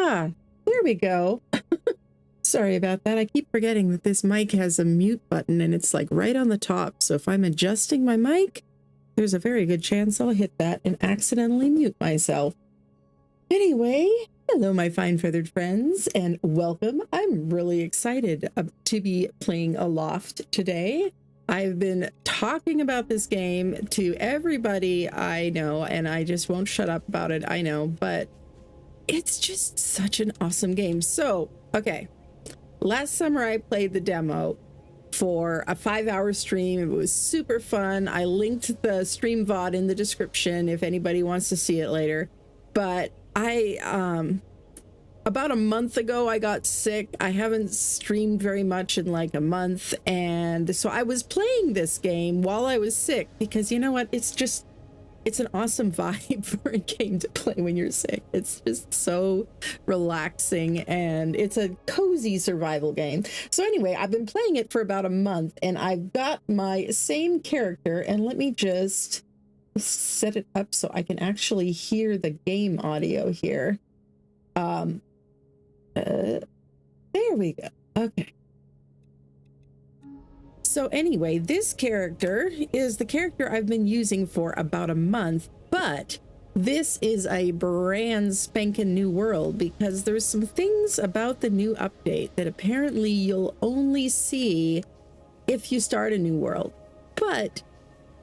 Ah, there we go. Sorry about that. I keep forgetting that this mic has a mute button and it's like right on the top. So if I'm adjusting my mic, there's a very good chance I'll hit that and accidentally mute myself. Anyway, hello, my fine feathered friends, and welcome. I'm really excited to be playing Aloft today. I've been talking about this game to everybody I know, and I just won't shut up about it, I know, but it's just such an awesome game. So, okay, last summer I played the demo for a 5-hour stream. It was super fun. I linked the stream VOD in the description if anybody wants to see it later. But about a month ago, I got sick. I haven't streamed very much in like a month. And so I was playing this game while I was sick because you know what? It's an awesome vibe for a game to play when you're sick. It's just so relaxing and it's a cozy survival game. So anyway, I've been playing it for about a month and I've got my same character, and let me just set it up so I can actually hear the game audio here. There we go. Okay. So anyway, this character is the character I've been using for about a month, but this is a brand spanking new world because there's some things about the new update that apparently you'll only see if you start a new world. But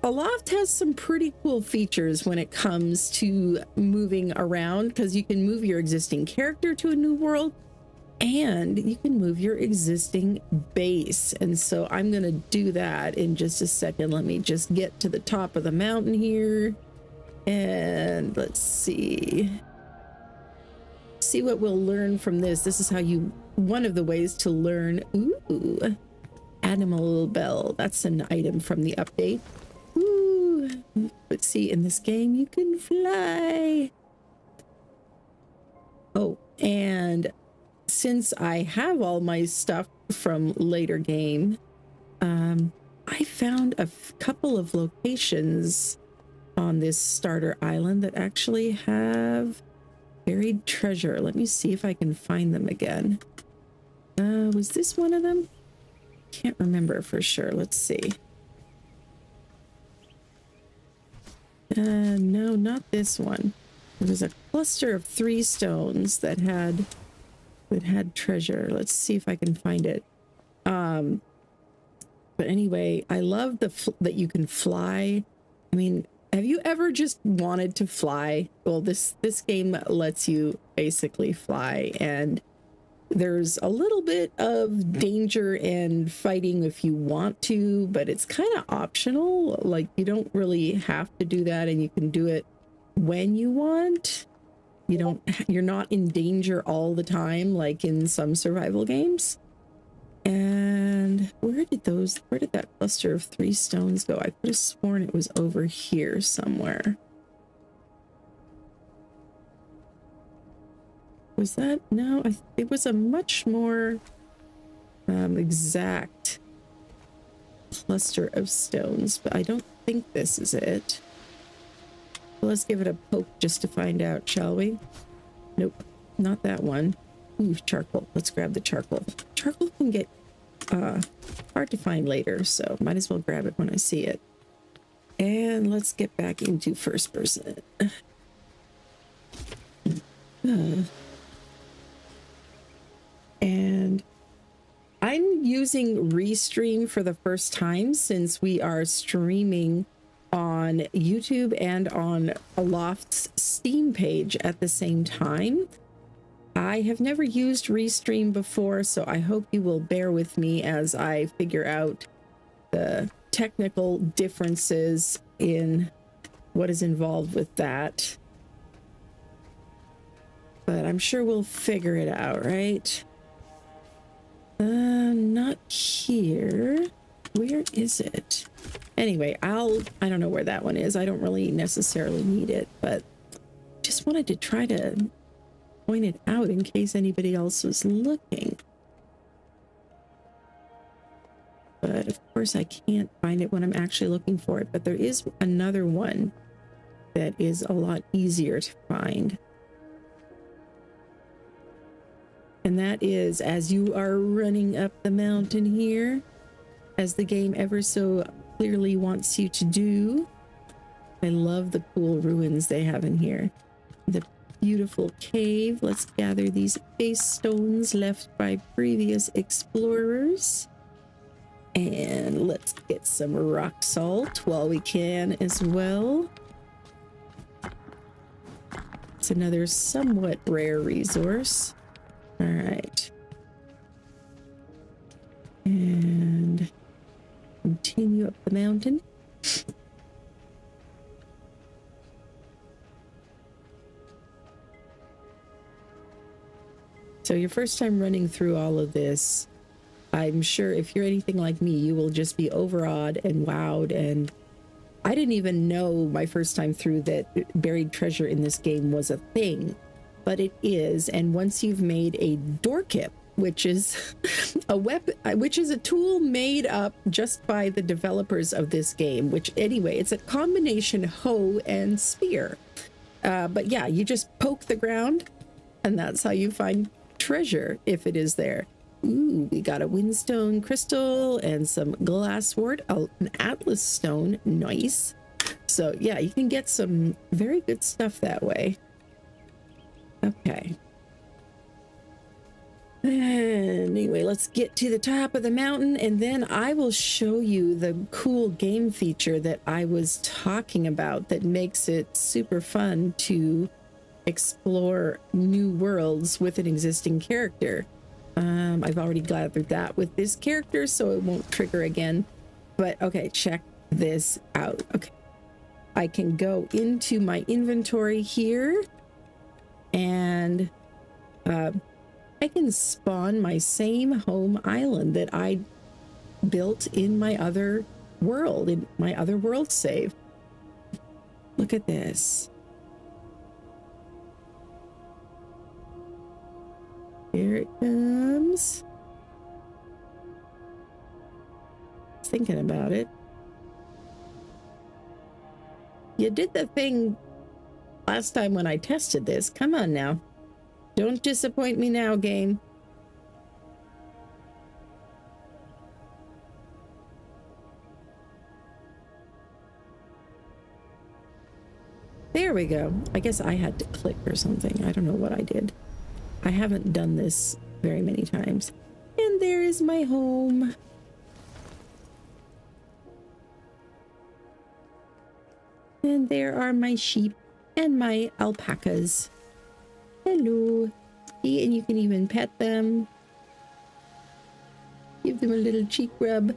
Aloft has some pretty cool features when it comes to moving around, because you can move your existing character to a new world and you can move your existing base. And so I'm going to do that in just a second. Let me just get to the top of the mountain here. And let's see what we'll learn from this. This is how one of the ways to learn. Ooh, animal bell. That's an item from the update. Ooh, but see, in this game, you can fly. Oh, and since I have all my stuff from later game, I found a couple of locations on this starter island that actually have buried treasure. Let me see if I can find them again. Was this one of them? Can't remember for sure. Let's see. No, not this one. There was a cluster of 3 stones that had treasure. Let's see if I can find it. But anyway, I love that you can fly. I mean, have you ever just wanted to fly? Well, this game lets you basically fly, and there's a little bit of danger and fighting if you want to, but it's kind of optional. Like, you don't really have to do that, and you can do it when you want. You're not in danger all the time, like in some survival games. And where did that cluster of 3 stones go? I could have sworn it was over here somewhere. Was that? No, it was a much more exact cluster of stones, but I don't think this is it. Let's give it a poke just to find out, shall we? Nope, not that one. Ooh, charcoal. Let's grab the charcoal. Charcoal can get hard to find later, so might as well grab it when I see it. And let's get back into first person. And I'm using Restream for the first time since we are streaming on YouTube and on Aloft's Steam page at the same time. I have never used Restream before, so I hope you will bear with me as I figure out the technical differences in what is involved with that. But I'm sure we'll figure it out, right? Not here. Where is it? Anyway, I don't know where that one is. I don't really necessarily need it, but just wanted to try to point it out in case anybody else was looking. But of course I can't find it when I'm actually looking for it, but there is another one that is a lot easier to find. And that is as you are running up the mountain here, as the game ever so clearly wants you to do. I love the cool ruins they have in here. The beautiful cave. Let's gather these base stones left by previous explorers. And let's get some rock salt while we can as well. It's another somewhat rare resource. All right. And continue up the mountain. So your first time running through all of this, I'm sure if you're anything like me, you will just be overawed and wowed. And I didn't even know my first time through that buried treasure in this game was a thing, but it is. And once you've made a door kip, which is a weapon, which is a tool made up just by the developers of this game, which anyway, it's a combination hoe and spear. But yeah, you just poke the ground and that's how you find treasure if it is there. Ooh, we got a windstone crystal and some glasswort, an atlas stone. Nice. So yeah, you can get some very good stuff that way. Okay. Anyway, let's get to the top of the mountain and then I will show you the cool game feature that I was talking about that makes it super fun to explore new worlds with an existing character. I've already gathered that with this character, so it won't trigger again. But okay, check this out. Okay, I can go into my inventory here and I can spawn my same home island that I built in my other world, in my other world save. Look at this. Here it comes. Thinking about it. You did the thing last time when I tested this. Come on now. Don't disappoint me now, game. There we go. I guess I had to click or something. I don't know what I did. I haven't done this very many times. And there is my home. And there are my sheep and my alpacas. Hello. See, and you can even pet them. Give them a little cheek rub.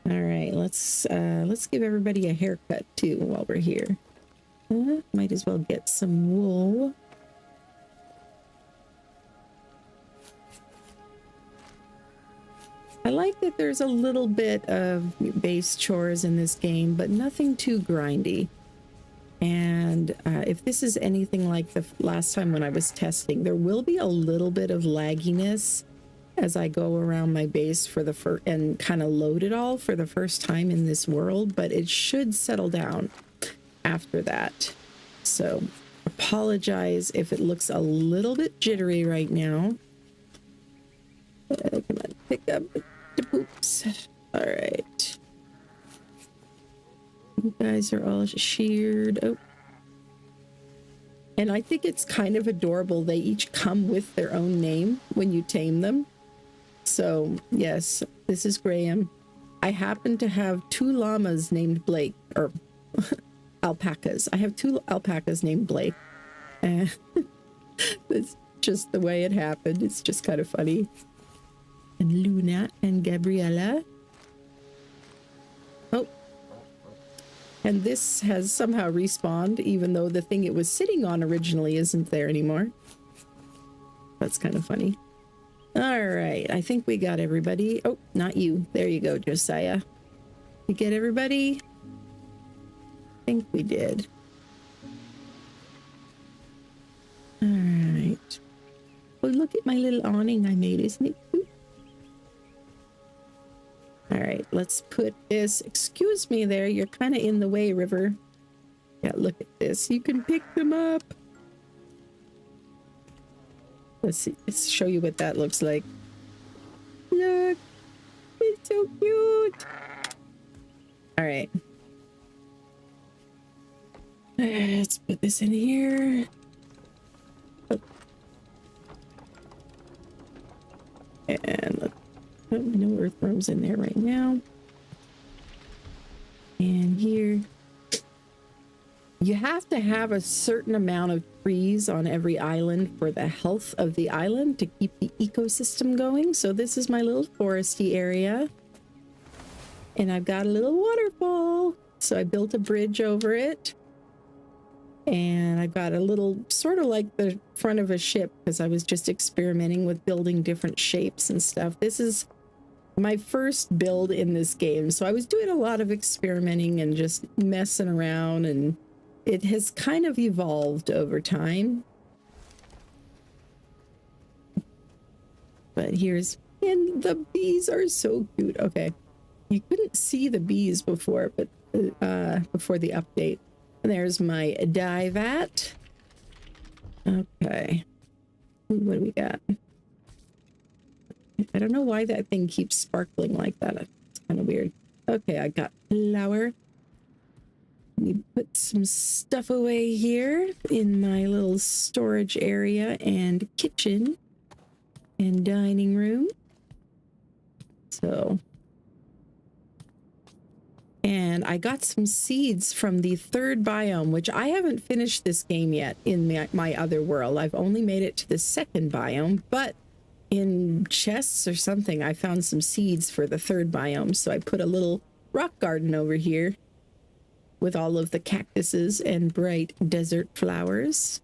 All right, let's give everybody a haircut too while we're here. Might as well get some wool. I like that there's a little bit of base chores in this game, but nothing too grindy. And if this is anything like the last time when I was testing, there will be a little bit of lagginess as I go around my base for the first and kind of load it all for the first time in this world, but it should settle down after that. So apologize if it looks a little bit jittery right now. Come on, pick up the poops. All right. You guys are all sheared. Oh. And I think it's kind of adorable. They each come with their own name when you tame them. So, yes, this is Graham. I happen to have 2 llamas named Blake, or alpacas. I have 2 alpacas named Blake. And it's just the way it happened. It's just kind of funny. And Luna and Gabriella. Oh. And this has somehow respawned, even though the thing it was sitting on originally isn't there anymore. That's kind of funny. All right, I think we got everybody. Oh, not you. There you go, Josiah. You get everybody? I think we did. All right. Oh, look at my little awning I made. Isn't it cute? All right, let's put this. Excuse me there. You're kind of in the way, River. Yeah, look at this. You can pick them up. Let's see. Let's show you what that looks like. Look, it's so cute. All right. Let's put this in here. Oh. And look, no earthworms in there right now. And here. You have to have a certain amount of trees on every island for the health of the island to keep the ecosystem going. So this is my little foresty area. And I've got a little waterfall. So I built a bridge over it. And I've got a little, sort of like the front of a ship, because I was just experimenting with building different shapes and stuff. This is my first build in this game. So I was doing a lot of experimenting and just messing around, and it has kind of evolved over time. But here's, and the bees are so cute. Okay. You couldn't see the bees before, but before the update. And there's my dye vat. Okay. What do we got? I don't know why that thing keeps sparkling like that. It's kind of weird. Okay, I got flour. Let me put some stuff away here in my little storage area and kitchen and dining room. So, and I got some seeds from the third biome, which I haven't finished this game yet in my other world. I've only made it to the second biome, but in chests or something, I found some seeds for the third biome. So I put a little rock garden over here with all of the cactuses and bright desert flowers.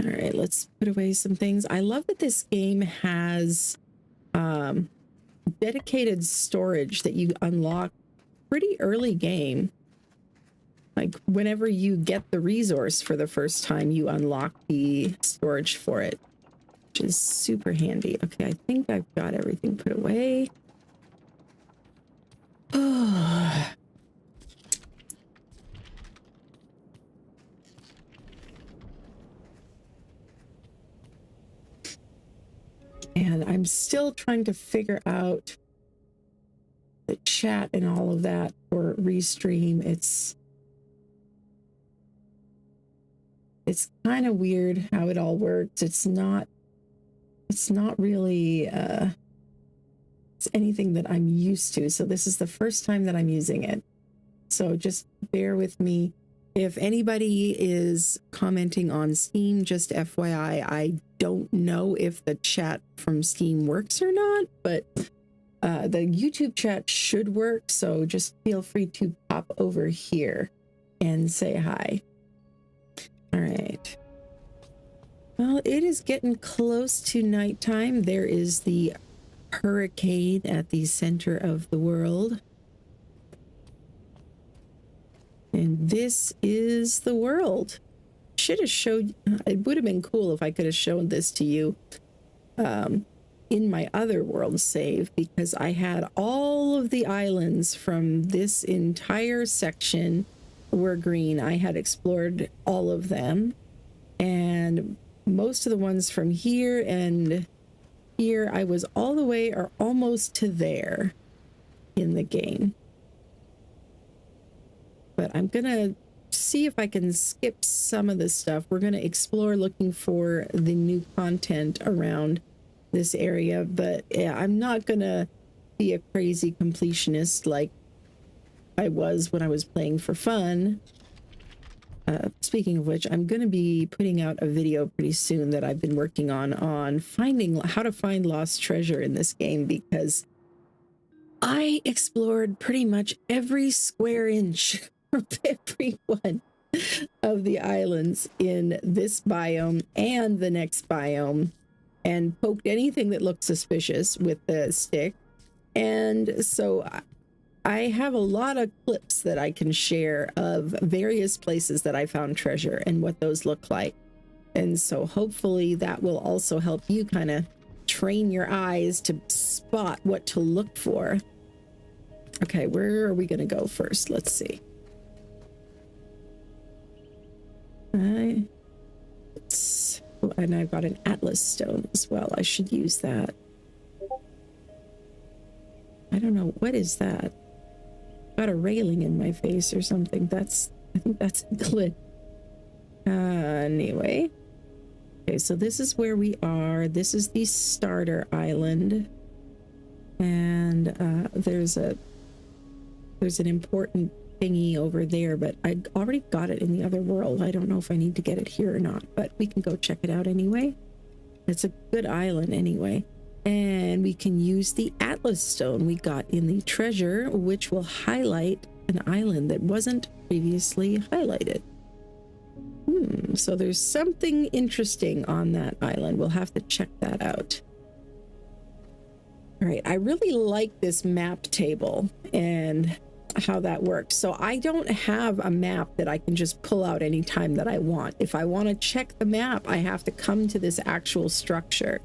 All right, let's put away some things. I love that this game has dedicated storage that you unlock pretty early game. Like whenever you get the resource for the first time, you unlock the storage for it, which is super handy. Okay, I think I've got everything put away. Oh. And I'm still trying to figure out the chat and all of that for Restream. It's kind of weird how it all works. It's not really it's anything that I'm used to. So this is the first time that I'm using it. So just bear with me. If anybody is commenting on Steam, just FYI, I don't know if the chat from Steam works or not, but the YouTube chat should work. So just feel free to pop over here and say hi. All right. Well, it is getting close to nighttime. There is the hurricane at the center of the world. And this is the world. Should have showed, it would have been cool if I could have shown this to you in my other world save, because I had all of the islands from this entire section were green. I had explored all of them, and most of the ones from here and here, I was all the way or almost to there in the game. But I'm gonna see if I can skip some of this stuff. We're gonna explore looking for the new content around this area, but yeah, I'm not gonna be a crazy completionist like I was when I was playing for fun. Speaking of which, I'm gonna be putting out a video pretty soon that I've been working on finding how to find lost treasure in this game, because I explored pretty much every square inch of every one of the islands in this biome and the next biome, and poked anything that looked suspicious with the stick. And so I have a lot of clips that I can share of various places that I found treasure and what those look like. And so hopefully that will also help you kind of train your eyes to spot what to look for. Okay, where are we going to go first? Let's see. and I've got an Atlas stone as well. I should use that. I don't know. What is that? Got a railing in my face or something. I think that's a glitch. Anyway. Okay, so this is where we are. This is the starter island. And there's an important thingy over there, but I already got it in the other world. I don't know if I need to get it here or not, but we can go check it out anyway. It's a good island anyway. And we can use the Atlas stone we got in the treasure, which will highlight an island that wasn't previously highlighted. So there's something interesting on that island. We'll have to check that out. All right, I really like this map table and how that works. So I don't have a map that I can just pull out anytime that I want. If I want to check the map, I have to come to this actual structure.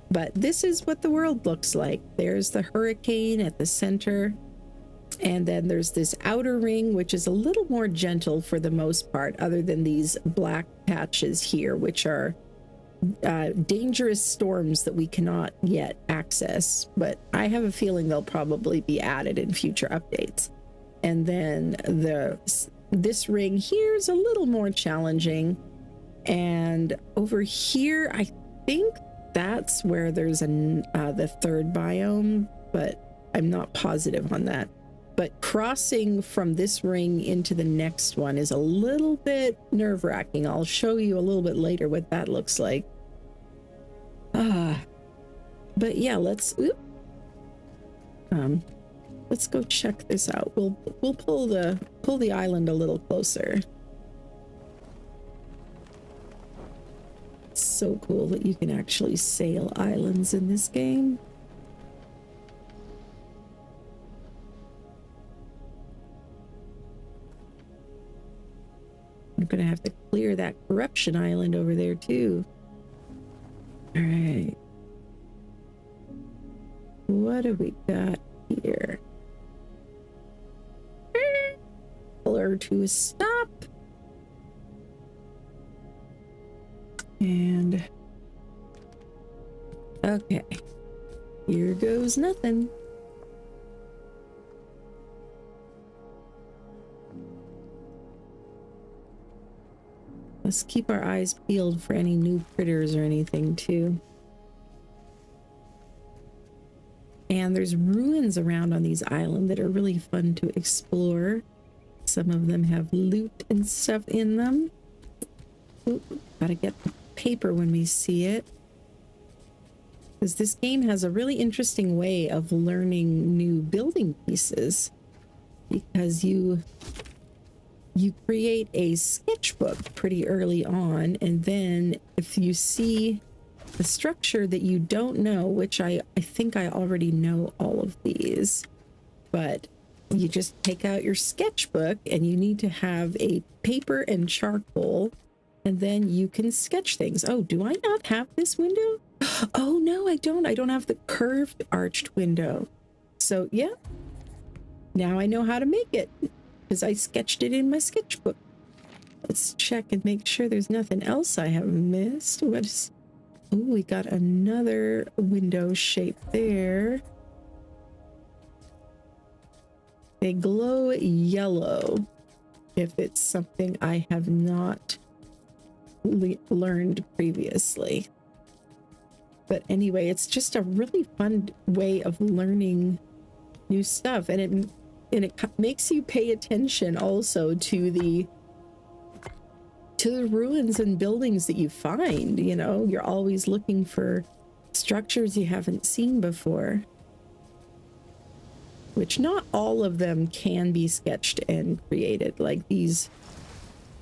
But this is what the world looks like. There's the hurricane at the center. And then there's this outer ring, which is a little more gentle for the most part, other than these black patches here, which are dangerous storms that we cannot yet access. But I have a feeling they'll probably be added in future updates. And then this ring here is a little more challenging. And over here, I think that's where there's the third biome, but I'm not positive on that. But crossing from this ring into the next one is a little bit nerve-wracking. I'll show you a little bit later what that looks like. But yeah, let's go check this out. We'll pull the island a little closer. It's so cool that you can actually sail islands in this game. I'm gonna have to clear that corruption island over there too. All right. What do we got here? Color to a stop. And okay, here goes nothing. Let's keep our eyes peeled for any new critters or anything too. And there's ruins around on these islands that are really fun to explore. Some of them have loot and stuff in them. Ooh, gotta get the paper when we see it. Because this game has a really interesting way of learning new building pieces. Because you create a sketchbook pretty early on, and then if you see the structure that you don't know, which I think I already know all of these, but you just take out your sketchbook and you need to have a paper and charcoal, and then you can sketch things. Oh, do I not have this window? Oh no, I don't. I don't have the curved arched window. So yeah, now I know how to make it, because I sketched it in my sketchbook. Let's check and make sure there's nothing else I have missed. What is... Oh, we got another window shape there. They glow yellow if it's something I have not learned previously. But anyway, it's just a really fun way of learning new stuff, and it makes you pay attention also to the ruins and buildings that you find. You know, you're always looking for structures you haven't seen before, which not all of them can be sketched and created. Like these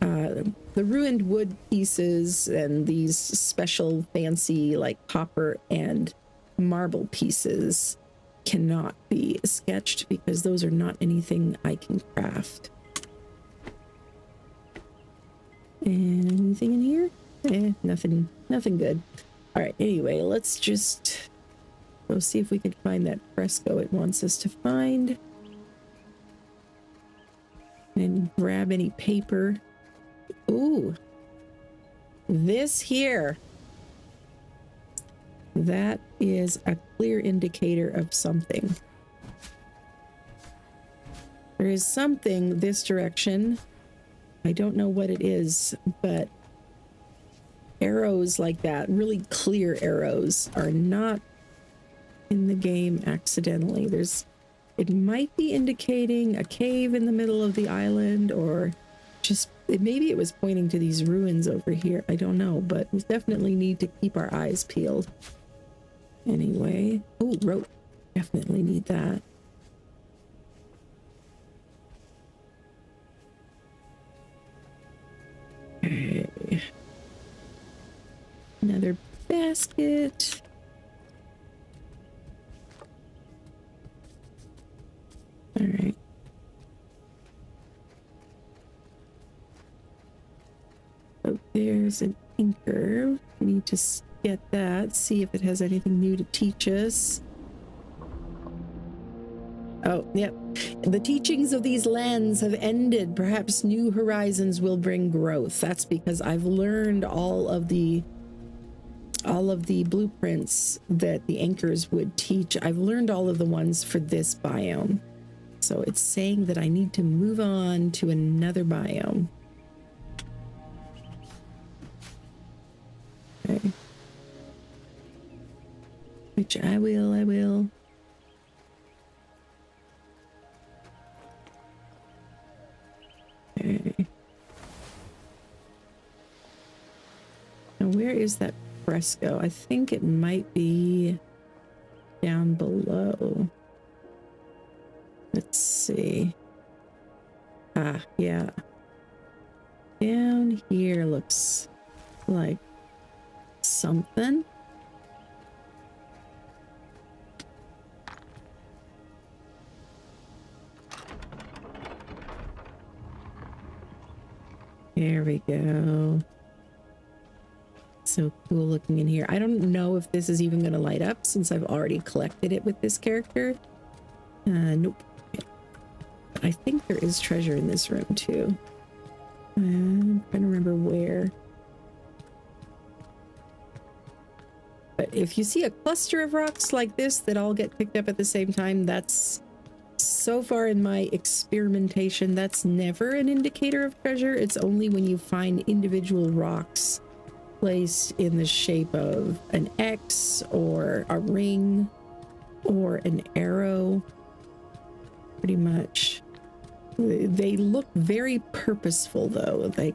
the ruined wood pieces and these special fancy like copper and marble pieces cannot be sketched because those are not anything I can craft. Anything in here? Nothing good. All right, anyway, let's just go see if we can find that fresco it wants us to find. And grab any paper. Ooh, this here. That is a clear indicator of something. There is something this direction. I don't know what it is, but arrows like that, really clear arrows, are not in the game accidentally. It might be indicating a cave in the middle of the island, or just maybe it was pointing to these ruins over here. I don't know, but we definitely need to keep our eyes peeled. Anyway, oh, rope. Definitely need that. Okay. Another basket. All right. Oh, there's an anchor. We need to get that, see if it has anything new to teach us. Oh, yep. The teachings of these lands have ended. Perhaps new horizons will bring growth. That's because I've learned all of the blueprints that the anchors would teach. I've learned all of the ones for this biome. So it's saying that I need to move on to another biome. Okay. Which I will. Okay. Now where is that fresco? I think it might be down below. Let's see. Ah, yeah. Down here looks like something. There we go. So cool looking in here. I don't know if this is even going to light up since I've already collected it with this character. Nope. But I think there is treasure in this room too. I'm trying to remember where. But if you see a cluster of rocks like this that all get picked up at the same time, that's, so far in my experimentation, that's never an indicator of treasure. It's only when you find individual rocks placed in the shape of an X or a ring or an arrow. Pretty much. They look very purposeful though. They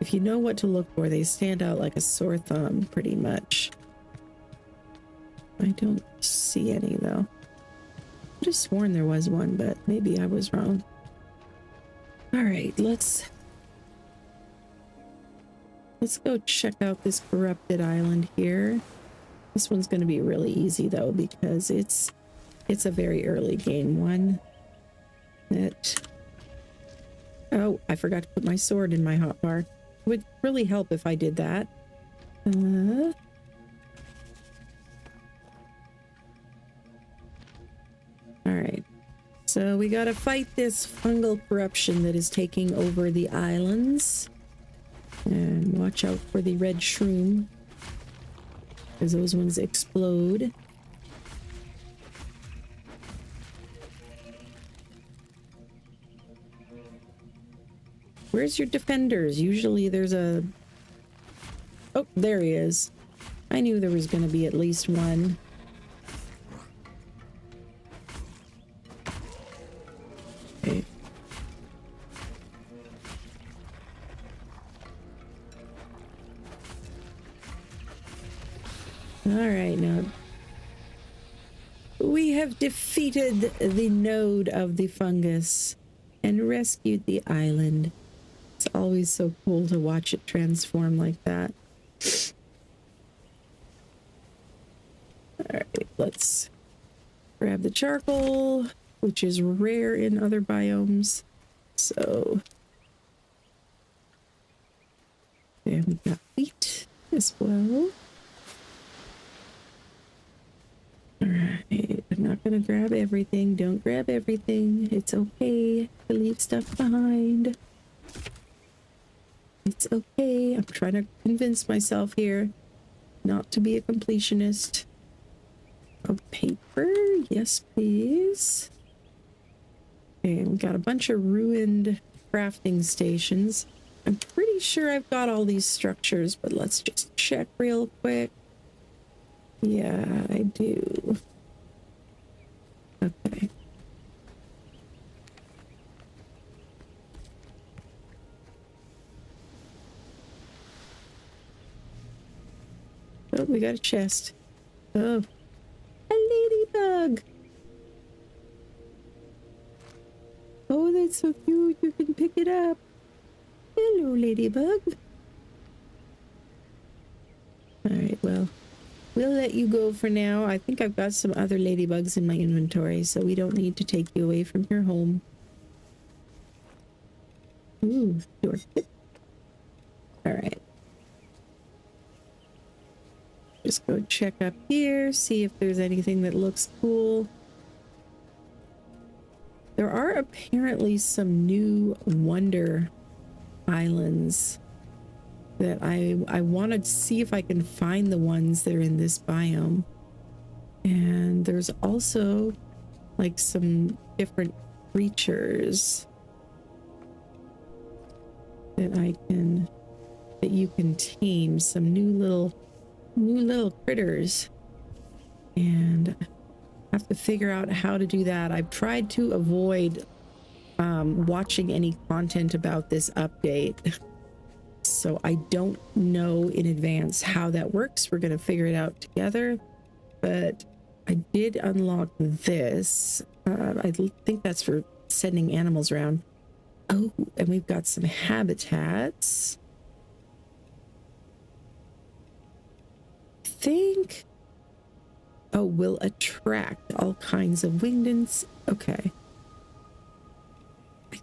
if you know what to look for, they stand out like a sore thumb pretty much. I don't see any though. I could have sworn there was one, but maybe I was wrong. All right, let's go check out this corrupted island here. This one's going to be really easy though, because it's a very early game one. Oh, I forgot to put my sword in my hotbar. It would really help if I did that. All right. So we got to fight this fungal corruption that is taking over the islands. And watch out for the red shroom, because those ones explode. Where's your defenders? Usually there's a... Oh, there he is. I knew there was going to be at least one. Okay. All right, now we have defeated the node of the fungus and rescued the island. It's always so cool to watch it transform like that. All right, let's grab the charcoal, which is rare in other biomes. So, and we got wheat as well. All right, I'm not gonna grab everything. Don't grab everything. It's okay to leave stuff behind. It's okay. I'm trying to convince myself here. not to be a completionist. Oh, paper, yes please. Okay, we got a bunch of ruined crafting stations. I'm pretty sure I've got all these structures, but let's just check real quick. Yeah, I do. Okay. Oh, we got a chest. Oh, a ladybug. Oh, that's so cute. You can pick it up. Hello, ladybug. All right, well, we'll let you go for now. I think I've got some other ladybugs in my inventory, so we don't need to take you away from your home. Ooh, door. All right. Just go check up here, see if there's anything that looks cool. There are apparently some new wonder islands that I want to see if I can find the ones that are in this biome. And there's also like some different creatures that you can tame, some new little critters, and I have to figure out how to do that. I've tried to avoid watching any content about this update, so I don't know in advance how that works. We're going to figure it out together, but I did unlock this. I think that's for sending animals around. Oh, and we've got some habitats. I think, oh, will attract all kinds of winged. Okay. I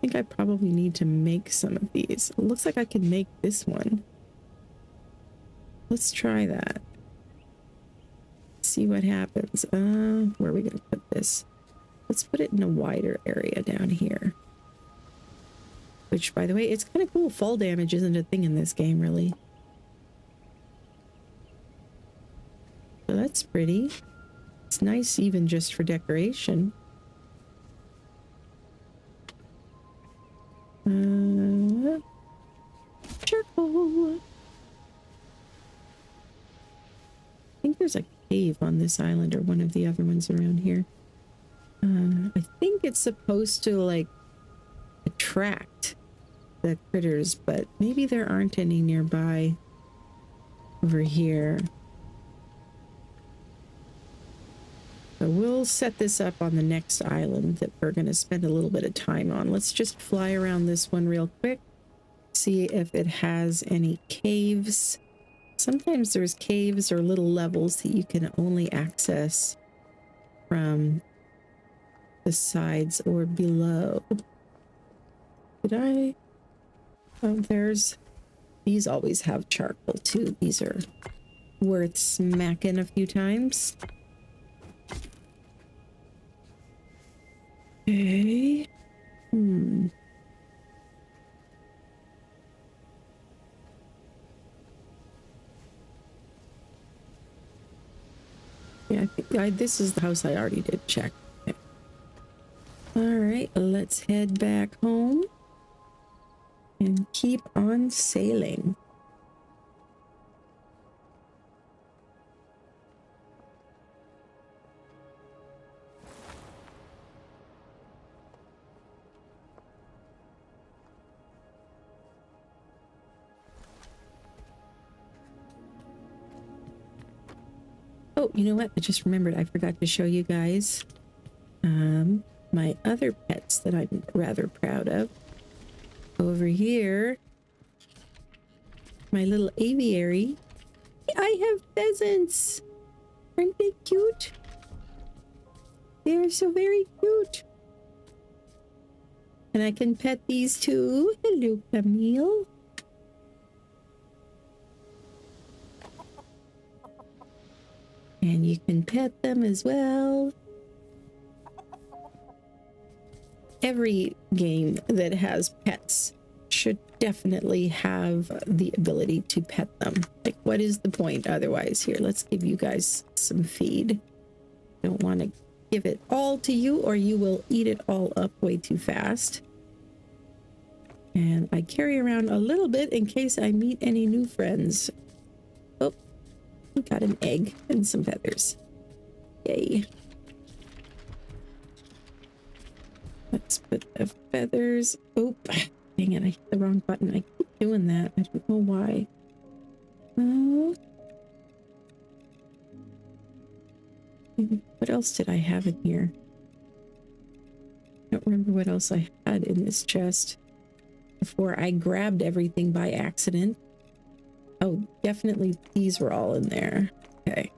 think I probably need to make some of these. It looks like I can make this one. Let's try that. See what happens. Where are we gonna put this? Let's put it in a wider area down here. Which, by the way, it's kind of cool. Fall damage isn't a thing in this game, really. So that's pretty. It's nice even just for decoration. Charcoal. I think there's a cave on this island or one of the other ones around here. I think it's supposed to like attract the critters, but maybe there aren't any nearby over here. So we'll set this up on the next island that we're going to spend a little bit of time on. Let's just fly around this one real quick, see if it has any caves. Sometimes there's caves or little levels that you can only access from the sides or below. Did I? Oh, these always have charcoal too. These are worth smacking a few times. Okay. Yeah, I think this is the house I already did check. Okay. All right, let's head back home and keep on sailing. Oh, you know what? I just remembered. I forgot to show you guys my other pets that I'm rather proud of. Over here, my little aviary. I have pheasants. Aren't they cute? They are so very cute. And I can pet these too. Hello, Camille. And you can pet them as well. Every game that has pets should definitely have the ability to pet them. Like, what is the point otherwise? Here, let's give you guys some feed. Don't want to give it all to you or you will eat it all up way too fast. And I carry around a little bit in case I meet any new friends. Oh, we got an egg and some feathers. Yay. Let's put the feathers. Oh, dang it, I hit the wrong button. I keep doing that. I don't know why. What else did I have in here? I don't remember what else I had in this chest before I grabbed everything by accident. Oh, definitely these were all in there. Okay.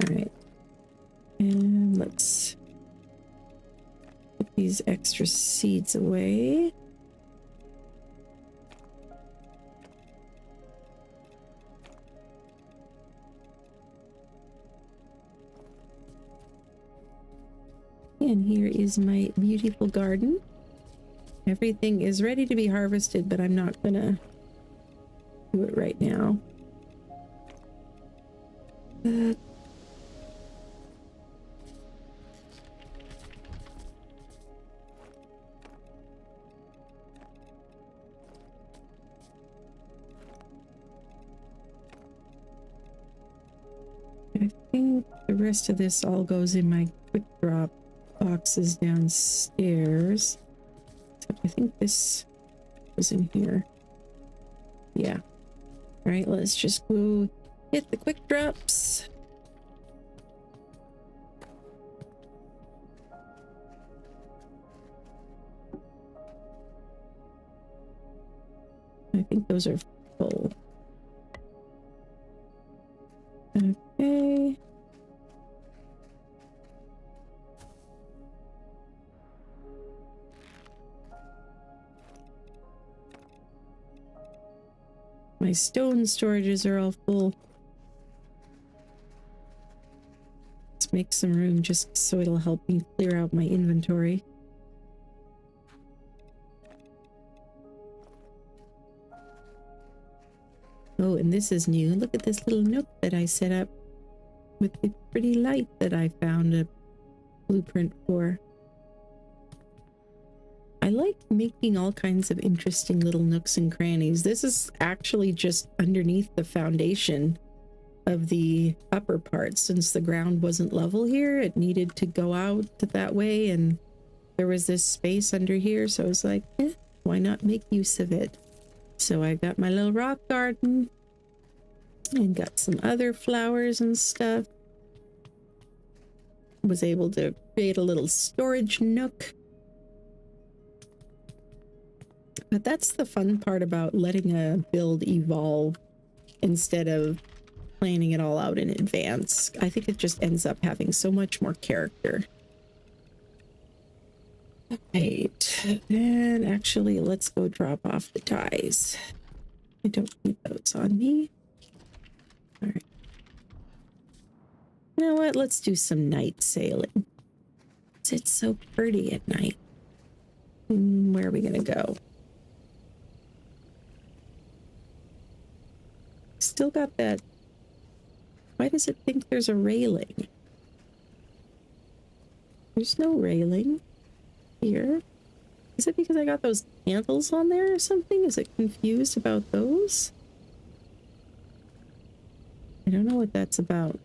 All right. And let's put these extra seeds away. And here is my beautiful garden. Everything is ready to be harvested, but I'm not gonna do it right now. I think the rest of this all goes in my quick drop boxes downstairs. Except I think this was in here. Yeah. All right, let's just go hit the quick drops. I think those are full. Okay. My stone storages are all full. Let's make some room just so it'll help me clear out my inventory. Oh, and this is new. Look at this little nook that I set up with the pretty light that I found a blueprint for. I like making all kinds of interesting little nooks and crannies. This is actually just underneath the foundation of the upper part. Since the ground wasn't level here, it needed to go out that way, and there was this space under here, so I was like, why not make use of it? So I got my little rock garden and got some other flowers and stuff. Was able to create a little storage nook. But that's the fun part about letting a build evolve instead of planning it all out in advance. I think it just ends up having so much more character. Right, and actually let's go drop off the ties. I don't need those on me. All right. You know what? Let's do some night sailing. It's so pretty at night. Where are we gonna go? Still got that. Why does it think there's a railing? There's no railing here. Is it because I got those candles on there or something? Is it confused about those? I don't know what that's about.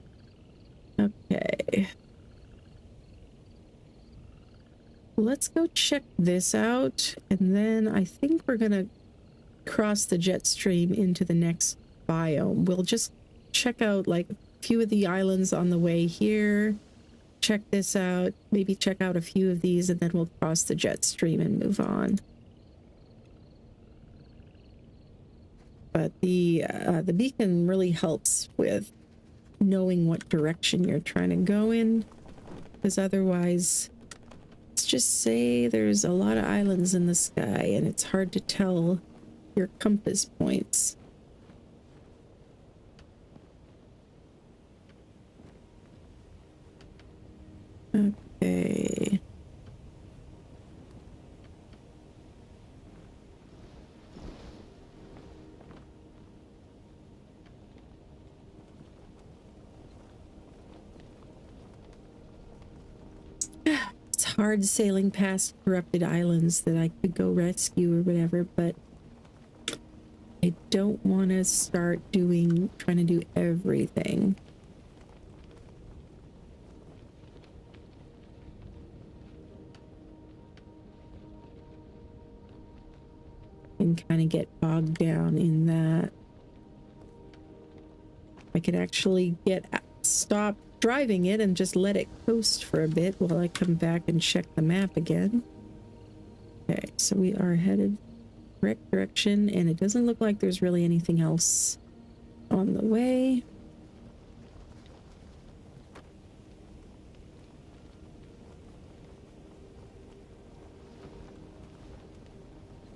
Okay. Let's go check this out, and then I think we're gonna cross the jet stream into the next biome. We'll just check out like a few of the islands on the way here, check this out, maybe check out a few of these, and then we'll cross the jet stream and move on. But the beacon really helps with knowing what direction you're trying to go in, because otherwise, let's just say there's a lot of islands in the sky and it's hard to tell your compass points. Okay. It's hard sailing past corrupted islands that I could go rescue or whatever, but I don't want to start trying to do everything. And kind of get bogged down in that. I could actually stop driving it and just let it coast for a bit while I come back and check the map again. Okay, so we are headed correct direction, and it doesn't look like there's really anything else on the way.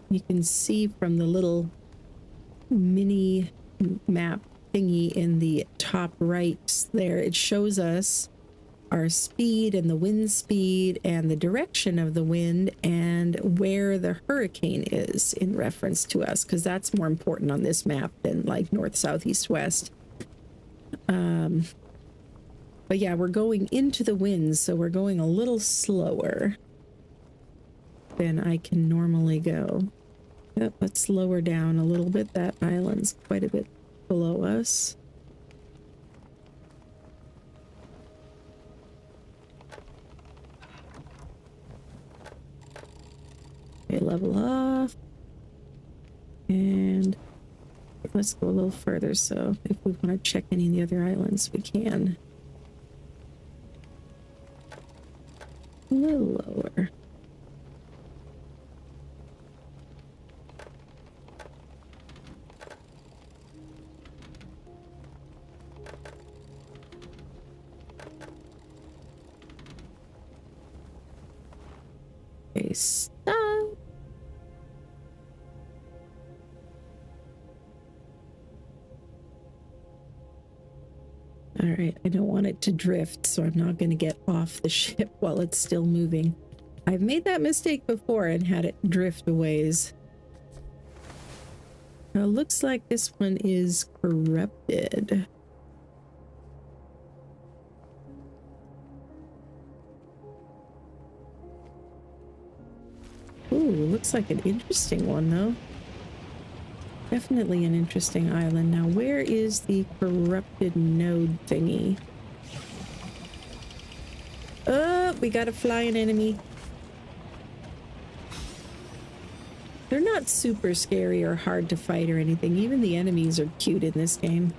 You can see from the little mini map thingy in the top right there, it shows us our speed and the wind speed and the direction of the wind and where the hurricane is in reference to us, because that's more important on this map than like north, south, east, west. But yeah, we're going into the winds, so we're going a little slower than I can normally go. Yep, let's lower down a little bit. That island's quite a bit below us. Okay, level off. And let's go a little further, so if we want to check any of the other islands, we can. A little lower. Okay, stop. All right, I don't want it to drift, so I'm not going to get off the ship while it's still moving. I've made that mistake before and had it drift a ways. Now, looks like this one is corrupted. Ooh, looks like an interesting one, though. Definitely an interesting island. Now, where is the corrupted node thingy? Oh, we got a flying enemy. They're not super scary or hard to fight or anything. Even the enemies are cute in this game.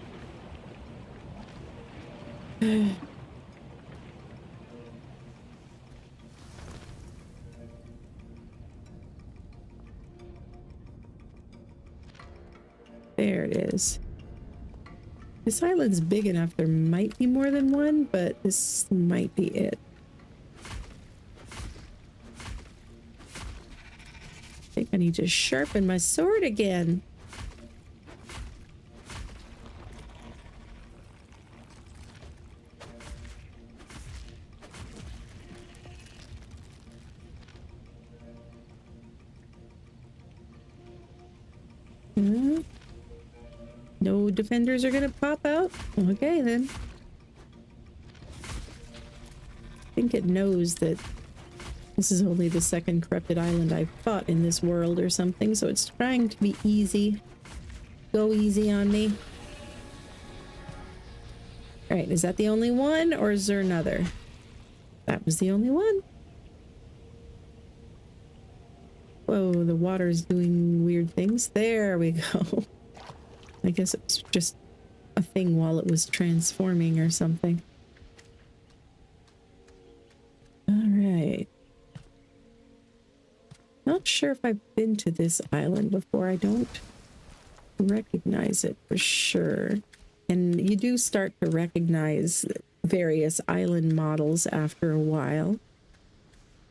There it is. This island's big enough. There might be more than one, but this might be it. I think I need to sharpen my sword again. No defenders are gonna pop out? Okay, then. I think it knows that this is only the second corrupted island I've fought in this world or something, so it's trying to be easy. Go easy on me. Alright, is that the only one, or is there another? That was the only one. Whoa, the water's doing weird things. There we go. I guess it was just a thing while it was transforming or something. Alright. Not sure if I've been to this island before. I don't recognize it for sure. And you do start to recognize various island models after a while,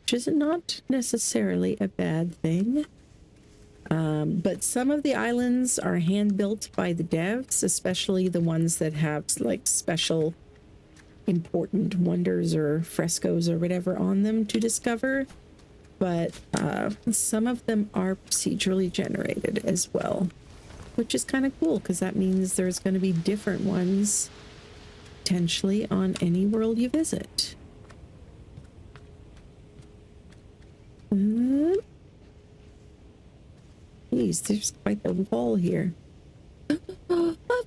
which is not necessarily a bad thing. But some of the islands are hand built by the devs, especially the ones that have like special important wonders or frescoes or whatever on them to discover, but some of them are procedurally generated as well, which is kind of cool because that means there's going to be different ones potentially on any world you visit. Geez, there's quite the wall here. A froggy!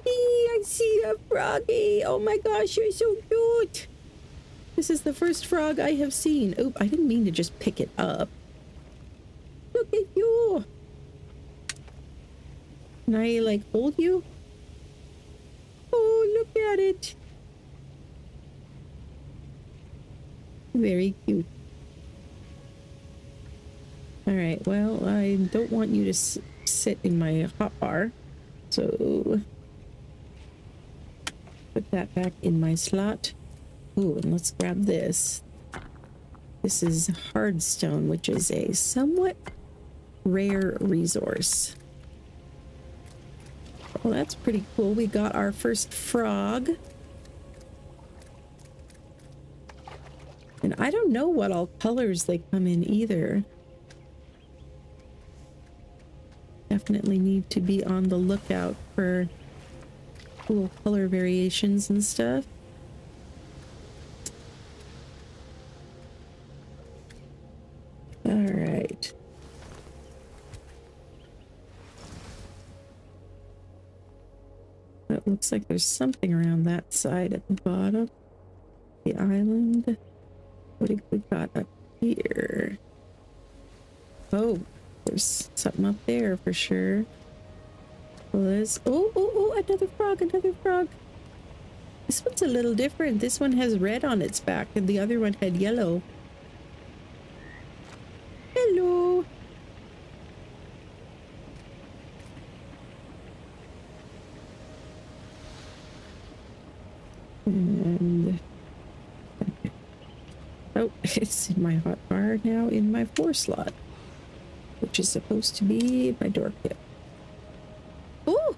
I see a froggy! Oh my gosh, you're so cute! This is the first frog I have seen. Oh, I didn't mean to just pick it up. Look at you! Can I, like, hold you? Oh, look at it! Very cute. Alright, well, I don't want you to sit in my hotbar, so put that back in my slot. Ooh, and let's grab this. This is hardstone, which is a somewhat rare resource. Well, that's pretty cool. We got our first frog. And I don't know what all colors they come in either. Definitely need to be on the lookout for cool color variations and stuff. All right. It looks like there's something around that side at the bottom. The island. What have we got up here? Oh, there's something up there for sure. Liz. Oh, another frog, another frog. This one's a little different. This one has red on its back and the other one had yellow. Hello. And oh, it's in my hotbar now in my 4 slot, which is supposed to be my door kit. Oh!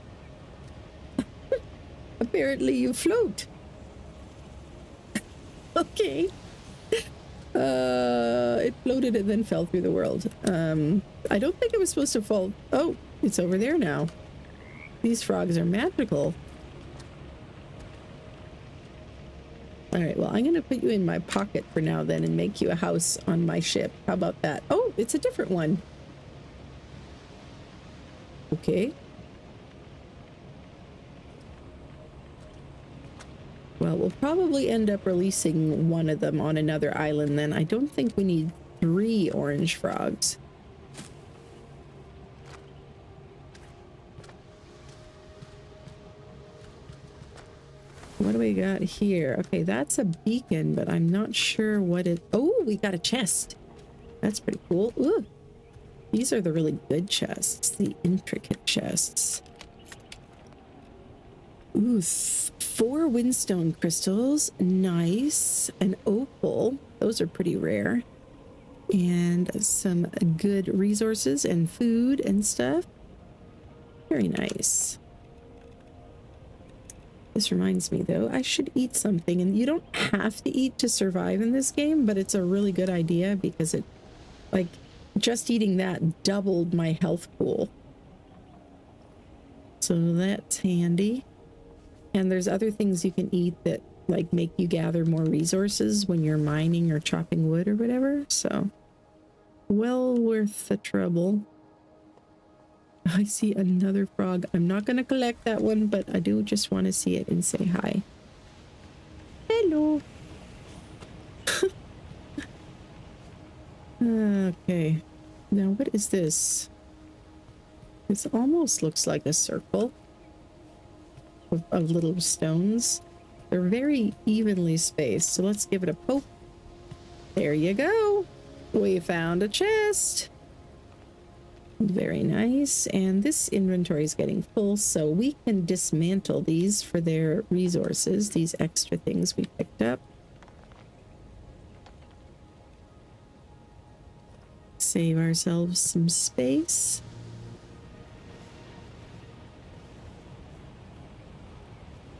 Apparently you float. Okay. It floated and then fell through the world. I don't think it was supposed to fall. Oh, it's over there now. These frogs are magical. Alright, well, I'm going to put you in my pocket for now then and make you a house on my ship. How about that? Oh, it's a different one. Okay. Well, we'll probably end up releasing one of them on another island then. I don't think we need 3 orange frogs. What do we got here? Okay, that's a beacon, but I'm not sure what it... Oh, we got a chest. That's pretty cool. Ooh, these are the really good chests, the intricate chests. Ooh, 4 windstone crystals. Nice. An opal. Those are pretty rare. And some good resources and food and stuff. Very nice. This reminds me, though, I should eat something. And you don't have to eat to survive in this game, but it's a really good idea because it, like, just eating that doubled my health pool. So that's handy. And there's other things you can eat that, like, make you gather more resources when you're mining or chopping wood or whatever. So, well worth the trouble. I see another frog. I'm not going to collect that one, but I do just want to see it and say hi. Hello. Okay. Now, what is this? This almost looks like a circle of little stones. They're very evenly spaced, so let's give it a poke. There you go. We found a chest. Very nice. And this inventory is getting full, so we can dismantle these for their resources, these extra things we picked up. Save ourselves some space.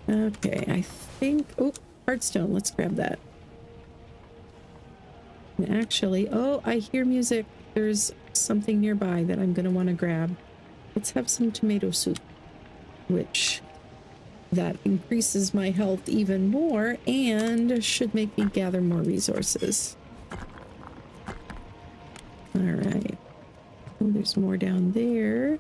Okay, I think... Oh, Heartstone, let's grab that. And actually, oh, I hear music. There's something nearby that I'm going to want to grab. Let's have some tomato soup, which that increases my health even more and should make me gather more resources. All right. Oh, there's more down there.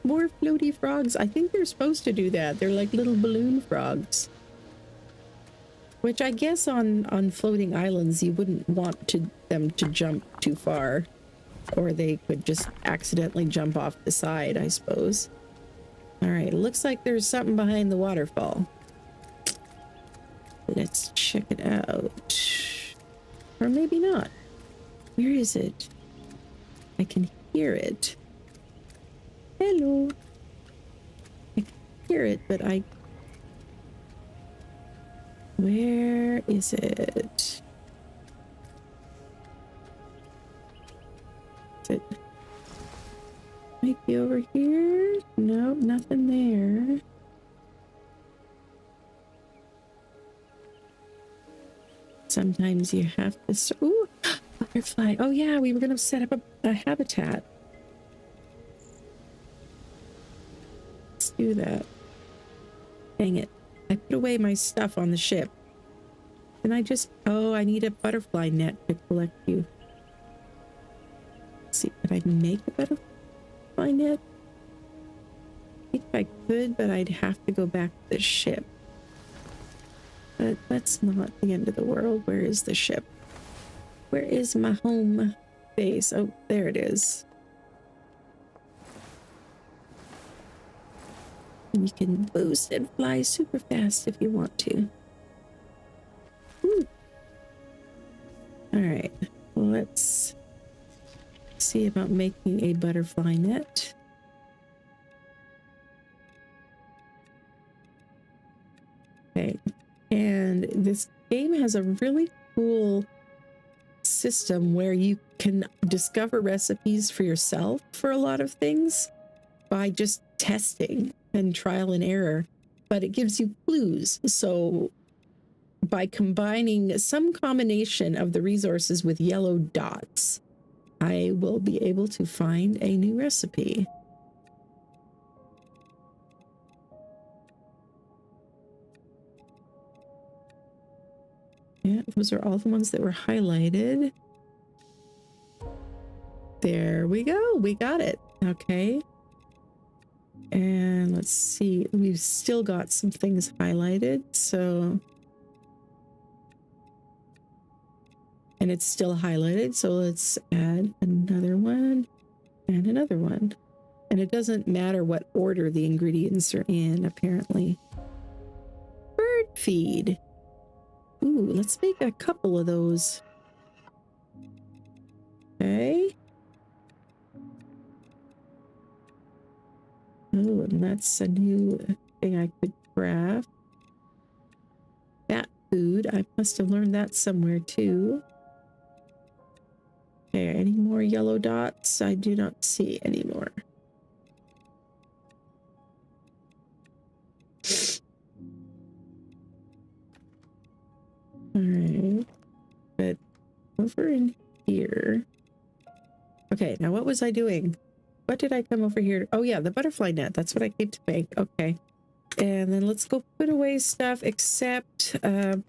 More floaty frogs. I think they're supposed to do that. They're like little balloon frogs. Which I guess on floating islands, you wouldn't want them to jump too far. Or they could just accidentally jump off the side, I suppose. Alright, looks like there's something behind the waterfall. Let's check it out. Or maybe not. Where is it? I can hear it. Hello. I can hear it, but I... Where is it? Is it... Might be over here? No, nothing there. Sometimes you have to... Ooh, butterfly. Oh yeah, we were going to set up a habitat. Let's do that. Dang it. I put away my stuff on the ship. And I just... Oh, I need a butterfly net to collect you. Let's see, could I make a butterfly net? I think I could, but I'd have to go back to the ship. But that's not the end of the world. Where is the ship? Where is my home base? Oh, there it is. And you can boost and fly super fast if you want to. Woo. All right, let's see about making a butterfly net. Okay, and this game has a really cool system where you can discover recipes for yourself for a lot of things by just testing and trial and error, but it gives you clues. So by combining some combination of the resources with yellow dots, I will be able to find a new recipe. Yeah, those are all the ones that were highlighted. There we go. We got it. Okay. And let's see. We've still got some things highlighted. So... And it's still highlighted. So let's add another one and another one. And it doesn't matter what order the ingredients are in, apparently. Bird feed. Ooh, let's make a couple of those. Okay. Oh, and that's a new thing I could craft. Bat food. I must have learned that somewhere too. Okay, any more yellow dots? I do not see any more. Alright, but over in here. Okay, now what was I doing? What did I come over here? Oh yeah, the butterfly net. That's what I came to make. Okay. And then let's go put away stuff except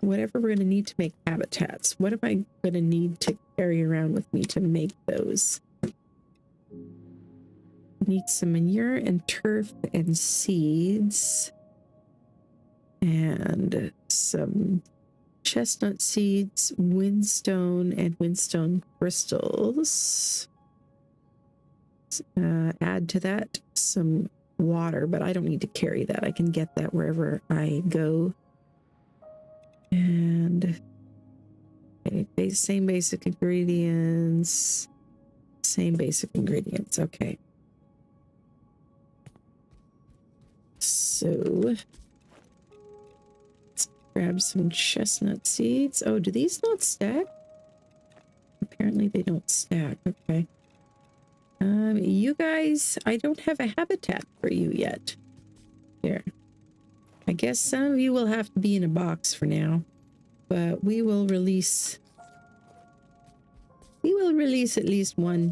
whatever we're going to need to make habitats. What am I going to need to carry around with me to make those? Need some manure and turf and seeds. And some chestnut seeds, windstone, and windstone crystals. Add to that some water, but I don't need to carry that. I can get that wherever I go. And okay, same basic ingredients. Same basic ingredients. Okay. So let's grab some chestnut seeds. Oh, do these not stack? Apparently they don't stack. Okay. You guys, I don't have a habitat for you yet. Here. I guess some of you will have to be in a box for now, but we will release at least one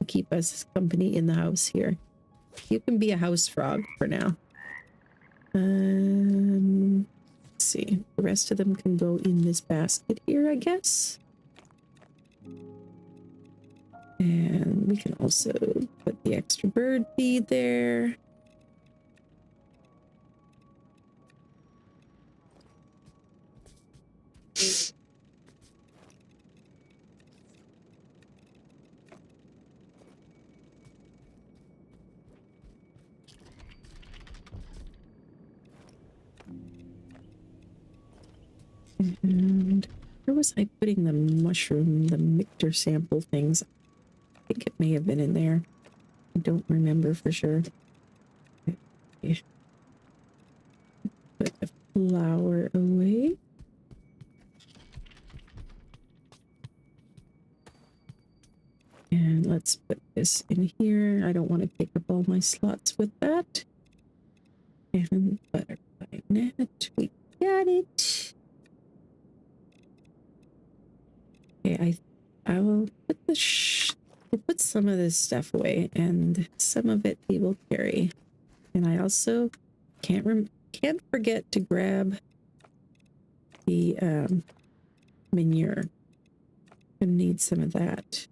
to keep us company in the house here. You can be a house frog for now. Let's see. The rest of them can go in this basket here, I guess. And we can also put the extra bird feed there. And where was I putting the mushroom, the mixture sample things? I think it may have been in there. I don't remember for sure. Okay. Put the flour away. And let's put this in here. I don't want to take up all my slots with that. And butterfly net. We got it. Okay, I will put we'll put some of this stuff away, and some of it we will carry. And I also can't forget to grab the manure. I need some of that.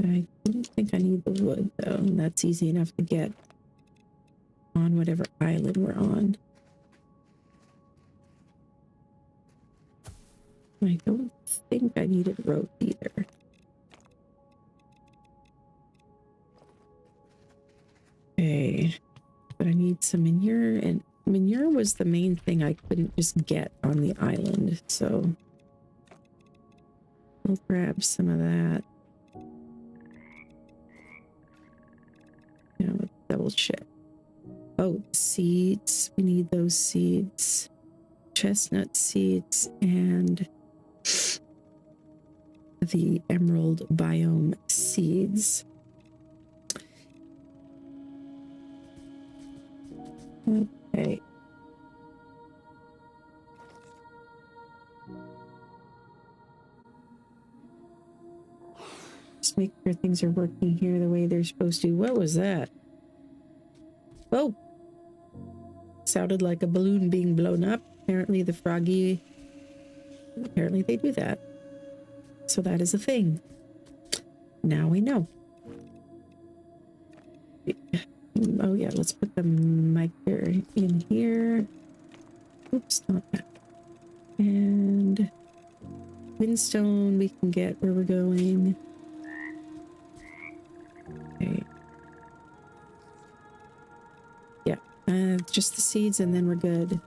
I don't think I need the wood though, and that's easy enough to get on whatever island we're on. I don't think I needed rope either. Okay, but I need some manure, and manure was the main thing I couldn't just get on the island, so we'll grab some of that. Now let's double check. Oh, seeds. We need those seeds. Chestnut seeds and the emerald biome seeds. Okay. Just make sure things are working here the way they're supposed to. What was that? Oh! Sounded like a balloon being blown up. Apparently the froggy... Apparently they do that. So that is a thing. Now we know. Oh yeah, let's put the mic there in here. Oops, not that. And windstone we can get where we're going. Okay. Yeah, just the seeds and then we're good.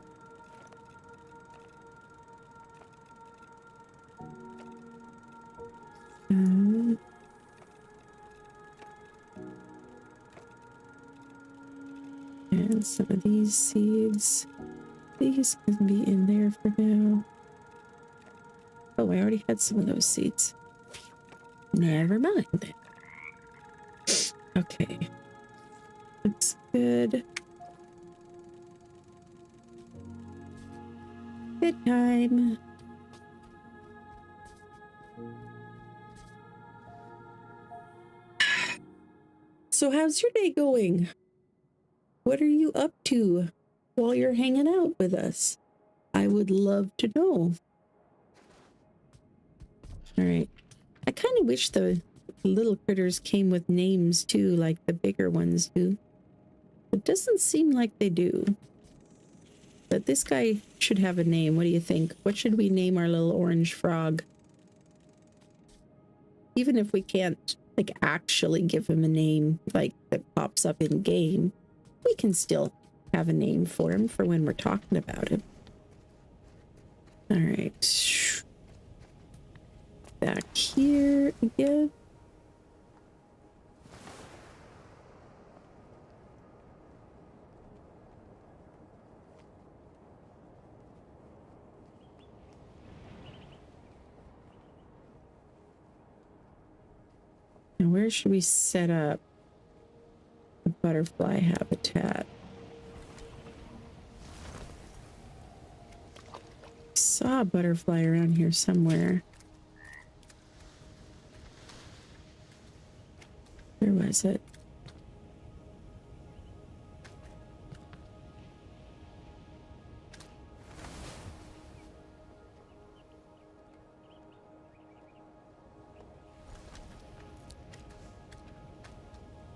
And some of these seeds, these can be in there for now. Oh, I already had some of those seeds. Never mind then. Okay. Looks good. Bedtime. So how's your day going? What are you up to while you're hanging out with us? I would love to know. All right. I kind of wish the little critters came with names too, like the bigger ones do. It doesn't seem like they do. But this guy should have a name. What do you think? What should we name our little orange frog? Even if we can't, like, actually give him a name, like, that pops up in game, we can still have a name for him for when we're talking about him. All right. Back here again. Now, where should we set up? The butterfly habitat. I saw a butterfly around here somewhere. Where was it?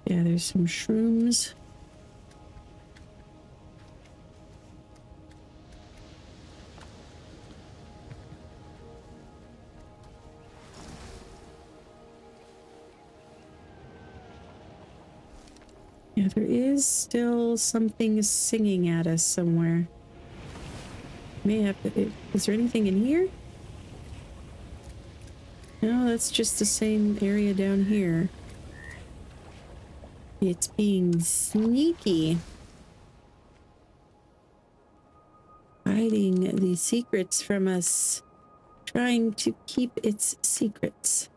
Yeah, there's some shrooms. Yeah, there is still something singing at us somewhere. May have to. Is there anything in here? No, that's just the same area down here. It's being sneaky. Hiding the secrets from us. Trying to keep its secrets.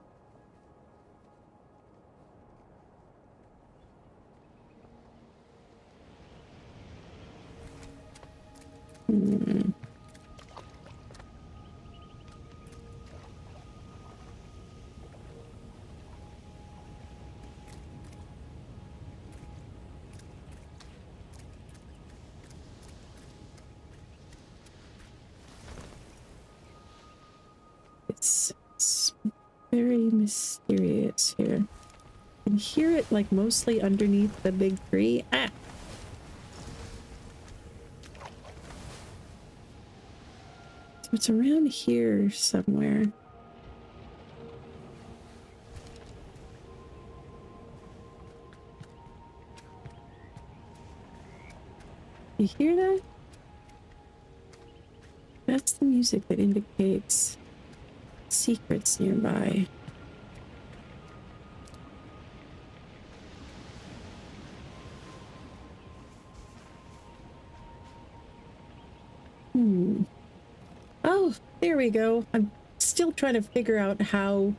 It's very mysterious here. You can hear it like mostly underneath the big tree. Ah! So it's around here somewhere. You hear that? That's the music that indicates secrets nearby. Oh, there we go. I'm still trying to figure out how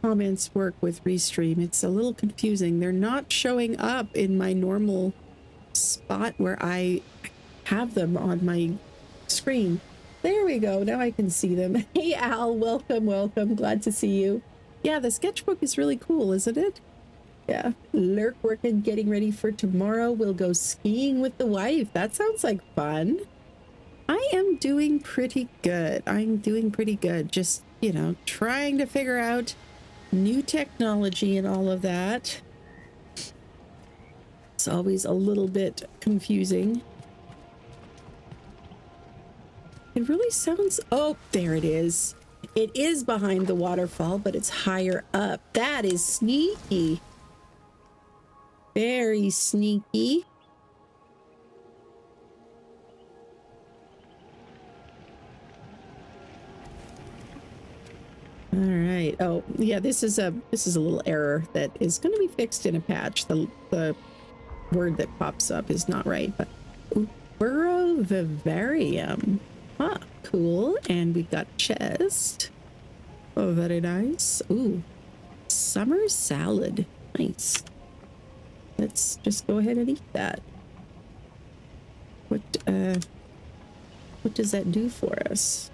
comments work with Restream. It's a little confusing. They're not showing up in my normal spot where I have them on my screen. There we go. Now I can see them. Hey, Al. Welcome, welcome. Glad to see you. Yeah, the sketchbook is really cool, isn't it? Yeah. Lurk working, getting ready for tomorrow. We'll go skiing with the wife. That sounds like fun. I am doing pretty good. I'm doing pretty good. Just, you know, trying to figure out new technology and all of that. It's always a little bit confusing. It really sounds... Oh, there it is. It is behind the waterfall, but it's higher up. That is sneaky. Very sneaky. All right. Oh, yeah, this is a little error that is going to be fixed in a patch. The word that pops up is not right, but Burrovivarium. Ah, cool. And we've got chest. Oh, very nice. Ooh, summer salad. Nice. Let's just go ahead and eat that. What does that do for us?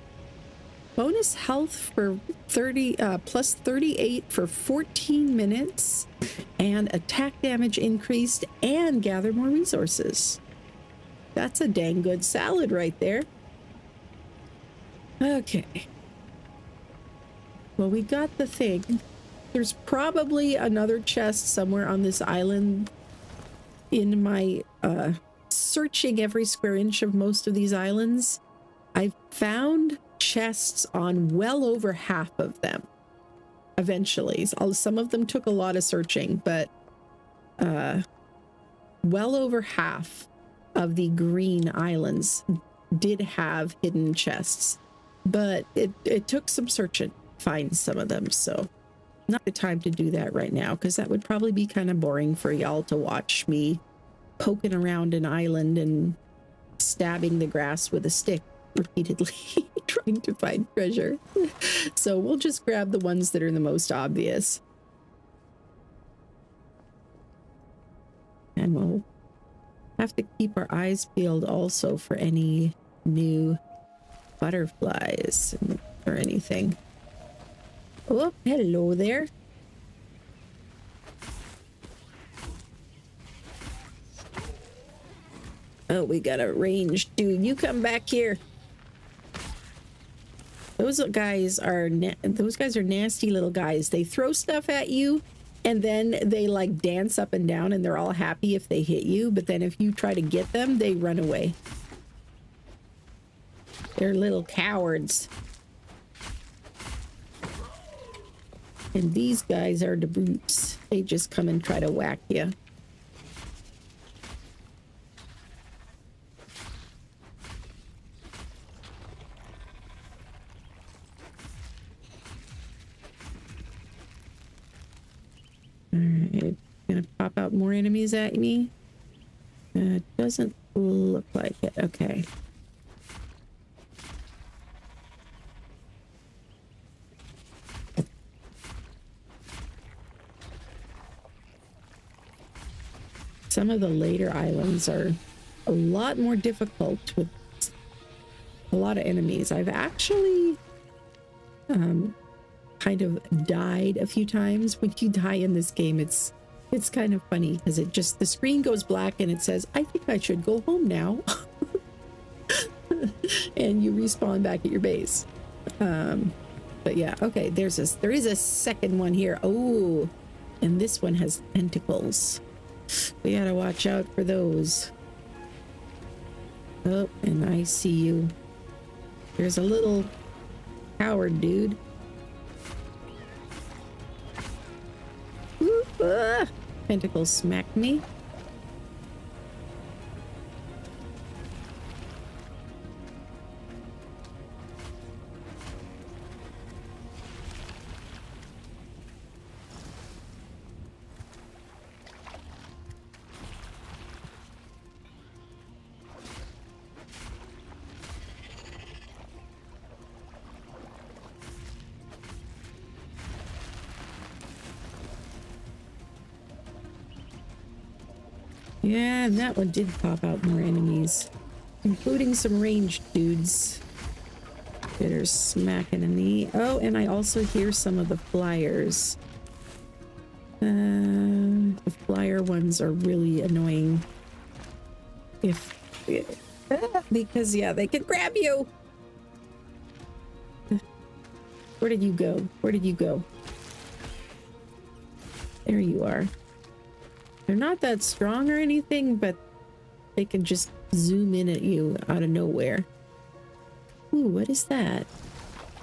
Bonus health for 30 plus 38 for 14 minutes, and attack damage increased, and gather more resources. That's a dang good salad right there. Okay. Well, we got the thing. There's probably another chest somewhere on this island. In my searching every square inch of most of these islands, I've found chests on well over half of them. Eventually, some of them took a lot of searching, but well over half of the green islands did have hidden chests, but it took some searching to find some of them. So not the time to do that right now, because that would probably be kind of boring for y'all to watch me poking around an island and stabbing the grass with a stick repeatedly trying to find treasure. So we'll just grab the ones that are the most obvious. And we'll have to keep our eyes peeled also for any new butterflies or anything. Oh, hello there. Oh, we got a ranged dude. You come back here. Those guys are nasty little guys. They throw stuff at you and then they like dance up and down and they're all happy if they hit you, but then if you try to get them, they run away. They're little cowards. And these guys are the brutes. They just come and try to whack you. Alright, gonna pop out more enemies at me. Doesn't look like it. Okay. Some of the later islands are a lot more difficult with a lot of enemies. I've actually kind of died a few times. When you die in this game, it's kind of funny because it just, the screen goes black and it says, I think I should go home now. And you respawn back at your base. But yeah, okay, there is a second one here. Oh, and this one has tentacles. We gotta watch out for those. Oh, and I see you. There's a little coward dude. Ooh, tentacles smacked me. Yeah, and that one did pop out more enemies, including some ranged dudes that are smacking in the... Oh, and I also hear some of the flyers. The flyer ones are really annoying. Because, yeah, they can grab you! Where did you go? Where did you go? There you are. They're not that strong or anything, but they can just zoom in at you out of nowhere. Ooh, what is that?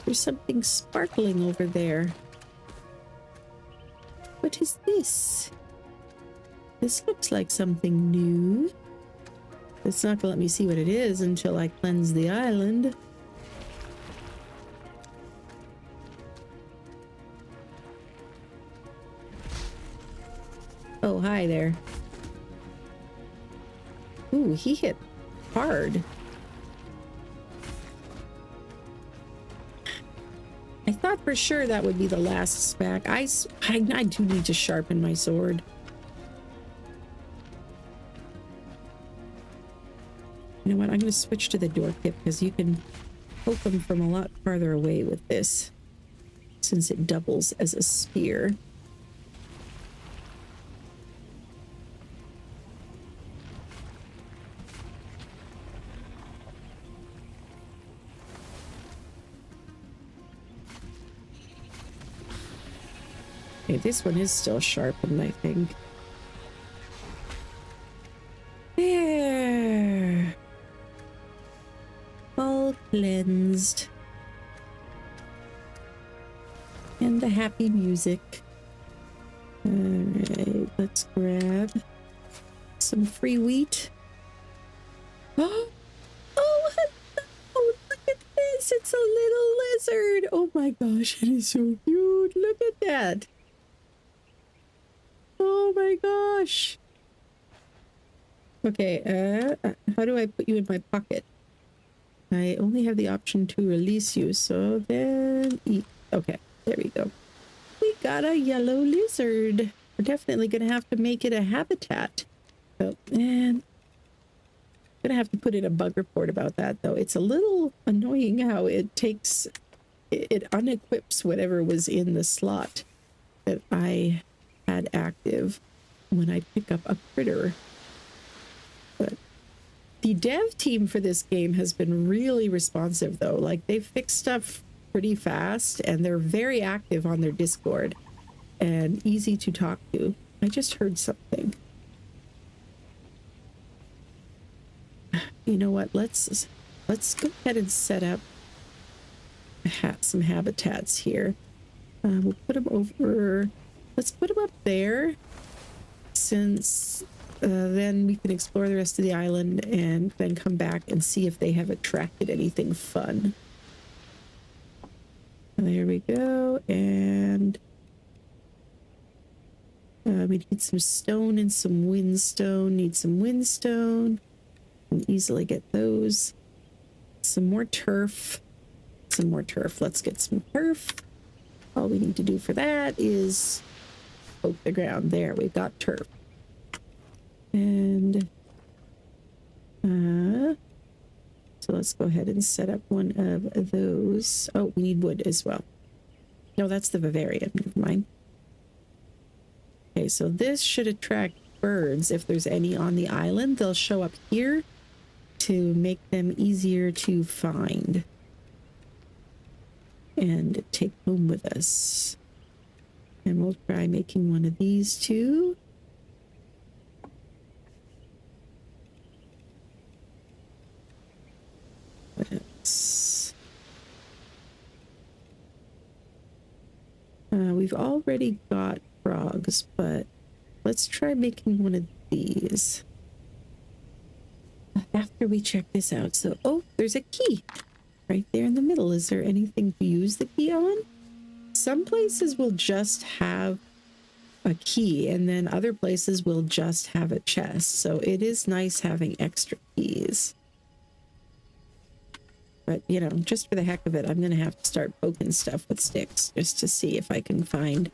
There's something sparkling over there. What is this? This looks like something new. It's not gonna let me see what it is until I cleanse the island. Oh, hi there. Ooh, he hit hard. I thought for sure that would be the last smack. I do need to sharpen my sword. You know what? I'm going to switch to the door tip because you can poke them from a lot farther away with this, since it doubles as a spear. Okay, this one is still sharpened, I think. There. All cleansed. And the happy music. Alright, let's grab some free wheat. Oh, hello! Look at this! It's a little lizard! Oh my gosh, it is so cute! Look at that! Oh my gosh. Okay, how do I put you in my pocket? I only have the option to release you, so then eat. Okay, there we go. We got a yellow lizard. We're definitely gonna have to make it a habitat Oh, and gonna have to put in a bug report about that, though. It's a little annoying how it takes, it unequips whatever was in the slot that I had active when I pick up a critter. But the dev team for this game has been really responsive, though. Like, they've fixed stuff pretty fast, and they're very active on their Discord and easy to talk to. I just heard something. You know what? Let's go ahead and set up some habitats here. We'll put them over. Let's put them up there, since then we can explore the rest of the island and then come back and see if they have attracted anything fun. There we go. And we need some stone and some windstone. Need some windstone. Can easily get those. Some more turf. Some more turf. Let's get some turf. All we need to do for that is poke the ground. There, we've got turf. And so let's go ahead and set up one of those. Oh, we need wood as well. No, that's the Bavarian. Never mind. Okay, so this should attract birds if there's any on the island. They'll show up here to make them easier to find and take home with us. And we'll try making one of these too. What else? We've already got frogs, but let's try making one of these after we check this out. So, oh, there's a key right there in the middle. Is there anything to use the key on? Some places will just have a key, and then other places will just have a chest. So it is nice having extra keys. But, you know, just for the heck of it, I'm going to have to start poking stuff with sticks just to see if I can find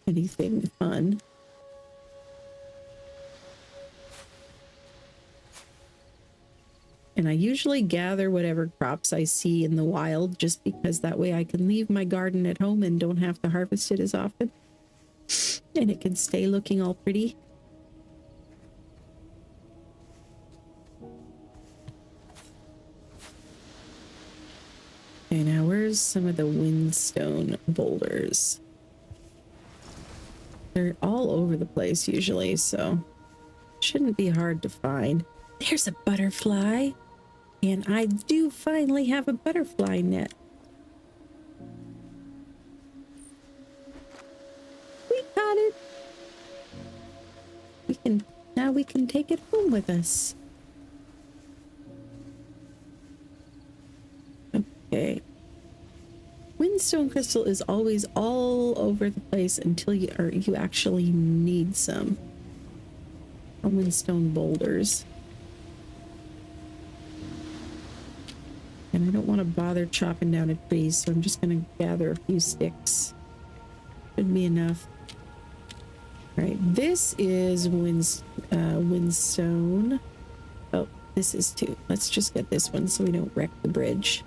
anything fun. And I usually gather whatever crops I see in the wild, just because that way I can leave my garden at home and don't have to harvest it as often. And it can stay looking all pretty. Okay, now where's some of the windstone boulders? They're all over the place usually, so shouldn't be hard to find. There's a butterfly. And I do finally have a butterfly net. We got it. Now we can take it home with us. Okay. Windstone crystal is always all over the place until you actually need some. Or windstone boulders. And I don't want to bother chopping down a tree, so I'm just going to gather a few sticks. Should be enough. All right, this is windstone. Oh, this is two. Let's just get this one so we don't wreck the bridge.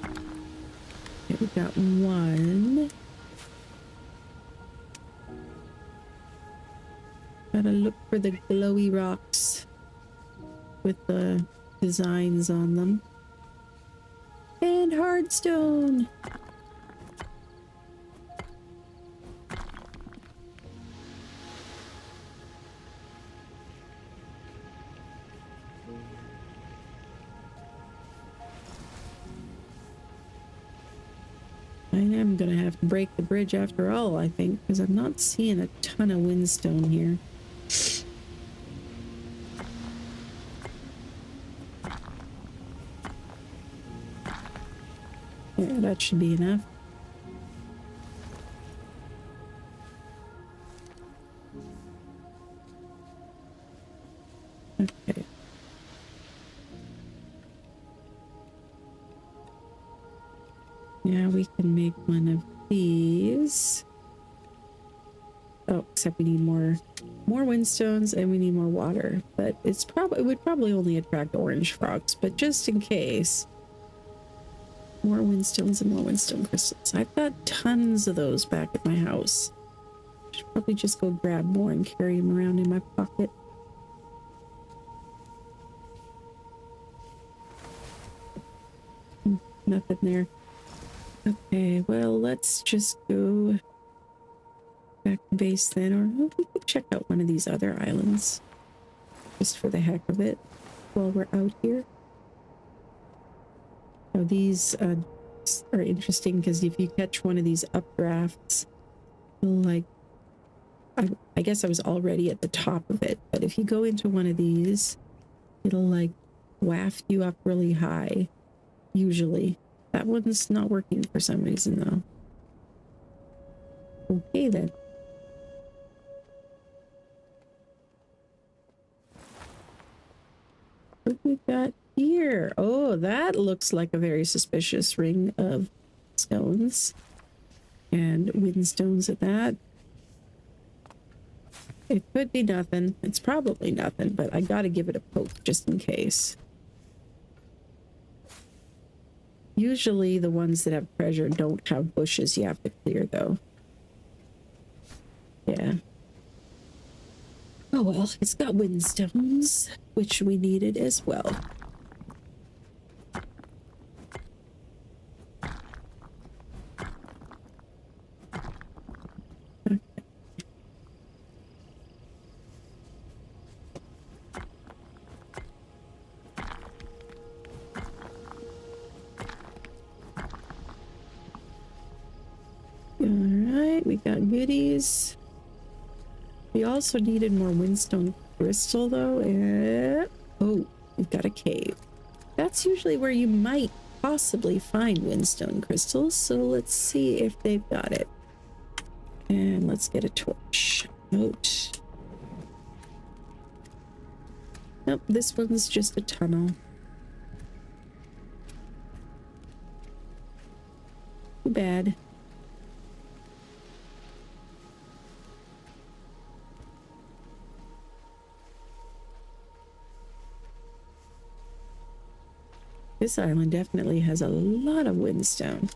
Okay, we got one. Gotta look for the glowy rocks with the designs on them. And hardstone. I am gonna have to break the bridge after all, I think, because I'm not seeing a ton of windstone here. Yeah, that should be enough. Okay. Now we can make one of these. except we need more windstones and we need more water. But it would probably only attract orange frogs, but just in case, more windstones and more windstone crystals. I've got tons of those back at my house. Should probably just go grab more and carry them around in my pocket. Nothing there. Okay, well, let's just go back to base then, or we could check out one of these other islands just for the heck of it while we're out here. Now these are interesting because if you catch one of these updrafts, like I guess I was already at the top of it, but if you go into one of these, it'll like waft you up really high. Usually. That one's not working for some reason though. Okay then. What we got here? Oh, that looks like a very suspicious ring of stones. And windstones at that. It could be nothing. It's probably nothing, but I gotta give it a poke just in case. Usually the ones that have treasure don't have bushes you have to clear though. Yeah. Oh well, it's got windstones, which we needed as well. Alright, we got goodies. We also needed more windstone crystal though, and oh, we've got a cave. That's usually where you might possibly find windstone crystals, so let's see if they've got it. And let's get a torch out. Nope, this one's just a tunnel. Too bad. This island definitely has a lot of windstone.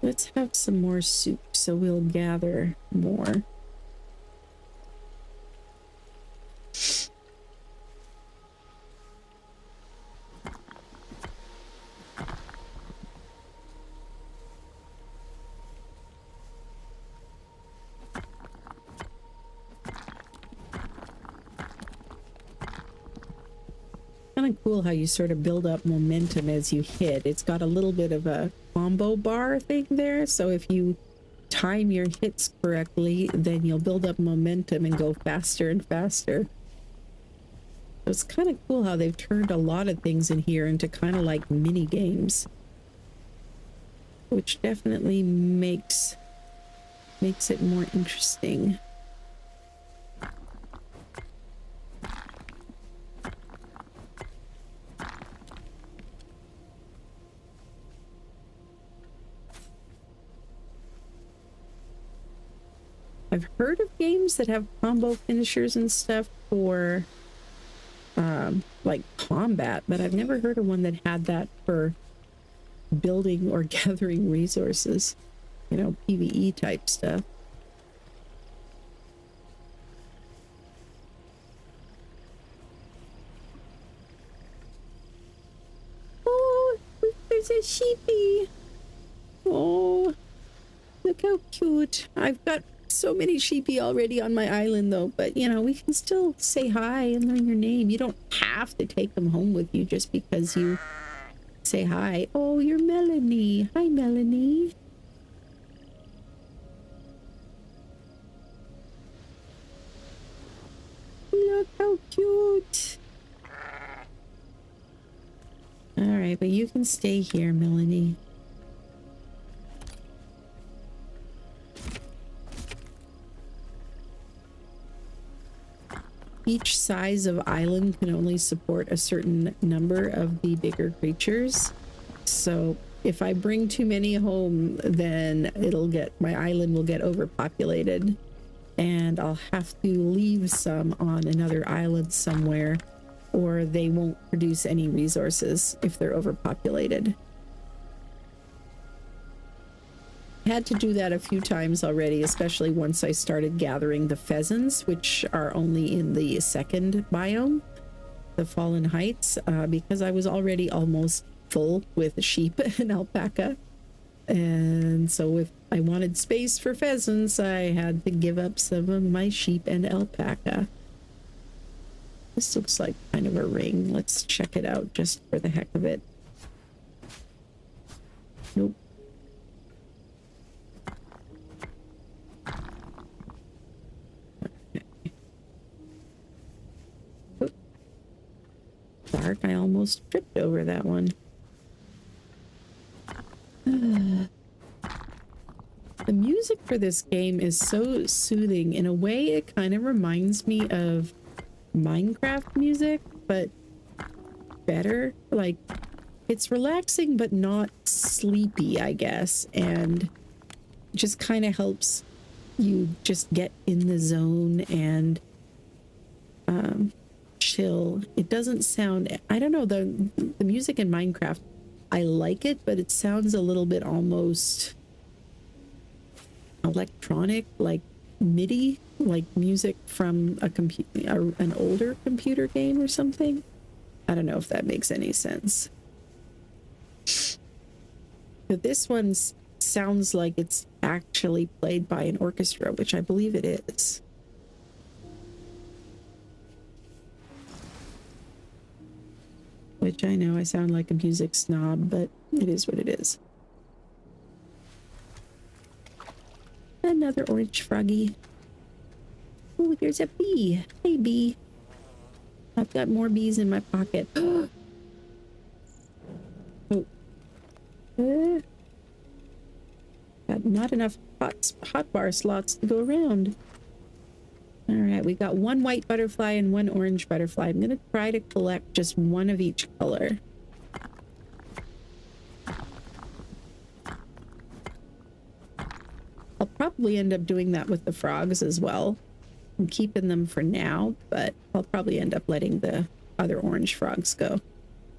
Let's have some more soup so we'll gather more. Kind of cool how you sort of build up momentum as you hit. It's got a little bit of a combo bar thing there, so if you time your hits correctly, then you'll build up momentum and go faster and faster. So it's kind of cool how they've turned a lot of things in here into kind of like mini games, which definitely makes it more interesting. I've heard of games that have combo finishers and stuff for like combat, but I've never heard of one that had that for building or gathering resources, you know, PvE type stuff. Oh, there's a sheepy. Oh, look how cute. I've got so many sheepy already on my island though, but you know, we can still say hi and learn your name. You don't have to take them home with you just because you say hi. Oh, you're Melanie. Hi, Melanie. Look how cute. All right, but you can stay here, Melanie. Each size of island can only support a certain number of the bigger creatures. So if I bring too many home, then my island will get overpopulated, and I'll have to leave some on another island somewhere, or they won't produce any resources if they're overpopulated. Had to do that a few times already, especially once I started gathering the pheasants, which are only in the second biome, the Fallen Heights, because I was already almost full with sheep and alpaca. And so if I wanted space for pheasants, I had to give up some of my sheep and alpaca. This looks like kind of a ring. Let's check it out just for the heck of it. Nope. Dark, I almost tripped over that one. The music for this game is so soothing. In a way, it kind of reminds me of Minecraft music, but better. Like, it's relaxing but not sleepy, I guess, and just kind of helps you just get in the zone and chill. It doesn't sound, I don't know, the music in Minecraft, I like it, but it sounds a little bit almost electronic, like MIDI, like music from an older computer game or something. I don't know if that makes any sense. But this one sounds like it's actually played by an orchestra, which I believe it is. Which I know I sound like a music snob, but it is what it is. Another orange froggy. Oh, there's a bee. Hey, bee. I've got more bees in my pocket. Oh. Got not enough hot bar slots to go around. All right, we got one white butterfly and one orange butterfly. I'm going to try to collect just one of each color. I'll probably end up doing that with the frogs as well. I'm keeping them for now, but I'll probably end up letting the other orange frogs go.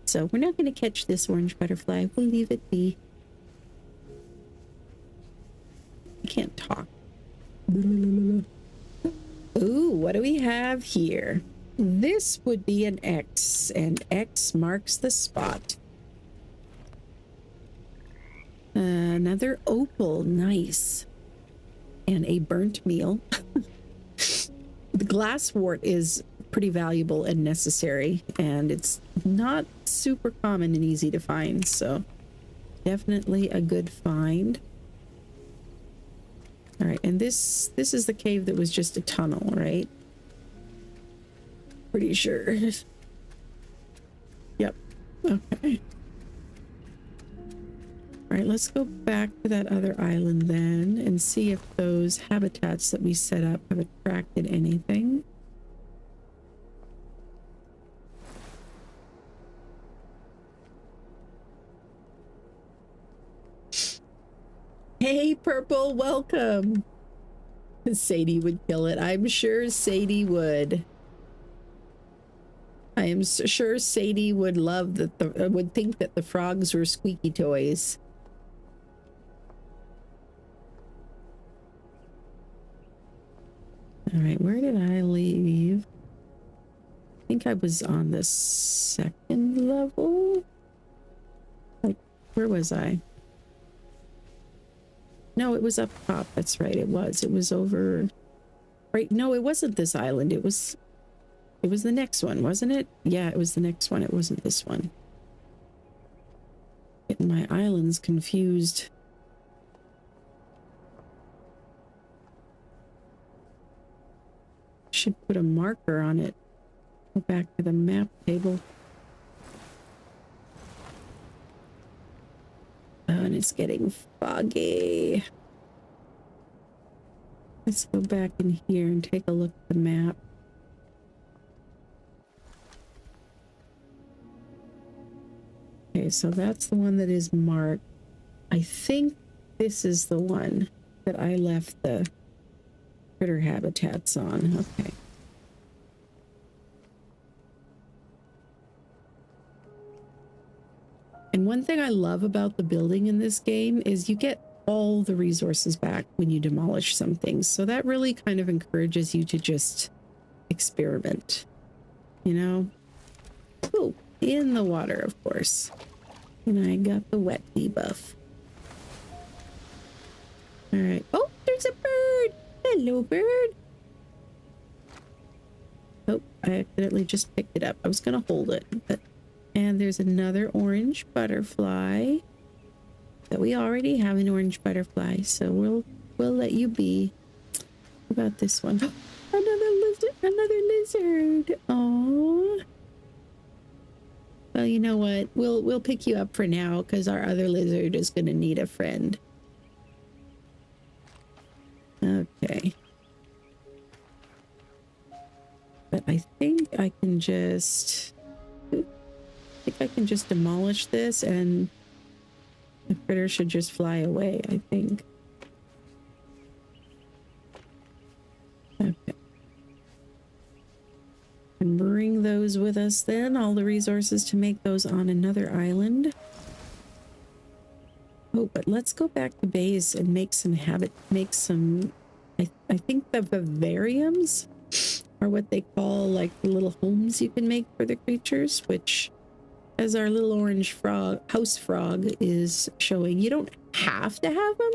So we're not going to catch this orange butterfly. We'll leave it be. I can't talk. Ooh, what do we have here? This would be an X, and X marks the spot. Another opal, nice. And a burnt meal. The glasswort is pretty valuable and necessary, and it's not super common and easy to find, so definitely a good find. All right, and this is the cave that was just a tunnel, right? Pretty sure. Yep. Okay. All right, let's go back to that other island then and see if those habitats that we set up have attracted anything. Hey, Purple, welcome. Sadie would kill it. I'm sure Sadie would. I am sure Sadie would love that would think that the frogs were squeaky toys. All right, where did I leave? I think I was on the second level. Like, where was I? No, it was up top. That's right. It was over. Right. No, it wasn't this island. It was the next one, wasn't it? Yeah, it was the next one. It wasn't this one. Getting my islands confused. Should put a marker on it. Go back to the map table. And it's getting foggy. Let's go back in here and take a look at the map. Okay, so that's the one that is marked. I think this is the one that I left the critter habitats on. Okay. And one thing I love about the building in this game is you get all the resources back when you demolish some things. So that really kind of encourages you to just experiment, you know? Oh, in the water, of course. And I got the wet debuff. All right. Oh, there's a bird. Hello, bird. Oh, I accidentally just picked it up. I was going to hold it, but... And there's another orange butterfly. But we already have an orange butterfly, so we'll let you be. What about this one? Another lizard. Oh. Well, you know what? We'll pick you up for now because our other lizard is going to need a friend. Okay. But I think I can just demolish this and the critter should just fly away, I think. Okay. And bring those with us then, all the resources to make those on another island. Oh, but let's go back to base and make some I think the vivariums are what they call like the little homes you can make for the creatures, which as our little orange frog, house frog is showing, you don't have to have them.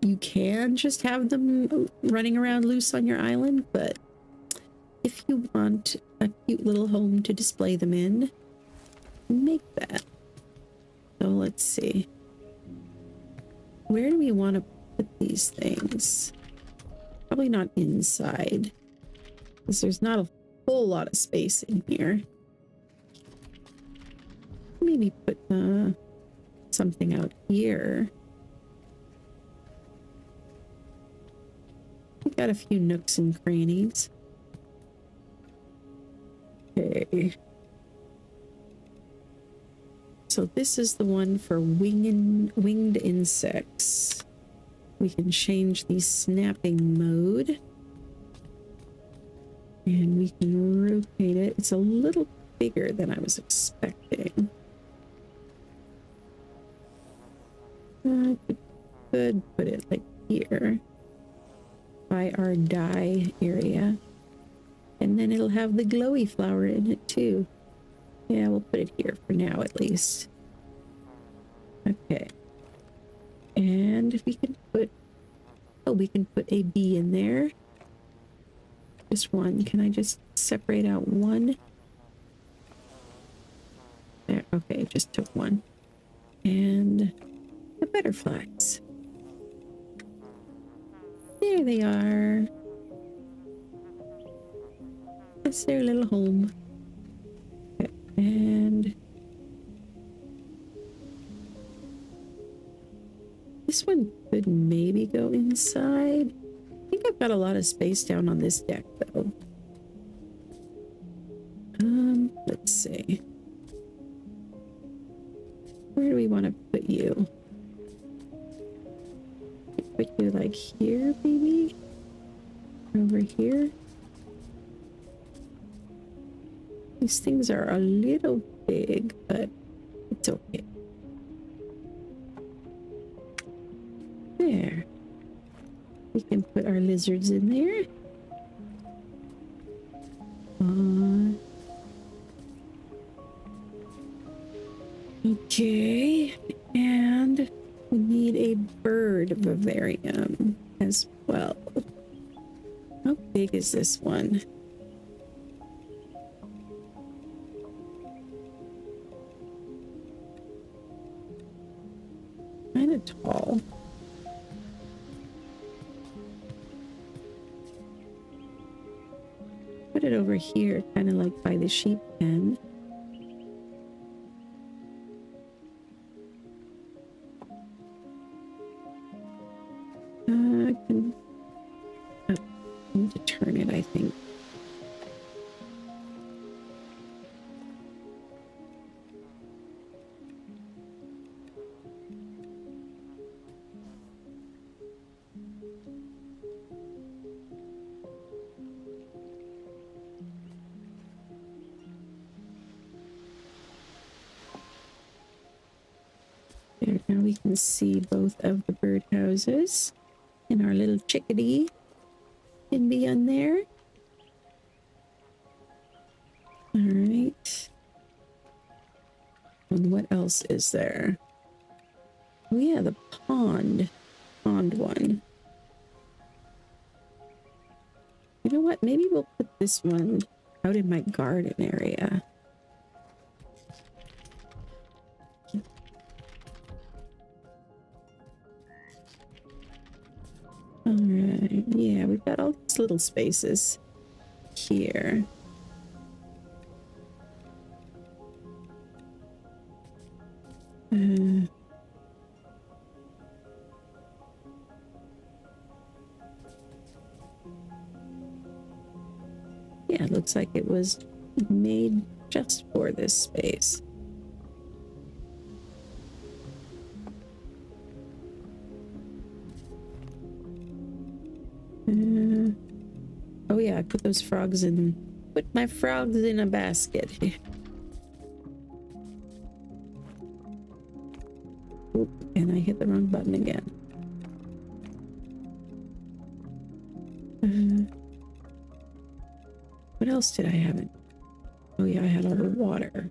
You can just have them running around loose on your island, but if you want a cute little home to display them in, make that. So let's see. Where do we want to put these things? Probably not inside, because there's not a whole lot of space in here. Maybe put something out here. We've got a few nooks and crannies. Okay. So this is the one for winged insects. We can change the snapping mode. And we can rotate it. It's a little bigger than I was expecting. I could put it like here by our dye area. And then it'll have the glowy flower in it too. Yeah, we'll put it here for now at least. Okay. And we can put, oh, we can put a bee in there. Just one. Can I just separate out one? There. Okay, just took one. And the butterflies. There they are. That's their little home. Okay. And this one could maybe go inside. I think I've got a lot of space down on this deck though. Let's see. Where do we want to put you? Put you like here, maybe? Over here? These things are a little big, but it's okay. There. We can put our lizards in there. Okay, and we need a bird vivarium as well. How big is this one? Kind of tall. Put it over here, kind of like by the sheep pen. I need to turn it, I think. There, now we can see both of the birdhouses. And our little chickadee can be on there. All right. And what else is there? Oh yeah, the pond one. You know what? Maybe we'll put this one out in my garden area. All right. Yeah, we've got all these little spaces here. Yeah, it looks like it was made just for this space. Oh yeah, I put those frogs in. Put my frogs in a basket. Oop, and I hit the wrong button again. What else did I have in? Oh yeah, I had all the water.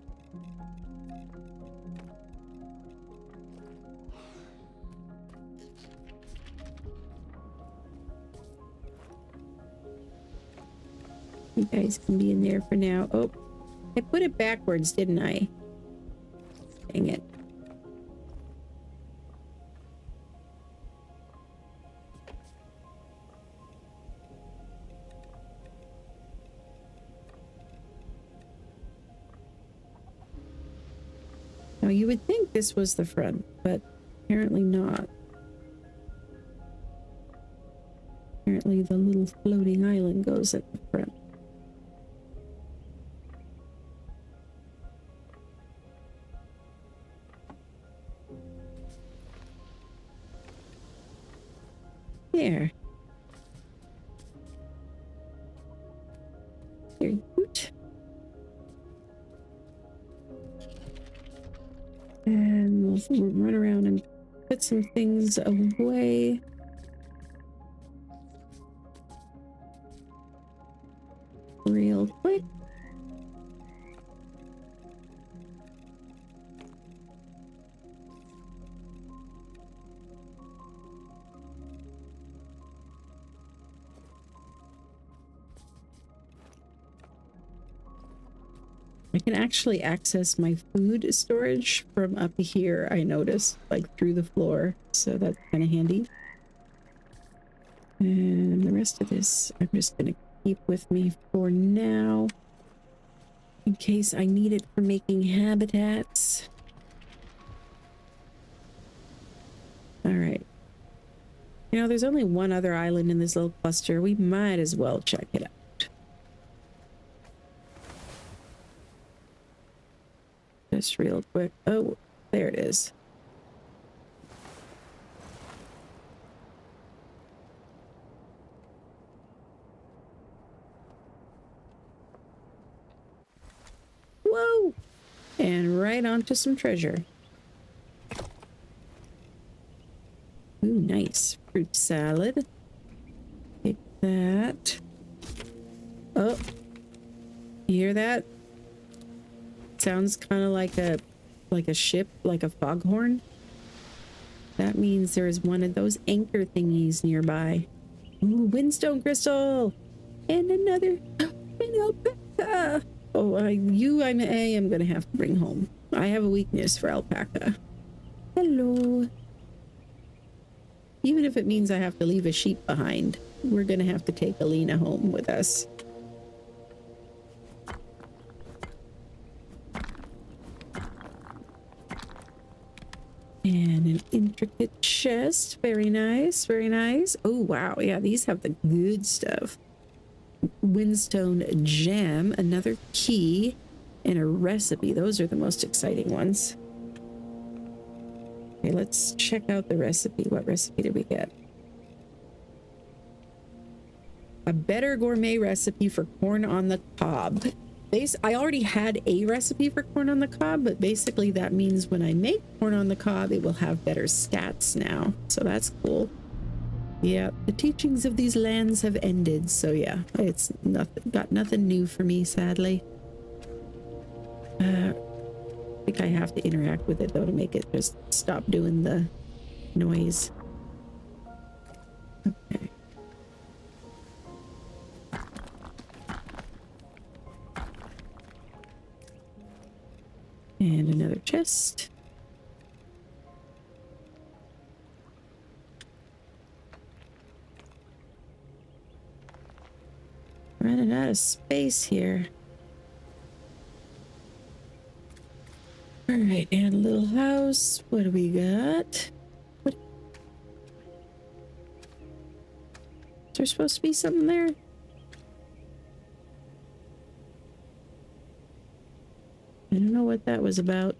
You guys can be in there for now. Oh, I put it backwards, didn't I? Dang it. Now you would think this was the front, but apparently not. Apparently the little floating island goes at the front. There. Very cute. And we'll run around and put some things away. Real quick. I can actually access my food storage from up here, I noticed, like through the floor. So that's kind of handy. And the rest of this, I'm just going to keep with me for now, in case I need it for making habitats. All right. You know, there's only one other island in this little cluster. We might as well check it out. Just real quick. Oh, there it is. Whoa! And right onto some treasure. Ooh, nice. Fruit salad. Take that. Oh. You hear that? Sounds kind of like a ship, like a foghorn. That means there's one of those anchor thingies nearby. Ooh, windstone crystal! And another an alpaca! Oh, I am gonna have to bring home. I have a weakness for alpaca. Hello. Even if it means I have to leave a sheep behind, we're gonna have to take Alina home with us. And an intricate chest. Very nice, very nice. Oh, wow. Yeah, these have the good stuff. Windstone gem, another key, and a recipe. Those are the most exciting ones. Okay, let's check out the recipe. What recipe did we get? A better gourmet recipe for corn on the cob. I already had a recipe for corn on the cob, but basically that means when I make corn on the cob, it will have better stats now. So that's cool. Yeah, the teachings of these lands have ended. So yeah, it's nothing new for me, sadly. I think I have to interact with it though to make it just stop doing the noise. Okay. And another chest. Running out of space here. All right, and a little house. What do we got? What? Is there supposed to be something there? I don't know what that was about.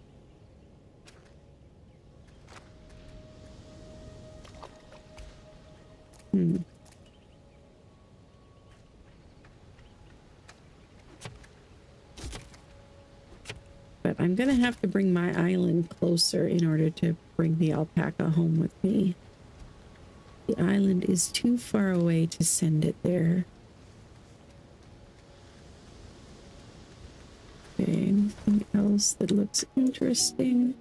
But I'm gonna have to bring my island closer in order to bring the alpaca home with me. The island is too far away to send it there. Okay, anything else that looks interesting?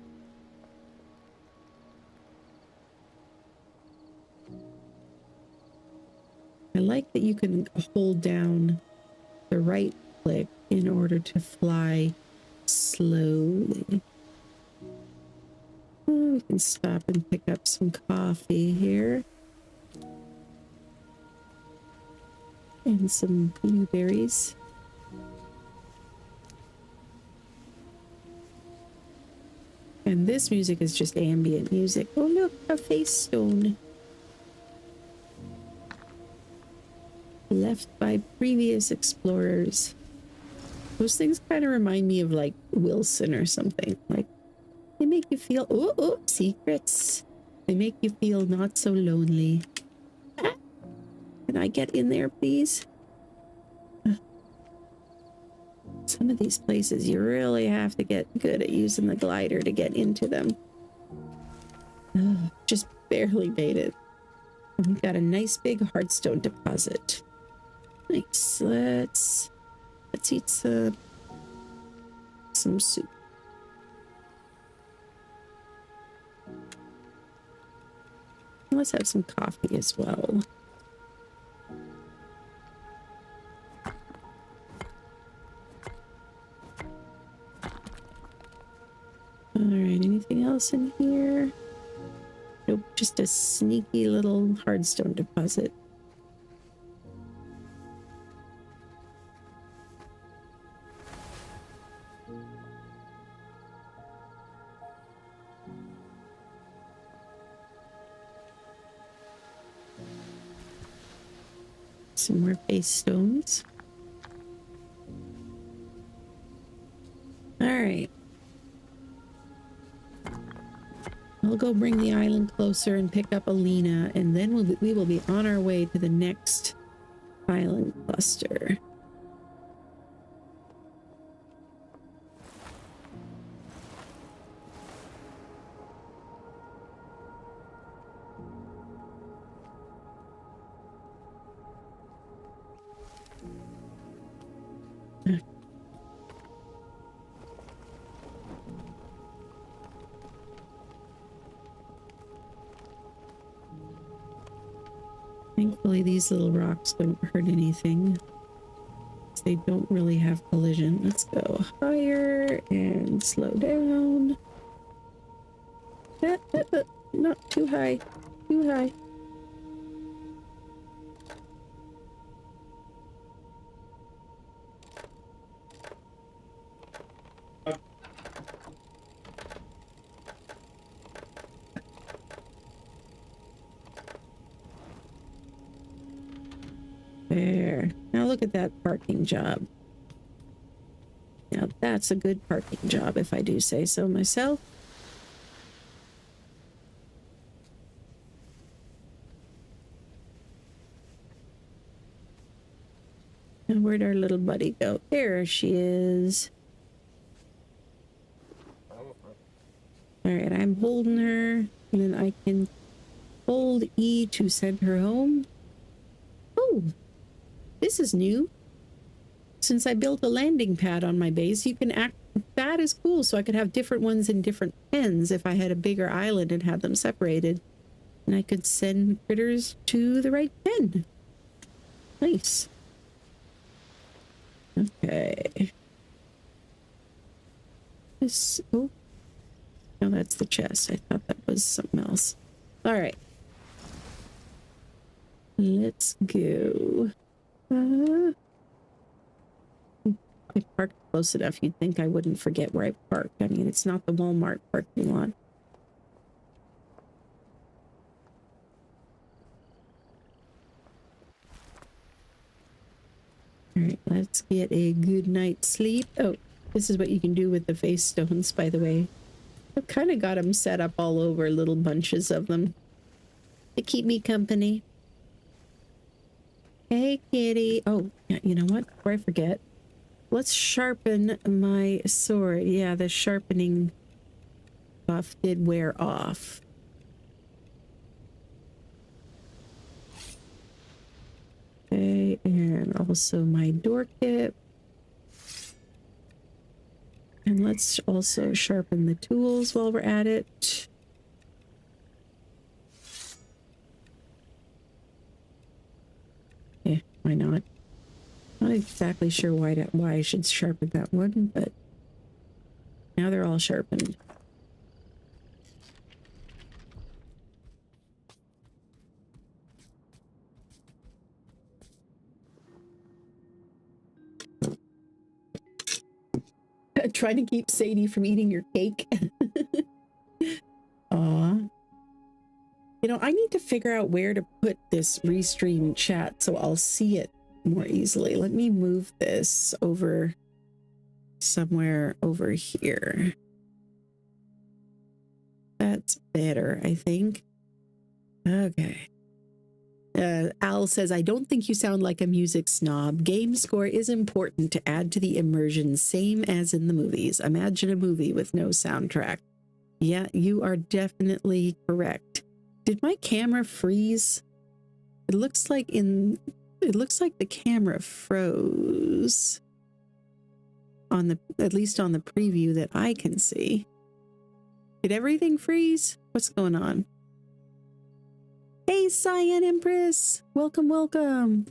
I like that you can hold down the right click in order to fly slowly. Oh, we can stop and pick up some coffee here. And some blueberries. And this music is just ambient music. Oh look, a face stone. Left by previous explorers. Those things kind of remind me of like Wilson or something. Like they make you feel, oh, secrets. They make you feel not so lonely. Ah, can I get in there, please? Some of these places you really have to get good at using the glider to get into them. Just barely made it. And we've got a nice big hardstone deposit. Nice. Let's eat some soup. Let's have some coffee as well. All right, anything else in here? Nope, just a sneaky little hardstone deposit. Some more base stones. All right. I'll go bring the island closer and pick up Alina, and then we will be on our way to the next island cluster. Thankfully, these little rocks don't hurt anything. They don't really have collision. Let's go higher and slow down. Not too high. Too high. There. Now look at that parking job. Now that's a good parking job, if I do say so myself. Now Where'd our little buddy go? There she is. All right, I'm holding her, and then I can hold E to send her home. Oh, this is new. Since I built a landing pad on my base, you can act. That is cool. So I could have different ones in different pens if I had a bigger island and had them separated. And I could send critters to the right pen. Nice. Okay. This. Oh. No, that's the chest. I thought that was something else. All right. Let's go. I parked close enough. You'd think I wouldn't forget where I parked. I mean, it's not the Walmart parking lot. All right, let's get a good night's sleep. Oh, this is what you can do with the face stones, by the way. I've kind of got them set up all over, little bunches of them to keep me company. Hey, kitty. Oh, yeah, you know what? Before I forget, let's sharpen my sword. Yeah, the sharpening buff did wear off. Okay, and also my door kit. And let's also sharpen the tools while we're at it. Yeah, why not? Not exactly sure why I should sharpen that one, but now they're all sharpened. Trying to keep Sadie from eating your cake. Aw. You know, I need to figure out where to put this restream chat so I'll see it more easily. Let me move this over somewhere over here. That's better, I think. Okay. Al says, I don't think you sound like a music snob. Game score is important to add to the immersion, same as in the movies. Imagine a movie with no soundtrack. Yeah, you are definitely correct. Did my camera freeze? It looks like the camera froze on the, at least on the preview that I can see. Did everything freeze? What's going on? Hey, Cyan Empress! Welcome, welcome!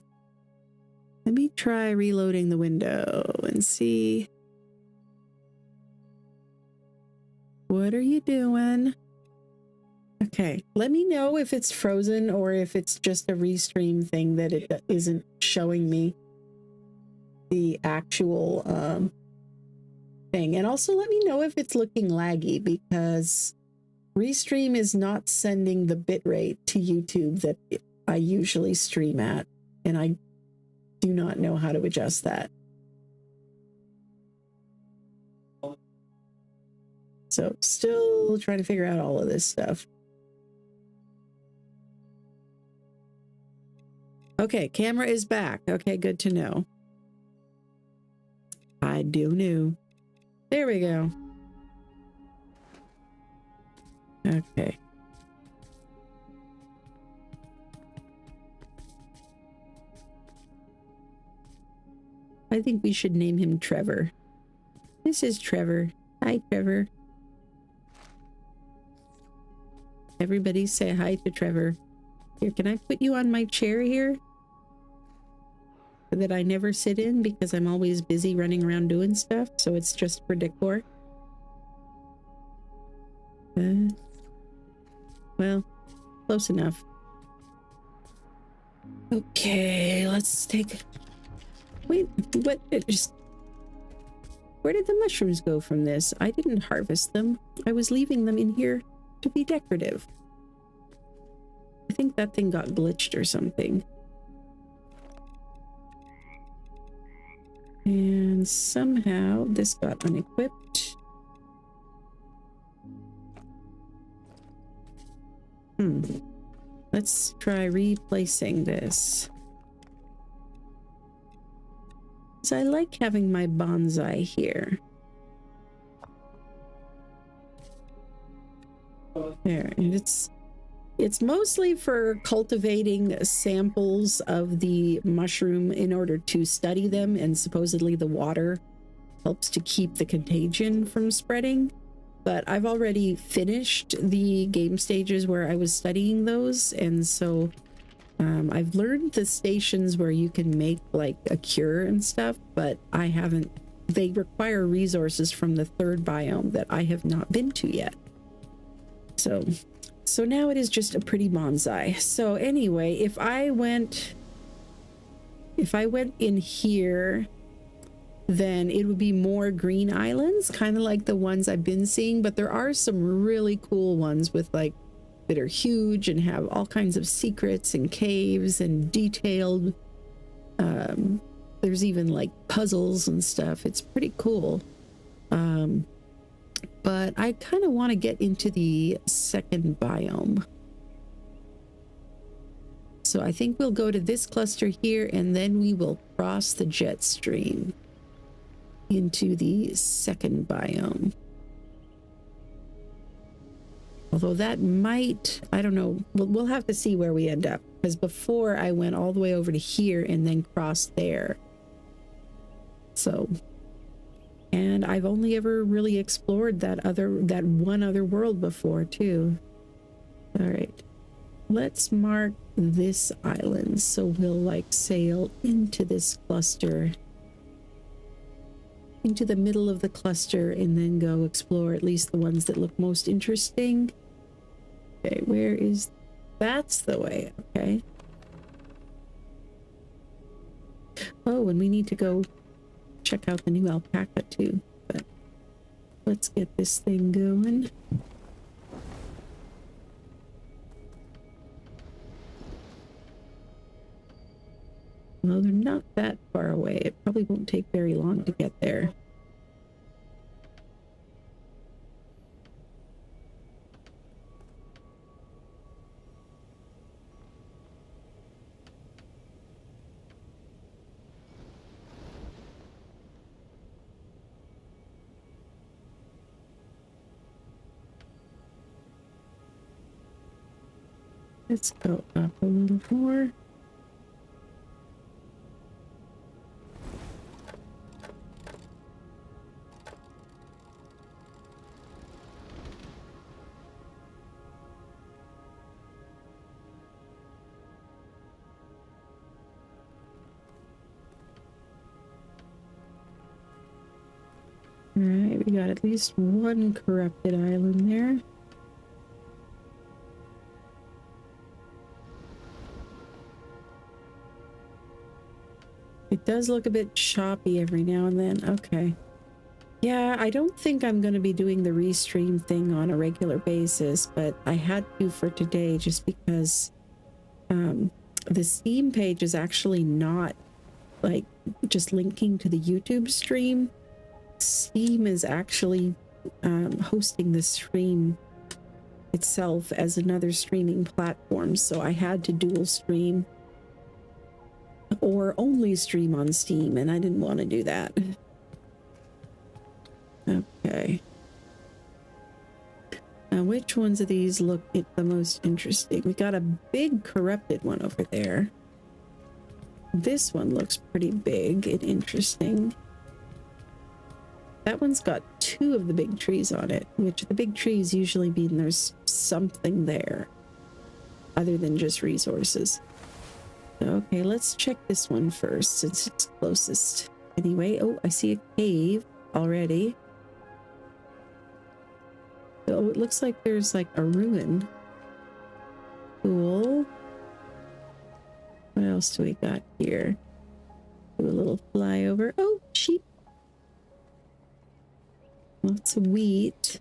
Let me try reloading the window and see. What are you doing? Okay, let me know if it's frozen or if it's just a restream thing that it isn't showing me the actual thing. And also let me know if it's looking laggy, because Restream is not sending the bitrate to YouTube that I usually stream at, and I do not know how to adjust that. So still trying to figure out all of this stuff. Okay, camera is back. Okay, good to know. I do know. There we go. Okay. I think we should name him Trevor. This is Trevor. Hi, Trevor. Everybody say hi to Trevor. Here, can I put you on my chair here? That I never sit in because I'm always busy running around doing stuff, so it's just for decor. Well, close enough. Okay, let's take... Wait, what? It just... Where did the mushrooms go from this? I didn't harvest them. I was leaving them in here to be decorative. I think that thing got glitched or something. And somehow this got unequipped. Let's try replacing this. So I like having my bonsai here. There, and it's mostly for cultivating samples of the mushroom in order to study them, and supposedly the water helps to keep the contagion from spreading. But I've already finished the game stages where I was studying those, and so I've learned the stations where you can make like a cure and stuff, but I haven't. They require resources from the third biome that I have not been to yet. So now it is just a pretty bonsai. So anyway, if I went in here, then it would be more green islands, kind of like the ones I've been seeing, but there are some really cool ones with like that are huge and have all kinds of secrets and caves and detailed there's even like puzzles and stuff. It's pretty cool. But I kind of want to get into the second biome. So I think we'll go to this cluster here, and then we will cross the jet stream into the second biome. Although that might, I don't know, we'll have to see where we end up, because before I went all the way over to here and then crossed there. So, and I've only ever really explored that one other world before too. All right, let's mark this island, so we'll like sail into this cluster, into the middle of the cluster, and then go explore at least the ones that look most interesting. Okay, where is, that's the way. Okay. Oh, and we need to go check out the new alpaca too, but let's get this thing going. Well, they're not that far away. It probably won't take very long to get there. Let's go up a little more. All right, we got at least one corrupted island there. It does look a bit choppy every now and then. Okay. Yeah, I don't think I'm going to be doing the restream thing on a regular basis, but I had to for today just because the Steam page is actually not like just linking to the YouTube stream. Steam is actually hosting the stream itself as another streaming platform, so I had to dual stream or only stream on Steam, and I didn't want to do that. Okay. Now, which ones of these look the most interesting? We got a big corrupted one over there. This one looks pretty big and interesting. That one's got two of the big trees on it, which the big trees usually mean there's something there other than just resources. Okay, let's check this one first since it's closest. Anyway, oh, I see a cave already. Oh, it looks like there's like a ruin. Cool. What else do we got here? Do a little flyover. Oh, sheep. Lots of wheat.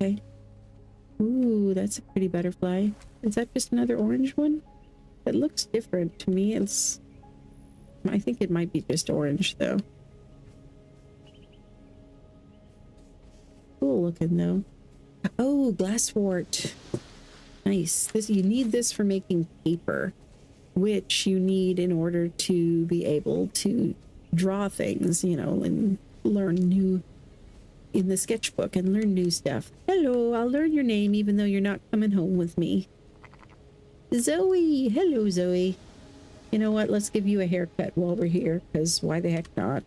Okay. Ooh, that's a pretty butterfly. Is that just another orange one? It looks different to me. I think it might be just orange though. cool looking though. Oh, glasswort. Nice. This, you need this for making paper, which you need in order to be able to draw things, you know, and learn new in the sketchbook and learn new stuff. Hello, I'll learn your name even though you're not coming home with me. Zoe. Hello, Zoe. You know what? Let's give you a haircut while we're here, because why the heck not?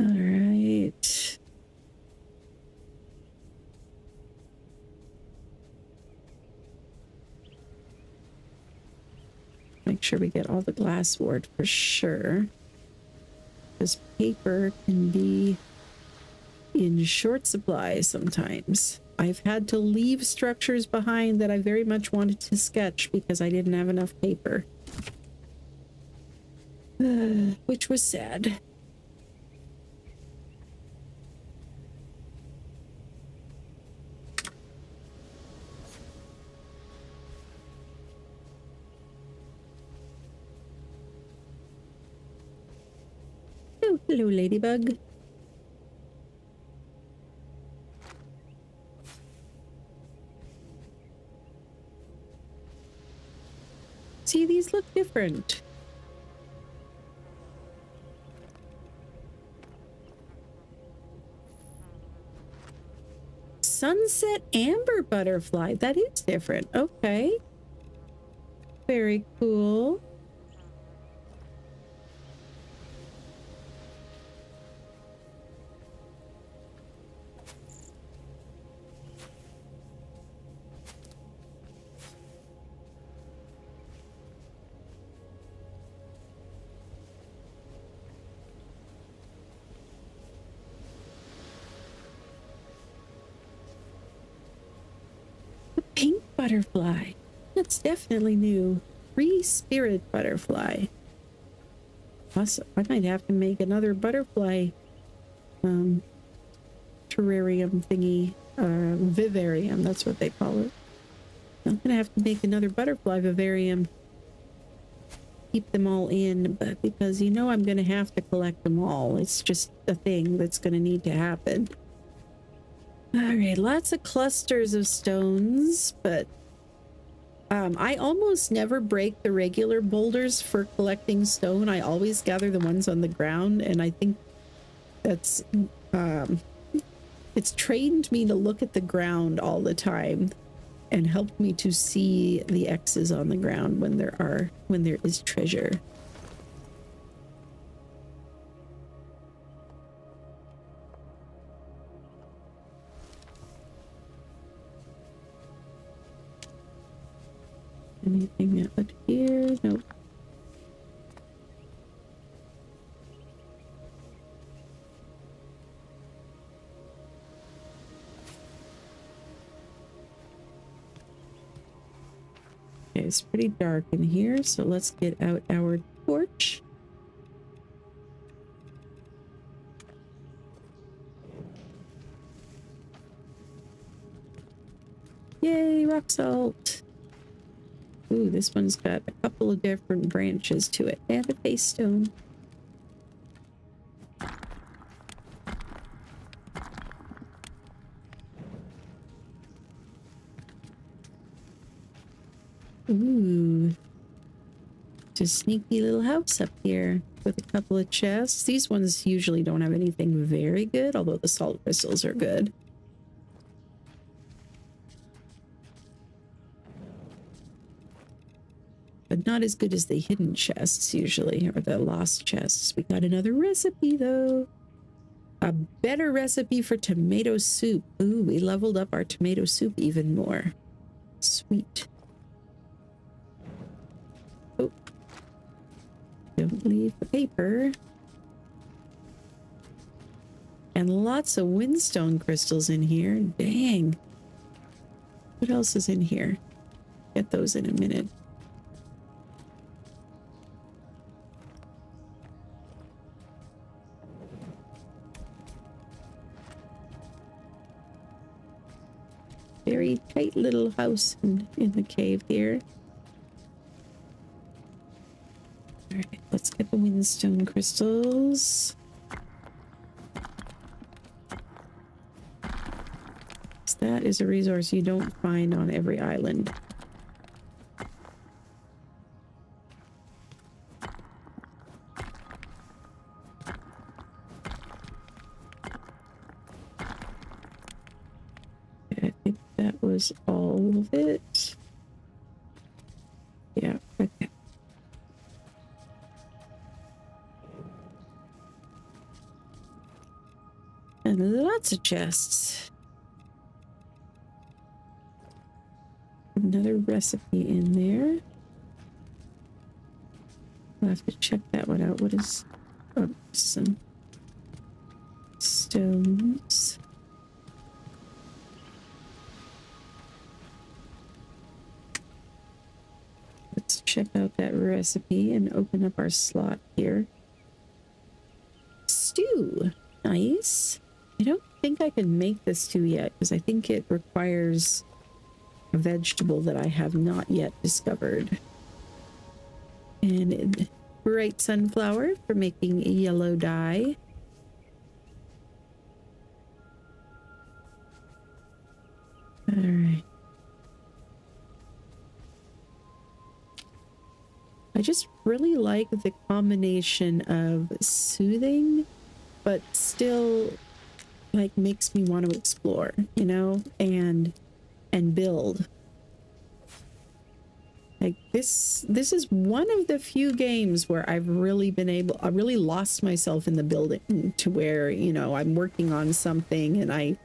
All right. Make sure we get all the glasswort for sure. Because paper can be in short supply sometimes. I've had to leave structures behind that I very much wanted to sketch because I didn't have enough paper. Which was sad. Oh, hello, ladybug. See, these look different. Sunset amber butterfly. That is different. Okay. Very cool. Pink butterfly. That's definitely new. Free spirit butterfly. Awesome. I might have to make another butterfly terrarium thingy. Vivarium, that's what they call it. I'm gonna have to make another butterfly vivarium. Keep them all in, but because you know I'm gonna have to collect them all. It's just a thing that's gonna need to happen. Alright, lots of clusters of stones, but I almost never break the regular boulders for collecting stone. I always gather the ones on the ground, and I think that's it's trained me to look at the ground all the time and helped me to see the X's on the ground when there is treasure. Anything out here? Nope. Okay, it's pretty dark in here, so let's get out our torch. Yay, rock salt! Ooh, this one's got a couple of different branches to it. And a face stone. Ooh. It's a sneaky little house up here with a couple of chests. These ones usually don't have anything very good, although the salt crystals are good. But not as good as the hidden chests usually, or the lost chests. We got another recipe though. A better recipe for tomato soup. Ooh, we leveled up our tomato soup even more. Sweet. Oh. Don't leave the paper. And lots of windstone crystals in here. Dang. What else is in here? Get those in a minute. Very tight little house in the cave here. All right, let's get the windstone crystals. that is a resource you don't find on every island. I think that was all of it. Yeah, okay. And lots of chests. Another recipe in there. I'll have to check that one out. What is... Oh, some stones. Let's check out that recipe and open up our slot here. Stew. Nice. I don't think I can make this stew yet because I think it requires a vegetable that I have not yet discovered. And bright sunflower for making a yellow dye. All right. I just really like the combination of soothing, but still like makes me want to explore, you know, and build. Like this is one of the few games where I've really been able, I really lost myself in the building to where, you know, I'm working on something and I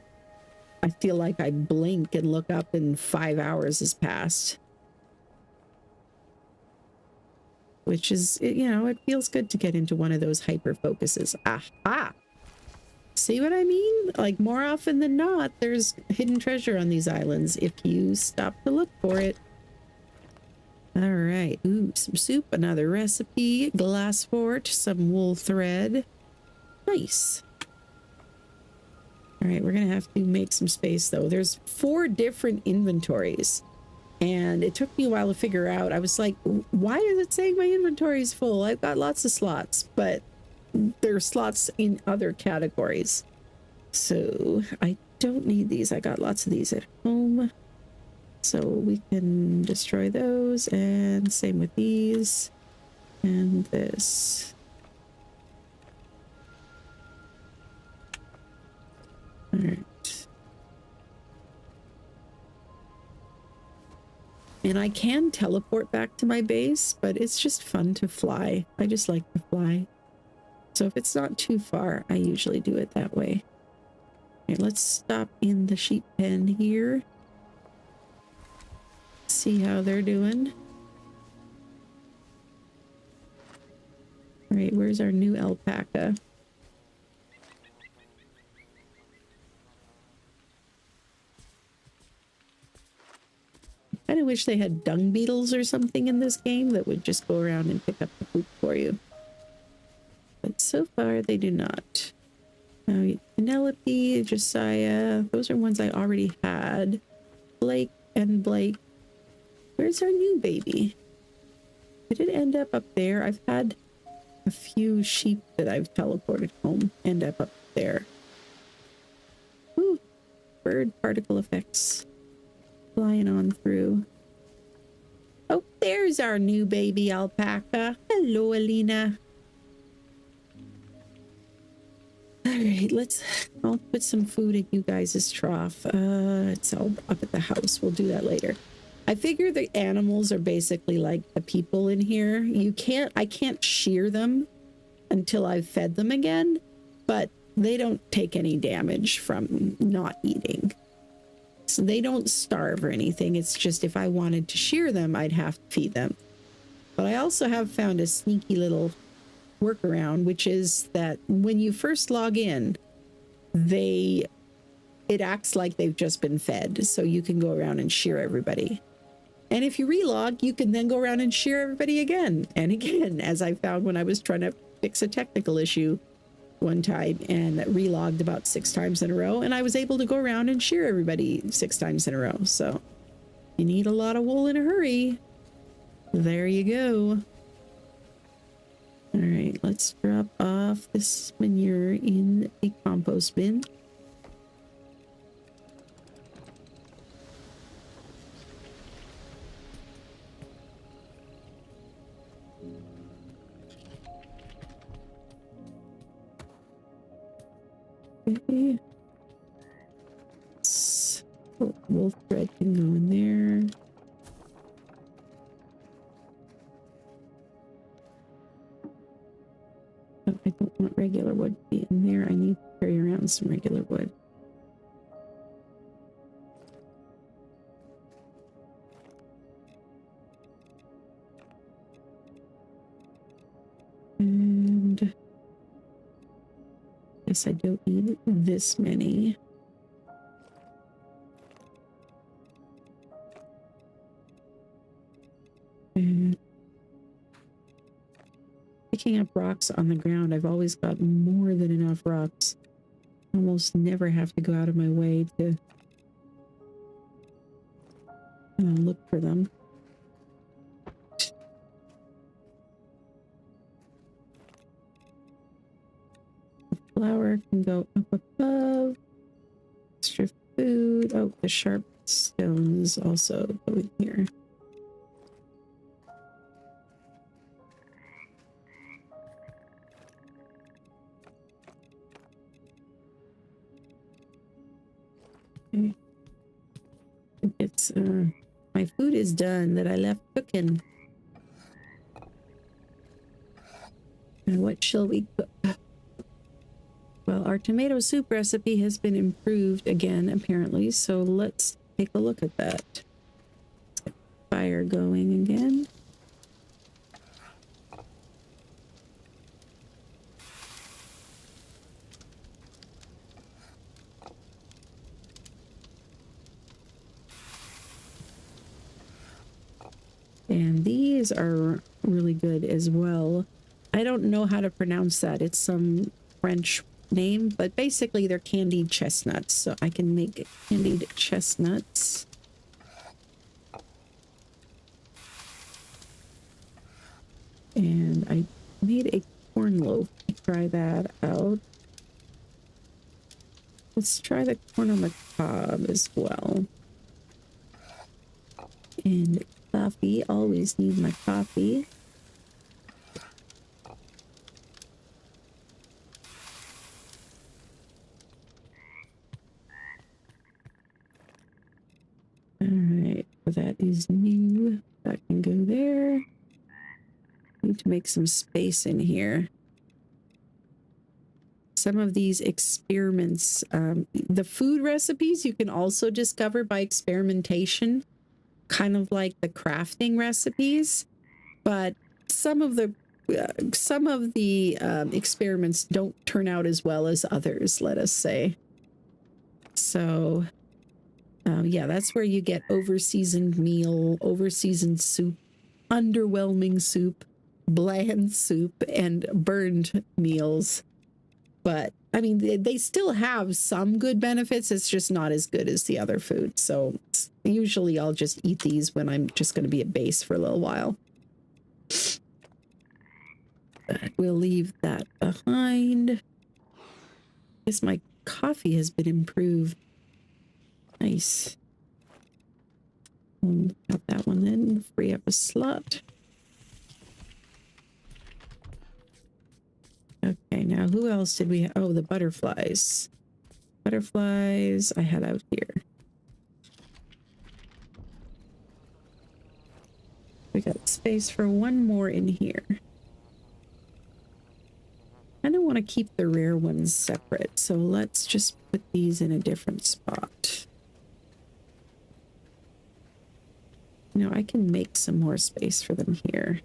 feel like I blink and look up and 5 hours has passed. Which is, you know, it feels good to get into one of those hyper focuses. Aha! See what I mean? Like more often than not, there's hidden treasure on these islands if you stop to look for it. All right. Ooh, some soup, another recipe, glass fort, some wool thread. Nice. All right, we're going to have to make some space though. There's 4 different inventories. And it took me a while to figure out. I was like, why is it saying my inventory is full? I've got lots of slots, but there are slots in other categories. So I don't need these. I got lots of these at home. So we can destroy those, and same with these and this. All right. And I can teleport back to my base, but it's just fun to fly. I just like to fly. So if it's not too far, I usually do it that way. Okay, let's stop in the sheep pen here. See how they're doing. All right, where's our new alpaca? I kind of wish they had dung beetles or something in this game that would just go around and pick up the poop for you. But so far, they do not. Penelope, Josiah, those are ones I already had. Blake and Blake. Where's our new baby? Did it end up there? I've had a few sheep that I've teleported home end up there. Ooh, bird particle effects. Flying on through. Oh, there's our new baby alpaca. Hello, Alina. All right, I'll put some food in you guys' trough. It's all up at the house. We'll do that later. I figure the animals are basically like the people in here. I can't shear them until I've fed them again, but they don't take any damage from not eating. So they don't starve or anything. It's just if I wanted to shear them, I'd have to feed them. But I also have found a sneaky little workaround, which is that when you first log in, it acts like they've just been fed. So you can go around and shear everybody. And if you relog, you can then go around and shear everybody again and again, as I found when I was trying to fix a technical issue one time and relogged about 6 times in a row, and I was able to go around and shear everybody 6 times in a row. So you need a lot of wool in a hurry. There you go. All right, let's drop off this manure in the compost bin. Okay. Wolf thread can go in there. But I don't want regular wood to be in there. I need to carry around some regular wood. And I guess I don't need this many. And picking up rocks on the ground, I've always got more than enough rocks. Almost never have to go out of my way to look for them. The flour can go up above. Extra food. Oh, the sharp stones also go in here. Okay. It's my food is done that I left cooking. And what shall we cook? Well, our tomato soup recipe has been improved again, apparently, so let's take a look at that. Let's get fire going again. And these are really good as well. I don't know how to pronounce that. It's some French name, but basically they're candied chestnuts. So I can make candied chestnuts. And I made a corn loaf to try that out. Let's try the corn on the cob as well. And coffee, always need my coffee. Alright, so that is new. That can go there. Need to make some space in here. Some of these experiments, the food recipes you can also discover by experimentation, kind of like the crafting recipes, but some of the experiments don't turn out as well as others, let us say. So yeah, that's where you get over-seasoned meal, over-seasoned soup, underwhelming soup, bland soup, and burned meals. But I mean, they still have some good benefits. It's just not as good as the other food. So usually I'll just eat these when I'm just going to be at base for a little while. But we'll leave that behind. I guess my coffee has been improved. Nice. Got that one then. Free up a slot. Okay, now who else did we have? Oh, the butterflies. Butterflies I had out here. We got space for one more in here. I don't want to keep the rare ones separate, so let's just put these in a different spot. You know, I can make some more space for them here.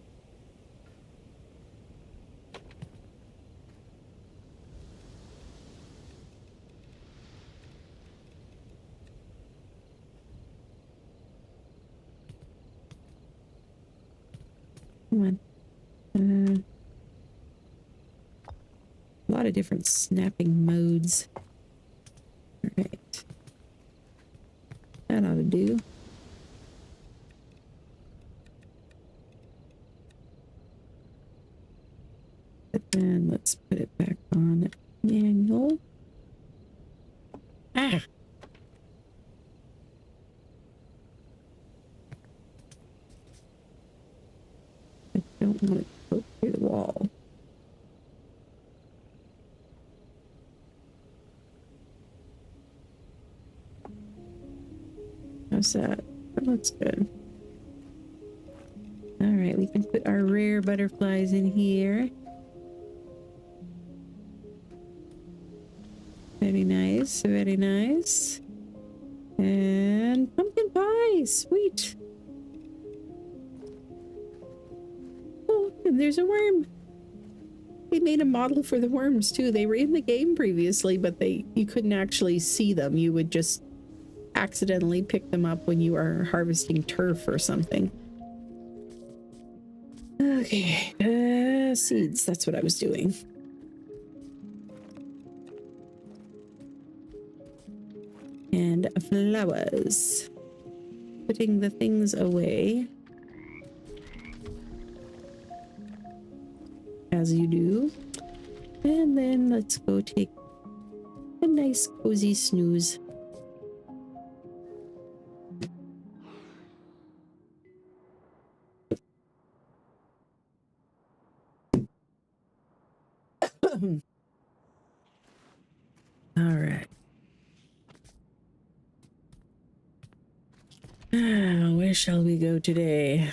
Come on. A lot of different snapping modes. All right. That ought to do. And let's put it back on manual. Ah! I don't want it to go through the wall. How's that? That looks good. All right, we can put our rare butterflies in here. Very nice, very nice. And pumpkin pie, sweet. Oh, and there's a worm. They made a model for the worms too. They were in the game previously, but you couldn't actually see them. You would just accidentally pick them up when you are harvesting turf or something. Okay, seeds, that's what I was doing. And flowers. Putting the things away. As you do. And then let's go take a nice cozy snooze. All right. Where shall we go today?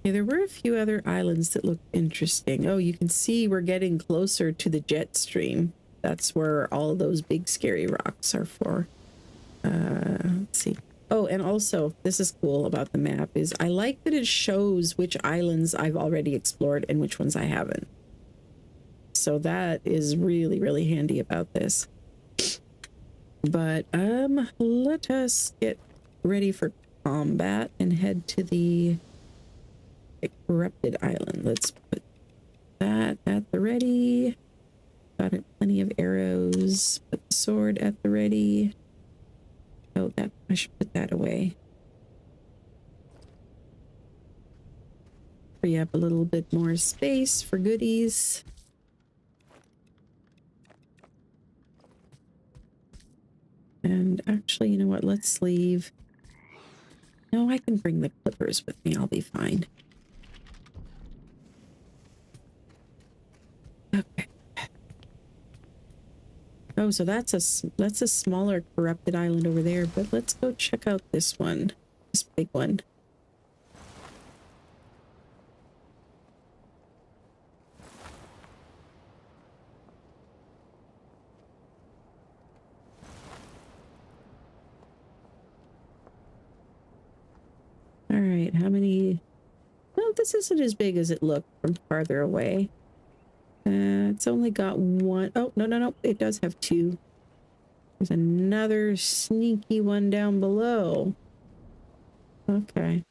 Yeah, there were a few other islands that looked interesting. Oh, you can see we're getting closer to the jet stream. That's where all those big scary rocks are for. Let's see. Oh, and also, this is cool about the map, is I like that it shows which islands I've already explored and which ones I haven't. So that is really, really handy about this. But let us get ready for combat and head to the corrupted island. Let's put that at the ready. Got it, plenty of arrows. Put the sword at the ready. Oh, that I should put that away. Free up a little bit more space for goodies. And actually, you know what? Let's leave. No, I can bring the clippers with me. I'll be fine. Okay. Oh, so that's a smaller corrupted island over there, but let's go check out this one. This big one. All right, how many? No, this isn't as big as it looked from farther away. It's only got one. Oh, no. It does have two. There's another sneaky one down below. Okay.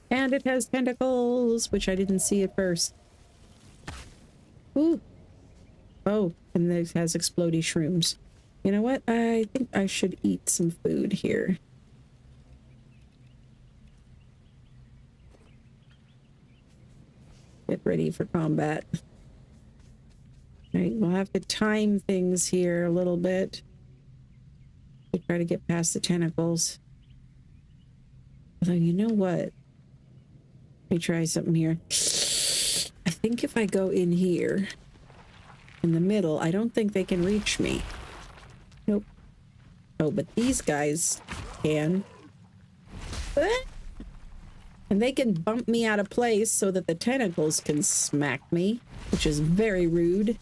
And it has tentacles, which I didn't see at first. Ooh. Oh, and this has explodey shrooms. You know what? I think I should eat some food here. Get ready for combat. Right, we'll have to time things here a little bit to try to get past the tentacles. Although, you know what? Let me try something here. I think if I go in here, in the middle, I don't think they can reach me. Nope. Oh, but these guys can. And they can bump me out of place so that the tentacles can smack me, which is very rude.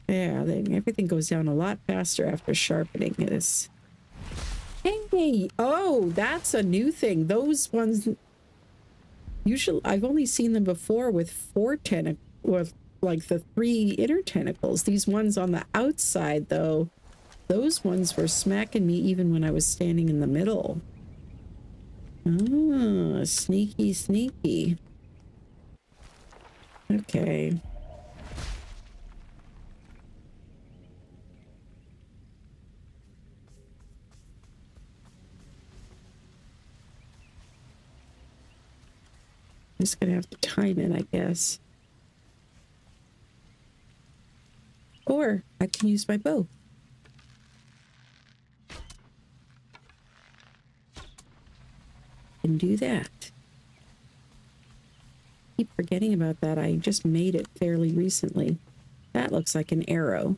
Yeah, everything goes down a lot faster after sharpening this. Hey, oh, that's a new thing. Those ones, usually I've only seen them before with 4 tentacles, with like the 3 inner tentacles. These ones on the outside, though, those ones were smacking me even when I was standing in the middle. Oh, sneaky, sneaky. Okay. Just gonna have to time it, I guess. Or I can use my bow. And do that. keep forgetting about that. I just made it fairly recently. That looks like an arrow.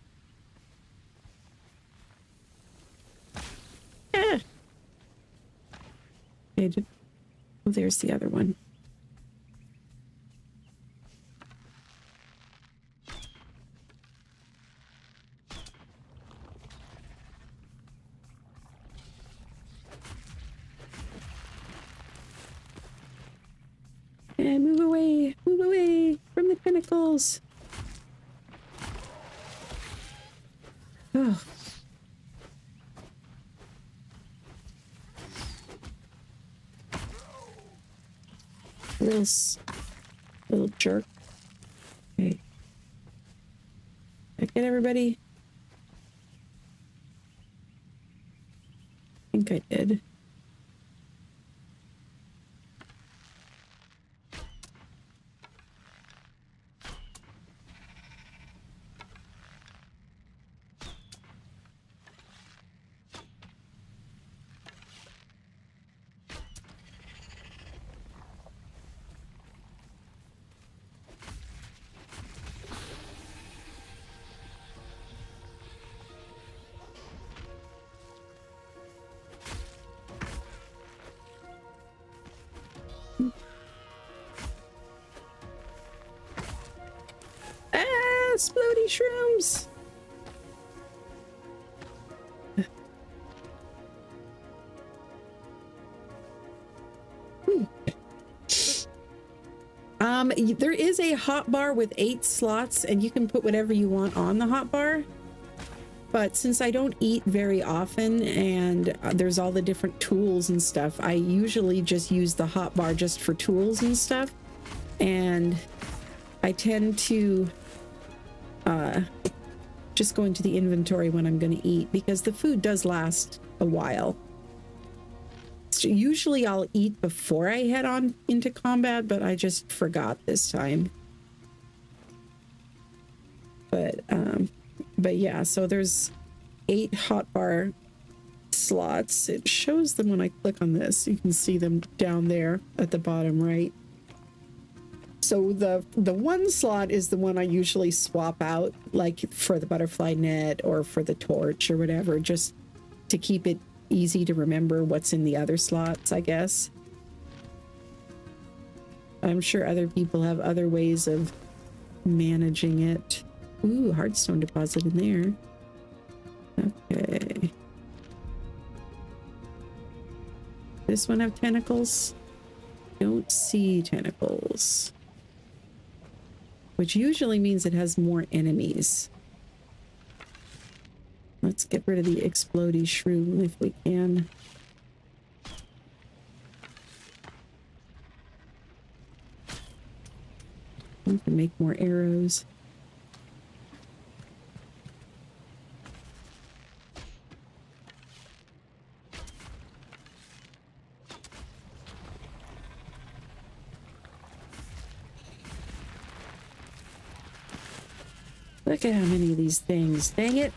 Ah! Okay, oh, there's the other one. And move away from the tentacles. Oh. Little jerk. Okay. Did I get everybody? I think I did. Ah, explodey shrooms. There is a hotbar with 8 slots, and you can put whatever you want on the hotbar. But since I don't eat very often, and there's all the different tools and stuff, I usually just use the hotbar just for tools and stuff. And I tend to just go into the inventory when I'm going to eat, because the food does last a while. So usually I'll eat before I head on into combat, but I just forgot this time. But yeah, so there's 8 hotbar slots. It shows them when I click on this. You can see them down there at the bottom right. So the one slot is the one I usually swap out, like for the butterfly net or for the torch or whatever, just to keep it easy to remember what's in the other slots, I guess. I'm sure other people have other ways of managing it. Ooh, hardstone deposit in there. Okay. This one have tentacles? Don't see tentacles. Which usually means it has more enemies. Let's get rid of the explodey shroom if we can. We can make more arrows. Look at how many of these things. Dang it.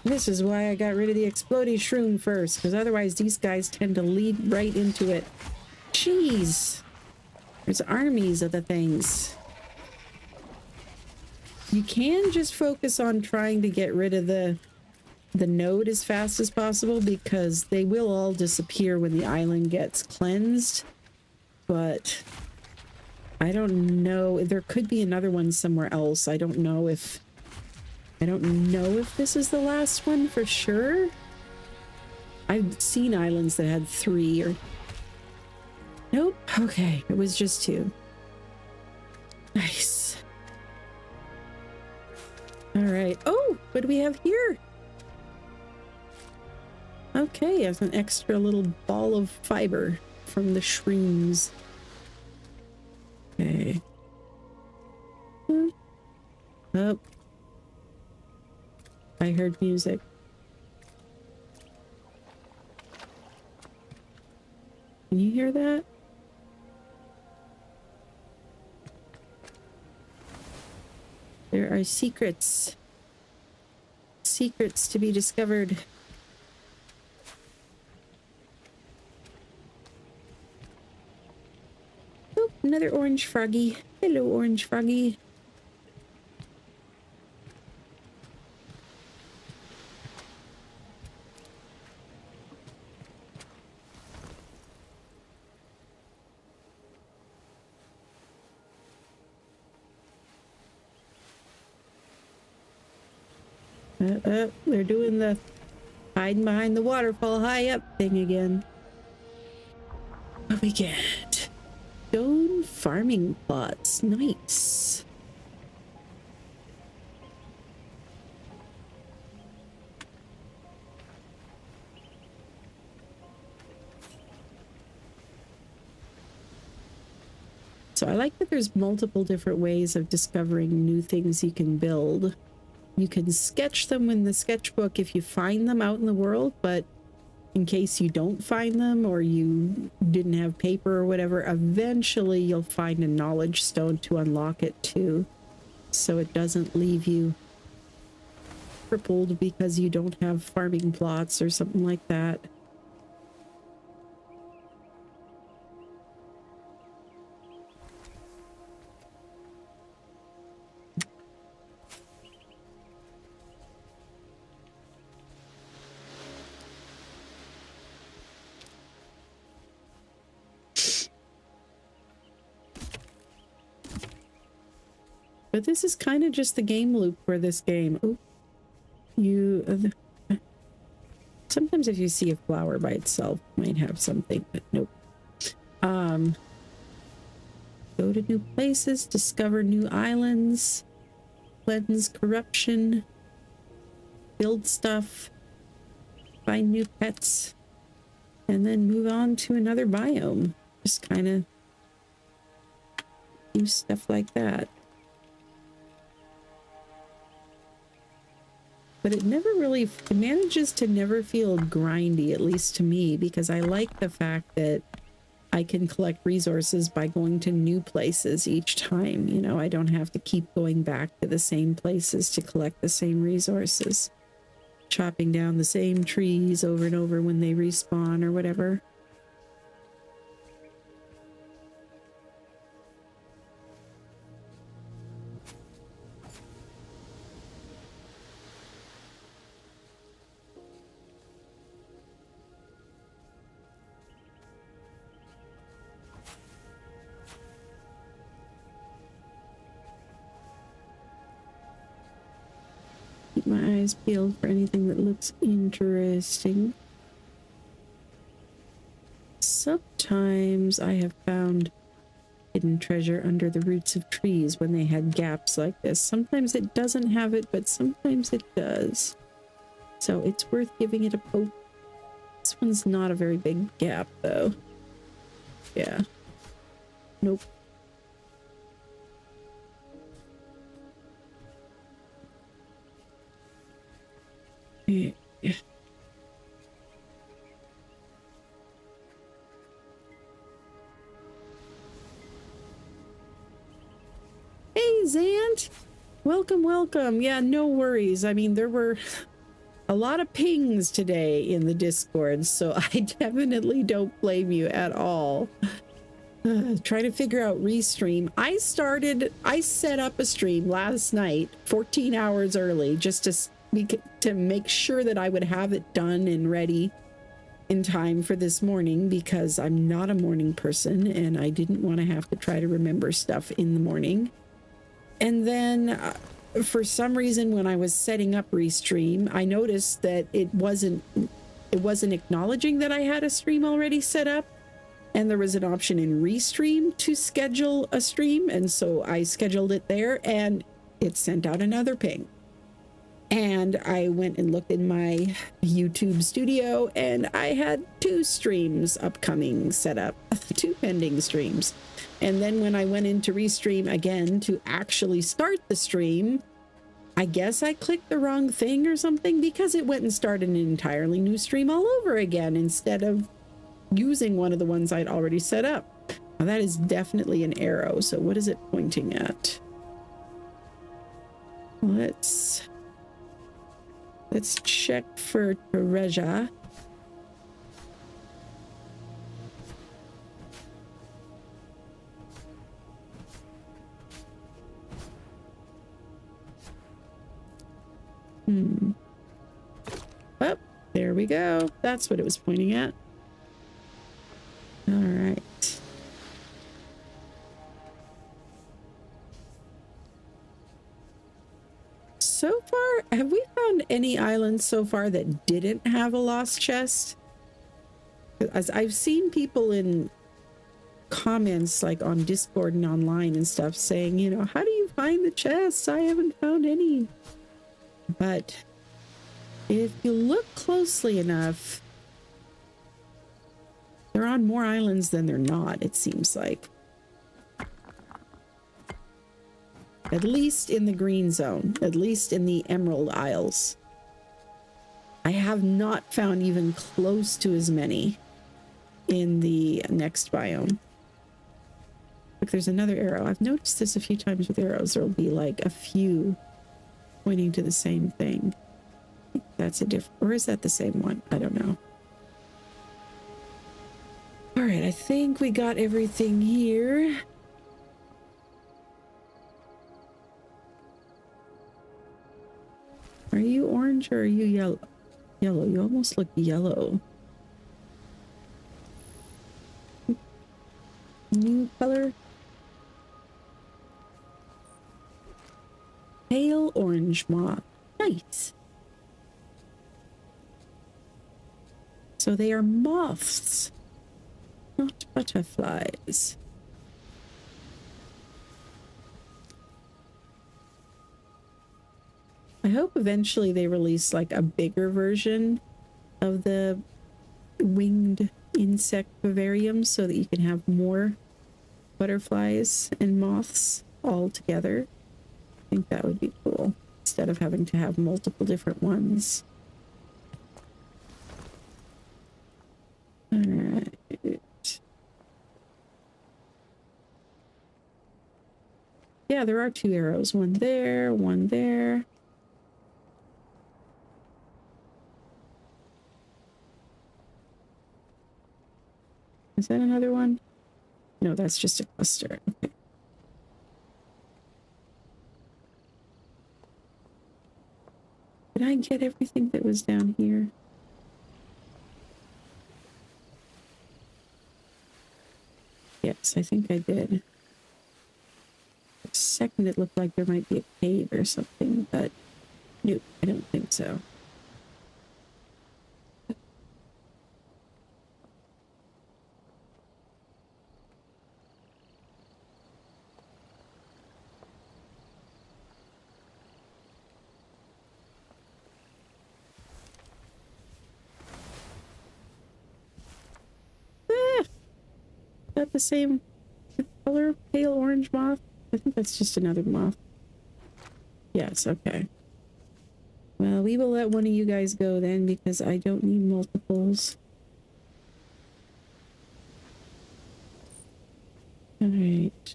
This is why I got rid of the explodey shroom first, because otherwise these guys tend to lead right into it. Jeez. There's armies of the things. You can just focus on trying to get rid of the node as fast as possible, because they will all disappear when the island gets cleansed. But I don't know. There could be another one somewhere else. I don't know if this is the last one for sure. I've seen islands that had 3 or... Nope. Okay, it was just 2. Nice. All right. Oh, what do we have here? Okay, it's an extra little ball of fiber from the shrooms. Okay. Oh. I heard music. Can you hear that? There are secrets. Secrets to be discovered. another orange froggy. Hello, orange froggy. They're doing the hiding behind the waterfall high up thing again. What we get? Stone farming plots. Nice. So I like that there's multiple different ways of discovering new things you can build. You can sketch them in the sketchbook if you find them out in the world, but in case you don't find them or you didn't have paper or whatever, eventually you'll find a knowledge stone to unlock it too. So it doesn't leave you crippled because you don't have farming plots or something like that. But this is kind of just the game loop for this game. Oh, sometimes if you see a flower by itself, it might have something, but nope. Go to new places, discover new islands, cleanse corruption, build stuff, find new pets, and then move on to another biome. Just kind of do stuff like that. But it never really, it manages to never feel grindy, at least to me, because I like the fact that I can collect resources by going to new places each time. You know, I don't have to keep going back to the same places to collect the same resources. Chopping down the same trees over and over when they respawn or whatever. Keep my eyes peeled for anything that looks interesting. Sometimes I have found hidden treasure under the roots of trees when they had gaps like this. Sometimes it doesn't have it, but sometimes it does. So it's worth giving it a poke. This one's not a very big gap, though. Yeah. Nope. Yeah. Hey, Zant! Welcome, welcome. Yeah, no worries. I mean, there were a lot of pings today in the Discord, so I definitely don't blame you at all. Trying to figure out restream. I set up a stream last night, 14 hours early, just to make sure that I would have it done and ready in time for this morning, because I'm not a morning person and I didn't want to have to try to remember stuff in the morning. And then for some reason, when I was setting up Restream, I noticed that it wasn't acknowledging that I had a stream already set up, and there was an option in Restream to schedule a stream, and so I scheduled it there, and it sent out another ping. And I went and looked in my YouTube studio, and I had 2 streams upcoming set up, 2 pending streams. And then when I went into Restream again to actually start the stream, I guess I clicked the wrong thing or something, because it went and started an entirely new stream all over again instead of using one of the ones I'd already set up. Now that is definitely an arrow. So what is it pointing at? Let's check for treasure. Oh, there we go. That's what it was pointing at. All right. So far, have we found any islands so far that didn't have a lost chest? As I've seen people in comments like on Discord and online and stuff saying, you know, how do you find the chests? I haven't found any. But if you look closely enough, they're on more islands than they're not, it seems like. At least in the green zone, at least in the Emerald Isles. I have not found even close to as many in the next biome. Look, there's another arrow. I've noticed this a few times with arrows. There'll be like a few pointing to the same thing. I think that's a different, or is that the same one? I don't know. All right, I think we got everything here. Are you orange or are you yellow? Yellow. You almost look yellow. New color. Pale orange moth. Nice. So they are moths, not butterflies. I hope eventually they release like a bigger version of the winged insect vivarium so that you can have more butterflies and moths all together. I think that would be cool instead of having to have multiple different ones. All right. Yeah, there are two arrows. One there, one there. Is that another one? No, that's just a cluster. Okay. Did I get everything that was down here? Yes, I think I did. For a second it looked like there might be a cave or something, but nope, I don't think so. That the same color? Pale orange moth? I think that's just another moth. Yes, okay. Well, we will let one of you guys go then because I don't need multiples. All right.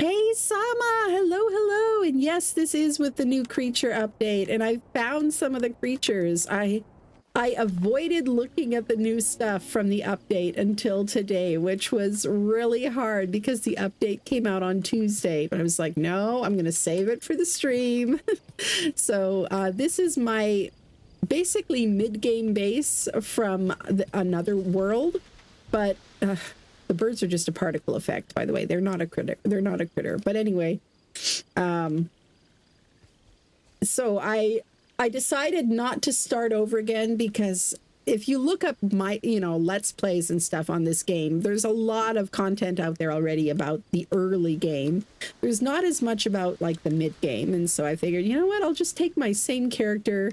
Hey, Sama! Hello, hello! And yes, this is with the new creature update, and I found some of the creatures. I avoided looking at the new stuff from the update until today, which was really hard because the update came out on Tuesday. But I was like, no, I'm going to save it for the stream. So this is my basically mid-game base from another world, but... the birds are just a particle effect, by the way. They're not a critter. They're not a critter. But anyway, so I decided not to start over again because if you look up my, Let's Plays and stuff on this game, there's a lot of content out there already about the early game. There's not as much about like the mid game. And so I figured, you know what, I'll just take my same character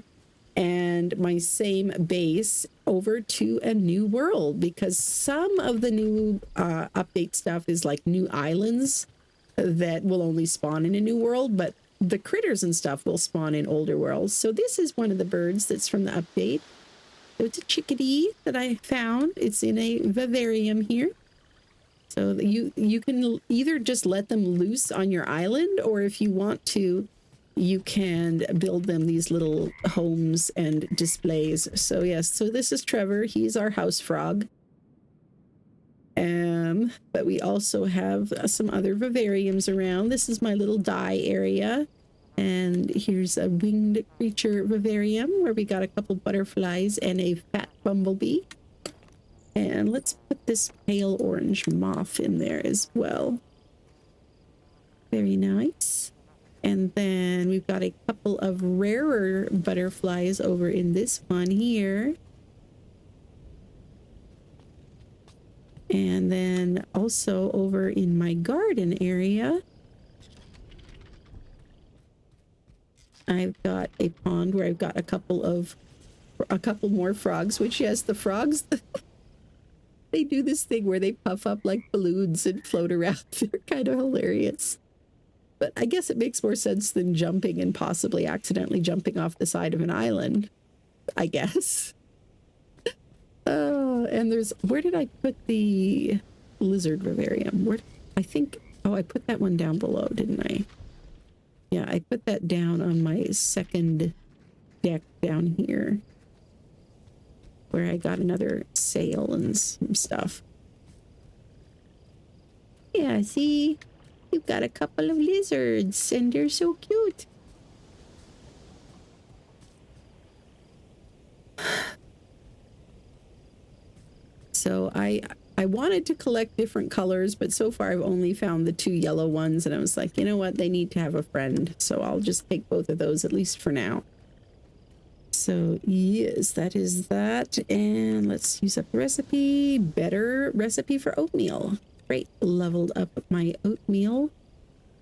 and my same base over to a new world because some of the new update stuff is like new islands that will only spawn in a new world, but the critters and stuff will spawn in older worlds. So this is one of the birds that's from the update. So it's a chickadee that I found. It's in a vivarium here. So you can either just let them loose on your island, or if you want to you can build them these little homes and displays. So yes, so this is Trevor. He's our house frog. But we also have some other vivariums around. This is my little dye area. And here's a winged creature vivarium where we got a couple butterflies and a fat bumblebee. And let's put this pale orange moth in there as well. Very nice. And then we've got a couple of rarer butterflies over in this one here. And then also over in my garden area, I've got a pond where I've got a couple more frogs, which yes, the frogs, they do this thing where they puff up like balloons and float around. They're kind of hilarious. But I guess it makes more sense than jumping and possibly accidentally jumping off the side of an island, I guess. And there's, where did I put the lizard vivarium? Where, I think, oh, I put that one down below, didn't I? Yeah, I put that down on my second deck down here, where I got another sail and some stuff. Yeah, see? You've got a couple of lizards, and they're so cute. So I wanted to collect different colors, but so far I've only found the 2 yellow ones, and I was like, you know what? They need to have a friend, so I'll just take both of those, at least for now. So yes, that is that. And let's use up the recipe. Better recipe for oatmeal. Great, leveled up my oatmeal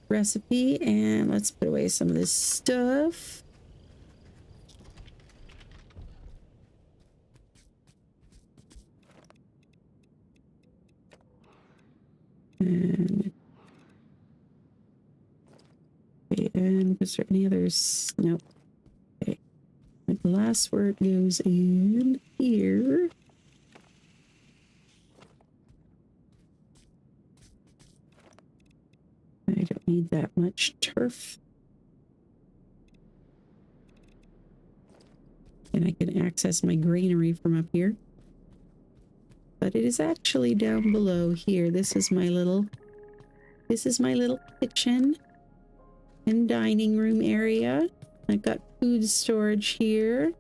recipe, and let's put away some of this stuff. And was there any others? Nope. Okay. My glassware goes in here. I don't need that much turf. And I can access my granary from up here. But it is actually down below here. This is my little kitchen and dining room area. I've got food storage here.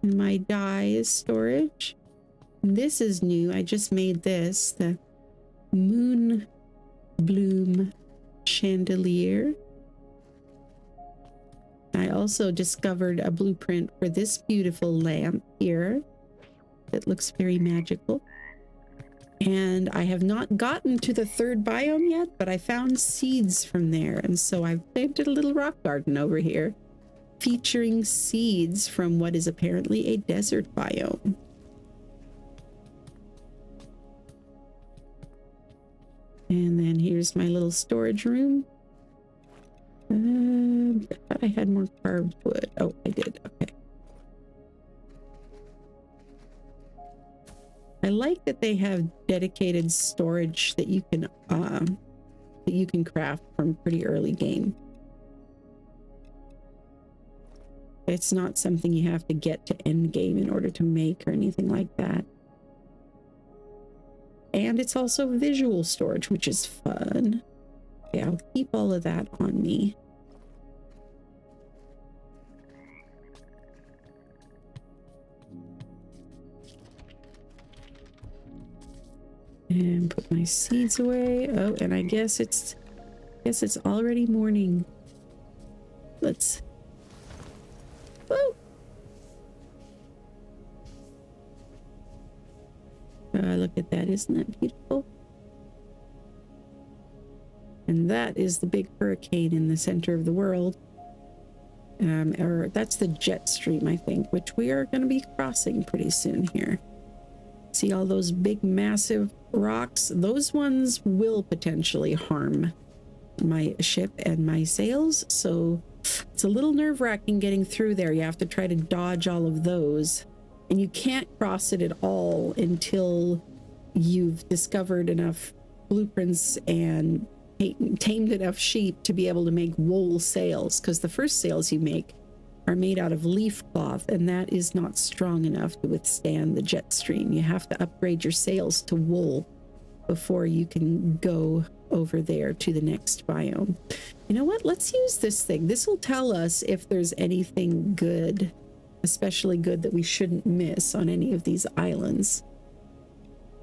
And my dye storage. And this is new. I just made this, the moon bloom chandelier. I also discovered a blueprint for this beautiful lamp here. It looks very magical. And I have not gotten to the 3rd biome yet, but I found seeds from there. And so I've planted a little rock garden over here featuring seeds from what is apparently a desert biome. And then here's my little storage room. I thought I had more carved wood. Oh, I did. Okay. I like that they have dedicated storage that you can craft from pretty early game. It's not something you have to get to end game in order to make or anything like that. And it's also visual storage, which is fun. Okay, I'll keep all of that on me. And put my seeds away. Oh, and I guess it's already morning. Let's. Woo! Look at that, isn't that beautiful? And that is the big hurricane in the center of the world. Or that's the jet stream, I think, which we are going to be crossing pretty soon here. See all those big, massive rocks? Those ones will potentially harm my ship and my sails. So it's a little nerve-wracking getting through there. You have to try to dodge all of those. And you can't cross it at all until you've discovered enough blueprints and tamed enough sheep to be able to make wool sails, because the first sails you make are made out of leaf cloth, and that is not strong enough to withstand the jet stream. You have to upgrade your sails to wool before you can go over there to the next biome. You know what? Let's use this thing. This will tell us if there's anything good, especially good that we shouldn't miss on any of these islands.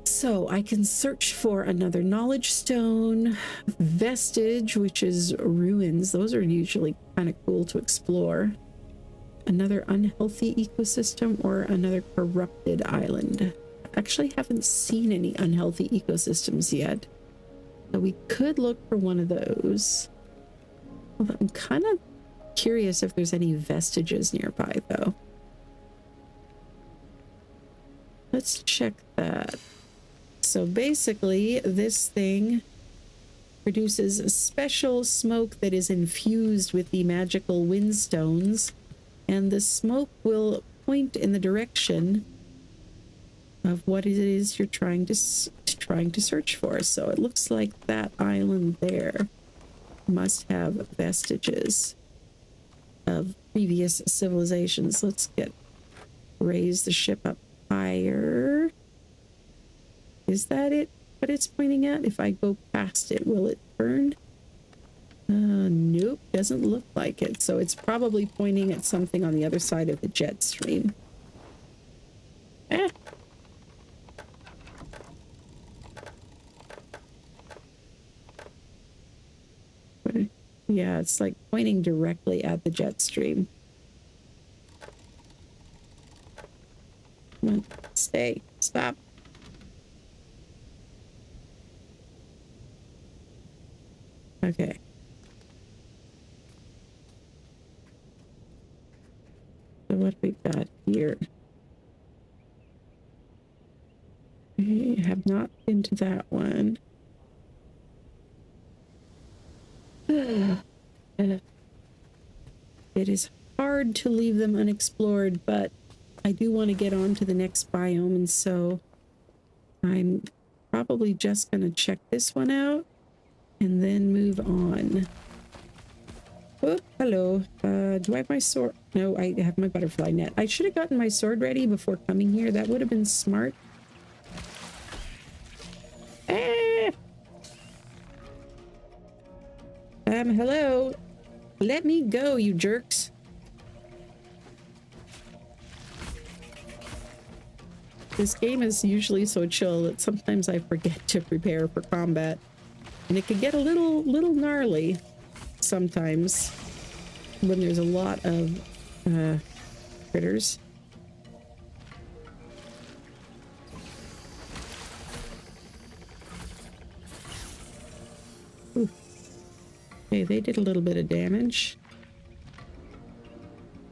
So I can search for another knowledge stone, vestige, which is ruins. Those are usually kind of cool to explore. Another unhealthy ecosystem or another corrupted island. Actually haven't seen any unhealthy ecosystems yet. So we could look for one of those. Although I'm kind of curious if there's any vestiges nearby though. Let's check that. So basically this thing produces a special smoke that is infused with the magical windstones, and the smoke will point in the direction of what it is you're trying to search for. So it looks like that island there must have vestiges of previous civilizations. Let's raise the ship up higher. Is that it? What it's pointing at? If I go past it, will it burn? Nope, doesn't look like it. So it's probably pointing at something on the other side of the jet stream. Eh. Yeah, it's like pointing directly at the jet stream. Come on, stay, stop. Okay. So what we got here? I have not been to that one. It is hard to leave them unexplored, but I do want to get on to the next biome, and so I'm probably just going to check this one out and then move on. Oh, hello. Do I have my sword? No, I have my butterfly net. I should have gotten my sword ready before coming here. That would have been smart. Ah! Hello. Let me go, you jerks. This game is usually so chill that sometimes I forget to prepare for combat. And it can get a little gnarly sometimes when there's a lot of critters. Ooh. Okay, they did a little bit of damage.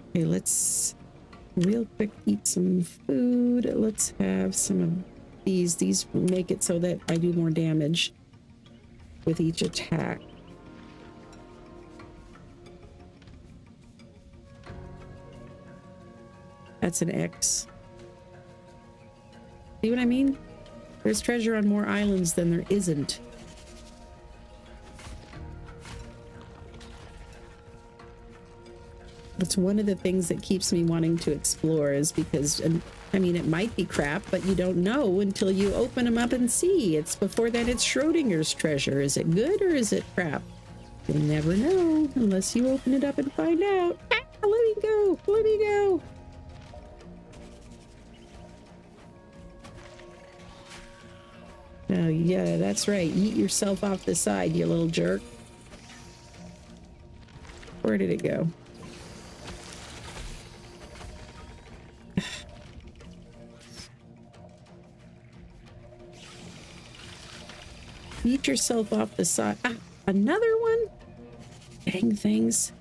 Okay, let's real quick eat some food. Let's have some of these. These make it so that I do more damage with each attack. That's an X. See what I mean? There's treasure on more islands than there isn't. That's one of the things that keeps me wanting to explore, is because, I mean, it might be crap, but you don't know until you open them up and see. It's before then it's Schrodinger's treasure. Is it good or is it crap? You'll never know unless you open it up and find out. Ah, let me go. Let me go. Oh, yeah, that's right. Eat yourself off the side, you little jerk. Where did it go? Eat yourself off the side. Ah, another one? Dang things.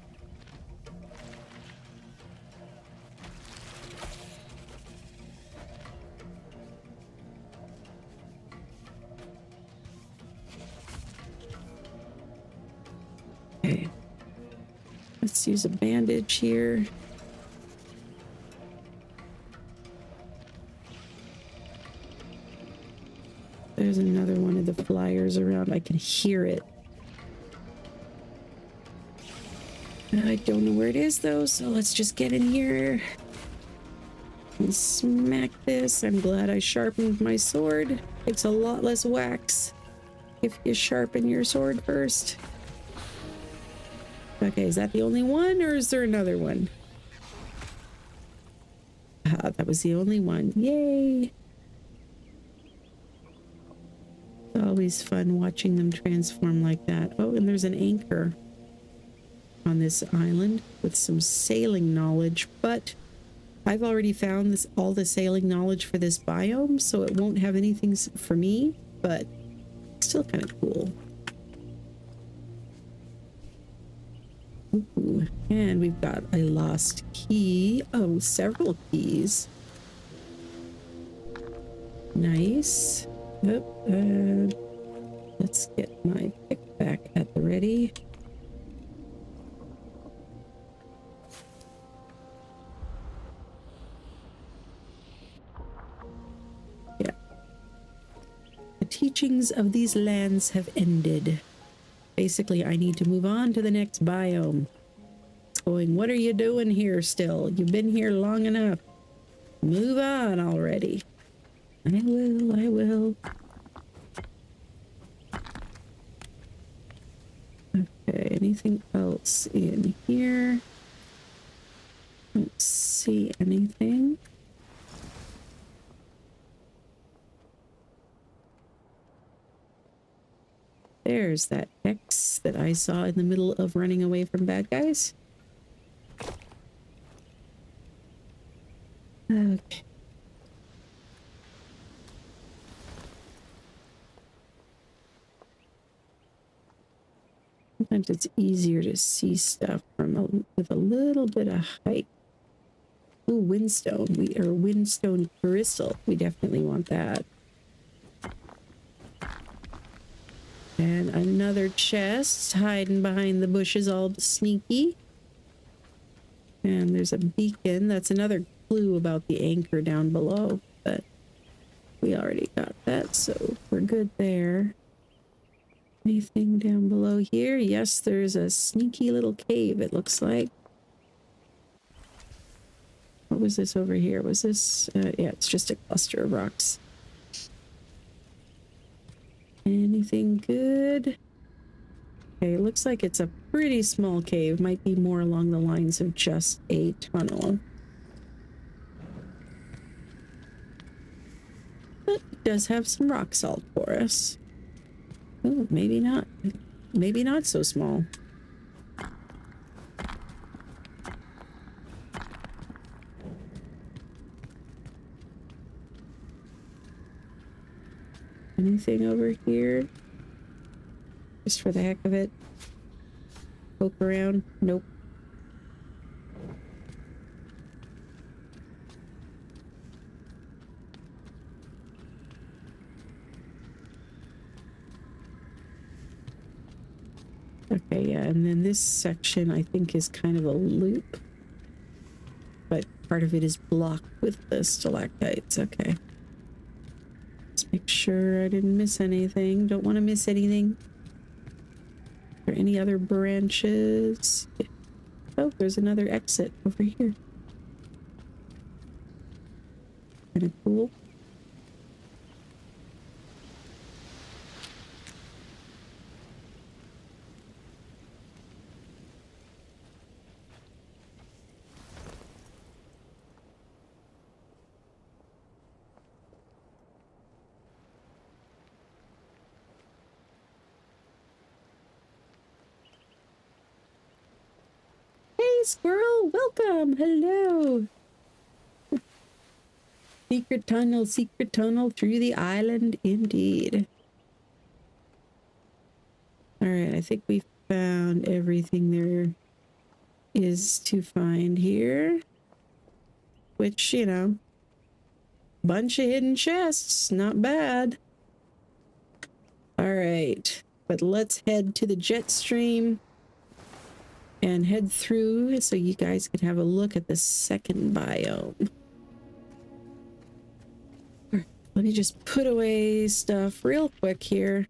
Okay. Let's use a bandage here. There's another one of the flyers around. I can hear it. I don't know where it is though, so let's just get in here and smack this. I'm glad I sharpened my sword. It's a lot less wax if you sharpen your sword first. Okay, is that the only one or is there another one? Ah, that was the only one. Yay! It's always fun watching them transform like that. Oh, and there's an anchor on this island with some sailing knowledge, but I've already found this all the sailing knowledge for this biome, so it won't have anything for me, but still kind of cool. Ooh, and we've got a lost key. Oh, several keys. Nice. Oh, let's get my pick back at the ready. Yeah. The teachings of these lands have ended. Basically, I need to move on to the next biome. It's going, what are you doing here still? You've been here long enough. Move on already. I will. Okay, anything else in here? Don't see anything. There's that X that I saw in the middle of running away from bad guys. Okay. Sometimes it's easier to see stuff from with a little bit of height. Ooh, windstone. Windstone crystal. We definitely want that. And another chest hiding behind the bushes, all sneaky. And there's a beacon. That's another clue about the anchor down below, but we already got that, so we're good there. Anything down below here? Yes, there's a sneaky little cave, it looks like. What was this over here? Was this... yeah, it's just a cluster of rocks. Anything good? Okay, it looks like it's a pretty small cave. Might be more along the lines of just a tunnel. But it does have some rock salt for us. Oh, maybe not. Maybe not so small. Anything over here? Just for the heck of it. Poke around? Nope. Okay, yeah, and then this section I think is kind of a loop. But part of it is blocked with the stalactites. Okay. Let's make sure I didn't miss anything. Don't want to miss anything. Are there any other branches? Oh, there's another exit over here. Kind of cool. Hey, squirrel, welcome. Hello. Secret tunnel through the island, indeed. All right, I think we found everything there is to find here. Which, you know, bunch of hidden chests, not bad. All right, but let's head to the jet stream and head through so you guys can have a look at the second biome. Let me just put away stuff real quick here.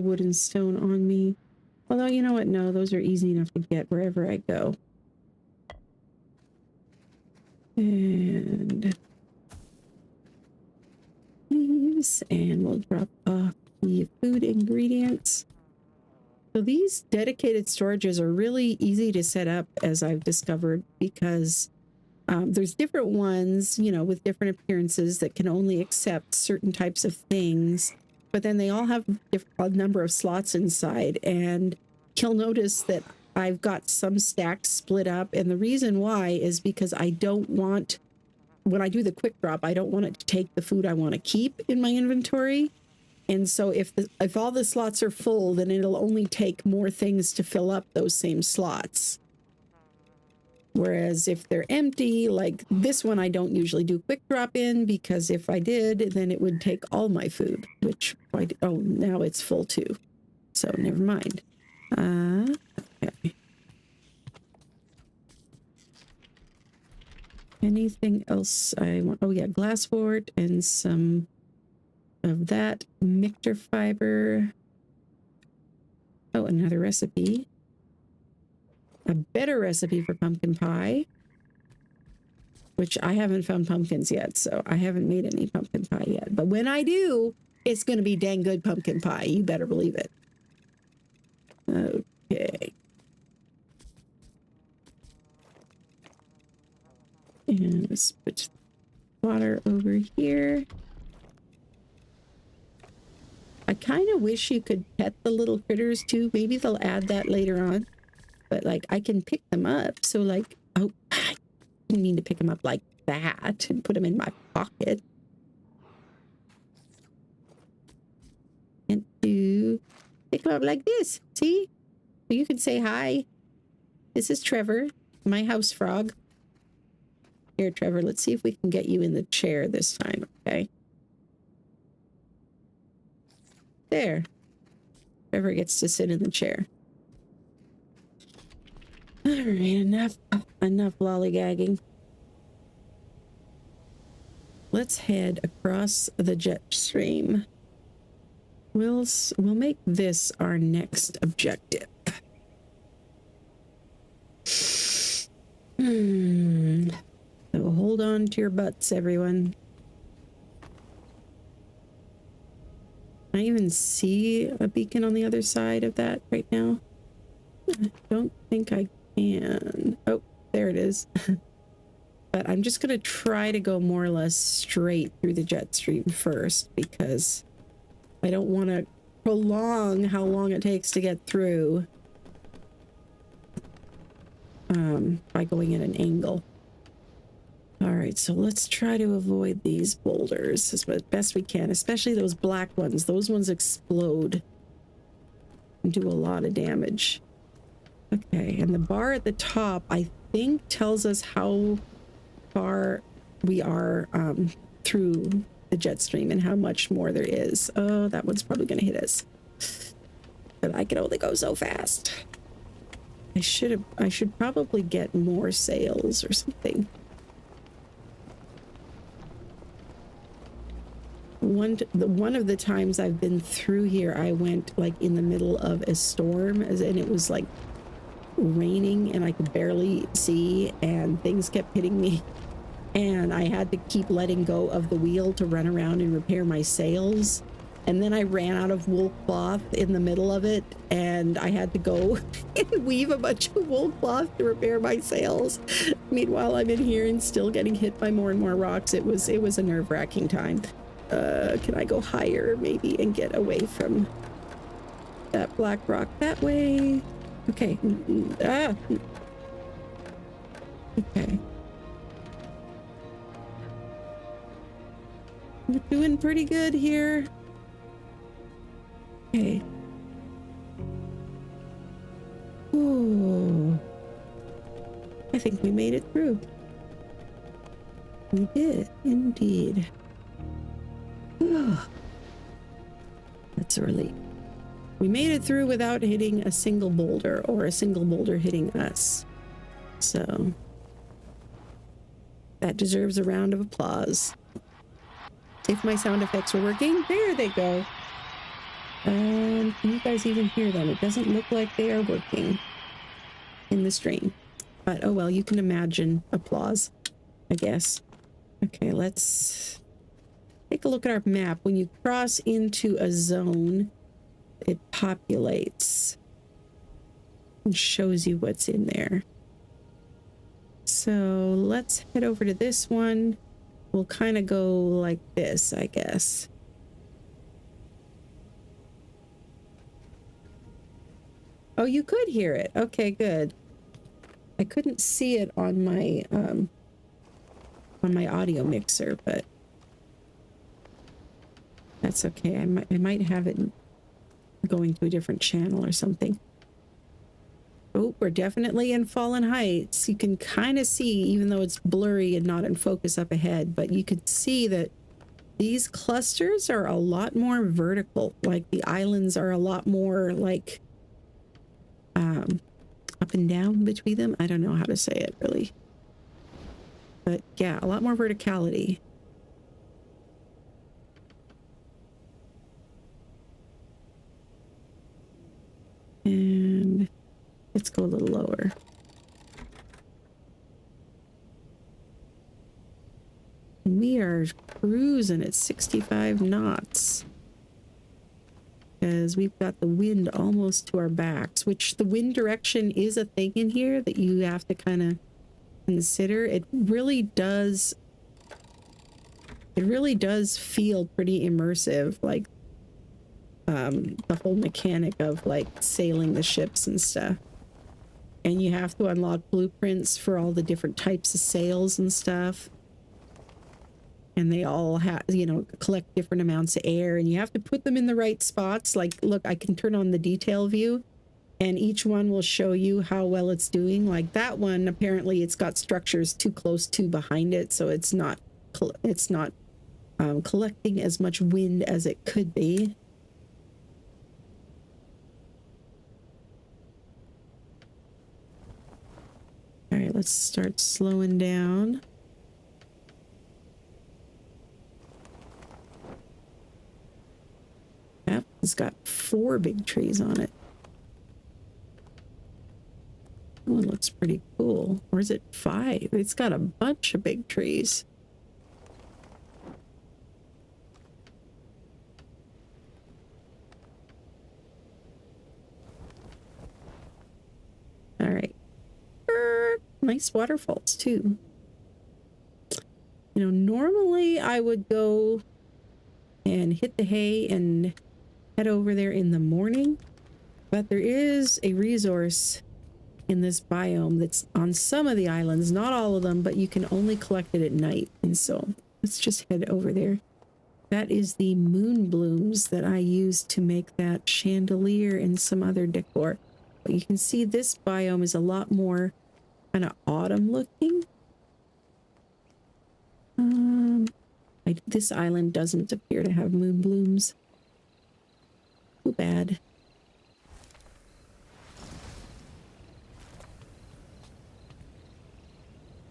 wood and stone on me. Although, you know what? No, those are easy enough to get wherever I go. And leaves, and we'll drop off the food ingredients. So these dedicated storages are really easy to set up, as I've discovered, because there's different ones, you know, with different appearances that can only accept certain types of things, but then they all have a number of slots inside, and you'll notice that I've got some stacks split up, and the reason why is because I don't want, when I do the quick drop, I don't want it to take the food I want to keep in my inventory. And so if all the slots are full, then it'll only take more things to fill up those same slots. Whereas if they're empty, like this one, I don't usually do quick drop in, because if I did, then it would take all my food, which oh, now it's full too. So never mind. Okay. Anything else I want? Oh yeah, glasswort and some of that mictor fiber. Oh, another recipe. A better recipe for pumpkin pie, which I haven't found pumpkins yet, so I haven't made any pumpkin pie yet. But when I do, it's going to be dang good pumpkin pie. You better believe it. Okay. And let's put water over here. I kind of wish you could pet the little critters too. Maybe they'll add that later on. But like I can pick them up. So like, oh, I didn't mean to pick them up like that and put them in my pocket. And to pick them up like this. See? You can say hi. This is Trevor, my house frog. Here, Trevor, let's see if we can get you in the chair this time, okay? There. Trevor gets to sit in the chair. All right, enough lollygagging. Let's head across the jet stream. We'll make this our next objective. So hold on to your butts, everyone. Can I even see a beacon on the other side of that right now? I don't think I can. Oh, there it is. But I'm just going to try to go more or less straight through the jet stream first, because I don't want to prolong how long it takes to get through by going at an angle. All right, so let's try to avoid these boulders as best we can, especially those black ones. Those ones explode and do a lot of damage. Okay, and the bar at the top, I think, tells us how far we are through the jet stream and how much more there is. Oh, that one's probably going to hit us. But I can only go so fast. I should probably get more sails or something. One of the times I've been through here, I went like in the middle of a storm, and it was like raining and I could barely see, and things kept hitting me, and I had to keep letting go of the wheel to run around and repair my sails. And then I ran out of wool cloth in the middle of it, and I had to go and weave a bunch of wool cloth to repair my sails. Meanwhile, I'm in here and still getting hit by more and more rocks. It was a nerve-wracking time. Can I go higher maybe and get away from that black rock that way? Okay. Okay. We're doing pretty good here. Okay. Ooh. I think we made it through. We did, indeed. That's a relief. We made it through without hitting a single boulder or a single boulder hitting us. So that deserves a round of applause. If my sound effects were working, there they go. Can you guys even hear them? It doesn't look like they are working in the stream. But oh well, you can imagine applause, I guess. Okay, let's take a look at our map. When you cross into a zone, it populates and shows you what's in there. So let's head over to this one. We'll kind of go like this, I guess. Oh, you could hear it. Okay, good. I couldn't see it on my audio mixer, but that's okay. I might have it going to a different channel or something. Oh, we're definitely in Fallen Heights. You can kind of see, even though it's blurry and not in focus up ahead, but you can see that these clusters are a lot more vertical. Like the islands are a lot more like up and down between them. I don't know how to say it really. But yeah, a lot more verticality. And let's go a little lower. And we are cruising at 65 knots. Because we've got the wind almost to our backs, which the wind direction is a thing in here that you have to kind of consider. It really does feel pretty immersive, like the whole mechanic of like sailing the ships and stuff. And you have to unlock blueprints for all the different types of sails and stuff. And they all have, you know, collect different amounts of air, and you have to put them in the right spots. Like, look, I can turn on the detail view and each one will show you how well it's doing. Like that one, apparently it's got structures too close to behind it, so it's not collecting as much wind as it could be. All right, let's start slowing down. Yep, it's got 4 big trees on it. That one looks pretty cool. Or is it 5? It's got a bunch of big trees. All right. Nice waterfalls too. You know, normally I would go and hit the hay and head over there in the morning, but there is a resource in this biome that's on some of the islands, not all of them, but you can only collect it at night. And so let's just head over there. That is the moon blooms that I used to make that chandelier and some other decor. But you can see this biome is a lot more kind of autumn looking. This island doesn't appear to have moon blooms. Too bad.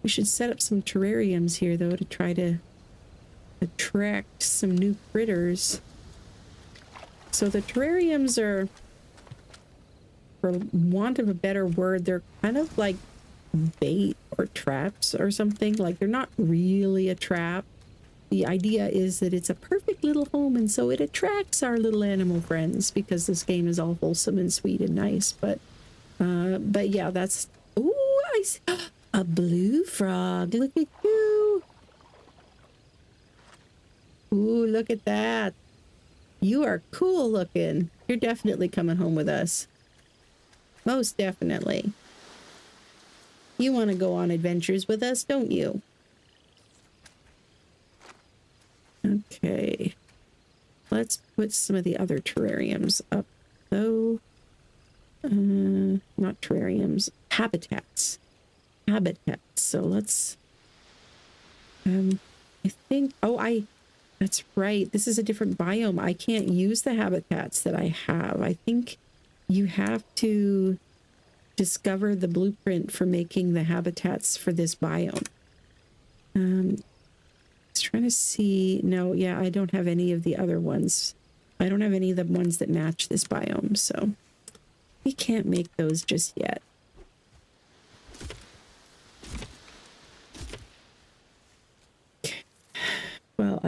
We should set up some terrariums here, though, to try to attract some new critters. So the terrariums are, for want of a better word, they're kind of like bait or traps or something. Like, they're not really a trap. The idea is that it's a perfect little home, and so it attracts our little animal friends because this game is all wholesome and sweet and nice. But yeah, that's... Ooh, I see a blue frog. Look at you. Ooh, look at that. You are cool looking. You're definitely coming home with us. Most definitely. You want to go on adventures with us, don't you? Okay. Let's put some of the other terrariums up, though. Not terrariums. Habitats. Habitats. So let's... I think... Oh, that's right. This is a different biome. I can't use the habitats that I have. I think you have to discover the blueprint for making the habitats for this biome. I was trying to see... No, yeah, I don't have any of the other ones. I don't have any of the ones that match this biome, so we can't make those just yet. Well,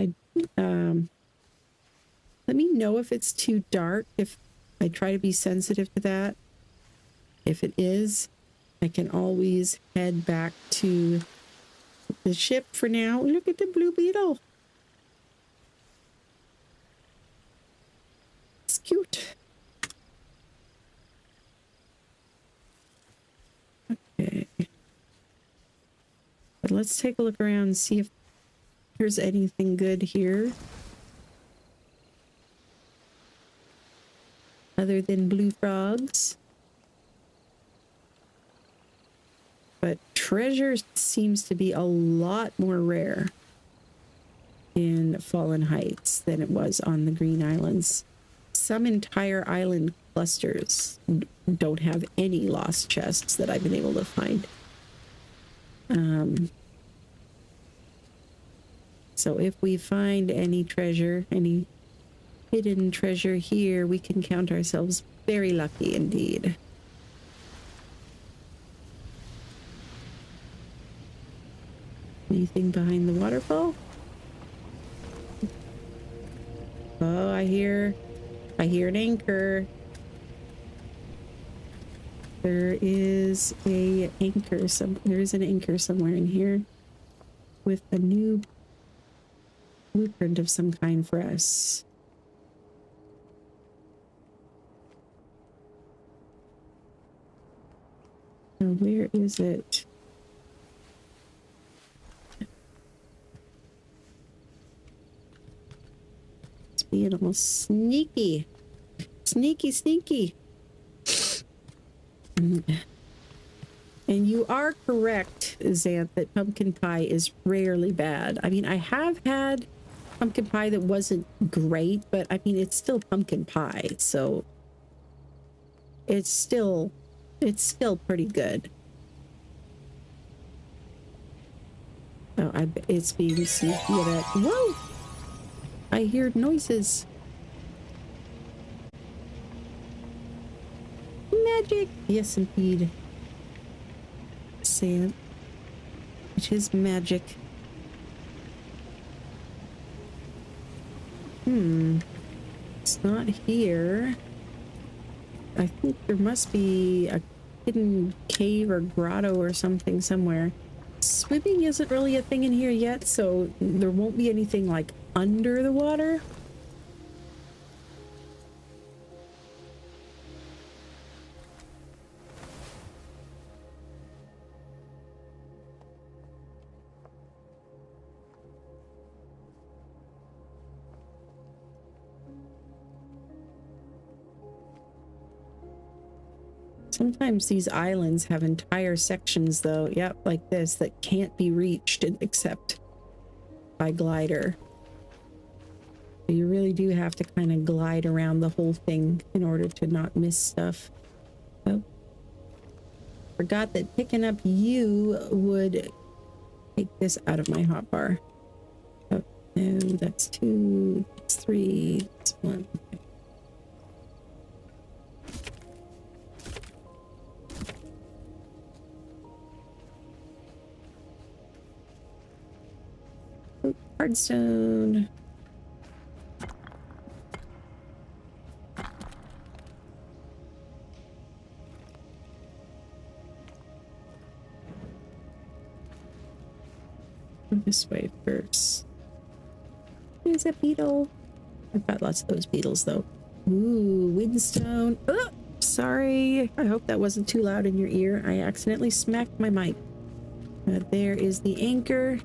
let me know if it's too dark, if I try to be sensitive to that. If it is, I can always head back to the ship for now. Look at the blue beetle. It's cute. Okay. But let's take a look around and see if there's anything good here. Other than blue frogs. But treasure seems to be a lot more rare in Fallen Heights than it was on the Green Islands. Some entire island clusters don't have any lost chests that I've been able to find. So if we find any treasure, any hidden treasure here, we can count ourselves very lucky indeed. Anything behind the waterfall? Oh, I hear an anchor. There is an anchor somewhere in here with a new blueprint of some kind for us. Now, where is it? It's being all sneaky. Sneaky. And you are correct, Xanth, that pumpkin pie is rarely bad. I mean, I have had pumpkin pie that wasn't great, but I mean, it's still pumpkin pie, so it's still pretty good. Oh, it's being sneaky. Whoa! I hear noises. Magic! Yes, indeed. Sand. It is magic. It's not here. I think there must be a hidden cave or grotto or something somewhere. Swimming isn't really a thing in here yet, so there won't be anything like under the water. Sometimes these islands have entire sections, though, yep, like this, that can't be reached except by glider. You really do have to kind of glide around the whole thing in order to not miss stuff. Oh, forgot that picking up you would take this out of my hotbar. Oh, no, that's 2, that's 3, that's 1. Okay. Hardstone. This way first. There's a beetle. I've got lots of those beetles though. Ooh, windstone. Oh, sorry. I hope that wasn't too loud in your ear. I accidentally smacked my mic. There is the anchor.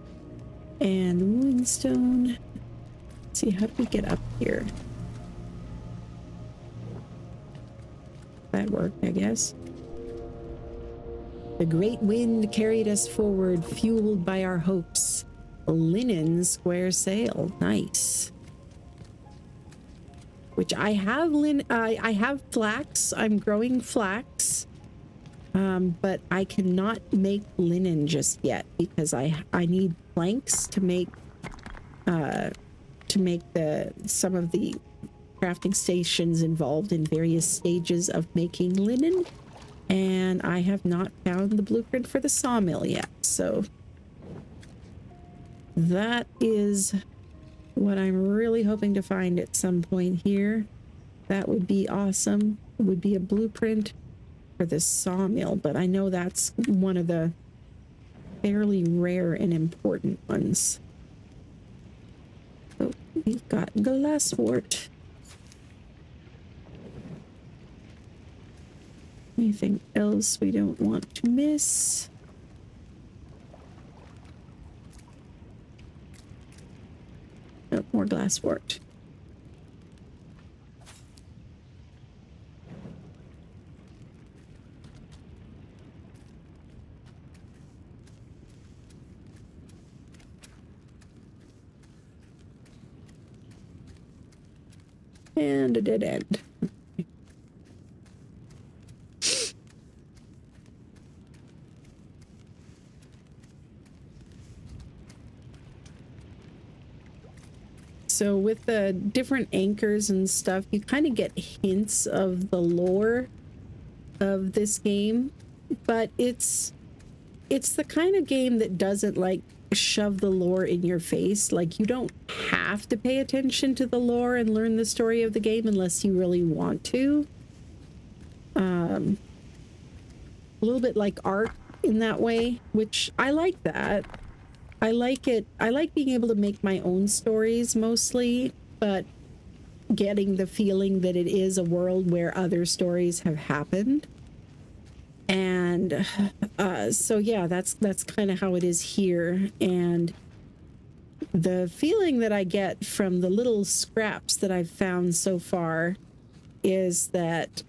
And the windstone. Let's see, how do we get up here? That worked, I guess. The great wind carried us forward, fueled by our hopes. A linen square sail. Nice. Which I have I have flax. I'm growing flax. But I cannot make linen just yet because I need planks to make some of the crafting stations involved in various stages of making linen, and I have not found the blueprint for the sawmill yet. So that is what I'm really hoping to find at some point here. That would be awesome. It would be a blueprint for the sawmill, but I know that's one of the fairly rare and important ones. Oh, we've got glasswort. Anything else we don't want to miss? Oh, more glasswort. And a dead end. So with the different anchors and stuff, you kind of get hints of the lore of this game, but it's the kind of game that doesn't like shove the lore in your face. Like, you don't have to pay attention to the lore and learn the story of the game unless you really want to. A little bit like Ark in that way, which I like that. I like it. I like being able to make my own stories mostly, but getting the feeling that it is a world where other stories have happened. And so yeah, that's kind of how it is here. And the feeling that I get from the little scraps that I've found so far is that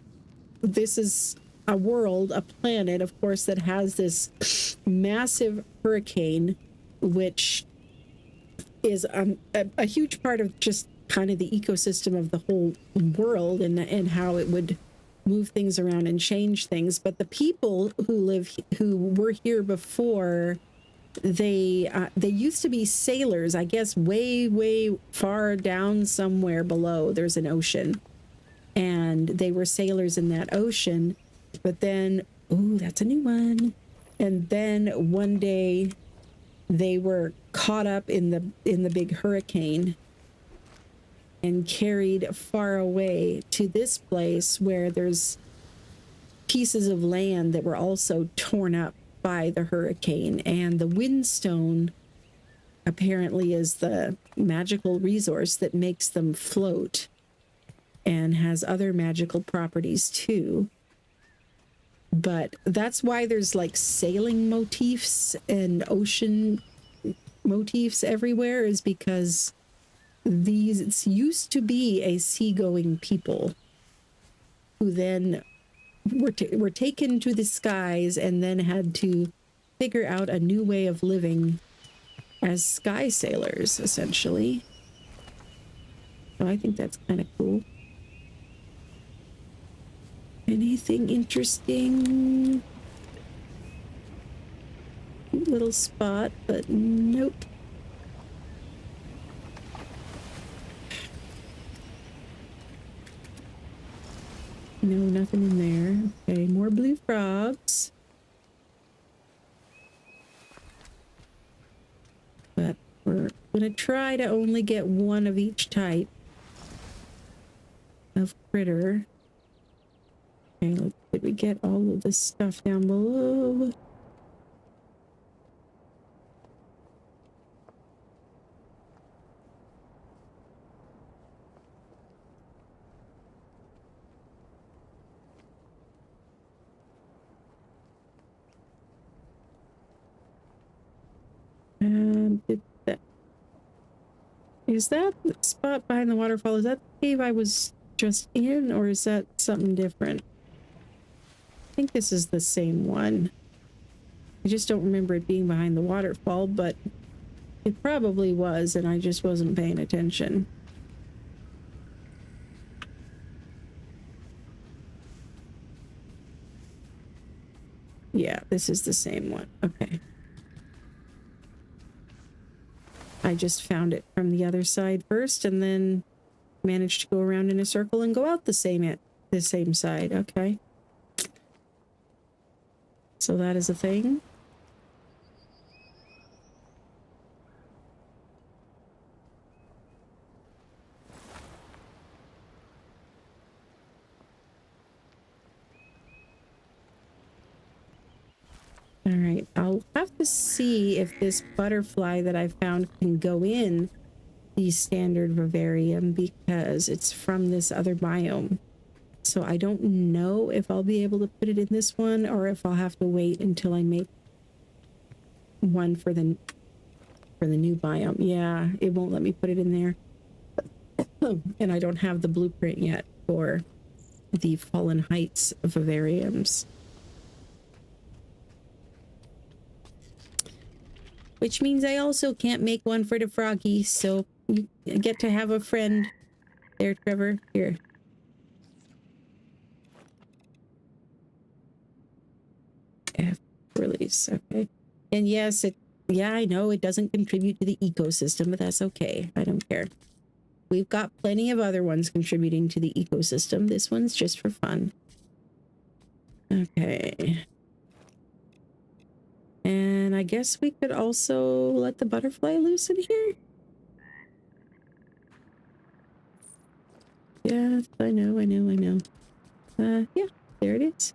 this is a world, a planet, of course, that has this massive hurricane, which is a huge part of just kind of the ecosystem of the whole world, and how it would move things around and change things. But the people who were here before, they used to be sailors, I guess, way far down somewhere below. There's an ocean, and they were sailors in that ocean. But then, ooh, that's a new one. And then one day they were caught up in the big hurricane and carried far away to this place where there's pieces of land that were also torn up by the hurricane. And the windstone apparently is the magical resource that makes them float and has other magical properties too. But that's why there's like sailing motifs and ocean motifs everywhere, is because these used to be a seagoing people who then were taken to the skies and then had to figure out a new way of living as sky sailors, essentially. So I think that's kind of cool. Anything interesting? Cute little spot, but nope. No, nothing in there. Okay, more blue frogs. But we're gonna try to only get one of each type of critter. Okay, did we get all of this stuff down below? Is that the spot behind the waterfall? Is that the cave I was just in, or is that something different? I think this is the same one. I just don't remember it being behind the waterfall, but it probably was, and I just wasn't paying attention. Yeah, this is the same one. Okay. I just found it from the other side first, and then managed to go around in a circle and go out the same side. Okay. So that is a thing. All right, I'll have to see if this butterfly that I found can go in the standard vivarium because it's from this other biome. So I don't know if I'll be able to put it in this one or if I'll have to wait until I make one for the new biome. Yeah, it won't let me put it in there. And I don't have the blueprint yet for the Fallen Heights vivariums. Which means I also can't make one for the froggy, so you get to have a friend there, Trevor. Here. F release, okay. And yes, yeah, I know it doesn't contribute to the ecosystem, but that's okay. I don't care. We've got plenty of other ones contributing to the ecosystem. This one's just for fun. Okay. And I guess we could also let the butterfly loose in here. Yeah, I know. Yeah, there it is.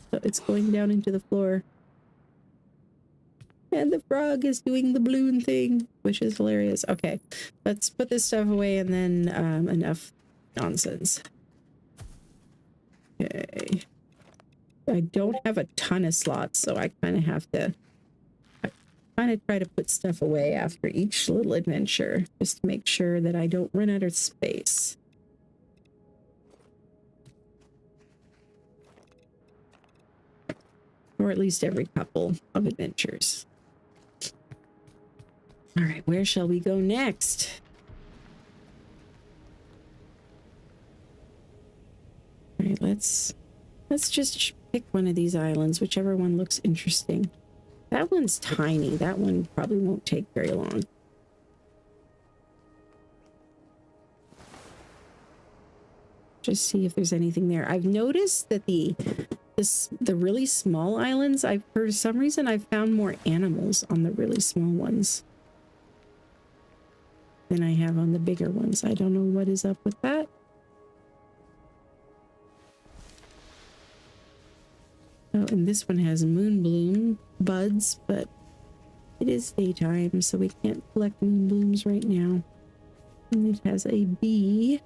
So it's going down into the floor. And the frog is doing the balloon thing, which is hilarious. Okay, let's put this stuff away and then enough nonsense. Okay. I don't have a ton of slots, so I kind of have to try to put stuff away after each little adventure, just to make sure that I don't run out of space. Or at least every couple of adventures. All right, where shall we go next? All right, let's just pick one of these islands, whichever one looks interesting. That one's tiny. That one probably won't take very long. Just see if there's anything there. I've noticed that the really small islands, for some reason I've found more animals on the really small ones than I have on the bigger ones. I don't know what is up with that. Oh, and this one has moonbloom buds, but it is daytime, so we can't collect moonblooms right now. And it has a bee.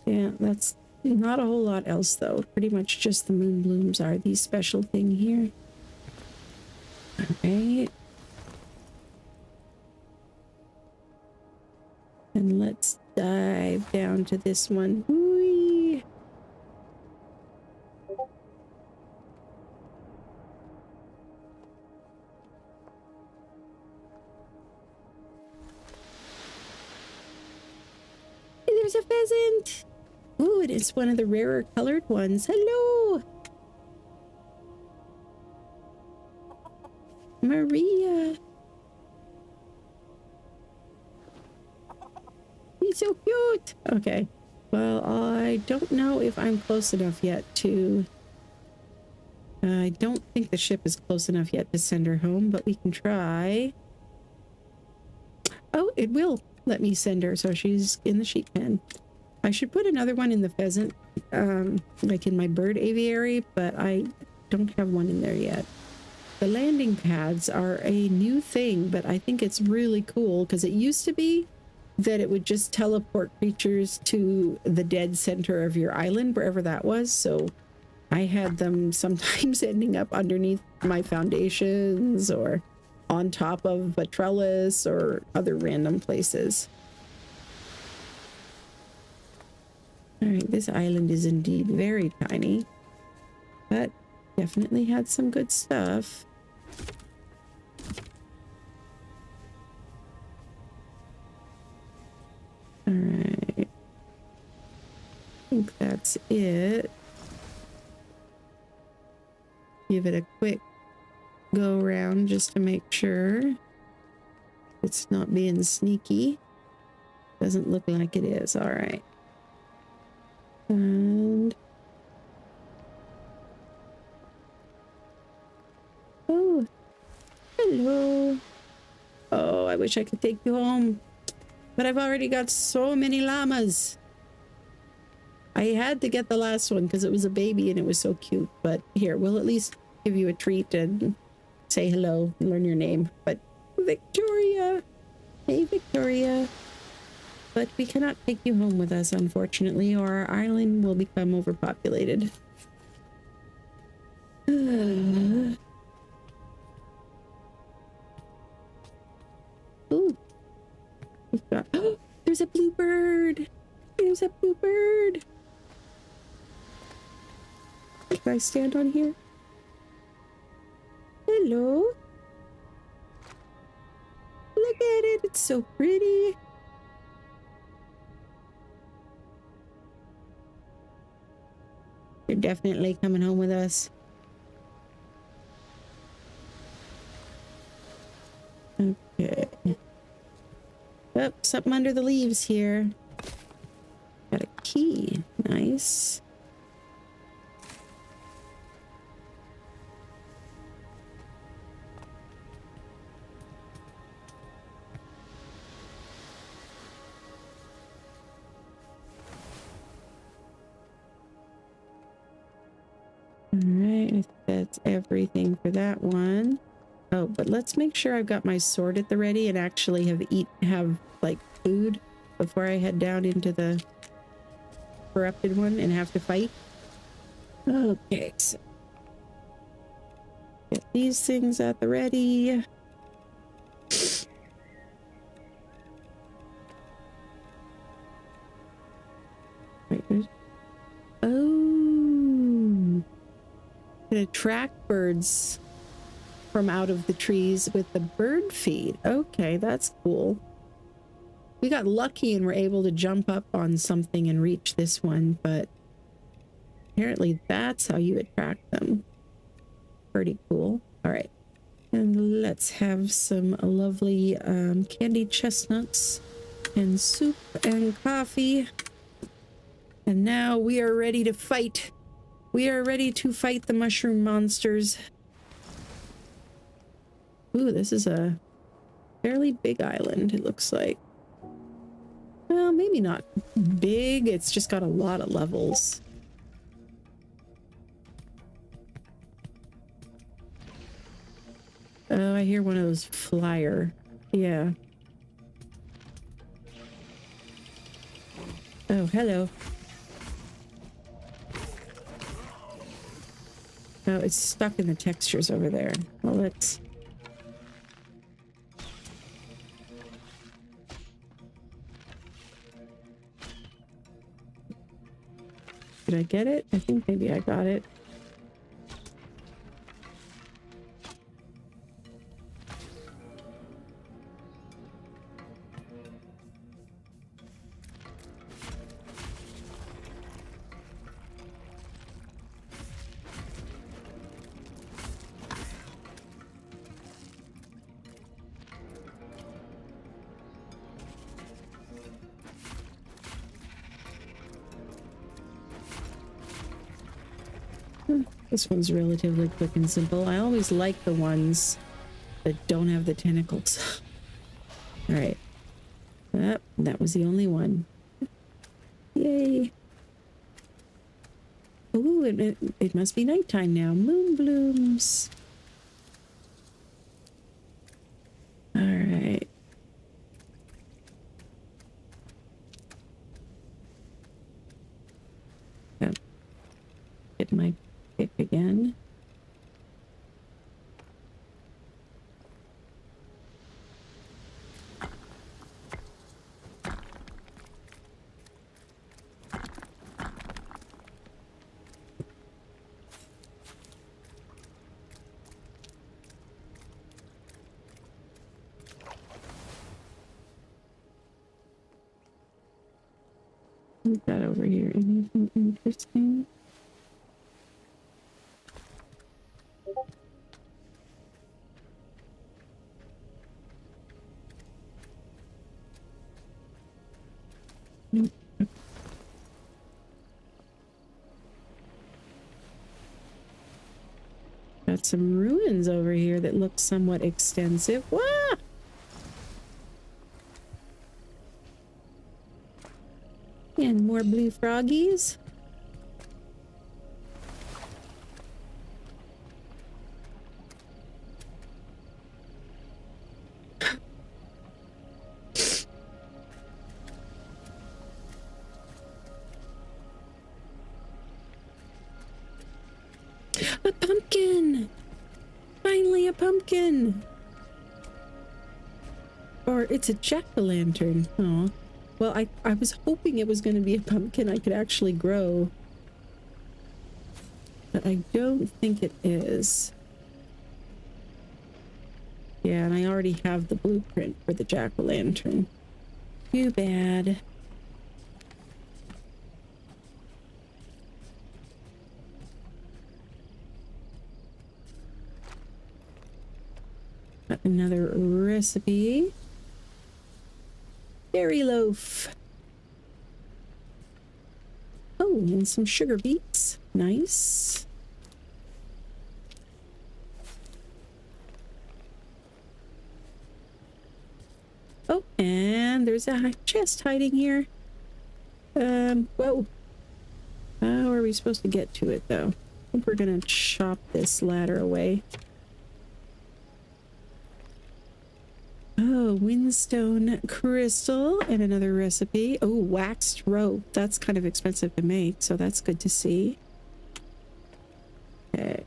Yeah, that's not a whole lot else, though. Pretty much just the moonblooms are the special thing here. Alright. And let's dive down to this one. Whee! Hey, there's a pheasant! Ooh, it is one of the rarer colored ones. Hello! Maria! He's so cute! Okay. Well, I don't know if I'm close enough yet to... I don't think the ship is close enough yet to send her home, but we can try. Oh, it will let me send her, so she's in the sheep pen. I should put another one in the pheasant, like in my bird aviary, but I don't have one in there yet. The landing pads are a new thing, but I think it's really cool because it used to be that it would just teleport creatures to the dead center of your island, wherever that was. So I had them sometimes ending up underneath my foundations or on top of a trellis or other random places. All right, this island is indeed very tiny, but definitely had some good stuff. All right, I think that's it. Give it a quick go around just to make sure it's not being sneaky. Doesn't look like it is. All right. And oh, hello. Oh, I wish I could take you home, but I've already got so many llamas. I had to get the last one because it was a baby and it was so cute. But here, we'll at least give you a treat and say hello and learn your name. But Victoria, hey Victoria. But we cannot take you home with us, unfortunately, or our island will become overpopulated. Ooh, we've got, oh, there's a bluebird. There's a bluebird. Can I stand on here? Hello. Look at it. It's so pretty. You're definitely coming home with us. Okay. Oh, something under the leaves here. Got a key. Nice. All right, that's everything for that one. Oh, but let's make sure I've got my sword at the ready and actually have like food before I head down into the corrupted one and have to fight. Okay, so get these things at the ready. Right. Oh, it attract birds from out of the trees with the bird feed. Okay, that's cool. We got lucky and were able to jump up on something and reach this one, but apparently that's how you attract them. Pretty cool. All right, and let's have some lovely candied chestnuts and soup and coffee. And now we are ready to fight. We are ready to fight the mushroom monsters. Ooh, this is a fairly big island, it looks like. Well, maybe not big. It's just got a lot of levels. Oh, I hear one of those flyer. Yeah. Oh, hello. Oh, it's stuck in the textures over there. Well, let's... Did I get it? I think maybe I got it. This one's relatively quick and simple. I always like the ones that don't have the tentacles. All right. That was the only one. Yay. Ooh, it must be nighttime now. Moon blooms. All right. Yep. Get my pick again. What's that over here? Anything interesting? got some ruins over here that look somewhat extensive. Wah! And more blue froggies. A pumpkin! Finally a pumpkin! Or it's a jack-o'-lantern. Oh, well, I was hoping it was going to be a pumpkin I could actually grow. But I don't think it is. Yeah, and I already have the blueprint for the jack-o'-lantern. Too bad. Got another recipe. Berry loaf. Oh, and some sugar beets. Nice. Oh, and there's a chest hiding here. Whoa. How are we supposed to get to it, though? I think we're gonna chop this ladder away. Oh, windstone crystal and another recipe. Oh, waxed rope. That's kind of expensive to make, so that's good to see. Okay.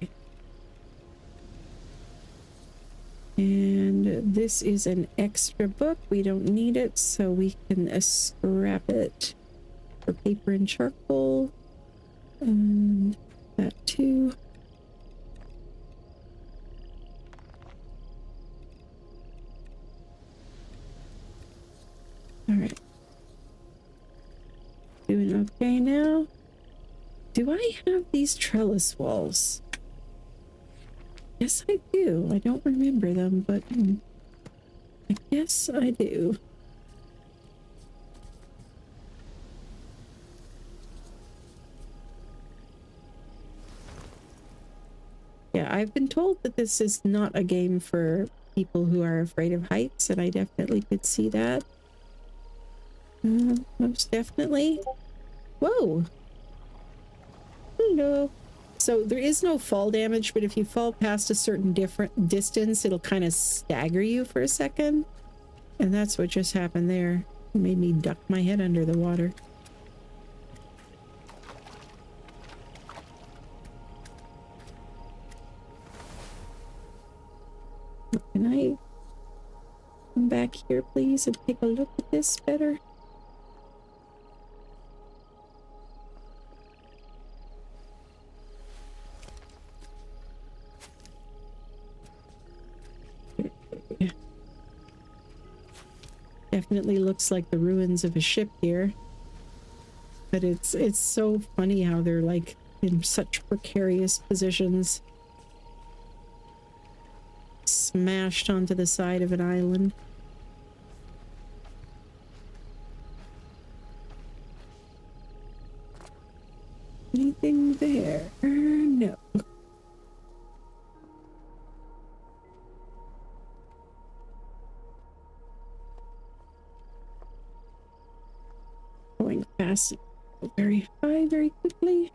And this is an extra book. We don't need it, so we can scrap it for paper and charcoal. And that too. All right. Doing okay now. Do I have these trellis walls? Yes, I do. I don't remember them, but I guess I do. Yeah, I've been told that this is not a game for people who are afraid of heights, and I definitely could see that. Most definitely. Whoa. Hello. So there is no fall damage, but if you fall past a certain different distance, it'll kind of stagger you for a second. And that's what just happened there. It made me duck my head under the water. Can I come back here, please, and take a look at this better? Definitely looks like the ruins of a ship here. But it's so funny how they're like in such precarious positions. Smashed onto the side of an island. Anything there? No. Going fast, very high, very quickly.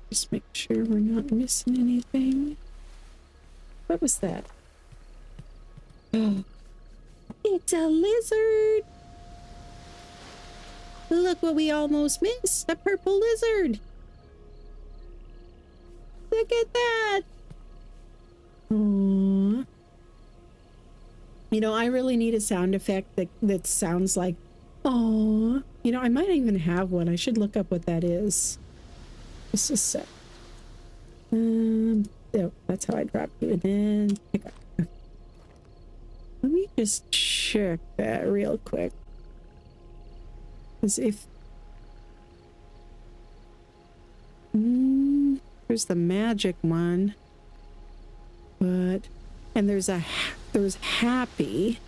Just make sure we're not missing anything. What was that? Oh, it's a lizard! Look what we almost missed! A purple lizard! Look at that! Aww. You know, I really need a sound effect that sounds like, aww. You know, I might even have one. I should look up what that is. Just a sec. Oh, that's how I drop you. And then pick up. Let me just check that real quick. Because if... there's the magic one. But, and there's happy.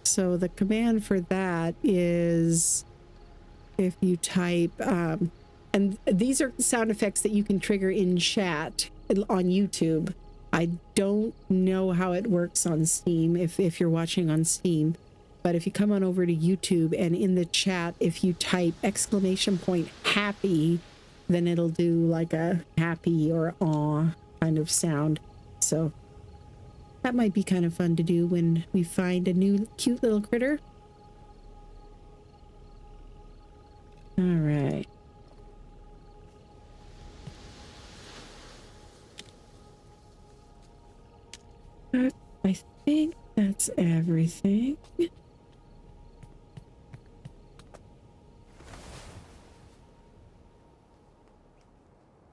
So the command for that is if you type, and these are sound effects that you can trigger in chat on YouTube. I don't know how it works on Steam if you're watching on Steam, but if you come on over to YouTube and in the chat, if you type !happy, then it'll do like a happy or aw kind of sound. So that might be kind of fun to do when we find a new cute little critter. All right. I think that's everything.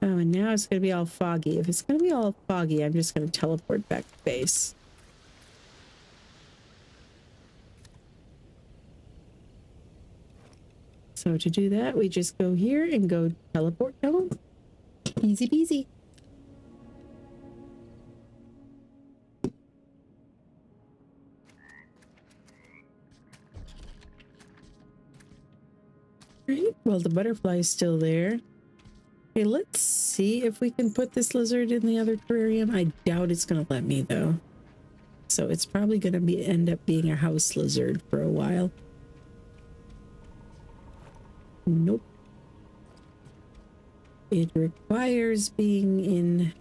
Oh, and now it's going to be all foggy. If it's going to be all foggy, I'm just going to teleport back to base. So to do that, we just go here and go teleport down. Easy peasy. Right, well, the butterfly's still there. Okay, let's see if we can put this lizard in the other terrarium. I doubt it's going to let me, though. So it's probably going to end up being a house lizard for a while. Nope. It requires being in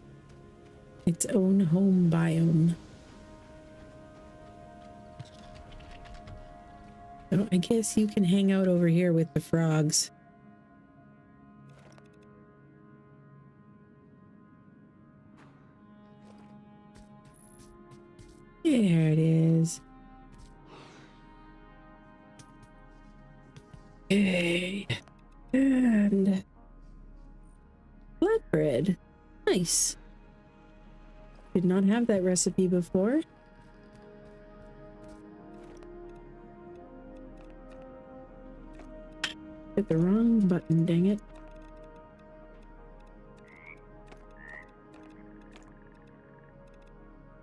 its own home biome. So I guess you can hang out over here with the frogs. There it is. Okay. And flatbread. Nice. Did not have that recipe before. Hit the wrong button, dang it.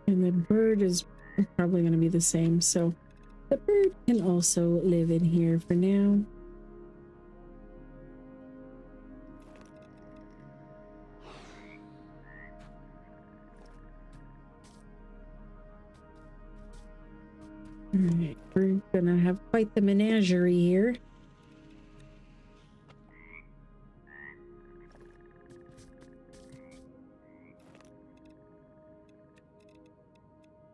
And the bird is probably going to be the same, so the bird can also live in here for now. Alright, we're gonna have quite the menagerie here.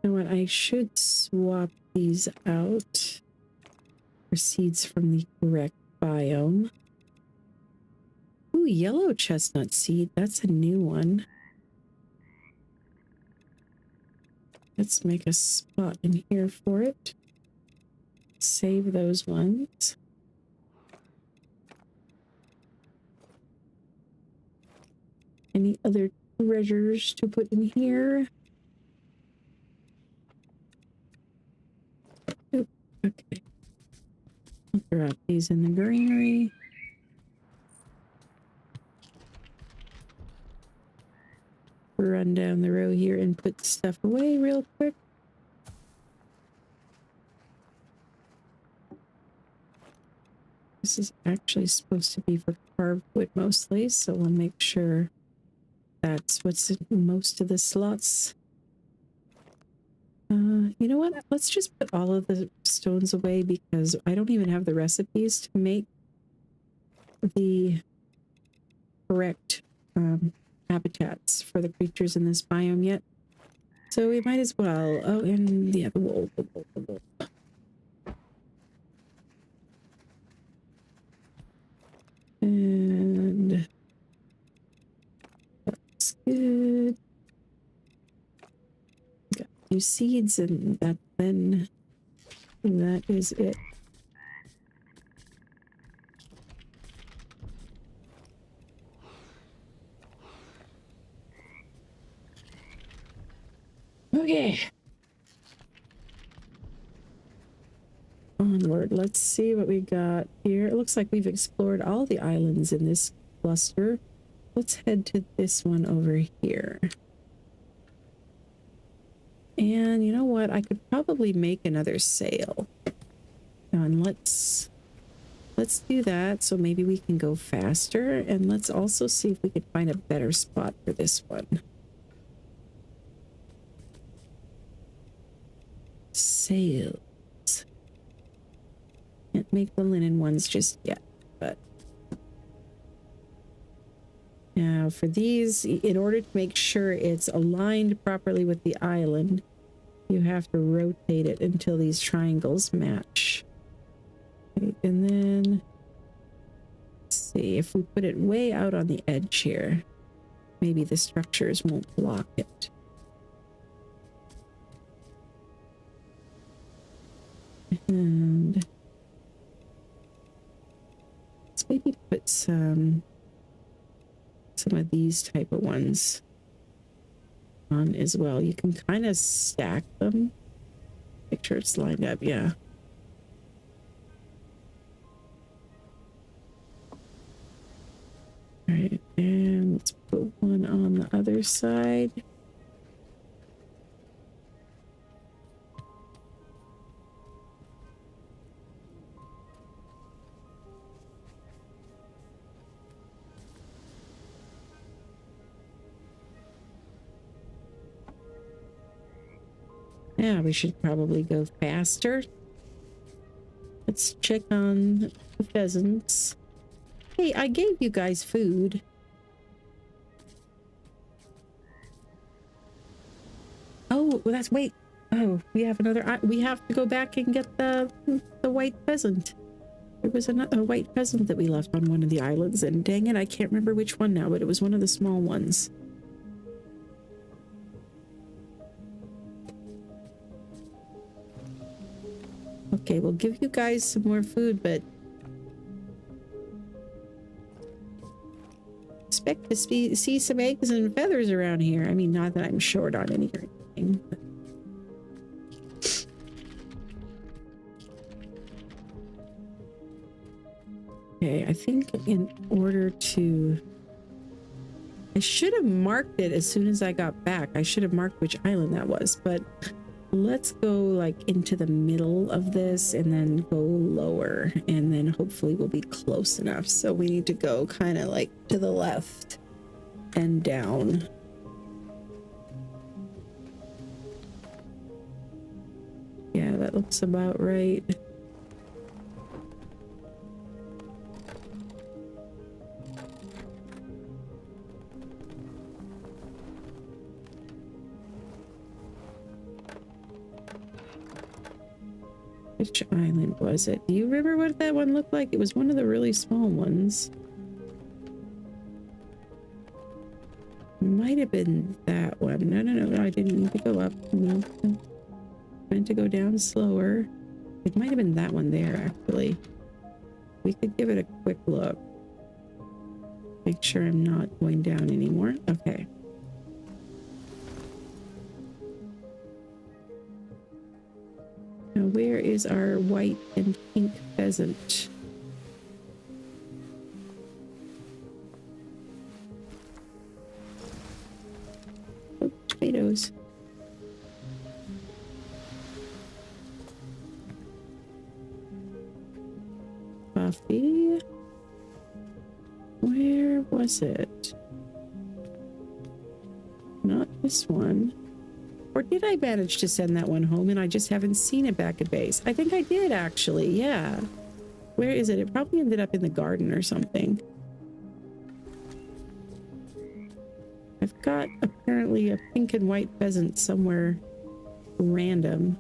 You know what, I should swap these out for seeds from the correct biome. Ooh, yellow chestnut seed, that's a new one. Let's make a spot in here for it. Save those ones. Any other treasures to put in here? Oop, okay. I'll throw out these in the greenery. Run down the row here and put stuff away real quick. This is actually supposed to be for carved wood mostly, so we'll make sure that's what's in most of the slots. You know what? Let's just put all of the stones away because I don't even have the recipes to make the correct habitats for the creatures in this biome yet. So we might as well. Oh, and yeah, the wolf. And that's good. Got a few seeds and that is it. Okay. Onward. Let's see what we got here. It looks like we've explored all the islands in this cluster. Let's head to this one over here. And you know what? I could probably make another sail. And let's do that, so maybe we can go faster. And let's also see if we could find a better spot for this one. Sails. Can't make the linen ones just yet, but now for these, in order to make sure it's aligned properly with the island, you have to rotate it until these triangles match. Okay, and then let's see if we put it way out on the edge here, maybe the structures won't block it. And let's maybe put some of these type of ones on as well. You can kind of stack them. Make sure it's lined up, yeah. All right, and let's put one on the other side. Yeah, we should probably go faster. Let's check on the pheasants. Hey, I gave you guys food. Oh, well, that's wait. Oh, we have another. We have to go back and get the white pheasant. There was a white pheasant that we left on one of the islands, and dang it, I can't remember which one now, but it was one of the small ones. Okay, we'll give you guys some more food, but expect to see some eggs and feathers around here. I mean, not that I'm short on any or anything. But... Okay, I think in order to... I should have marked it as soon as I got back. I should have marked which island that was, but... Let's go like into the middle of this and then go lower, and then hopefully we'll be close enough. So we need to go kind of like to the left and down. Yeah, that looks about right. Which island was it? Do you remember what that one looked like? It was one of the really small ones. Might have been that one. No, I didn't need to go up. No. Meant to go down slower. It might have been that one there, actually. We could give it a quick look. Make sure I'm not going down anymore. Okay. Now, where is our white and pink pheasant? Oh, tomatoes. Buffy. Where was it? Not this one. Or did I manage to send that one home and I just haven't seen it back at base? I think I did, actually. Yeah. Where is it? It probably ended up in the garden or something. I've got apparently a pink and white pheasant somewhere random.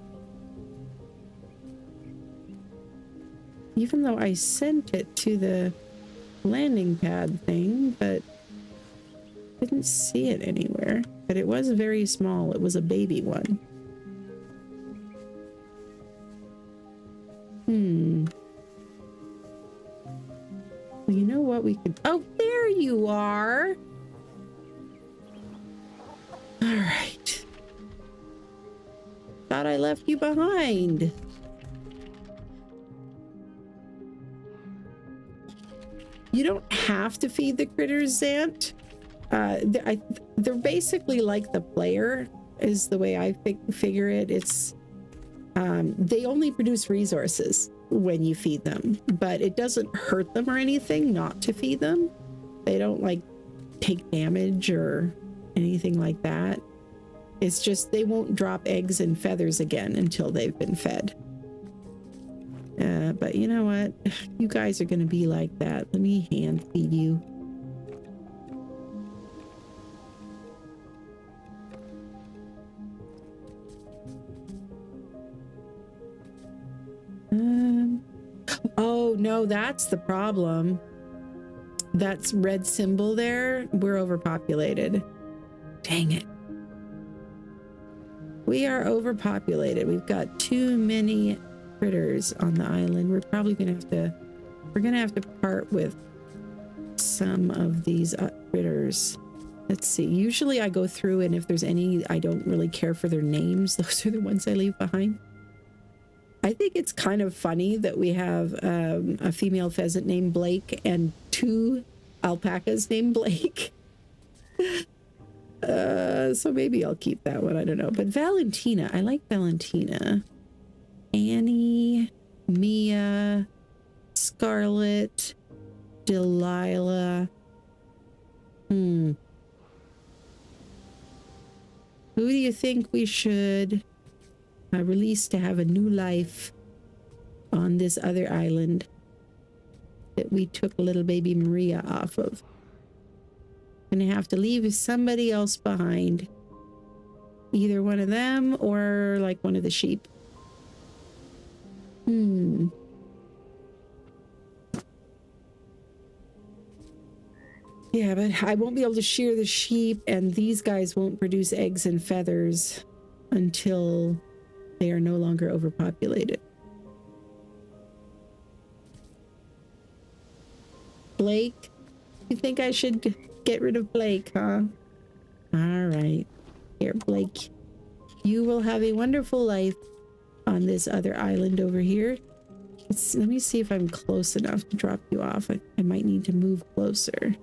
Even though I sent it to the landing pad thing, but didn't see it anywhere. But it was very small. It was a baby one. Well, you know what we could... Oh, there you are! Alright. Thought I left you behind. You don't have to feed the critters, Zant. They're basically like the player. is the way I figure it. It's they only produce resources when you feed them, but it doesn't hurt them or anything not to feed them. They don't like take damage or anything like that. It's just they won't drop eggs and feathers again until they've been fed. But you know what? You guys are going to be like that. Let me hand feed you. Oh no, that's the problem. That's red symbol there. We're overpopulated. Dang it. We are overpopulated. We've got too many critters on the island. We're probably gonna have to part with some of these critters. Let's see. Usually I go through, and if there's any I don't really care for their names, those are the ones I leave behind. I think it's kind of funny that we have a female pheasant named Blake and 2 alpacas named Blake. So maybe I'll keep that one. I don't know. But Valentina, I like Valentina. Annie, Mia, Scarlet, Delilah. Who do you think we should release to have a new life on this other island that we took little baby Maria off of? Gonna have to leave somebody else behind. Either one of them or like one of the sheep. Yeah, but I won't be able to shear the sheep, and these guys won't produce eggs and feathers until they are no longer overpopulated. Blake, you think I should get rid of Blake, huh? All right. Here, Blake, you will have a wonderful life on this other island over here. Let me see if I'm close enough to drop you off. I might need to move closer.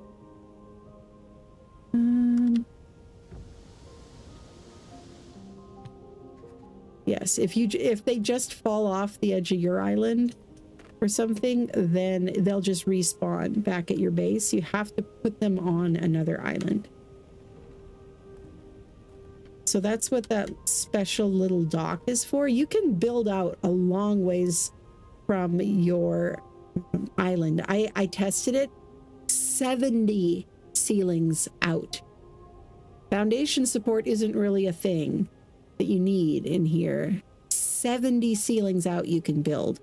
Yes, if they just fall off the edge of your island or something, then they'll just respawn back at your base. You have to put them on another island. So that's what that special little dock is for. You can build out a long ways from your island. I tested it, 70 ceilings out. Foundation support isn't really a thing that you need in here. 70 ceilings out you can build.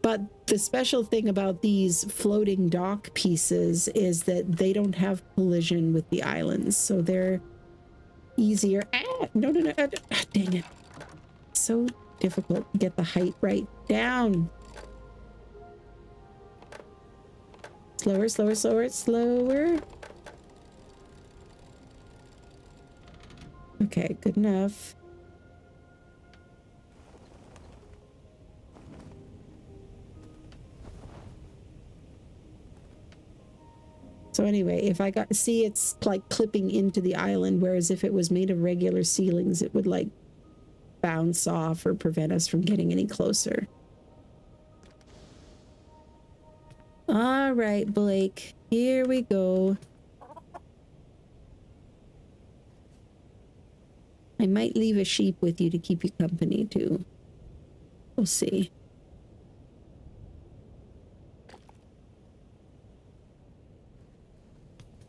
But the special thing about these floating dock pieces is that they don't have collision with the islands, so they're easier. No, dang it. So difficult to get the height right. Down. Slower, slower, slower, slower. Okay, good enough. So anyway, if I see it's like clipping into the island, whereas if it was made of regular ceilings, it would like bounce off or prevent us from getting any closer. All right, Blake, here we go. I might leave a sheep with you to keep you company too. We'll see.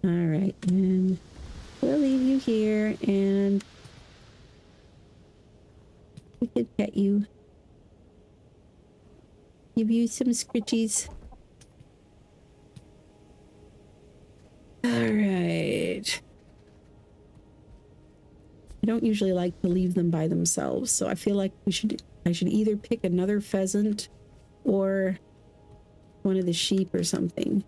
All right, and we'll leave you here, and we can pet you. Give you some scritchies. All right. I don't usually like to leave them by themselves, so I feel like I should either pick another pheasant or one of the sheep or something.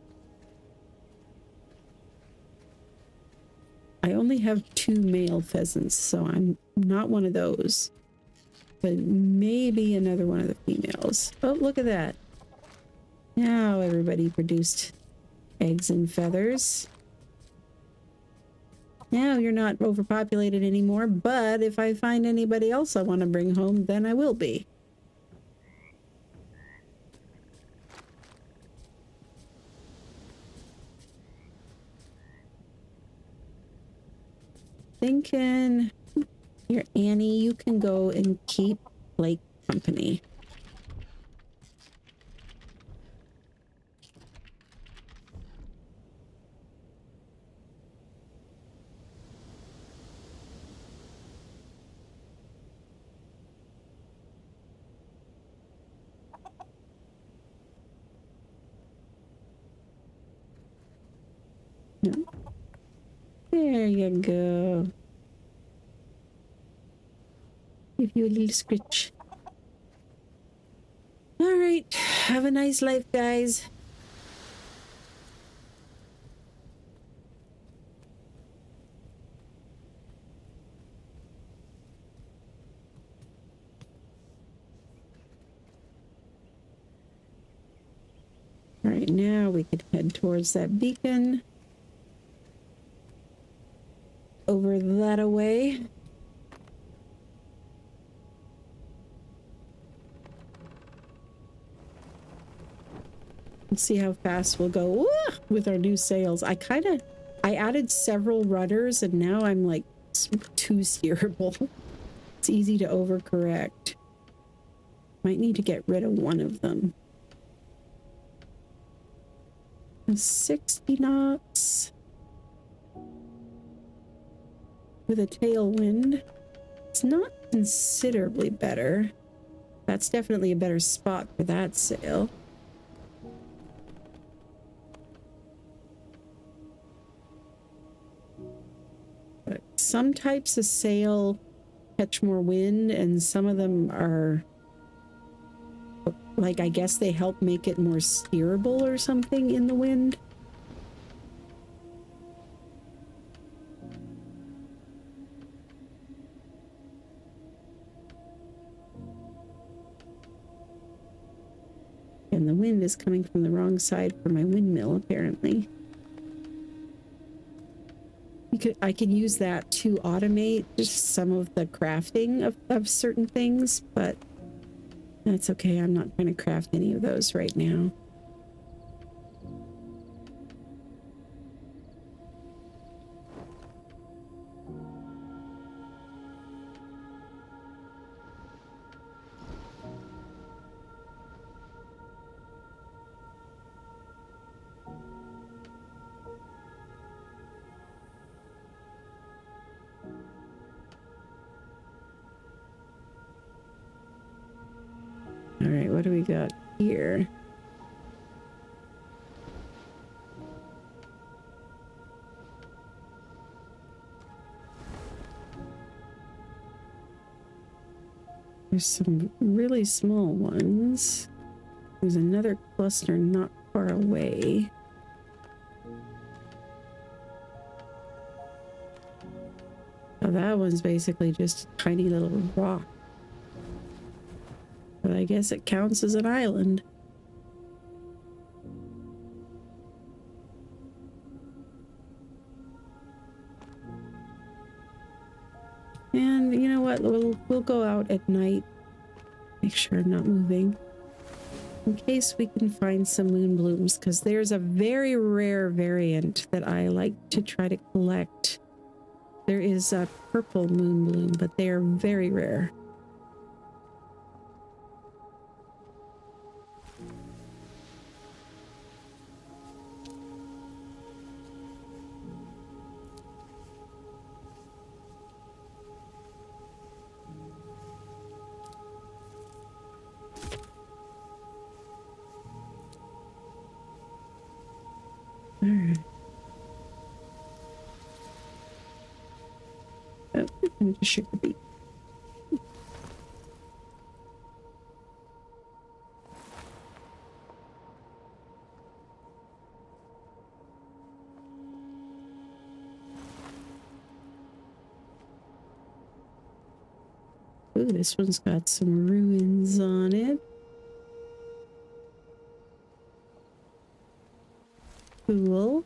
I only have 2 male pheasants, so I'm not one of those. But maybe another one of the females. Oh, look at that. Now everybody produced eggs and feathers. Now you're not overpopulated anymore, but if I find anybody else I want to bring home, then I will be. Thinking, here, Annie, you can go and keep Blake company. There you go. Give you a little scritch. All right. Have a nice life, guys. All right, now we could head towards that beacon. Over that away. Let's see how fast we'll go with our new sails. I added several rudders and now I'm like too steerable. It's easy to overcorrect. Might need to get rid of one of them. 60 knots. With a tailwind. It's not considerably better. That's definitely a better spot for that sail. But some types of sail catch more wind and some of them are like, I guess they help make it more steerable or something in the wind. And the wind is coming from the wrong side for my windmill, apparently. I could use that to automate just some of the crafting of certain things, but that's okay. I'm not going to craft any of those right now. All right, what do we got here? There's some really small ones. There's another cluster not far away. Oh, that one's basically just a tiny little rock. But I guess it counts as an island. And you know what? We'll go out at night. Make sure I'm not moving. In case we can find some moon blooms, because there's a very rare variant that I like to try to collect. There is a purple moon bloom, but they are very rare. Alright. Oh, I'm just shoot the beat. Ooh, this one's got some ruins on it. Cool.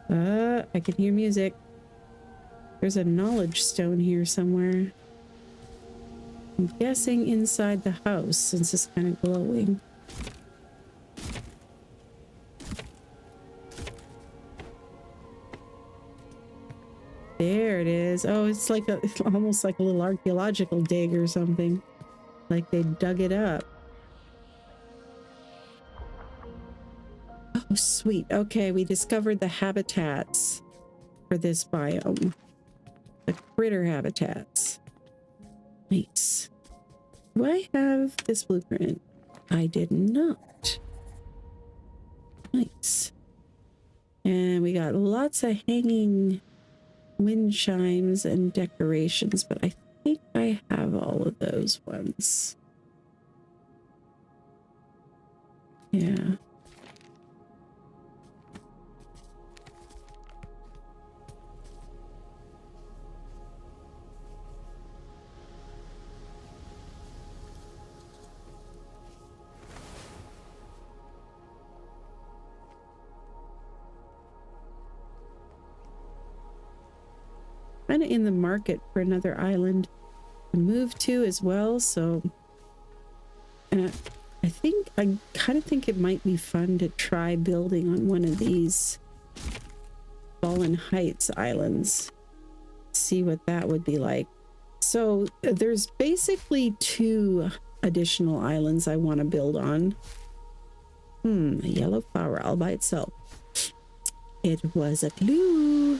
I can hear music. There's a knowledge stone here somewhere. I'm guessing inside the house since it's kind of glowing. There it is. Oh, it's like it's almost like a little archaeological dig or something. Like they dug it up. Oh, sweet. Okay, we discovered the habitats for this biome. The critter habitats. Nice. Do I have this blueprint? I did not. Nice. And we got lots of hanging wind chimes and decorations, but I think I have all of those ones. Yeah. Kind of in the market for another island to move to as well, so I kind of think it might be fun to try building on one of these Fallen Heights islands, see what that would be like. So there's basically 2 additional islands I want to build on. A yellow flower all by itself. It was a clue.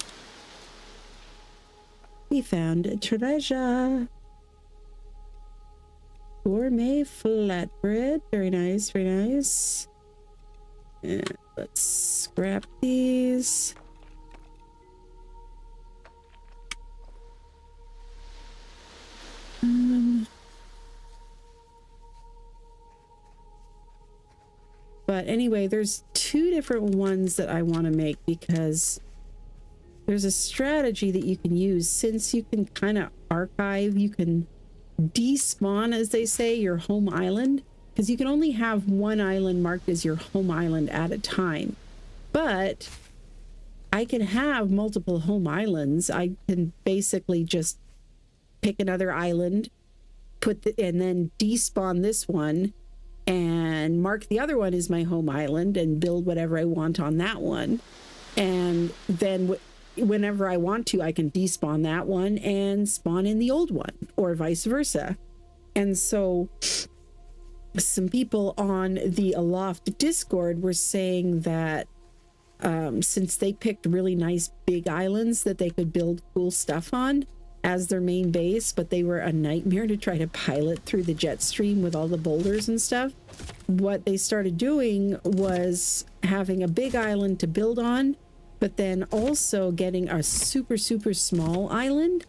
We found a treasure. Gourmet flatbread. Very nice, very nice. And let's scrap these. But anyway, there's 2 different ones that I want to make because there's a strategy that you can use. Since you can kind of archive, you can despawn, as they say, your home island, because you can only have one island marked as your home island at a time. But I can have multiple home islands. I can basically just pick another island, and then despawn this one and mark the other one as my home island and build whatever I want on that one. And then whenever I want to, I can despawn that one and spawn in the old one, or vice versa. And so some people on the Aloft Discord were saying that since they picked really nice big islands that they could build cool stuff on as their main base, but they were a nightmare to try to pilot through the jet stream with all the boulders and stuff, what they started doing was having a big island to build on, but then also getting a super small island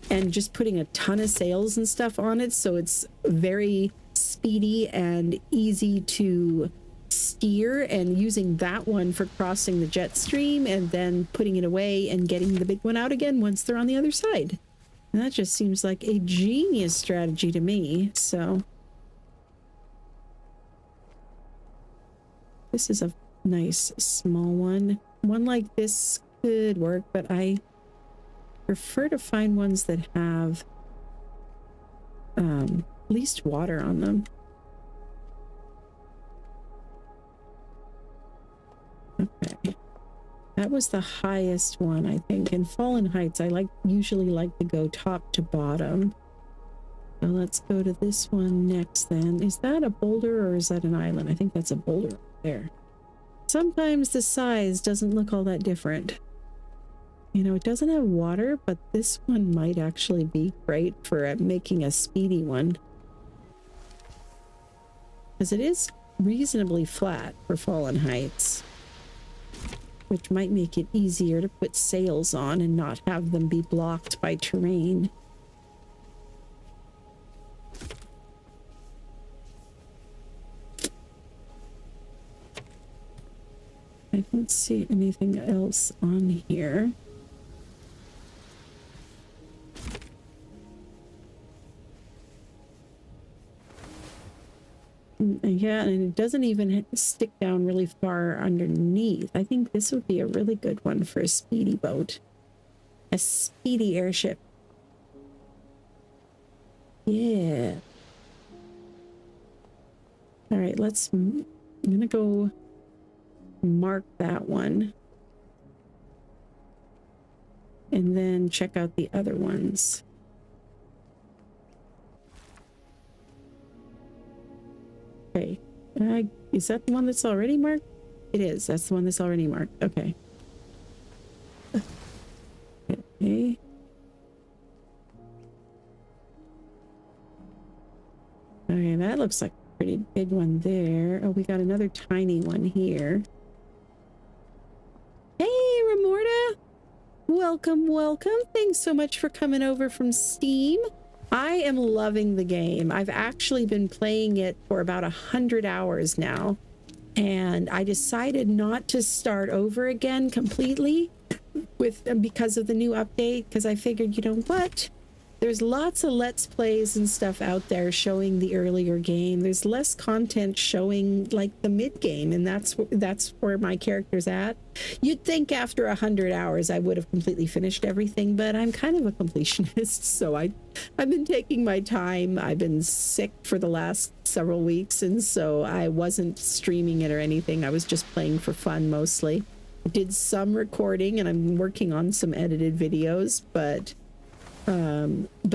and just putting a ton of sails and stuff on it, so it's very speedy and easy to steer, and using that one for crossing the jet stream and then putting it away and getting the big one out again once they're on the other side. And that just seems like a genius strategy to me. So this is a nice small one. One like this could work, but I prefer to find ones that have at least water on them. Okay, that was the highest one, I think. In Fallen Heights, I usually like to go top to bottom. So let's go to this one next then. Is that a boulder or is that an island? I think that's a boulder right there. Sometimes the size doesn't look all that different. You know, it doesn't have water, but this one might actually be great for making a speedy one, because it is reasonably flat for Fallen Heights, which might make it easier to put sails on and not have them be blocked by terrain. I don't see anything else on here. Yeah, and it doesn't even stick down really far underneath. I think this would be a really good one for a speedy boat. A speedy airship. Yeah. All right, I'm gonna go mark that one. And then check out the other ones. Okay. Is that the one that's already marked? It is. That's the one that's already marked. Okay. Okay. Okay, that looks like a pretty big one there. Oh, we got another tiny one here. Hey, Remorta! Welcome, welcome. Thanks so much for coming over from Steam. I am loving the game. I've actually been playing it for about 100 hours now, and I decided not to start over again completely because of the new update, because I figured, you know what? There's lots of Let's Plays and stuff out there showing the earlier game. There's less content showing like the mid game, and that's where my character's at. You'd think after 100 hours I would have completely finished everything, but I'm kind of a completionist, so I've been taking my time. I've been sick for the last several weeks, and so I wasn't streaming it or anything. I was just playing for fun mostly. I did some recording, and I'm working on some edited videos, but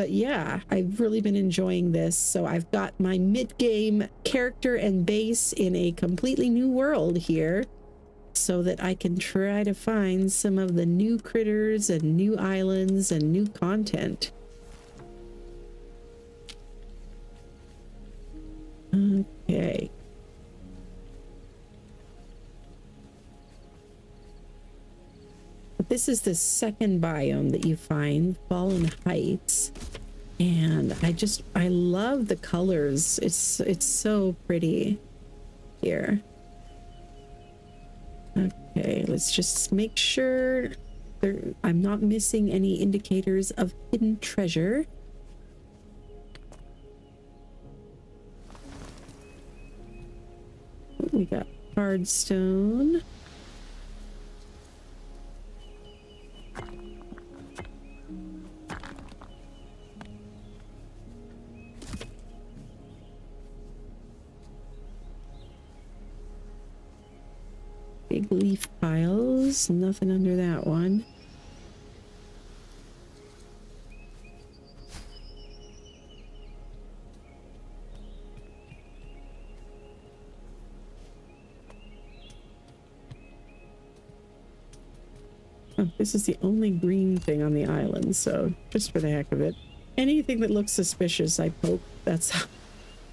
yeah, I've really been enjoying this. So I've got my mid-game character and base in a completely new world here so that I can try to find some of the new critters and new islands and new content. Okay. This is the second biome that you find, Fallen Heights, and I love the colors. It's so pretty here. Okay, let's just make sure I'm not missing any indicators of hidden treasure. We got hardstone. Big leaf piles, nothing under that one. Oh, this is the only green thing on the island, so just for the heck of it. Anything that looks suspicious, I poke. That's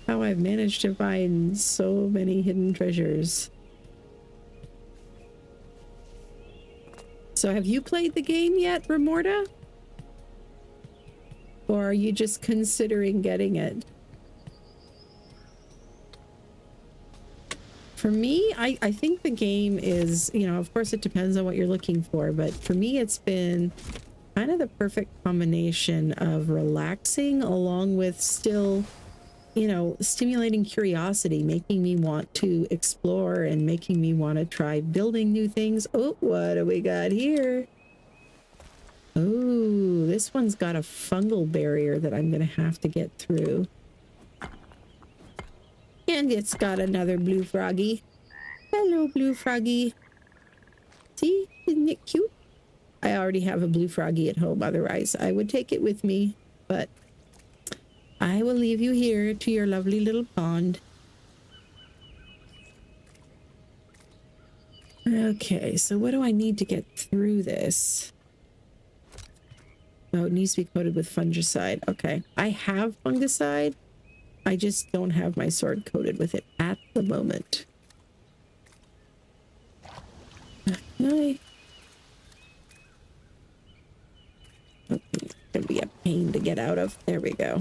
how I've managed to find so many hidden treasures. So have you played the game yet, Remorta? Or are you just considering getting it? For me, I think the game is, you know, of course it depends on what you're looking for, but for me it's been kind of the perfect combination of relaxing along with still, you know, stimulating curiosity, making me want to explore and making me want to try building new things. Oh, what do we got here? Oh, this one's got a fungal barrier that I'm going to have to get through. And it's got another blue froggy. Hello, blue froggy. See, isn't it cute? I already have a blue froggy at home, otherwise I would take it with me, but I will leave you here to your lovely little pond. Okay, so what do I need to get through this? Oh, it needs to be coated with fungicide. Okay, I have fungicide. I just don't have my sword coated with it at the moment. Okay. Okay, it's gonna be a pain to get out of. There we go.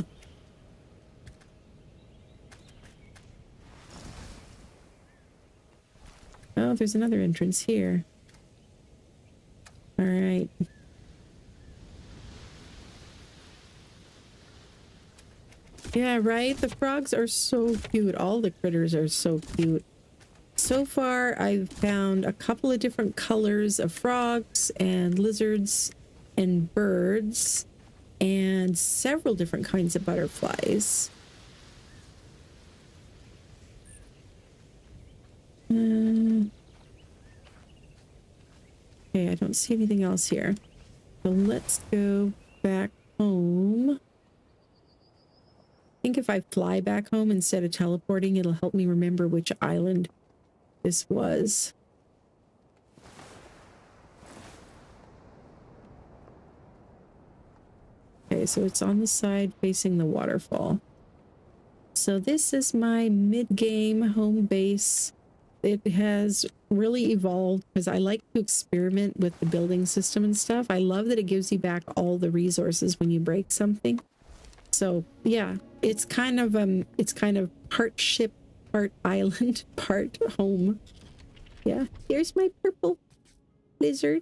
Oh, there's another entrance here. All right. Yeah, right? The frogs are so cute. All the critters are so cute. So far, I've found a couple of different colors of frogs and lizards and birds and several different kinds of butterflies. Okay, I don't see anything else here. So let's go back home. I think if I fly back home instead of teleporting, it'll help me remember which island this was. Okay, so it's on the side facing the waterfall. So this is my mid-game home base. It has really evolved because I like to experiment with the building system and stuff. I love that it gives you back all the resources when you break something. So yeah, it's kind of part ship, part island, part home. Yeah, here's my purple lizard.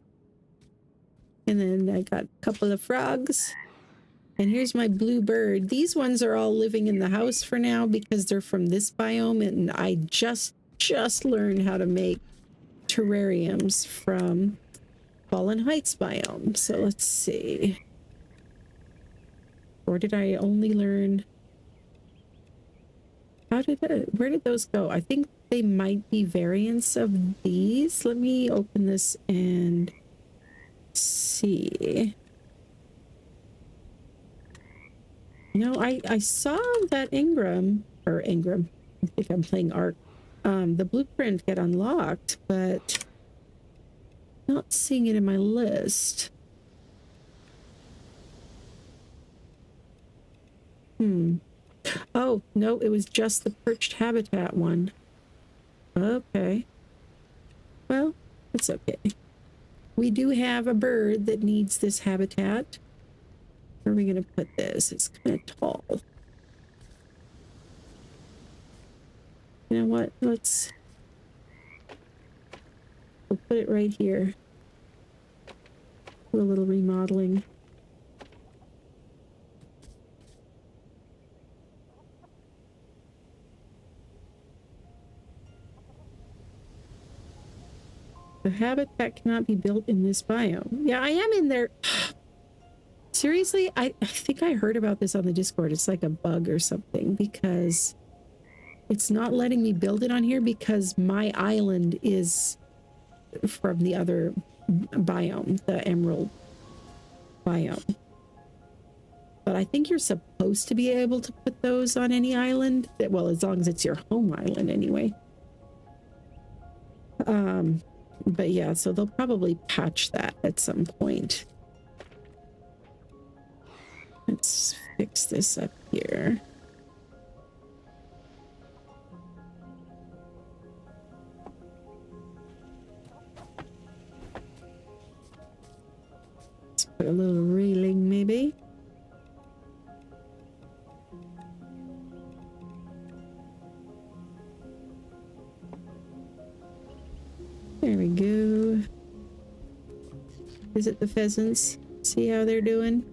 And then I got a couple of frogs. And here's my blue bird. These ones are all living in the house for now because they're from this biome, and I just learned how to make terrariums from Fallen Heights biome. So let's see. Or did I only learn? Where did those go? I think they might be variants of these. Let me open this and see. No, I saw that Ingram, I think I'm playing Ark, the blueprint get unlocked, but not seeing it in my list. Oh, no, it was just the perched habitat one. Okay. Well, it's okay. We do have a bird that needs this habitat. Where are we going to put this? It's kind of tall. You know what? We'll put it right here. Do a little remodeling. The habitat cannot be built in this biome. Yeah, I am in there. Seriously, I think I heard about this on the Discord. It's like a bug or something because it's not letting me build it on here because my island is from the other biome, the emerald biome. But I think you're supposed to be able to put those on any island. Well, as long as it's your home island anyway. But yeah, so they'll probably patch that at some point. Let's fix this up here. Let's put a little railing maybe. There we go. Visit the pheasants. See how they're doing.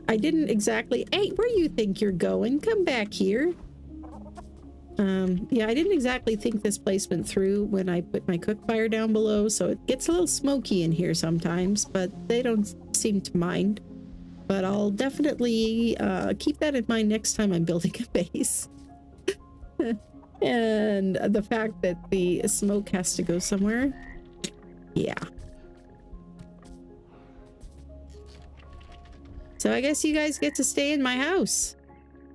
I didn't exactly. Hey, where you think you're going? Come back here. Yeah, I didn't exactly think this place went through when I put my cook fire down below, so it gets a little smoky in here sometimes, but they don't seem to mind. But I'll definitely keep that in mind next time I'm building a base. And the fact that the smoke has to go somewhere. Yeah. So I guess you guys get to stay in my house.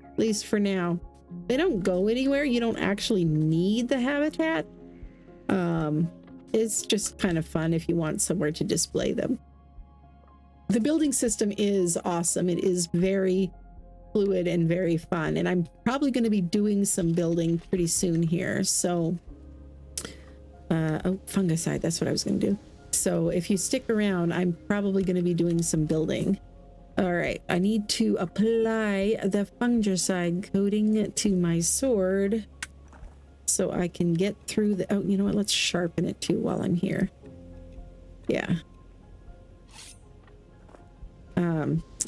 At least for now. They don't go anywhere. You don't actually need the habitat. It's just kind of fun if you want somewhere to display them. The building system is awesome. It is very fluid and very fun. And I'm probably going to be doing some building pretty soon here. So, oh, fungicide. That's what I was going to do. So if you stick around, I'm probably going to be doing some building. All right, I need to apply the fungicide coating to my sword so I can get through the... Oh, you know what? Let's sharpen it too while I'm here. Yeah.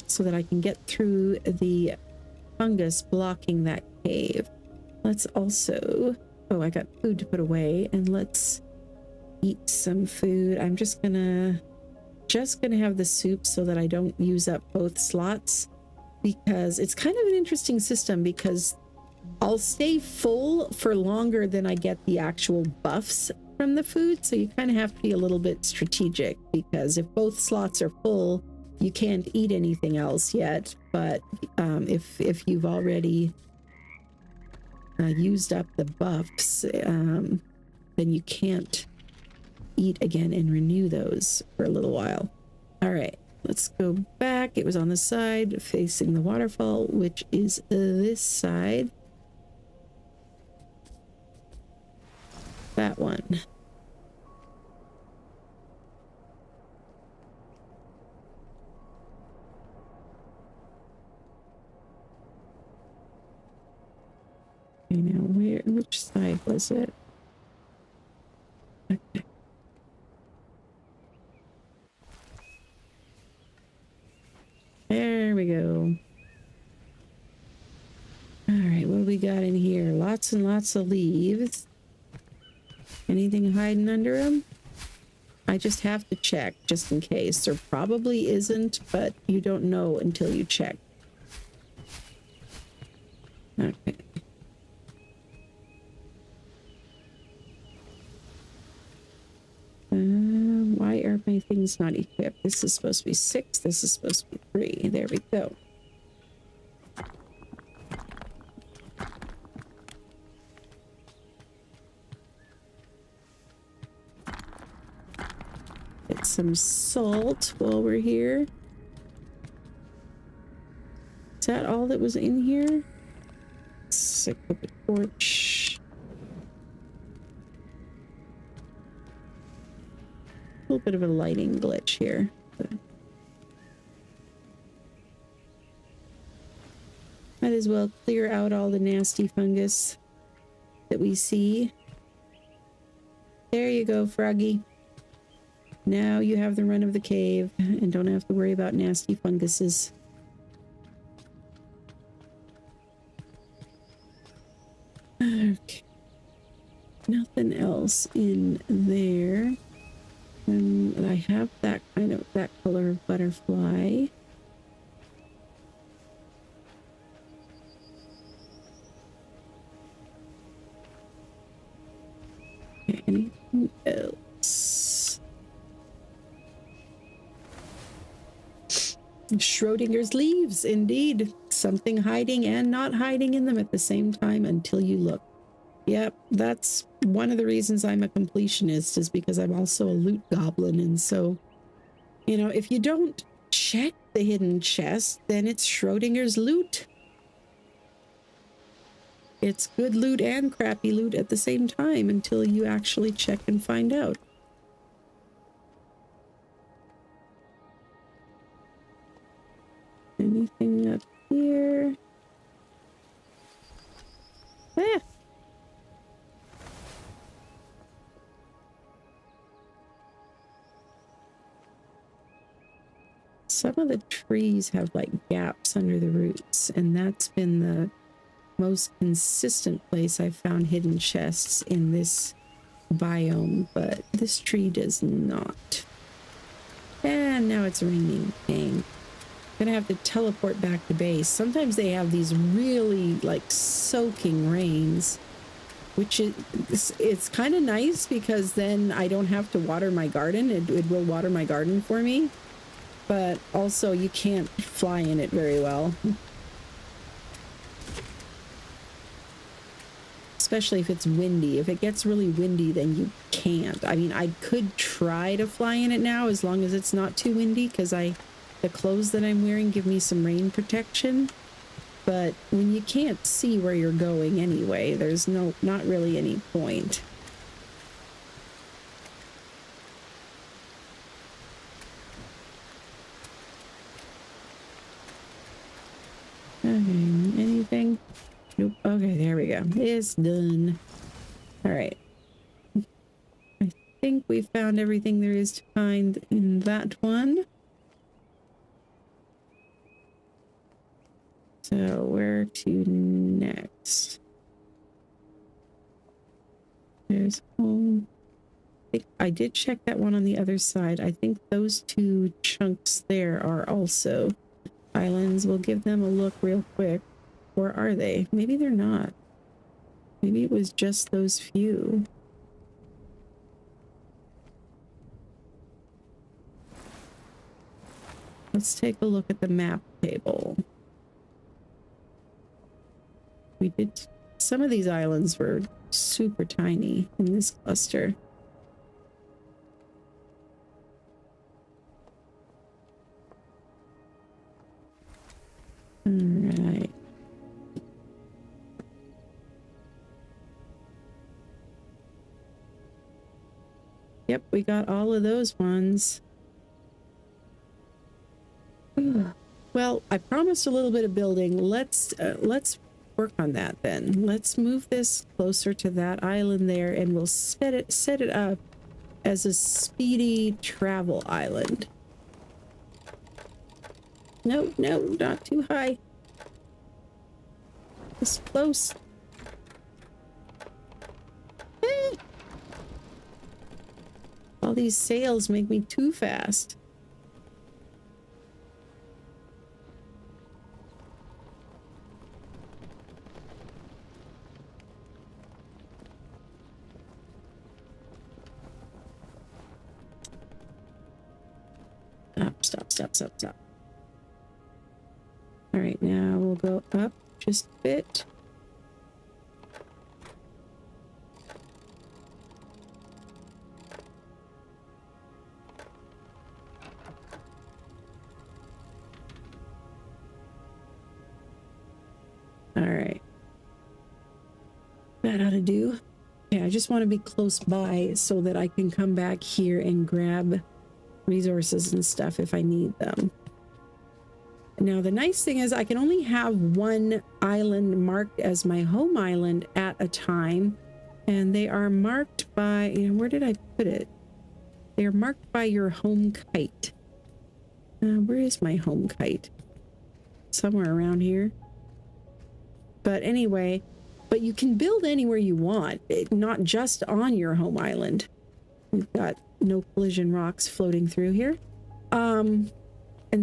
so that I can get through the fungus blocking that cave. Let's also, oh, I got food to put away, and let's eat some food. I'm just gonna have the soup so that I don't use up both slots, because it's kind of an interesting system, because I'll stay full for longer than I get the actual buffs from the food. So you kind of have to be a little bit strategic, because if both slots are full, you can't eat anything else yet. But if you've already used up the buffs, then you can't eat again and renew those for a little while. All right, let's go back. It was on the side facing the waterfall, which is this side. That one. Okay, now which side was it? Okay. There we go. All right, what do we got in here? Lots and lots of leaves. Anything hiding under them? I just have to check just in case. There probably isn't, but you don't know until you check. Okay. Why are my things not equipped? This is supposed to be 6. This is supposed to be 3. There we go. Get some salt while we're here. Is that all that was in here? Let's equip a torch. A little bit of a lighting glitch here. But might as well clear out all the nasty fungus that we see. There you go, Froggy. Now you have the run of the cave and don't have to worry about nasty funguses. Okay. Nothing else in there. And I have that color of butterfly. Okay, anything else? Schrodinger's leaves, indeed. Something hiding and not hiding in them at the same time until you look. Yep, that's one of the reasons I'm a completionist, is because I'm also a loot goblin. And so, you know, if you don't check the hidden chest, then it's Schrodinger's loot. It's good loot and crappy loot at the same time until you actually check and find out. Anything up here? Ah! Some of the trees have like gaps under the roots, and that's been the most consistent place I've found hidden chests in this biome, but this tree does not. And now it's raining. Dang. Gonna have to teleport back to base. Sometimes they have these really like soaking rains, which is, it's kind of nice because then I don't have to water my garden. It will water my garden for me, but also you can't fly in it very well, especially if it's windy. If it gets really windy, then you can't. I mean, I could try to fly in it now as long as it's not too windy, because the clothes that I'm wearing give me some rain protection. But when you can't see where you're going anyway, there's not really any point. Okay, anything? Nope. Okay, there we go. It's done. All right. I think we found everything there is to find in that one. So where to next? There's home. I did check that one on the other side. I think those two chunks there are also islands. We'll give them a look real quick. Or are they? Maybe they're not. Maybe it was just those few. Let's take a look at the map table. We did... Some of these islands were super tiny in this cluster. All right. Yep, we got all of those ones. Well, I promised a little bit of building. Let's work on that then. Let's move this closer to that island there, and we'll set it up as a speedy travel island. No, no, not too high. Just close. All these sails make me too fast. Stop. All right, now we'll go up just a bit. All right. That ought to do. Yeah, I just want to be close by so that I can come back here and grab resources and stuff if I need them. Now, the nice thing is I can only have one island marked as my home island at a time. And they are marked by, you know, where did I put it? They are marked by your home kite. Where is my home kite? Somewhere around here. But anyway, but you can build anywhere you want, not just on your home island. We've got no collision rocks floating through here. And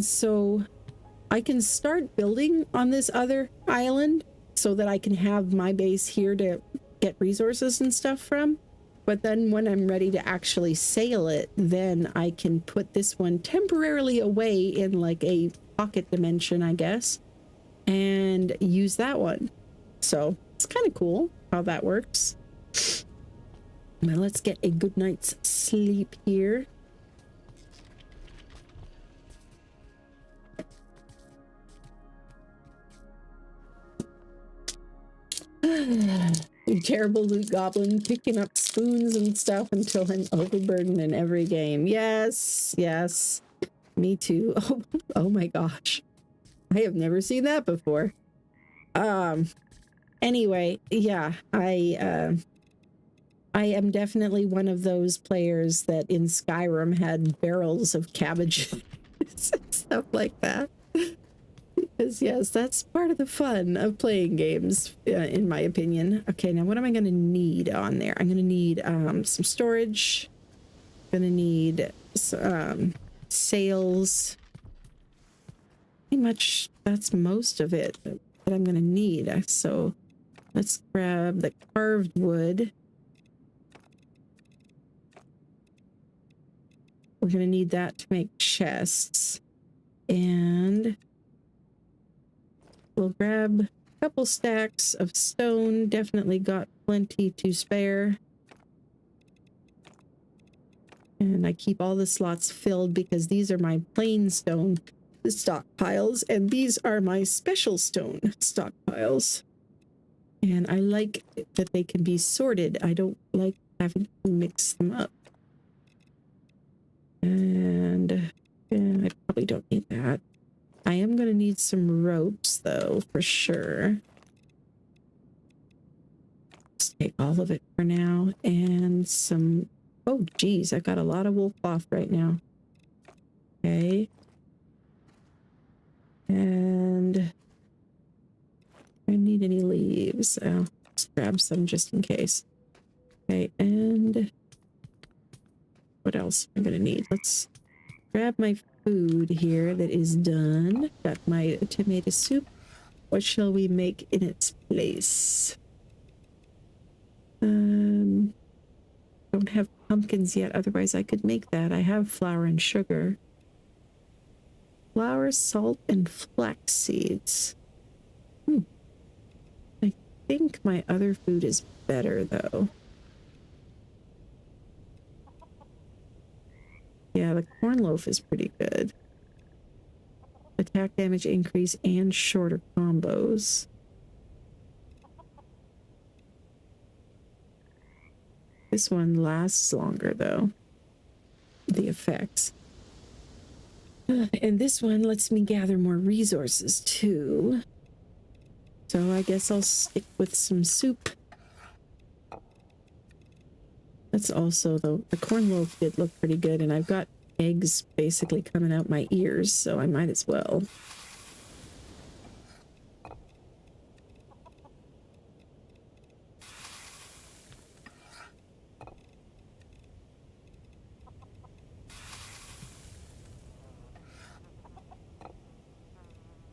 so I can start building on this other island so that I can have my base here to get resources and stuff from. But then when I'm ready to actually sail it, then I can put this one temporarily away in like a pocket dimension, I guess, and use that one. So it's kind of cool how that works. Now let's get a good night's sleep here. Terrible loot goblin picking up spoons and stuff until I'm overburdened in every game. Yes, yes, me too. Oh my gosh, I have never seen that before. Anyway, yeah, I am definitely one of those players that in Skyrim had barrels of cabbage and stuff like that. Because yes, that's part of the fun of playing games, in my opinion. Okay, now what am I going to need on there? I'm going to need some storage. I'm going to need some sails. Pretty much that's most of it that I'm going to need. So let's grab the carved wood. We're going to need that to make chests. And we'll grab a couple stacks of stone. Definitely got plenty to spare. And I keep all the slots filled because these are my plain stone stockpiles. And these are my special stone stockpiles. And I like that they can be sorted. I don't like having to mix them up. And I probably don't need that. I am going to need some ropes, though, for sure. Let's take all of it for now. And some... Oh, geez, I've got a lot of wool cloth right now. Okay. And I don't need any leaves. Let's grab some just in case. Okay, and what else am I gonna need? Let's grab my food here that is done. Got my tomato soup. What shall we make in its place? Don't have pumpkins yet, otherwise I could make that. I have flour and sugar. Flour, salt, and flax seeds. I think my other food is better though. Yeah, the corn loaf is pretty good. Attack damage increase and shorter combos. This one lasts longer though. The effects. And this one lets me gather more resources too. So I guess I'll stick with some soup. That's also, though, the corn loaf did look pretty good, and I've got eggs basically coming out my ears, so I might as well.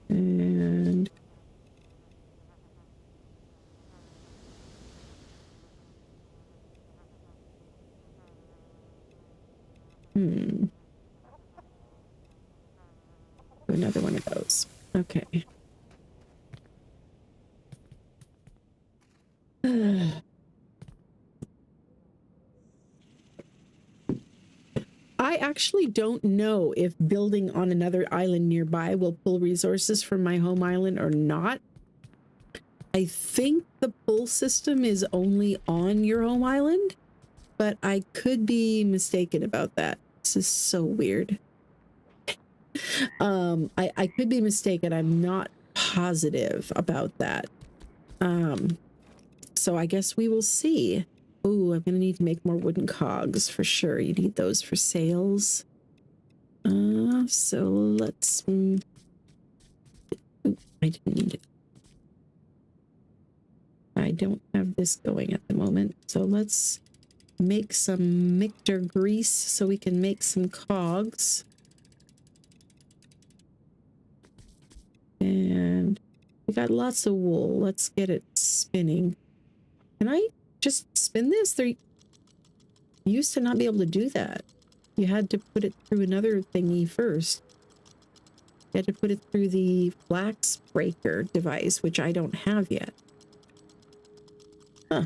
And another one of those. Okay. I actually don't know if building on another island nearby will pull resources from my home island or not. I think the pull system is only on your home island, but I could be mistaken about that. This is so weird. I could be mistaken. I'm not positive about that. So I guess we will see. Ooh, I'm gonna need to make more wooden cogs for sure. You need those for sails. So let's. Ooh, I didn't need it. I don't have this going at the moment, so let's make some mixture grease so we can make some cogs. And we got lots of wool. Let's get it spinning. Can I just spin this? They used to not be able to do that. You had to put it through another thingy first. You had to put it through the flax breaker device, which I don't have yet. Huh.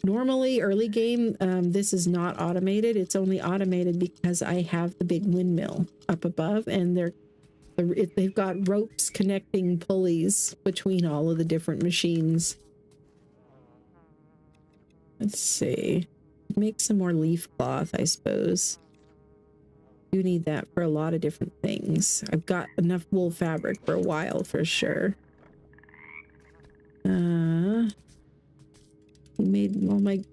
Normally, early game, this is not automated. It's only automated because I have the big windmill up above, and they've got ropes connecting pulleys between all of the different machines. Let's see. Make some more leaf cloth, I suppose. You need that for a lot of different things. I've got enough wool fabric for a while, for sure. Made all my...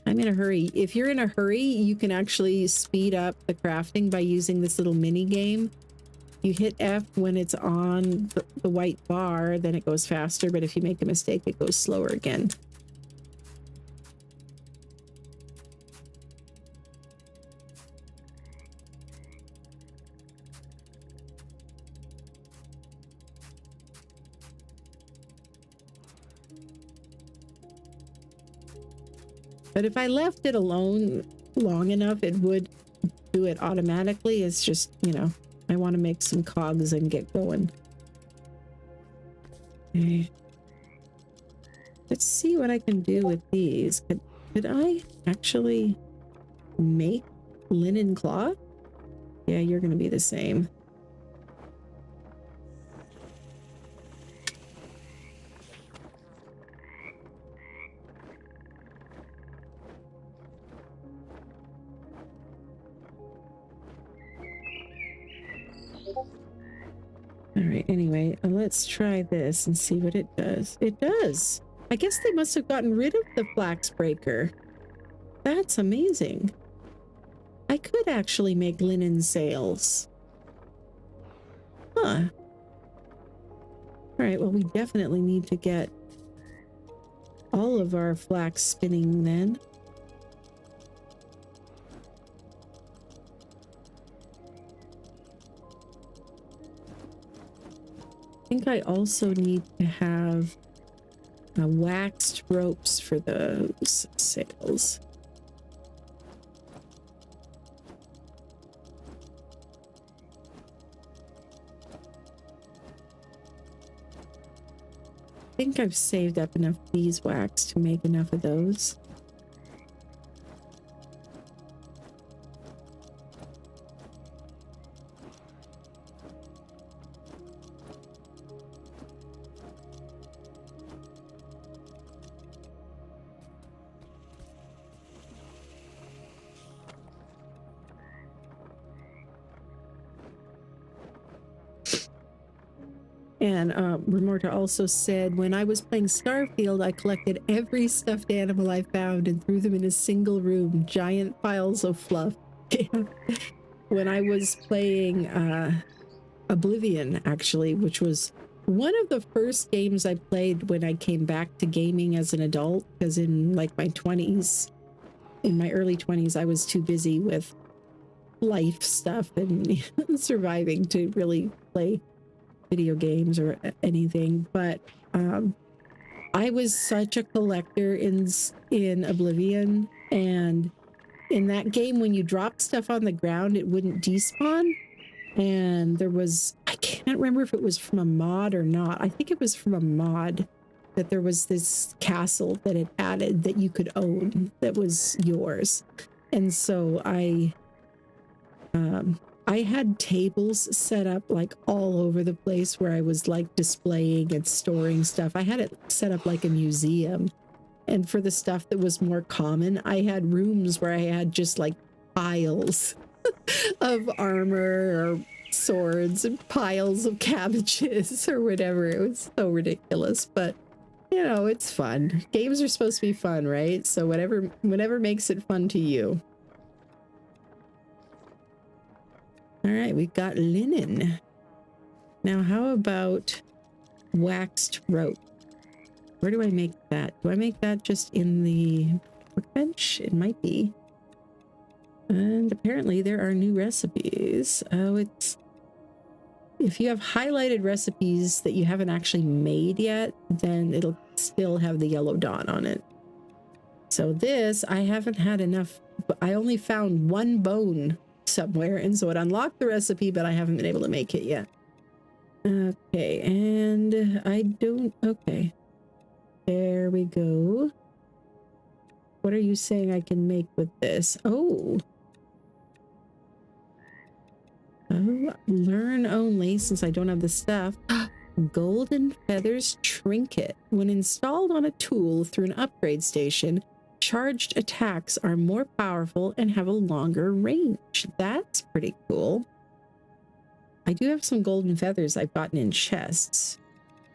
I'm in a hurry. If you're in a hurry, you can actually speed up the crafting by using this little mini game. You hit F when it's on the white bar, then it goes faster, but if you make a mistake, it goes slower again. But if I left it alone long enough, it would do it automatically. It's just, you know, I want to make some cogs and get going. Okay. Let's see what I can do with these. Could I actually make linen cloth? Yeah, you're going to be the same. All right, anyway, let's try this and see what it does. It does. I guess they must have gotten rid of the flax breaker. That's amazing. I could actually make linen sails. Huh. All right, well, we definitely need to get all of our flax spinning then. I think I also need to have waxed ropes for those sails. I think I've saved up enough beeswax to make enough of those. And Remorta also said, when I was playing Starfield, I collected every stuffed animal I found and threw them in a single room, giant piles of fluff. When I was playing Oblivion, actually, which was one of the first games I played when I came back to gaming as an adult, because in like my 20s, in my early 20s, I was too busy with life stuff and surviving to really play video games or anything. But I was such a collector in Oblivion, and in that game, when you dropped stuff on the ground, it wouldn't despawn. And there was, I can't remember if it was from a mod or not. I think it was from a mod that there was this castle that it added that you could own that was yours. And so I had tables set up like all over the place where I was like displaying and storing stuff. I had it set up like a museum. And for the stuff that was more common, I had rooms where I had just like piles of armor or swords and piles of cabbages or whatever. It was so ridiculous, but you know, it's fun. Games are supposed to be fun, right? So whatever makes it fun to you. All right, we've got linen. Now, how about waxed rope? Where do I make that? Do I make that just in the workbench? It might be. And apparently there are new recipes. Oh, it's... If you have highlighted recipes that you haven't actually made yet, then it'll still have the yellow dot on it. So this, I haven't had enough. I only found one bone somewhere, and so it unlocked the recipe, but I haven't been able to make it yet. Okay, and I don't... Okay. There we go. What are you saying I can make with this? Oh. Oh, learn only, since I don't have the stuff. Golden Feathers Trinket. When installed on a tool through an upgrade station, charged attacks are more powerful and have a longer range. That's pretty cool. I do have some golden feathers I've gotten in chests,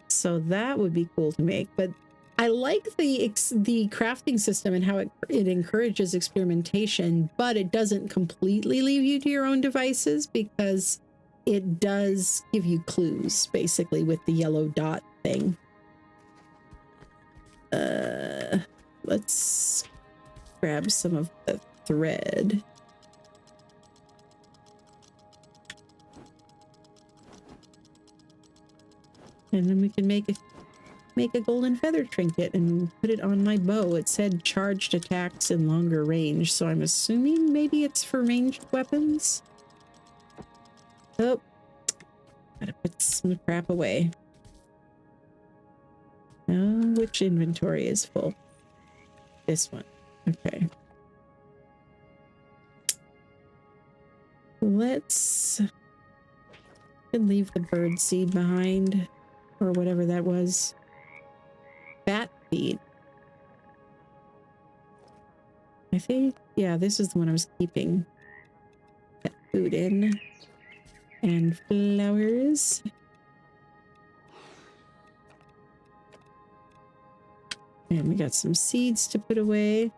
so that would be cool to make. But I like the crafting system and how it encourages experimentation, but it doesn't completely leave you to your own devices, because it does give you clues, basically, with the yellow dot thing. Let's grab some of the thread. And then we can make a golden feather trinket and put it on my bow. It said charged attacks in longer range, so I'm assuming maybe it's for ranged weapons. Oh, gotta put some crap away. Which inventory is full? This one. Okay. Let's leave the bird seed behind, or whatever that was. Bat feed. I think, yeah, this is the one I was keeping that food in. And flowers. And we got some seeds to put away.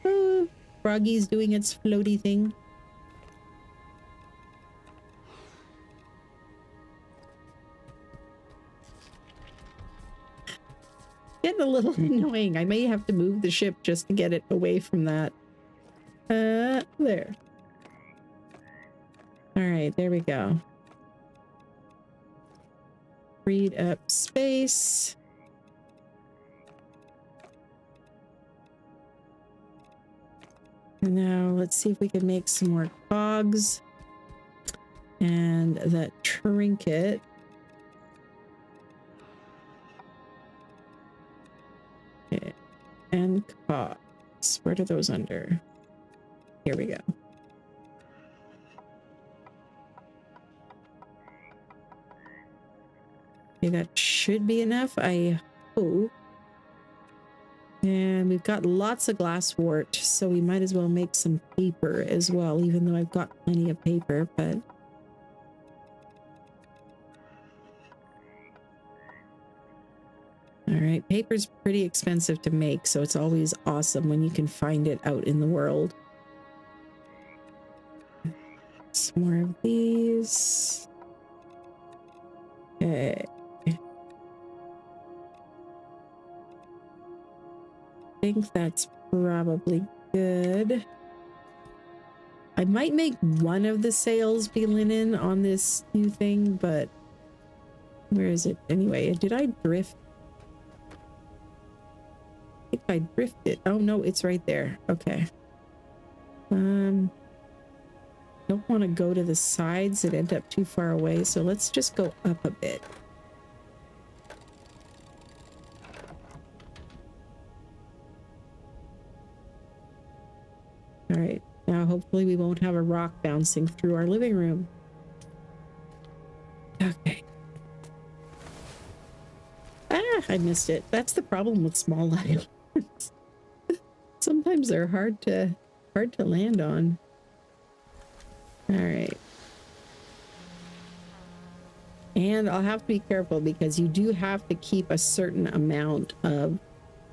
Oh, Froggy's doing its floaty thing. getting a little annoying. I may have to move the ship just to get it away from that. There. All right, there we go. Freed up space. And now let's see if we can make some more cogs. And that trinket. Okay. And cogs. Where are those under? Here we go. Okay, that should be enough, I hope. And we've got lots of glass wart, so we might as well make some paper as well, even though I've got plenty of paper, but... Alright, paper's pretty expensive to make, so it's always awesome when you can find it out in the world. Some more of these. Okay. I think that's probably good. I might make one of the sails be linen on this new thing, but where is it anyway? Did I drift? I think I drifted. Oh no, it's right there. Okay. Don't want to go to the sides and end up too far away, so let's just go up a bit. All right, now hopefully we won't have a rock bouncing through our living room. Okay. Ah, I missed it. That's the problem with small islands. Sometimes they're hard to land on. All right. And I'll have to be careful because you do have to keep a certain amount of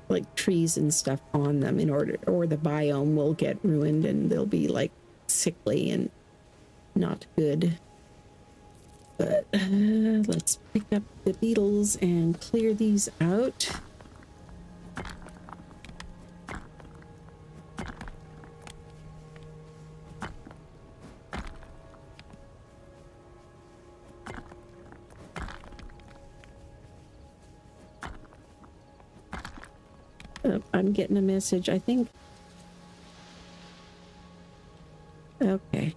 like trees and stuff on them in order, or the biome will get ruined and they'll be like sickly and not good. But let's pick up the beetles and clear these out. I'm getting a message, I think. Okay.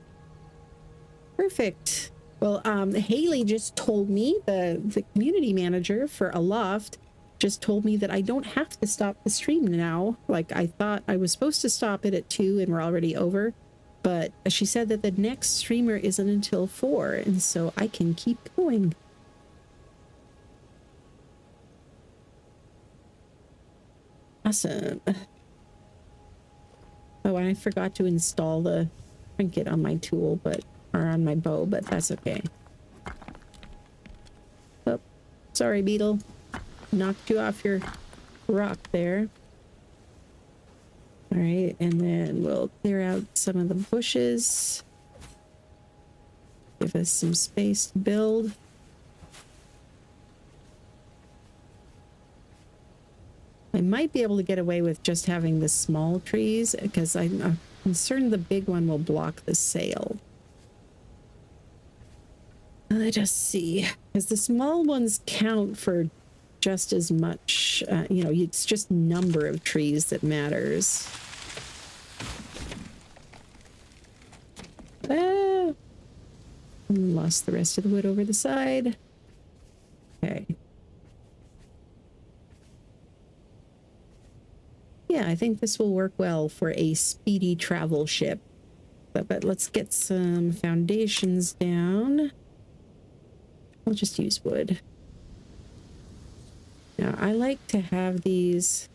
Perfect. Well, Haley just told me, the community manager for Aloft, just told me that I don't have to stop the stream now. Like, I thought I was supposed to stop it at 2 and we're already over. But she said that the next streamer isn't until 4, and so I can keep going. Awesome. Oh, and I forgot to install the trinket on my tool, or on my bow, but that's okay. Oh, sorry, beetle. Knocked you off your rock there. All right, and then we'll clear out some of the bushes. Give us some space to build. I might be able to get away with just having the small trees because I'm concerned the big one will block the sail. Let us see, because the small ones count for just as much, you know, it's just number of trees that matters. Lost the rest of the wood over the side. Okay. Yeah, I think this will work well for a speedy travel ship. But let's get some foundations down. I'll just use wood. Now, I like to have these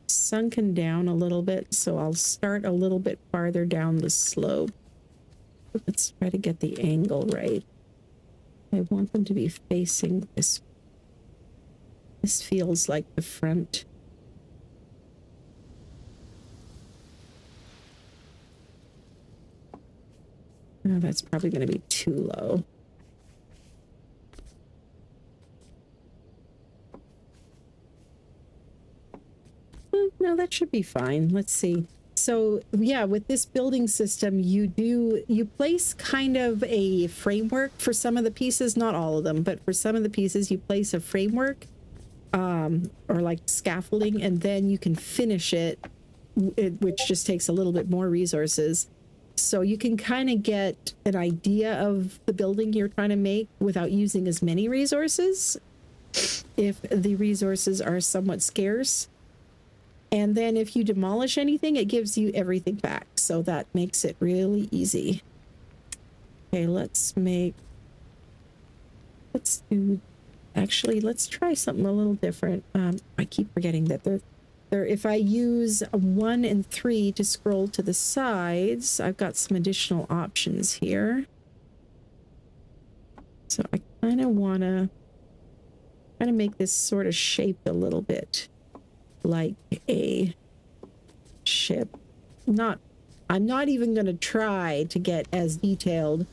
sunken down a little bit, so I'll start a little bit farther down the slope. Let's try to get the angle right. I want them to be facing this. This feels like the front. Oh, that's probably going to be too low. no, that should be fine. Let's see. So yeah, with this building system, you place kind of a framework for some of the pieces, not all of them, but for some of the pieces you place a framework or like scaffolding, and then you can finish it, which just takes a little bit more resources. So you can kind of get an idea of the building you're trying to make without using as many resources, if the resources are somewhat scarce. And then if you demolish anything, it gives you everything back. So that makes it really easy. Okay, let's try something a little different. I keep forgetting that if I use 1 and 3 to scroll to the sides, I've got some additional options here. So I kind of want to make this sort of shaped a little bit like a ship. I'm not even going to try to get as detailed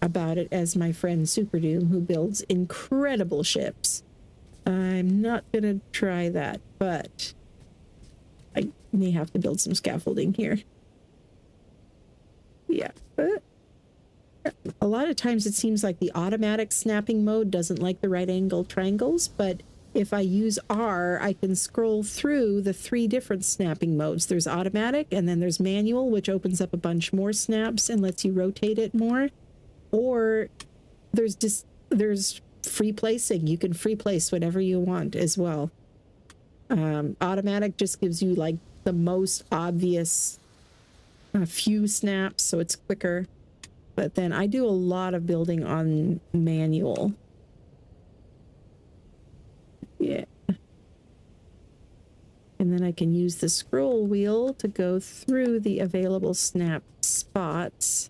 about it as my friend Super Doom, who builds incredible ships. I'm not going to try that, but I may have to build some scaffolding here. Yeah. A lot of times it seems like the automatic snapping mode doesn't like the right angle triangles, but if I use R, I can scroll through the 3 different snapping modes. There's automatic, and then there's manual, which opens up a bunch more snaps and lets you rotate it more. Or there's free placing. You can free place whatever you want as well. Automatic just gives you like the most obvious few snaps, so it's quicker. But then I do a lot of building on manual. Yeah. And then I can use the scroll wheel to go through the available snap spots.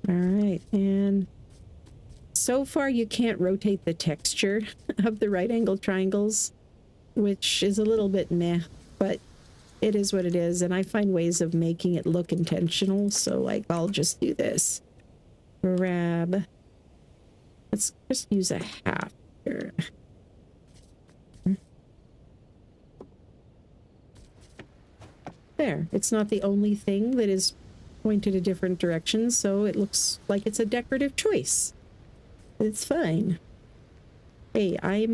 All right, and so far you can't rotate the texture of the right angle triangles, which is a little bit meh, but it is what it is, and I find ways of making it look intentional, so like I'll just do this. Grab, let's just use a half here. There, it's not the only thing that is pointed a different direction, so it looks like it's a decorative choice. It's fine. Hey, I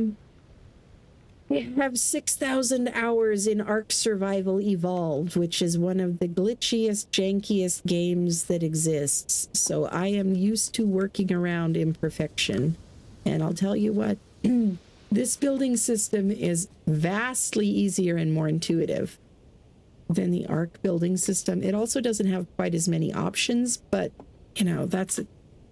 have 6,000 hours in Ark Survival Evolved, which is one of the glitchiest, jankiest games that exists. So I am used to working around imperfection. And I'll tell you what, this building system is vastly easier and more intuitive than the Ark building system. It also doesn't have quite as many options, but you know,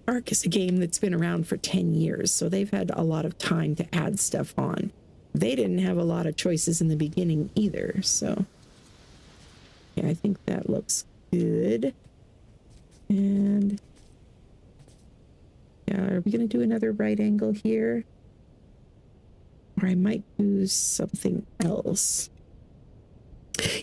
Ark is a game that's been around for 10 years, so they've had a lot of time to add stuff on. They didn't have a lot of choices in the beginning either, so yeah, I think that looks good. And yeah, are we going to do another right angle here? Or I might do something else.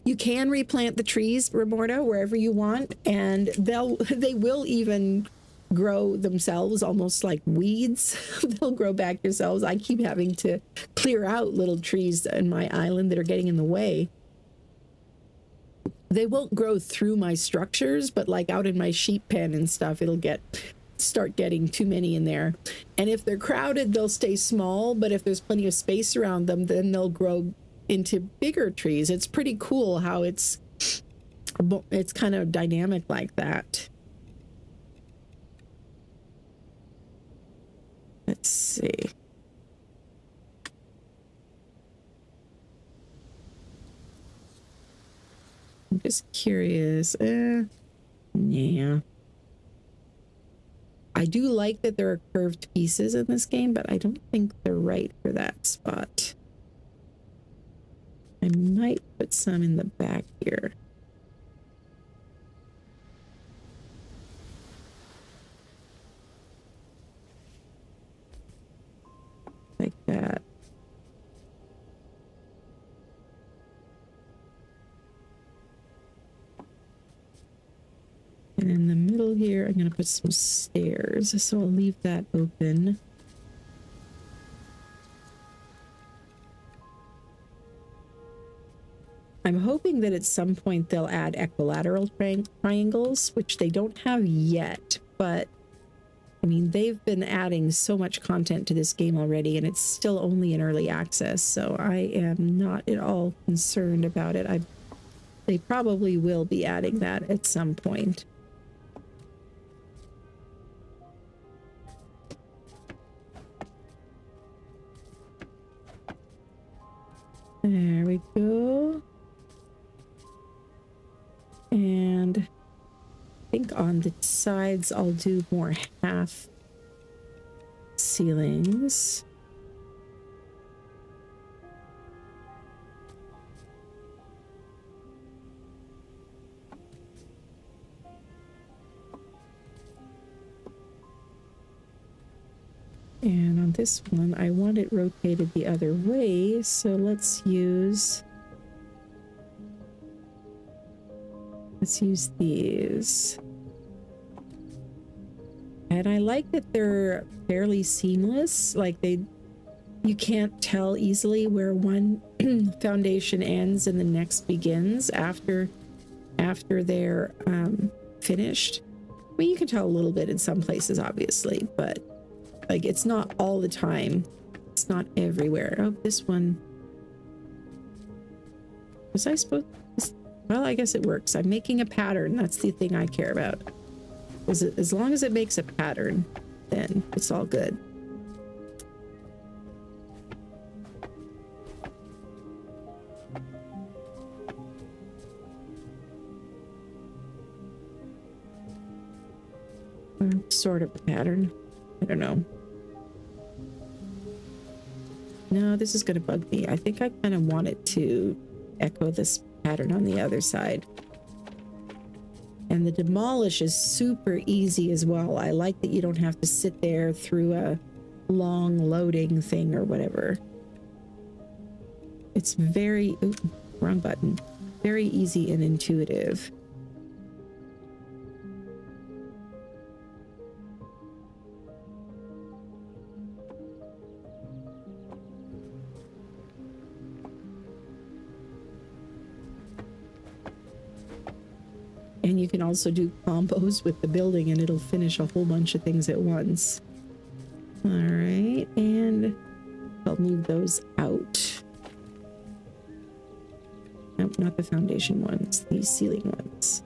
You can replant the trees, Remorta, wherever you want, and they will even grow themselves almost like weeds. They'll grow back themselves. I keep having to clear out little trees in my island that are getting in the way. They won't grow through my structures, but like out in my sheep pen and stuff, it'll start getting too many in there. And if they're crowded, they'll stay small, but if there's plenty of space around them, then they'll grow into bigger trees. It's pretty cool how it's kind of dynamic like that. Let's see. I'm just curious. Yeah. I do like that there are curved pieces in this game, but I don't think they're right for that spot. I might put some in the back here. Like that. And in the middle here, I'm going to put some stairs. So I'll leave that open. I'm hoping that at some point they'll add equilateral triangles, which they don't have yet, but I mean, they've been adding so much content to this game already, and it's still only in early access, so I am not at all concerned about it. They probably will be adding that at some point. There we go. And I think on the sides I'll do more half ceilings. And on this one, I want it rotated the other way, so let's use these. And I like that they're fairly seamless, like you can't tell easily where one foundation ends and the next begins after they're finished. I mean, you can tell a little bit in some places, obviously, but like it's not all the time. It's not everywhere. Oh, this one. Was I supposed to? Well, I guess it works. I'm making a pattern. That's the thing I care about. As long as it makes a pattern, then it's all good. Sort of a pattern. I don't know. No, this is going to bug me. I think I kind of want it to echo this pattern on the other side. And the demolish is super easy as well. I like that you don't have to sit there through a long loading thing or whatever. It's very, ooh, wrong button. Very easy and intuitive. And you can also do combos with the building and it'll finish a whole bunch of things at once. All right, and I'll move those out. Nope, not the foundation ones, the ceiling ones.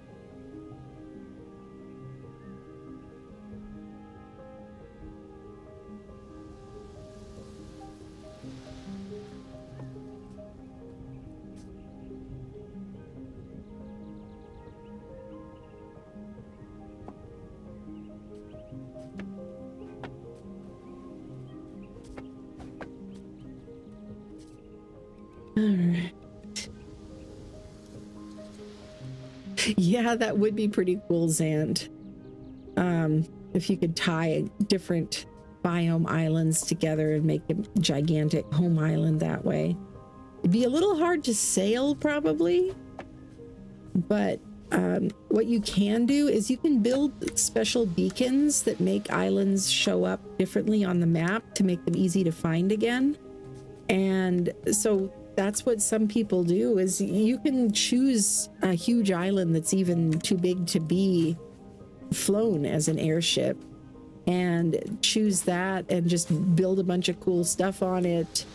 Alright. Yeah, that would be pretty cool, Zand. If you could tie different biome islands together and make a gigantic home island that way. It'd be a little hard to sail, probably. But what you can do is you can build special beacons that make islands show up differently on the map to make them easy to find again. And so that's what some people do, is you can choose a huge island that's even too big to be flown as an airship and choose that and just build a bunch of cool stuff on it,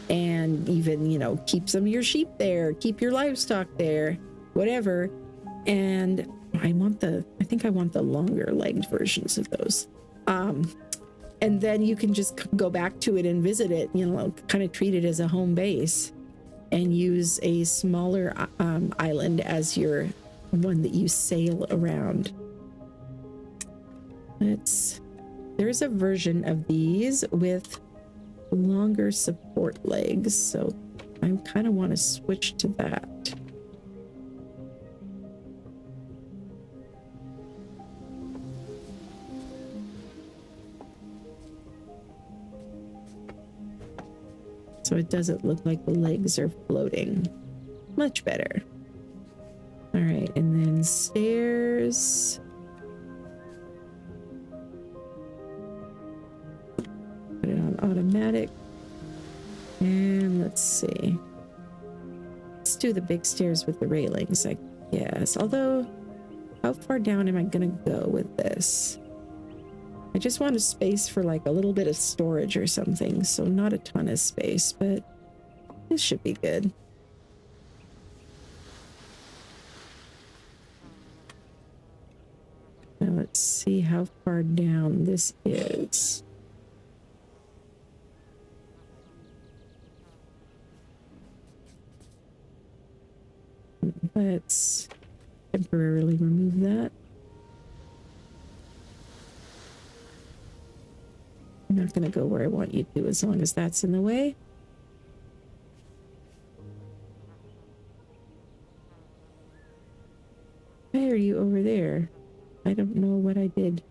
and even, you know, keep some of your sheep there, keep your livestock there, whatever. And I think I want the longer legged versions of those. And then you can just go back to it and visit it, you know, kind of treat it as a home base and use a smaller island as your one that you sail around. There's a version of these with longer support legs, so I kind of want to switch to that. So it doesn't look like the legs are floating. Much better. All right, and then stairs. automatic. And let's see. Let's do the big stairs with the railings, I guess. Although, how far down am I gonna go with this? I just want a space for like a little bit of storage or something, so not a ton of space, but this should be good. Now let's see how far down this is. Let's temporarily remove that. I'm not going to go where I want you to as long as that's in the way. Why are you over there? I don't know what I did.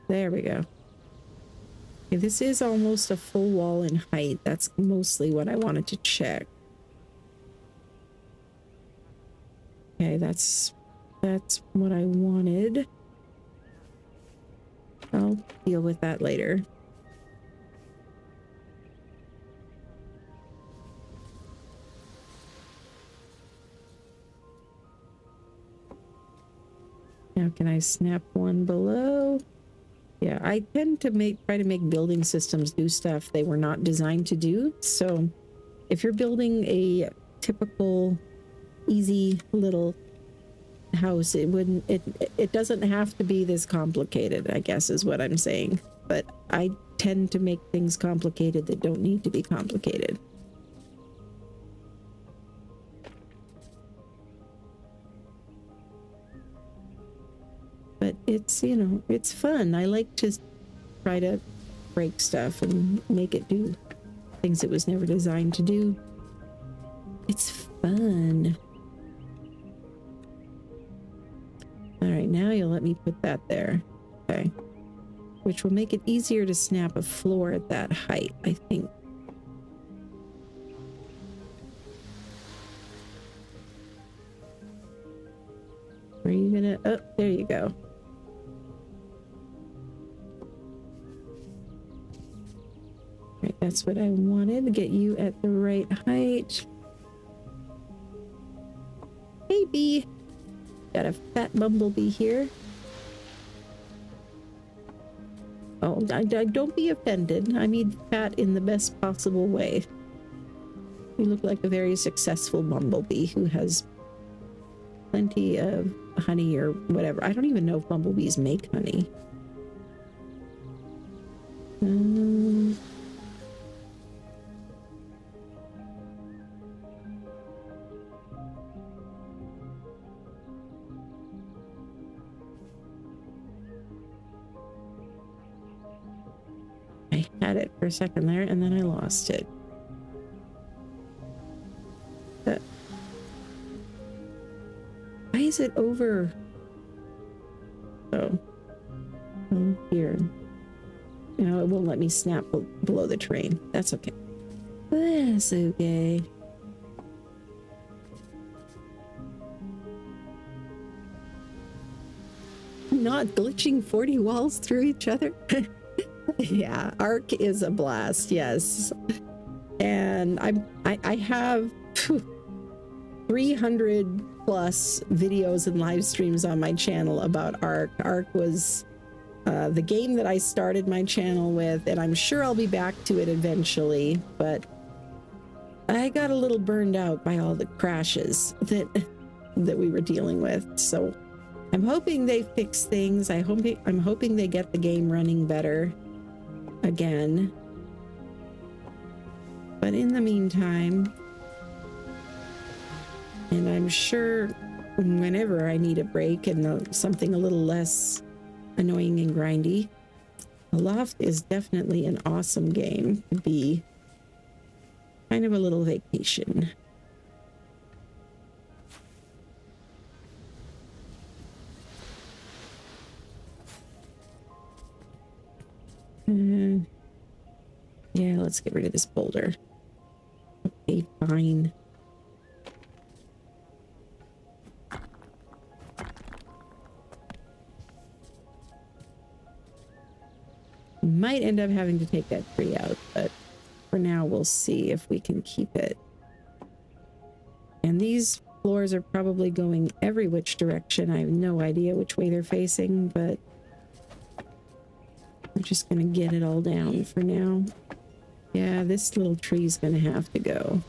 There we go. Okay, this is almost a full wall in height. That's mostly what I wanted to check. Okay, that's what I wanted. I'll deal with that later. Now can I snap one below? Yeah, I tend to try to make building systems do stuff they were not designed to do. So if you're building a typical easy little house, it doesn't have to be this complicated, I guess is what I'm saying. But I tend to make things complicated that don't need to be complicated. But it's, you know, it's fun. I like to try to break stuff and make it do things it was never designed to do. It's fun. All right, now you'll let me put that there. Okay. Which will make it easier to snap a floor at that height, I think. Are you gonna... Oh, there you go. Right, that's what I wanted, to get you at the right height. Hey, bee. Got a fat bumblebee here. Oh, don't be offended. I mean fat in the best possible way. You look like a very successful bumblebee who has plenty of honey or whatever. I don't even know if bumblebees make honey. I had it for a second there and then I lost it. Why is it over? Oh, here. No, it won't let me snap below the train. That's okay. That's okay. Not glitching 40 walls through each other. Yeah, Arc is a blast, yes. And I have 300 plus videos and live streams on my channel about Arc. Arc was the game that I started my channel with, and I'm sure I'll be back to it eventually, but I got a little burned out by all the crashes that we were dealing with. So I'm hoping they fix things. I'm hoping they get the game running better again. But in the meantime, and I'm sure whenever I need a break and something a little less annoying and grindy, Aloft is definitely an awesome game to be kind of a little vacation. Yeah, let's get rid of this boulder. Okay, fine. might end up having to take that tree out, but for now we'll see if we can keep it. And these floors are probably going every which direction. I have no idea which way they're facing, but I'm just gonna get it all down for now. Yeah, this little tree's gonna have to go.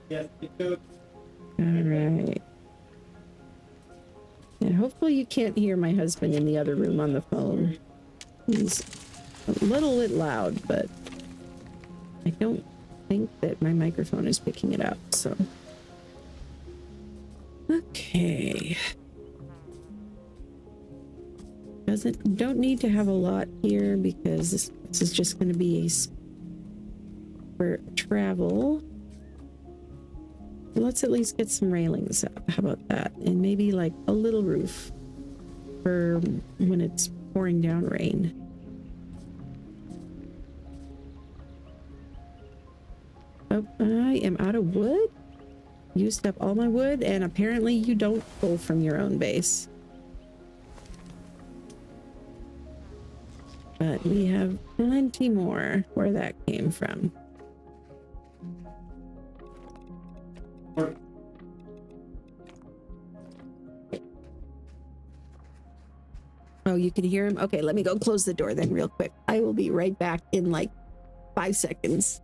Yes, it took. All right. And hopefully you can't hear my husband in the other room on the phone. He's a little bit loud, but I don't think that my microphone is picking it up, so. Okay. Don't need to have a lot here because this is just going to be for travel. Let's at least get some railings up. How about that? And maybe like a little roof for when it's pouring down rain. Oh, I am out of wood. Used up all my wood, and apparently you don't pull from your own base. But we have plenty more where that came from. Oh, you can hear him? Okay, let me go close the door then real quick. I will be right back in like 5 seconds.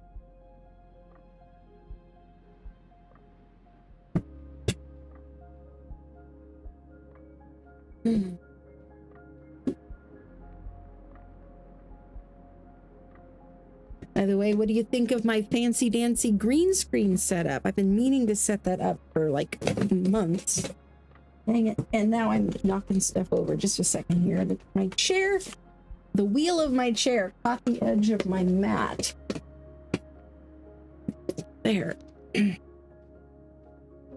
By the way, what do you think of my fancy dancy green screen setup? I've been meaning to set that up for like months. Dang it. And now I'm knocking stuff over. Just a second here. My chair, the wheel of my chair caught the edge of my mat. There.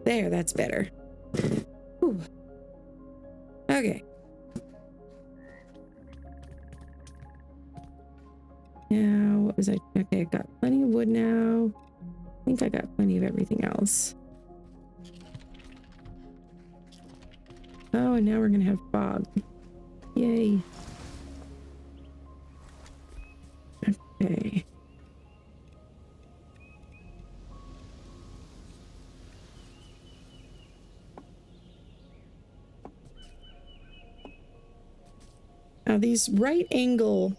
There, that's better. Whew. Okay. Now, what was I? Okay, I got plenty of wood now. I think I got plenty of everything else. Oh, and now we're gonna have fog. Yay. Okay. Now these right angle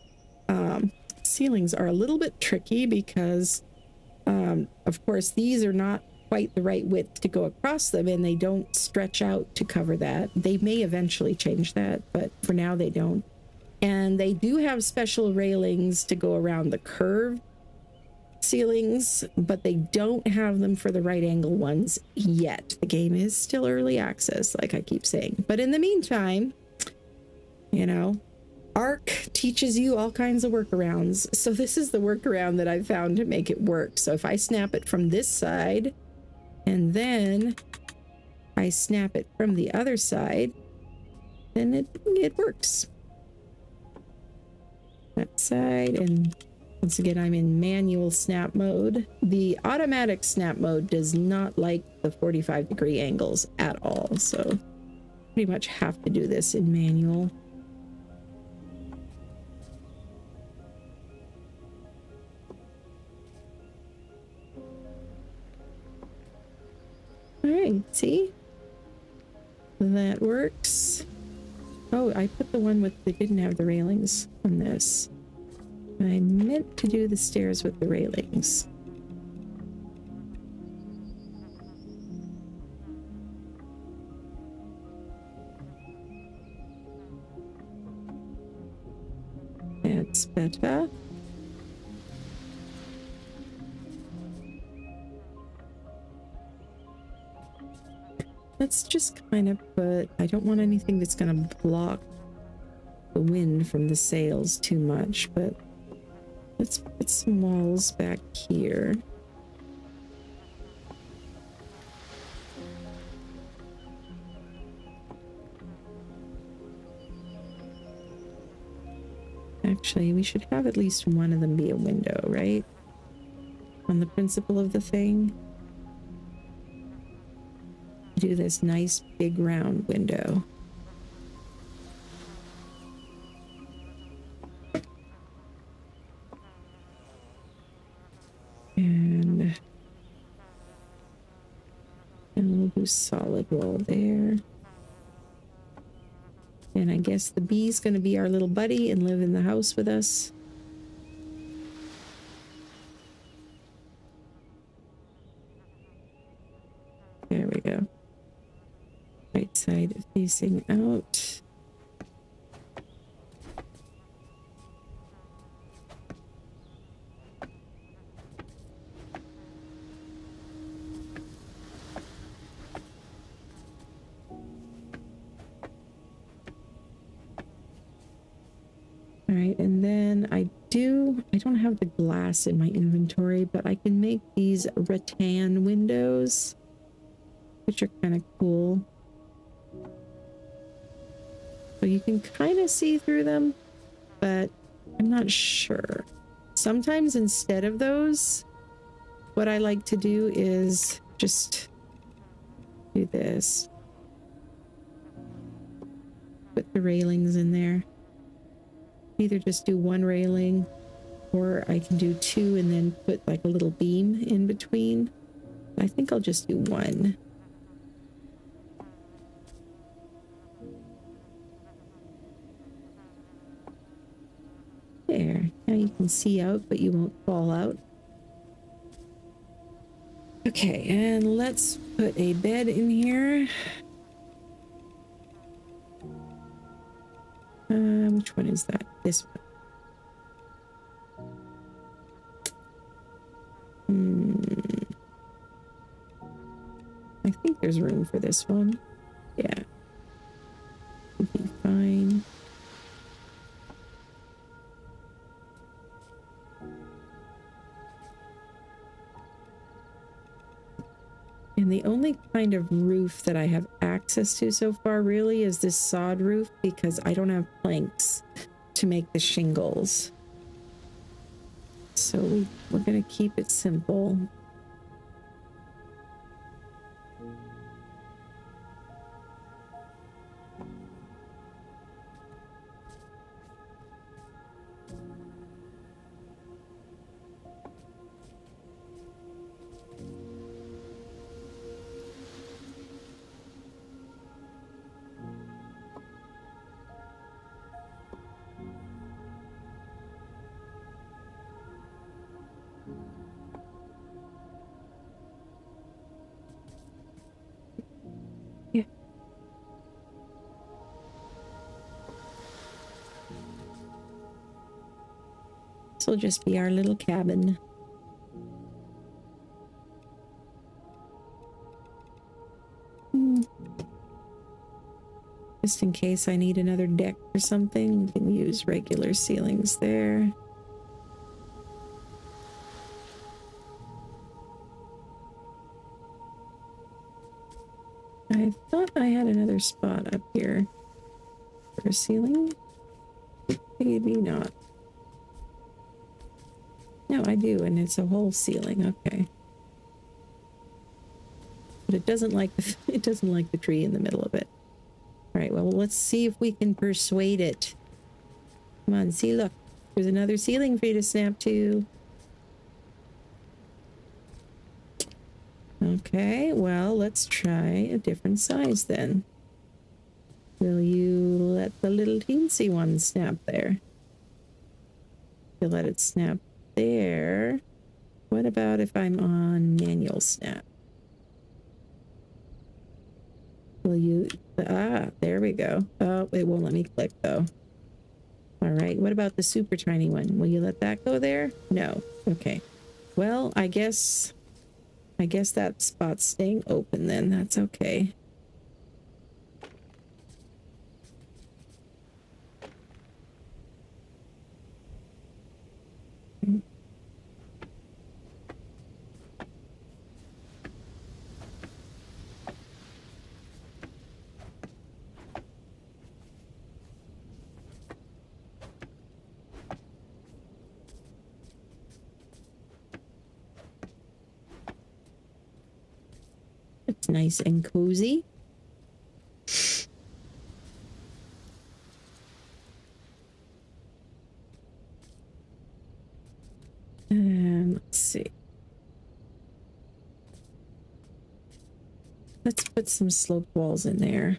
ceilings are a little bit tricky because of course these are not quite the right width to go across them, and they don't stretch out to cover that. They may eventually change that, but for now they don't. And they do have special railings to go around the curved ceilings, but they don't have them for the right angle ones yet. The game is still early access, like I keep saying. But in the meantime, you know, Arc teaches you all kinds of workarounds. So this is the workaround that I found to make it work. So if I snap it from this side, and then I snap it from the other side, then it works. That side, and once again, I'm in manual snap mode. The automatic snap mode does not like the 45-degree angles at all, so pretty much have to do this in manual. All right, see? That works. Oh, I put the one with that didn't have the railings on this. I meant to do the stairs with the railings. That's better. Let's just kind of put, I don't want anything that's going to block the wind from the sails too much, but let's put some walls back here. Actually, we should have at least one of them be a window, right? On the principle of the thing. do this nice big round window. And we'll do solid wall there. And I guess the bee's going to be our little buddy and live in the house with us. There we go. Right side facing out. All right, and then I don't have the glass in my inventory, but I can make these rattan windows, which are kind of cool. So you can kind of see through them, but I'm not sure. Sometimes instead of those, what I like to do is just do this. Put the railings in there. Either just do one railing, or I can do two and then put like a little beam in between. I think I'll just do one. There. Now you can see out, but you won't fall out. Okay, and let's put a bed in here. Which one is that? This one. I think there's room for this one. Yeah. It'll be fine. And the only kind of roof that I have access to so far really is this sod roof, because I don't have planks to make the shingles. So we're going to keep it simple. This will just be our little cabin. Just in case I need another deck or something, we can use regular ceilings there. I thought I had another spot up here for a ceiling. Maybe not. No, I do, and it's a whole ceiling. Okay, but it doesn't like the tree in the middle of it. All right, well, let's see if we can persuade it. Come on, see, look, there's another ceiling for you to snap to. Okay, well, let's try a different size then. Will you let the little teensy one snap there? You let it snap there. What about if I'm on manual snap? Will you... Ah, there we go. Oh, it won't let me click though. All right, what about the super tiny one? Will you let that go there? No. Okay. Well, I guess that spot's staying open then. That's okay. It's nice and cozy. And let's see. Let's put some slope walls in there.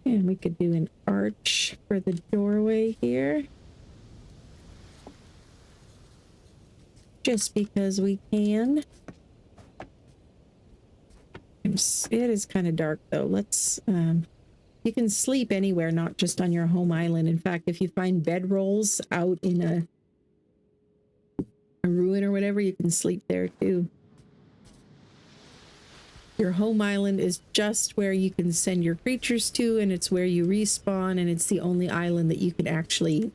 And we could do an arch for the doorway here. Just because we can. It is kind of dark though. Let's, you can sleep anywhere, not just on your home island. In fact, if you find bedrolls out in a ruin or whatever, you can sleep there too. Your home island is just where you can send your creatures to, and it's where you respawn, and it's the only island that you can actually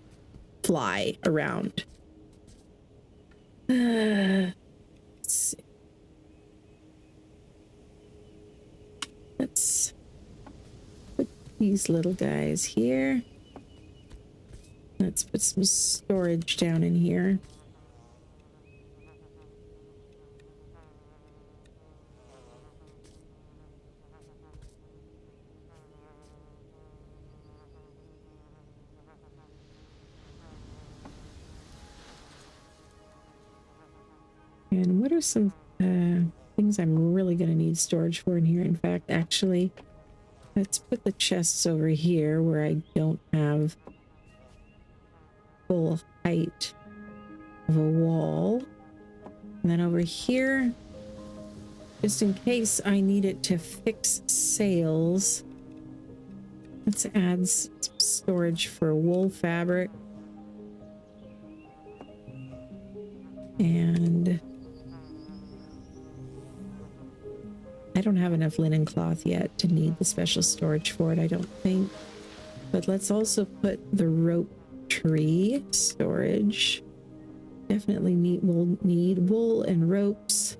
fly around. Let's see. Let's put these little guys here. Let's put some storage down in here. And what are some things I'm really going to need storage for in here? In fact, actually, let's put the chests over here where I don't have full height of a wall. And then over here, just in case I need it to fix sails, let's add some storage for wool fabric. And I don't have enough linen cloth yet to need the special storage for it, I don't think. But let's also put the rope tree storage. Definitely we'll need wool and ropes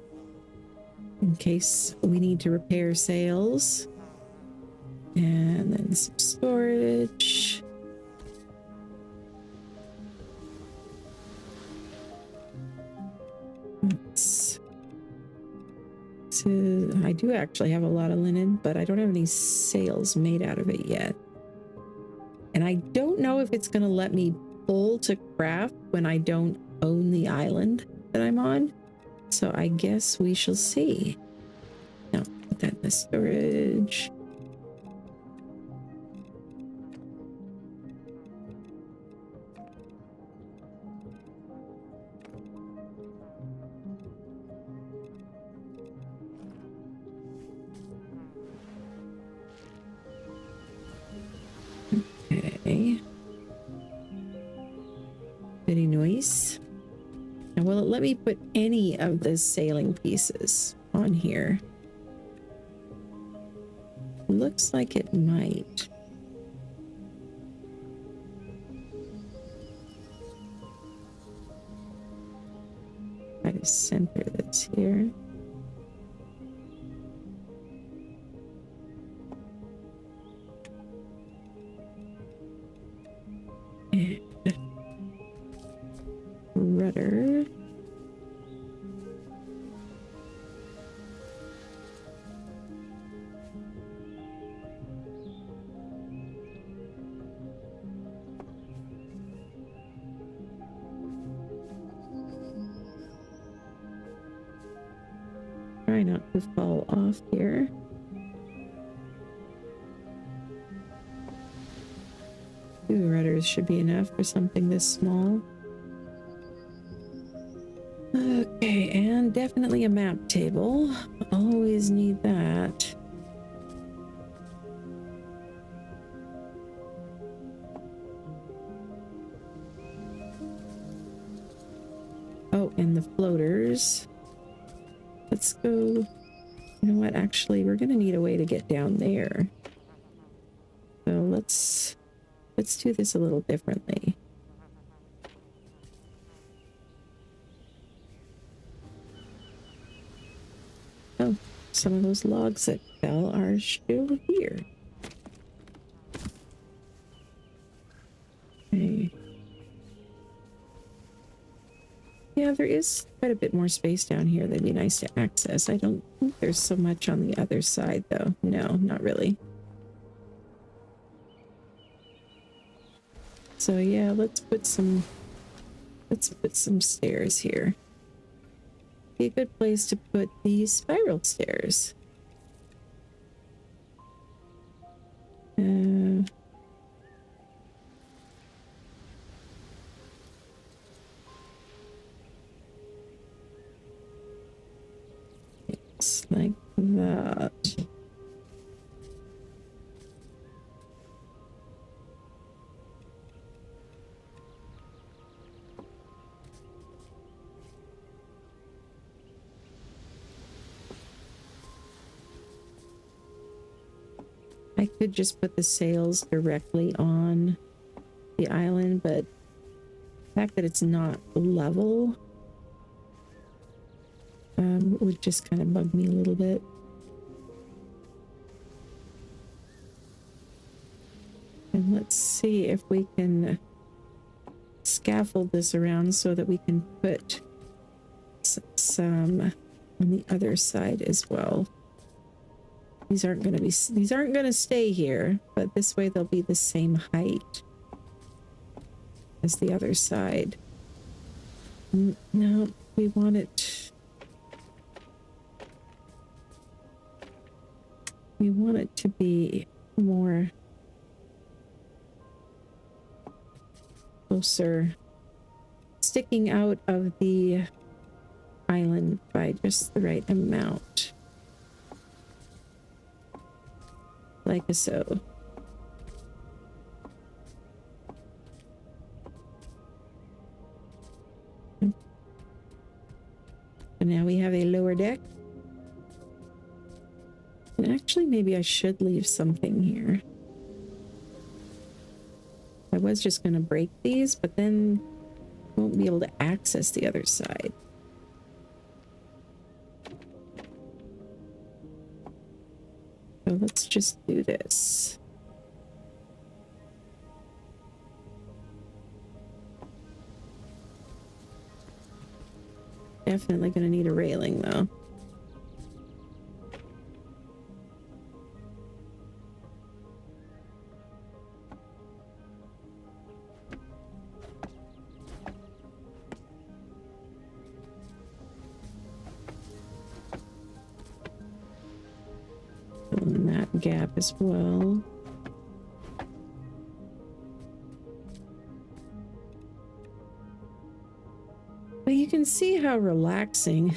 in case we need to repair sails. And then some storage. I do actually have a lot of linen, but I don't have any sails made out of it yet. And I don't know if it's going to let me pull to craft when I don't own the island that I'm on. So I guess we shall see. No, put that in the storage. Okay. Very nice. Now, will it let me put any of the sailing pieces on here? Looks like it might. Try to center this here. And rudder. Try not to fall off here. Two rudders should be enough for something this small. Okay, and definitely a map table. Always need that. Oh, and the floaters. Let's go. You know what? Actually, we're gonna need a way to get down there. So let's do this a little differently. Oh, some of those logs that fell are still here. Okay. Yeah, there is quite a bit more space down here that'd be nice to access. I don't think there's so much on the other side, though. No, not really. So yeah, let's put some stairs here. Be a good place to put these spiral stairs. It's like that. I could just put the sails directly on the island, but the fact that it's not level would just kind of bug me a little bit. And let's see if we can scaffold this around so that we can put some on the other side as well. These aren't going to stay here, but this way they'll be the same height as the other side. No, we want it. We want it to be more closer, sticking out of the island by just the right amount. Like so. And now we have a lower deck. And actually, maybe I should leave something here. I was just going to break these, but then I won't be able to access the other side. So let's just do this. Definitely going to need a railing, though. Fill in that gap as well. But you can see how relaxing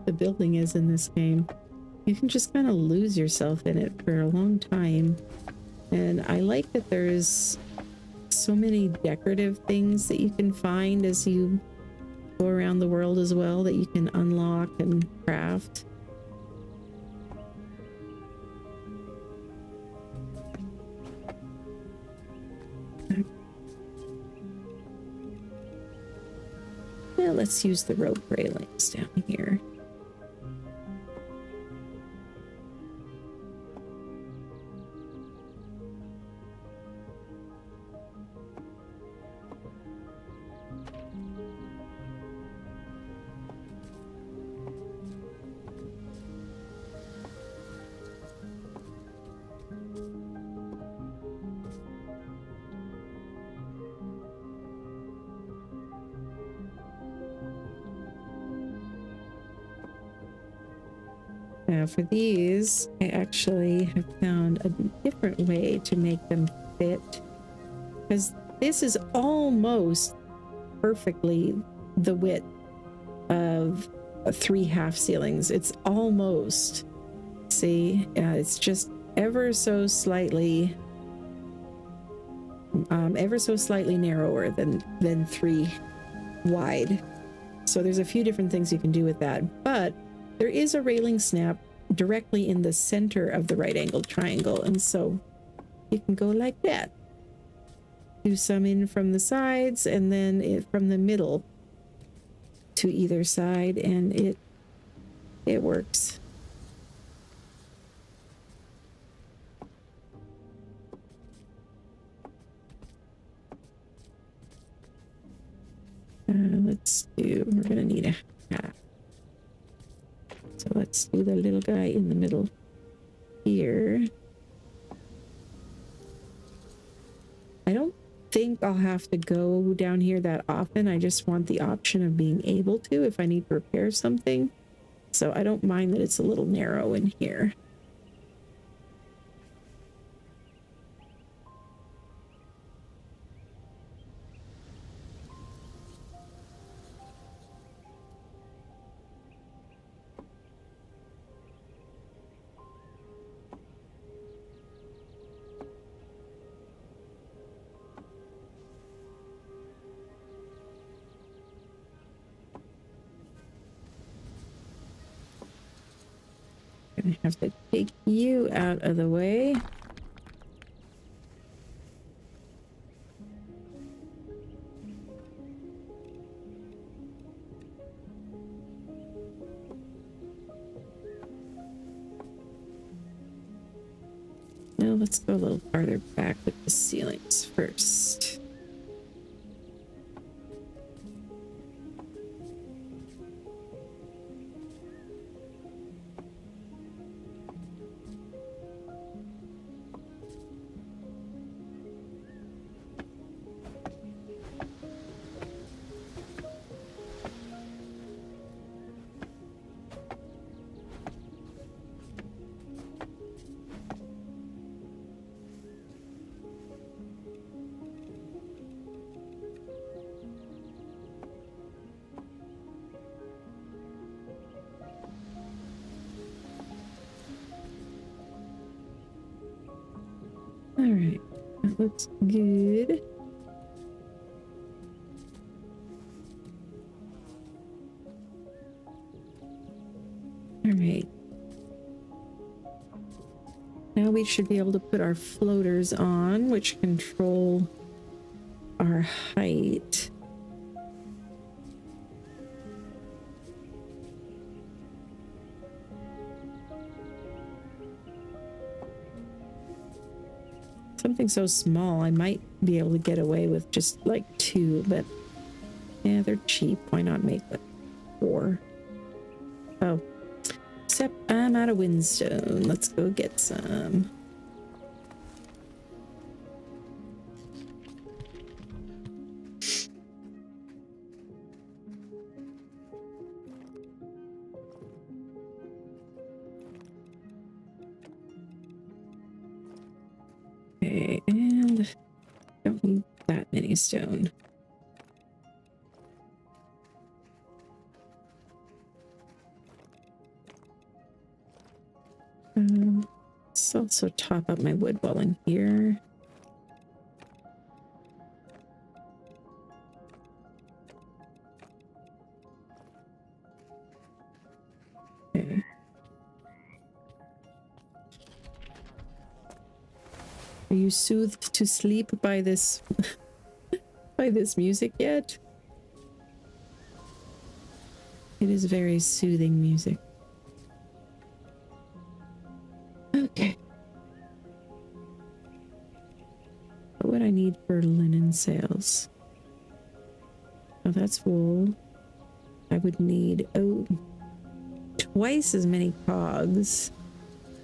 the building is in this game. You can just kind of lose yourself in it for a long time. And I like that there's so many decorative things that you can find as you go around the world as well, that you can unlock and craft. Now let's use the rope railings down here. Now for these, I actually have found a different way to make them fit, because this is almost perfectly the width of 3 half ceilings. It's almost, see, it's just ever so slightly narrower than 3 wide. So there's a few different things you can do with that, but there is a railing snap directly in the center of the right angled triangle, and so you can go like that. Do some in from the sides and then from the middle to either side, and it works. we're gonna need a hat. So let's do the little guy in the middle here. I don't think I'll have to go down here that often. I just want the option of being able to if I need to repair something. So I don't mind that it's a little narrow in here. Gonna have to take you out of the way. Now let's go a little farther back with the ceilings first. All right, that looks good. All right. Now we should be able to put our floaters on, which control our height. Something so small, I might be able to get away with just like 2, but yeah, they're cheap. Why not make like 4? Oh, except I'm out of windstone. Let's go get some. Okay, and don't need that many stone. Let's also top up my wood while I'm here. Okay. Are you soothed to sleep by this by this music yet? It is very soothing music. Okay. What would I need for linen sails? Oh, that's wool. I would need, twice as many cogs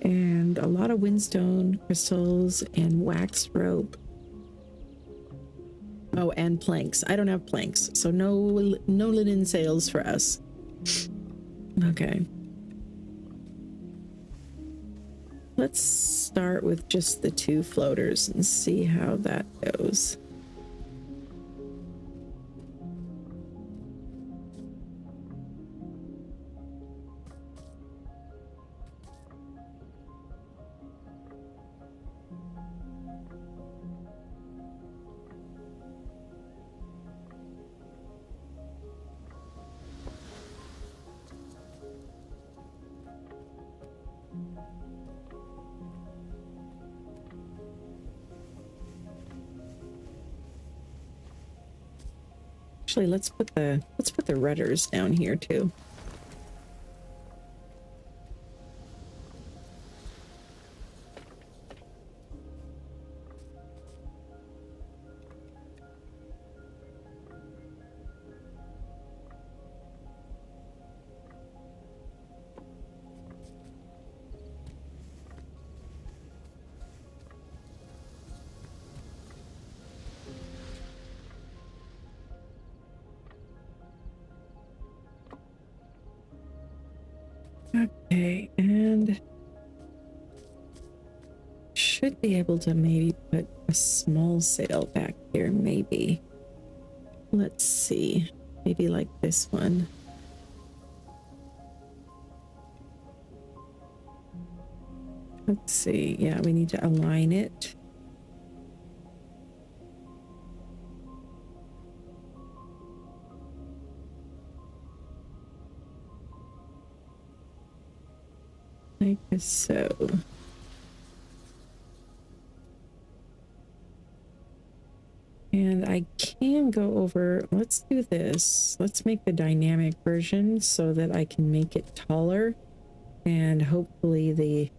and a lot of windstone crystals and wax rope. Oh, and planks. I don't have planks, so no linen sails for us. Okay. Let's start with just the 2 floaters and see how that goes. Actually, let's put the rudders down here too. Okay, and should be able to maybe put a small sail back here, maybe. Let's see. Maybe like this one. Let's see. Yeah, we need to align it. Like so. And I can go over, let's do this. Let's make the dynamic version so that I can make it taller, and hopefully the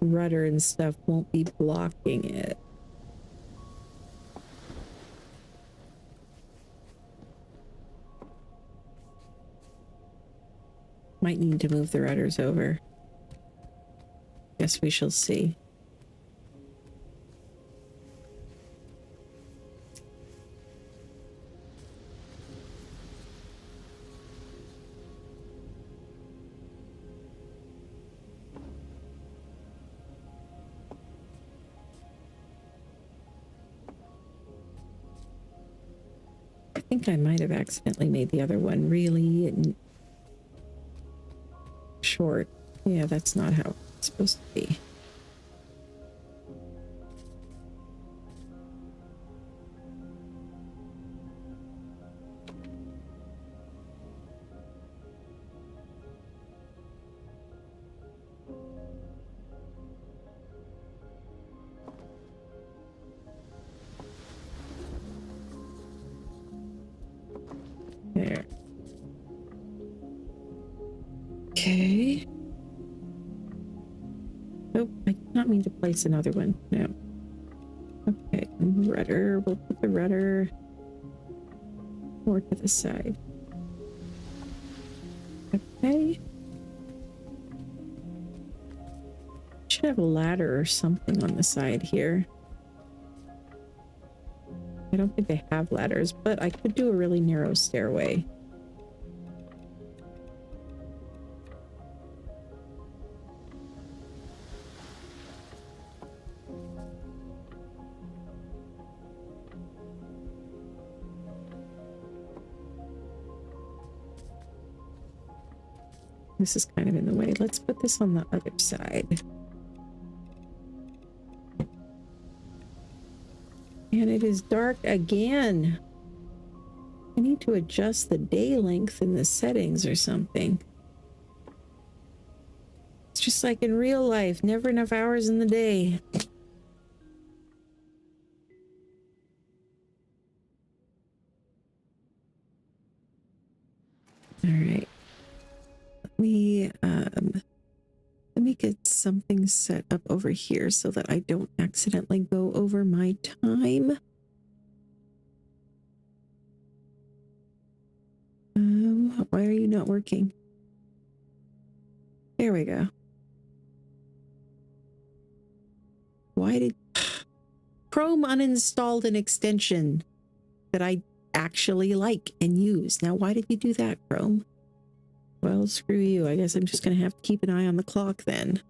rudder and stuff won't be blocking it. Might need to move the rudders over. Guess we shall see. I think I might have accidentally made the other one really short. Yeah, that's not how it's supposed to be. There. Okay. Nope, I did not mean to place another one. No. Okay, rudder. We'll put the rudder more to the side. Okay. Should have a ladder or something on the side here. I don't think they have ladders, but I could do a really narrow stairway. This is kind of in the way. Let's put this on the other side. And it is dark again. I need to adjust the day length in the settings or something. It's just like in real life, never enough hours in the day. All right. Let me get something set up over here so that I don't accidentally go over my time. Why are you not working? There we go. Why did Chrome uninstalled an extension that I actually like and use? Now, why did you do that, Chrome? Well, screw you. I guess I'm just going to have to keep an eye on the clock then.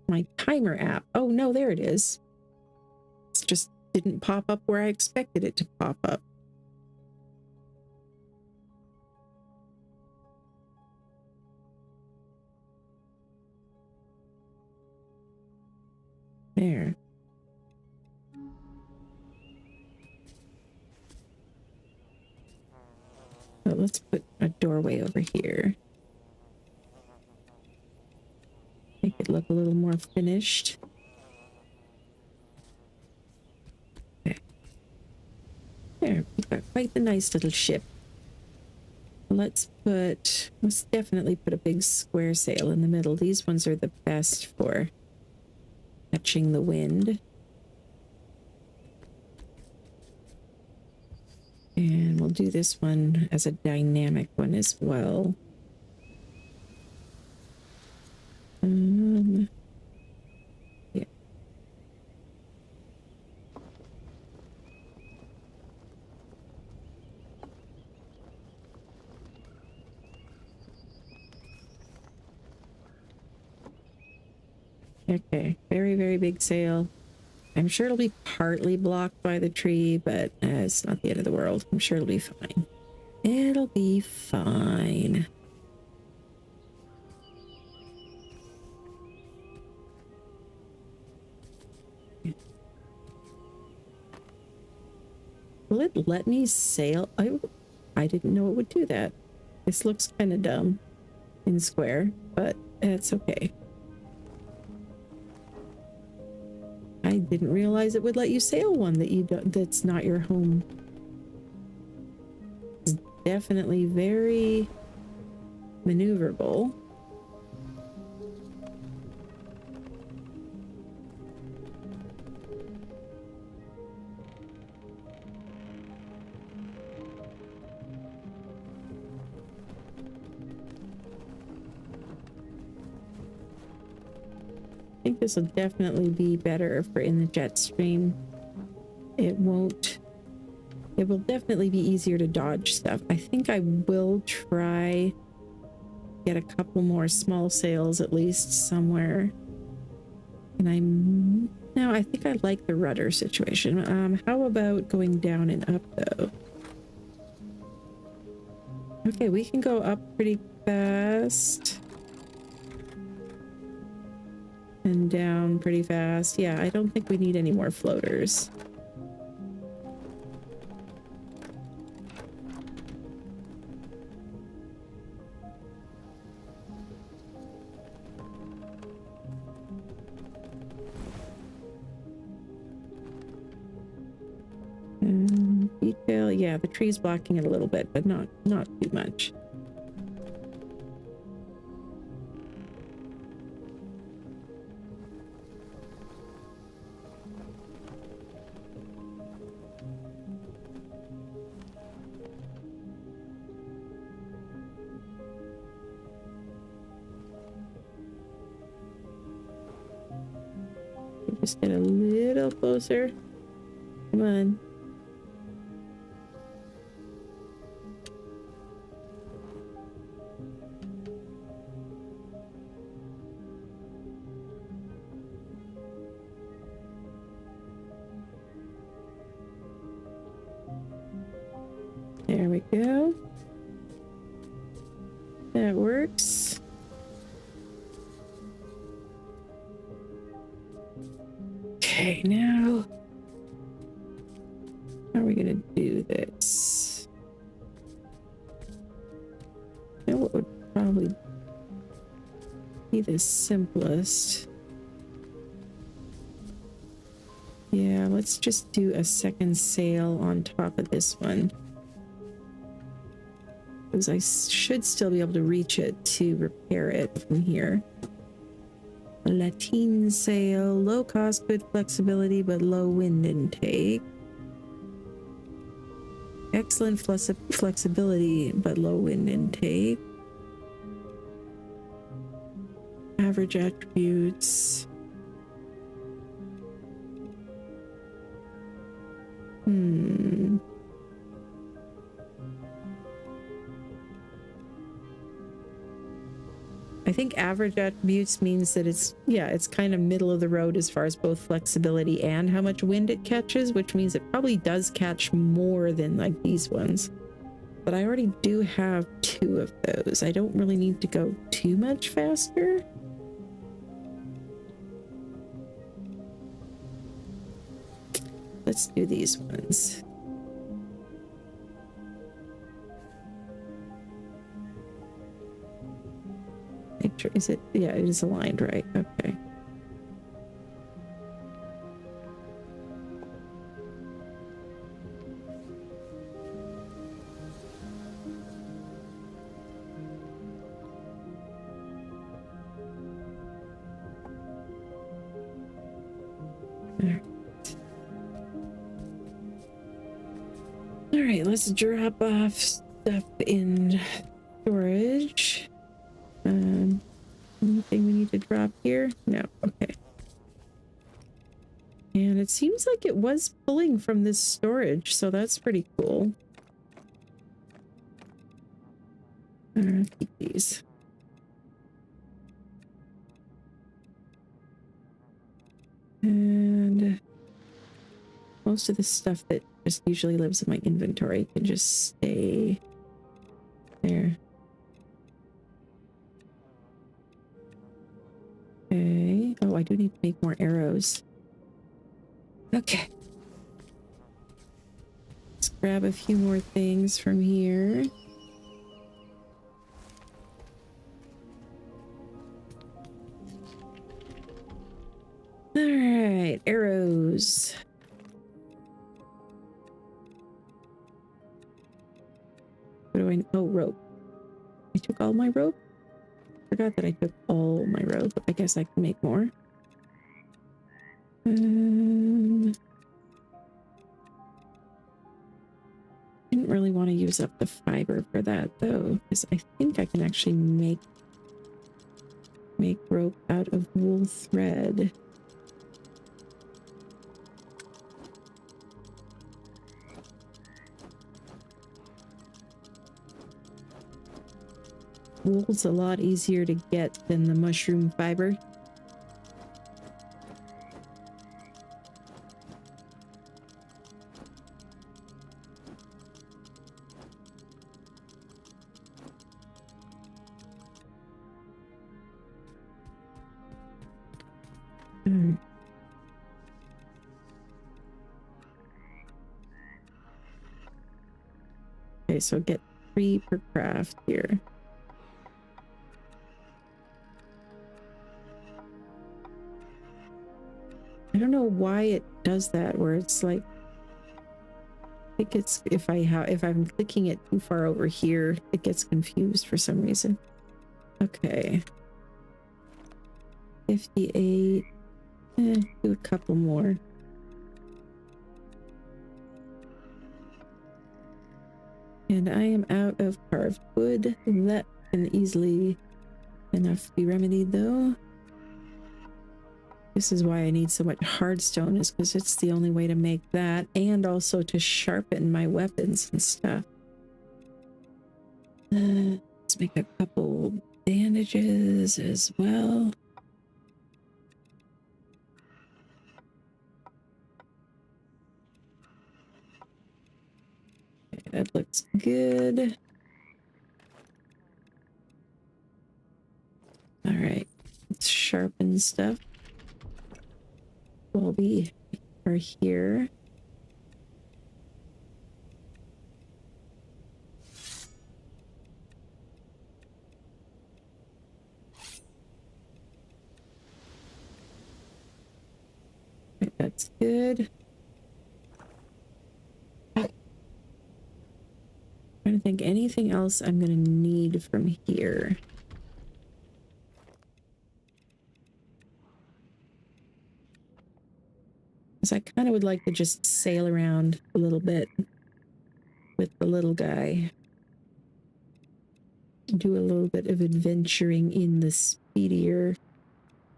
My timer app. Oh, no, there it is. It just didn't pop up where I expected it to pop up. There. So let's put a doorway over here. Make it look a little more finished. Okay. There, we've got quite the nice little ship. Let's definitely put a big square sail in the middle. These ones are the best for catching the wind. And we'll do this one as a dynamic one as well. Yeah. Okay, very, very big sail. I'm sure it'll be partly blocked by the tree, but it's not the end of the world. I'm sure it'll be fine. It'll be fine. Will it let me sail? I didn't know it would do that. This looks kind of dumb in square, but it's okay. I didn't realize it would let you sail one that's not your home. It's definitely very maneuverable. I think this will definitely be better for in the jet stream. It will definitely be easier to dodge stuff. I think I will try get a couple more small sails at least somewhere. And I think I like the rudder situation. How about going down and up though? Okay, we can go up pretty fast. And down pretty fast. Yeah, I don't think we need any more floaters. Detail, yeah, the tree's blocking it a little bit, but not too much. Just get a little closer. Come on. There we go. That works. Okay, now how are we gonna do this? You know what would probably be the simplest? Yeah, let's just do a second sail on top of this one. Because I should still be able to reach it to repair it from here. A lateen sail, low cost, good flexibility, but low wind intake. Excellent flexibility, but low wind intake. Average attributes. I think average attributes means that it's kind of middle of the road as far as both flexibility and how much wind it catches, which means it probably does catch more than like these ones. But I already do have 2 of those. I don't really need to go too much faster. Let's do these ones. Is it? Yeah, it is aligned, right? Okay. All right, let's drop off stuff in storage. Anything we need to drop here? No. Okay. And it seems like it was pulling from this storage, so that's pretty cool. Keep these. most of the stuff that just usually lives in my inventory can just stay there. Okay. Oh, I do need to make more arrows. Okay. Let's grab a few more things from here. All right, arrows. What do I... Oh, rope. I took all my rope? Forgot that I took all my rope. I guess I can make more. Didn't really want to use up the fiber for that though, because I think I can actually make rope out of wool thread. Wool's a lot easier to get than the mushroom fiber. Okay, so get 3 per craft here. I don't know why it does that, where it's like, I think it's if I'm clicking it too far over here, it gets confused for some reason. Okay. 58. Do a couple more. And I am out of carved wood. That can easily enough be remedied though. This is why I need so much hardstone, is because it's the only way to make that, and also to sharpen my weapons and stuff. Let's make a couple bandages as well. Okay, that looks good. All right, let's sharpen stuff. While we are here. Right, that's good. Trying to think anything else I'm gonna need from here. I kind of would like to just sail around a little bit with the little guy. Do a little bit of adventuring in the speedier,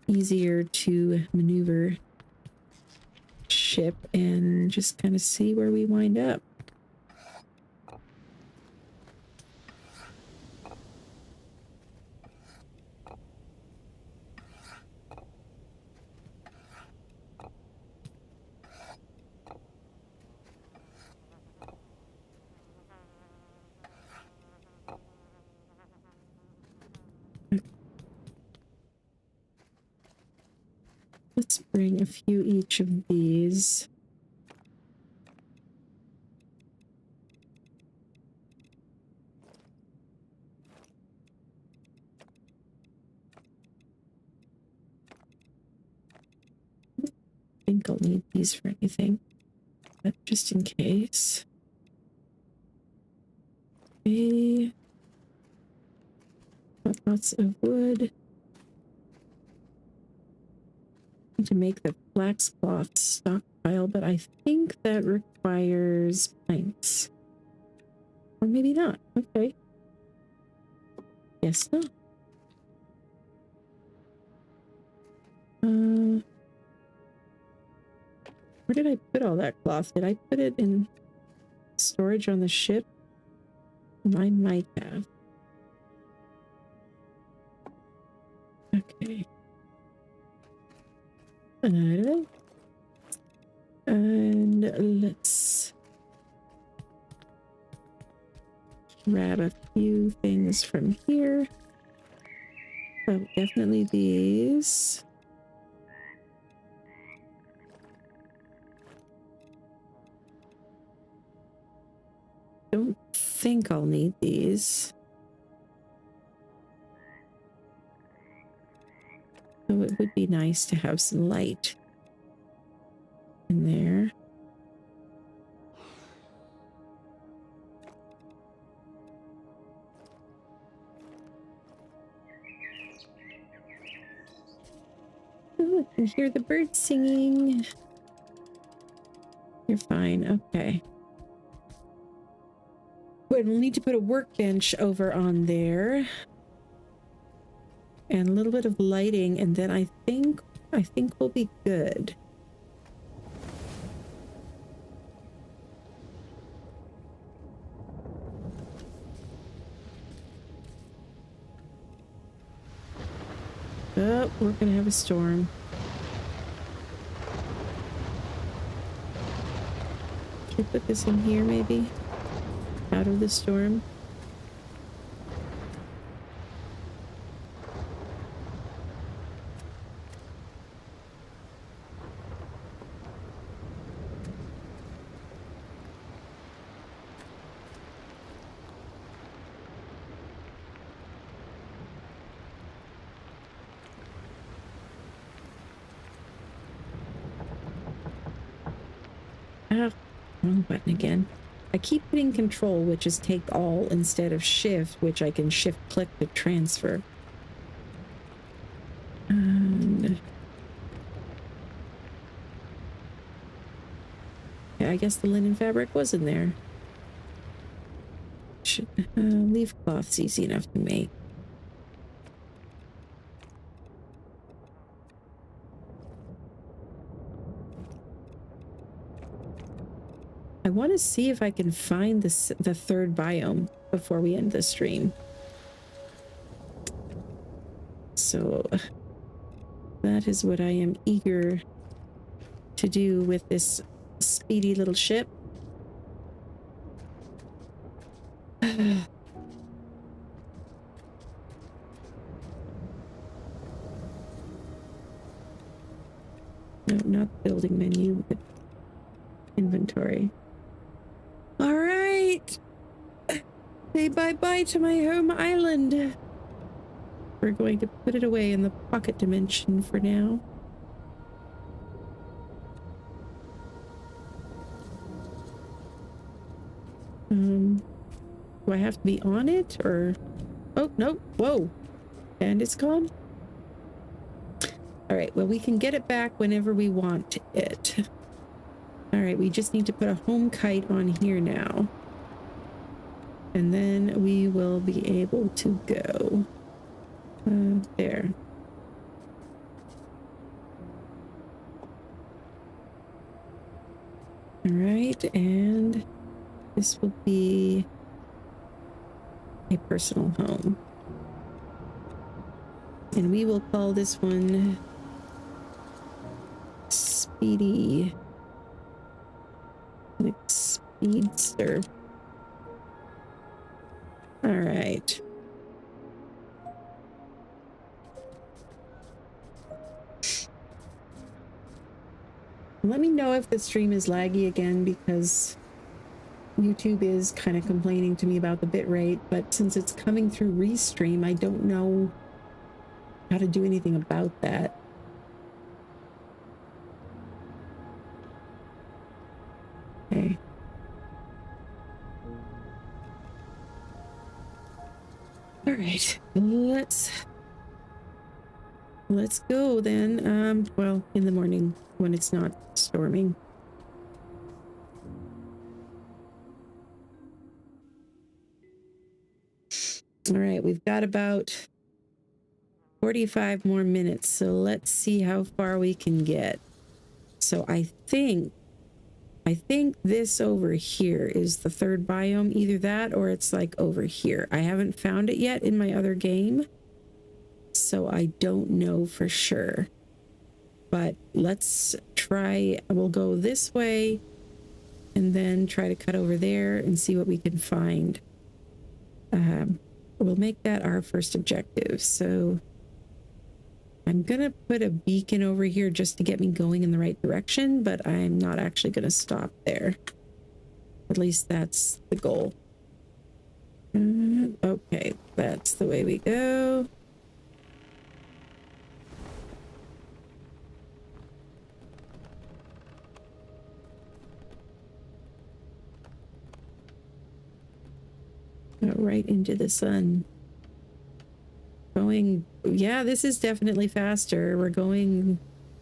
easier to maneuver ship and just kind of see where we wind up. Let's bring a few each of these. I think I'll need these for anything, but just in case. Okay. Got lots of wood. To make the flax cloth stockpile, but I think that requires planks. Or maybe not. Okay. Yes, no. Where did I put all that cloth? Did I put it in storage on the ship? I might have. Okay. And And let's grab a few things from here. Oh, definitely these. Don't think I'll need these. So it would be nice to have some light in there. Oh, I can hear the birds singing. You're fine. Okay. We'll need to put a workbench over on there. And a little bit of lighting, and then I think we'll be good. Oh, we're gonna have a storm. Should we put this in here maybe? Out of the storm? Ah, wrong button again. I keep hitting control, which is take all, instead of shift, which I can shift click to transfer. And yeah, I guess the linen fabric was in there. Leaf cloth's easy enough to make. I want to see if I can find the third biome before we end the stream. So that is what I am eager to do with this speedy little ship. No, not building menu, but inventory. All right. Say bye-bye to my home island. We're going to put it away in the pocket dimension for now. Do I have to be on it or... Oh, no. Whoa. And it's gone? All right. Well, we can get it back whenever we want it. All right. We just need to put a home kite on here now. And then we will be able to go. There. All right. And this will be a personal home. And we will call this one Speedy. Like Speedster. All right. Let me know if the stream is laggy again, because YouTube is kind of complaining to me about the bitrate, but since it's coming through Restream, I don't know how to do anything about that. Okay. All right, let's go then. Well, in the morning when it's not storming. All right, we've got about 45 more minutes, so let's see how far we can get. So I think this over here is the third biome, either that or it's like over here. I haven't found it yet in my other game, so I don't know for sure. But let's try. We'll go this way and then try to cut over there and see what we can find. We'll make that our first objective. So I'm gonna put a beacon over here just to get me going in the right direction, but I'm not actually gonna stop there. At least that's the goal. Okay, that's the way we go. Right into the sun. Going, yeah, this is definitely faster. We're going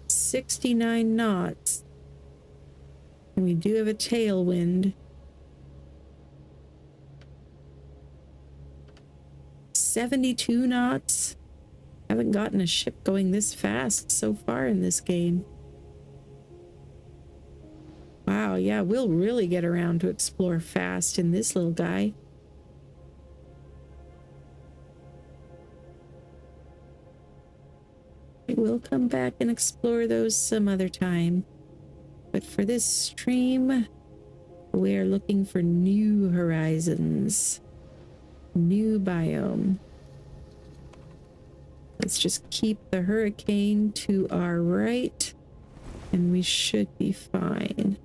69 knots. And we do have a tailwind. 72 knots. Haven't gotten a ship going this fast so far in this game. Wow, yeah, we'll really get around to explore fast in this little guy. We'll come back and explore those some other time. But for this stream, we're looking for new horizons, new biome. Let's just keep the hurricane to our right, and we should be fine.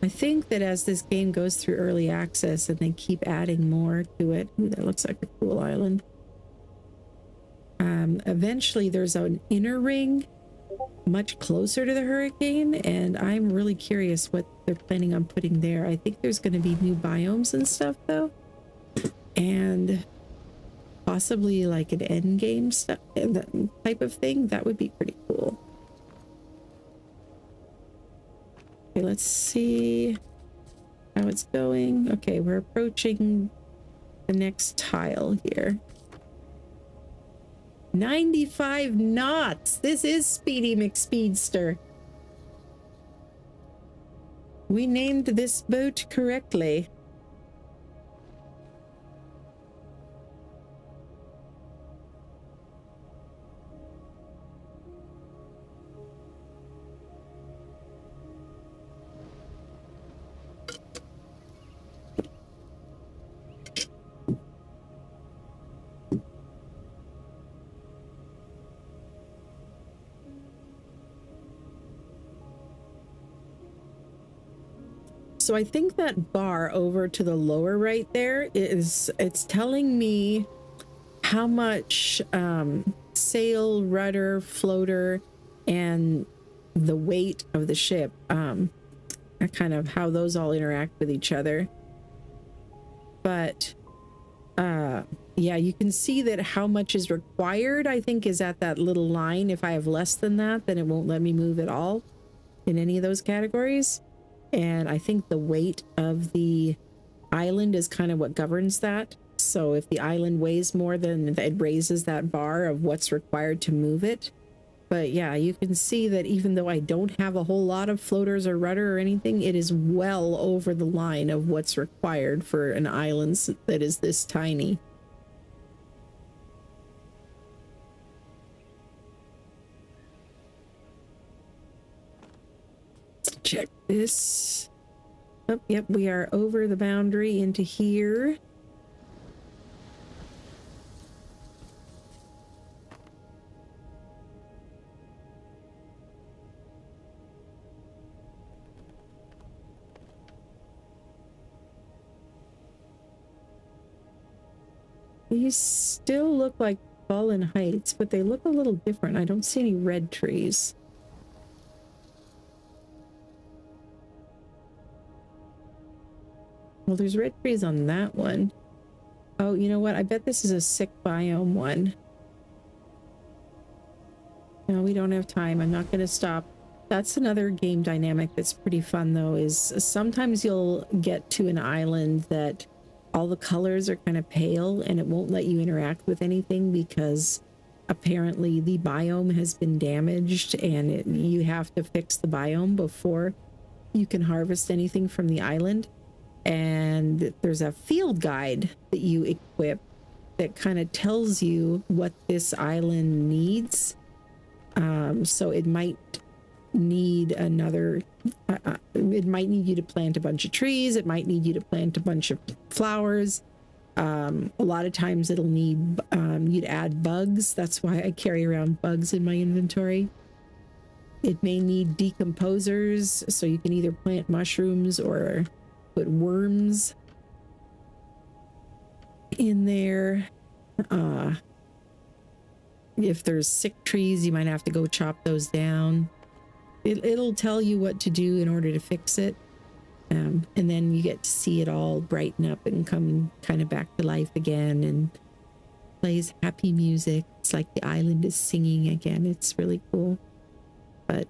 I think that as this game goes through early access and they keep adding more to it, ooh, that looks like a cool island. Eventually there's an inner ring much closer to the hurricane, and I'm really curious what they're planning on putting there. I think there's going to be new biomes and stuff though, and possibly like an end game stuff, type of thing. That would be pretty cool. Okay, let's see how it's going. Okay, we're approaching the next tile here. 95 knots. This is Speedy McSpeedster. We named this boat correctly. So I think that bar over to the lower right there is, it's telling me how much sail, rudder, floater, and the weight of the ship, kind of how those all interact with each other. But yeah, you can see that how much is required, I think, is at that little line. If I have less than that, then it won't let me move at all in any of those categories. And I think the weight of the island is kind of what governs that. So if the island weighs more, then it raises that bar of what's required to move it. But yeah, you can see that even though I don't have a whole lot of floaters or rudder or anything, it is well over the line of what's required for an island that is this tiny. Check this. Oh, yep, we are over the boundary into here. These still look like Fallen Heights, but they look a little different. I don't see any red trees. Well, there's red trees on that one. Oh, you know what? I bet this is a sick biome one. No, we don't have time. I'm not going to stop. That's another game dynamic that's pretty fun, though, is sometimes you'll get to an island that all the colors are kind of pale and it won't let you interact with anything because apparently the biome has been damaged, and you have to fix the biome before you can harvest anything from the island. And there's a field guide that you equip that kind of tells you what this island needs. So it might need another, it might need you to plant a bunch of trees. It might need you to plant a bunch of flowers. A lot of times it'll need you to add bugs. That's why I carry around bugs in my inventory. It may need decomposers, so you can either plant mushrooms or put worms in there. If there's sick trees, you might have to go chop those down. It'll tell you what to do in order to fix it. And then you get to see it all brighten up and come kind of back to life again, and plays happy music. It's like the island is singing again. It's really cool. But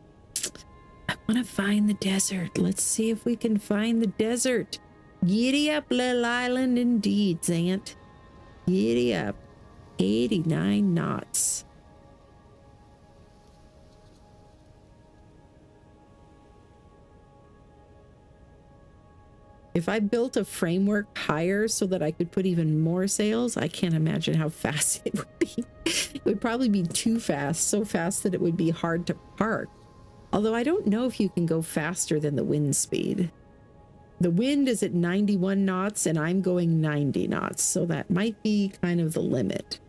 I want to find the desert. Let's see if we can find the desert. Giddy up, little island, indeed, Zant. Giddy up. 89 knots. If I built a framework higher so that I could put even more sails, I can't imagine how fast it would be. It would probably be too fast, so fast that it would be hard to park. Although I don't know if you can go faster than the wind speed. The wind is at 91 knots and I'm going 90 knots, so that might be kind of the limit.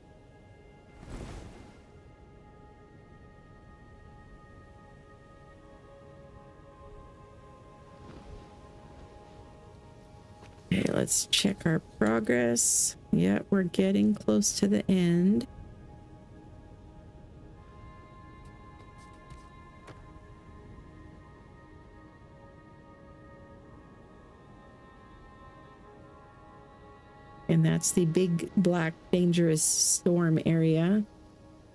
Okay, let's check our progress. Yeah, we're getting close to the end. And that's the big, black, dangerous storm area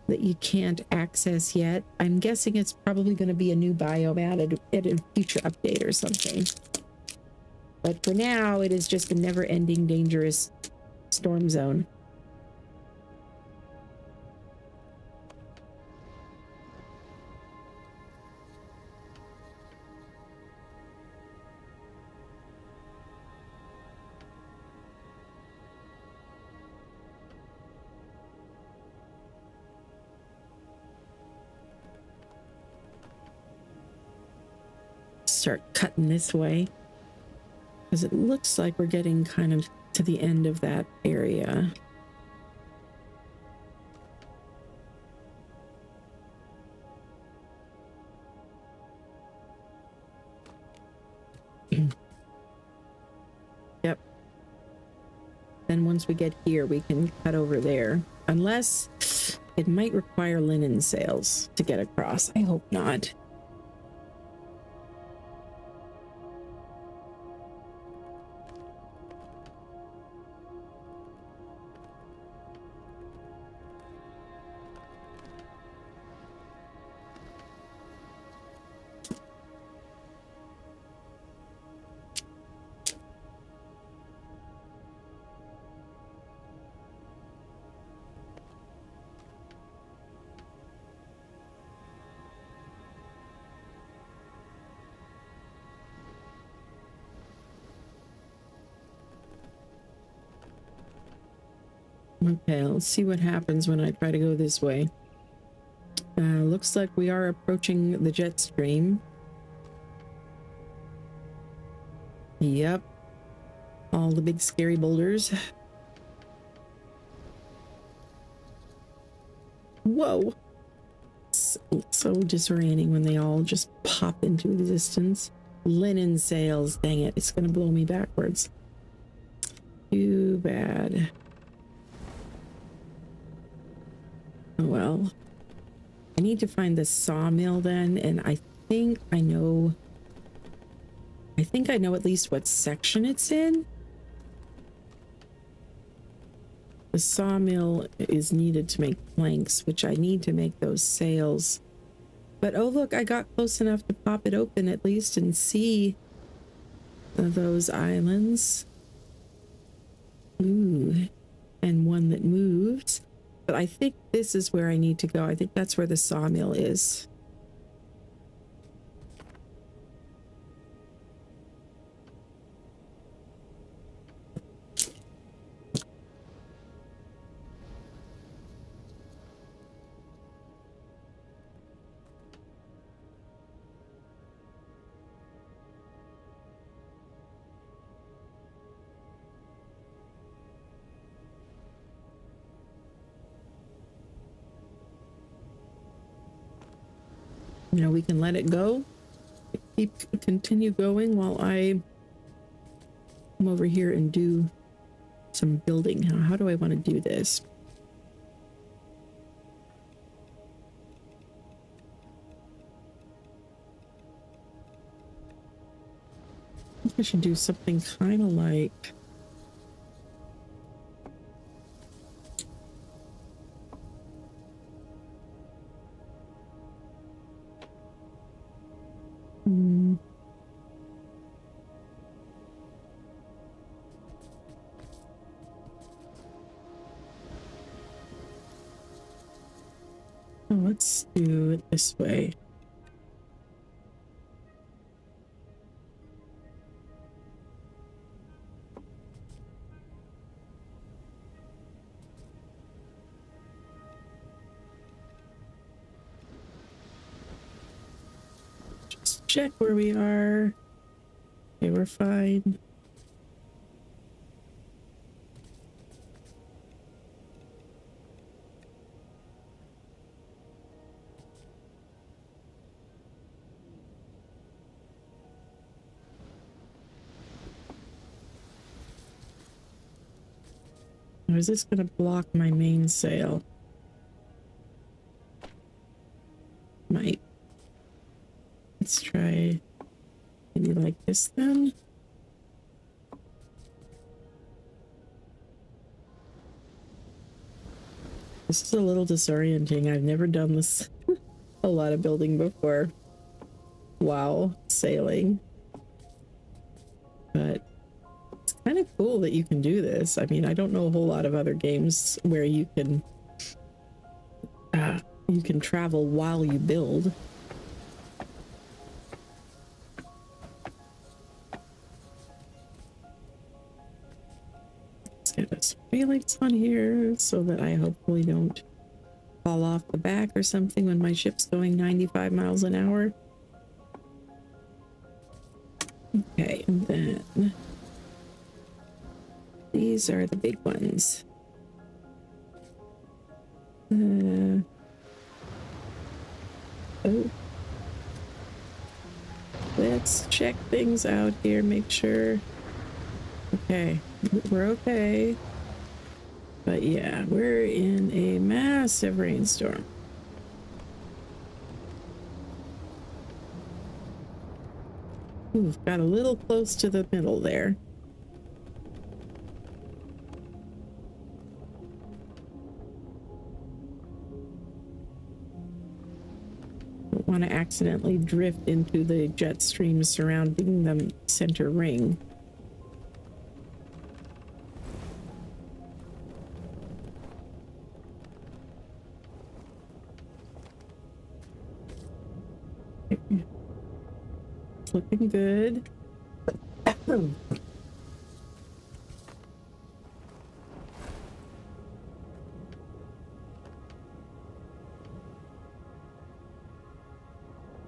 that you can't access yet. I'm guessing it's probably going to be a new biome added at a future update or something. But for now, it is just a never-ending, dangerous storm zone. Start cutting this way, because it looks like we're getting kind of to the end of that area. Yep. Then once we get here, we can cut over there. Unless it might require linen sails to get across. I hope not. Okay, let's see what happens when I try to go this way. Looks like we are approaching the jet stream. Yep. All the big scary boulders. Whoa! It's so disorienting when they all just pop into existence. Linen sails, dang it, it's gonna blow me backwards. Too bad. Oh well. I need to find the sawmill then, and I think I know at least what section it's in. The sawmill is needed to make planks, which I need to make those sails. But oh look, I got close enough to pop it open at least and see those islands. Ooh, and one that moves. But I think this is where I need to go. I think that's where the sawmill is. You know, we can let it go. Continue going while I come over here and do some building. How do I want to do this? I think I should do something kind of like... Let's do it this way. Just check where we are. Okay, we're fine. Or is this going to block my main sail? Might. Let's try maybe like this then. This is a little disorienting. I've never done this a lot of building before. Wow, sailing. But it's kind of cool that you can do this. I mean, I don't know a whole lot of other games where you can travel while you build. Let's get a surveillance on here so that I hopefully don't fall off the back or something when my ship's going 95 miles an hour. Okay, and then these are the big ones. Oh. Let's check things out here, make sure. Okay, we're okay. But yeah, we're in a massive rainstorm. Ooh, got a little close to the middle there. Don't want to accidentally drift into the jet stream surrounding the center ring. Looking good.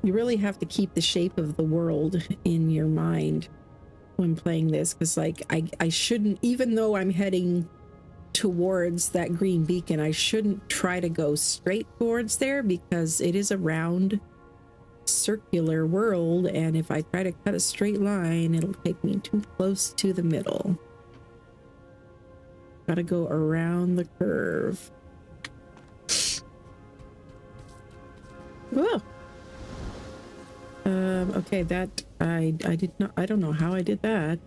You really have to keep the shape of the world in your mind when playing this, because like I shouldn't, even though I'm heading towards that green beacon, I shouldn't try to go straight towards there because it is a round circular world, and if I try to cut a straight line, it'll take me too close to the middle. Gotta go around the curve. Whoa. Okay, that I did not, I don't know how I did that,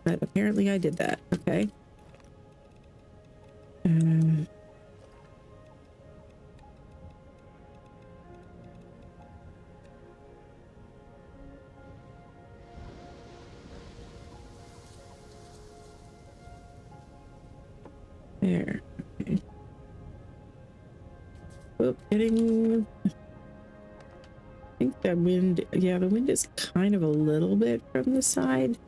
but apparently I did that. Okay. There. Okay. Oh, getting... I think that wind... Yeah, the wind is kind of a little bit from the side.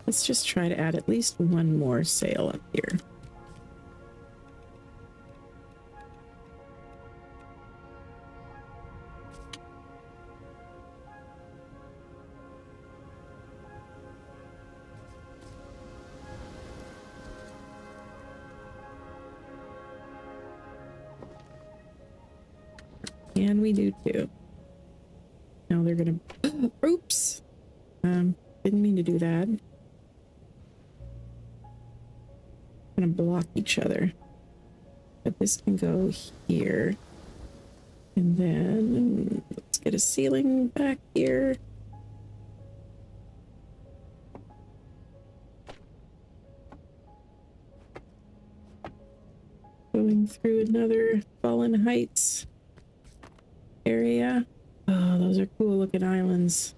Let's just try to add at least one more sail up here. And we do too. Now they're gonna oops. Didn't mean to do that. Gonna block each other. But this can go here. And then let's get a ceiling back here. Going through another Fallen Heights area. Oh, those are cool looking islands.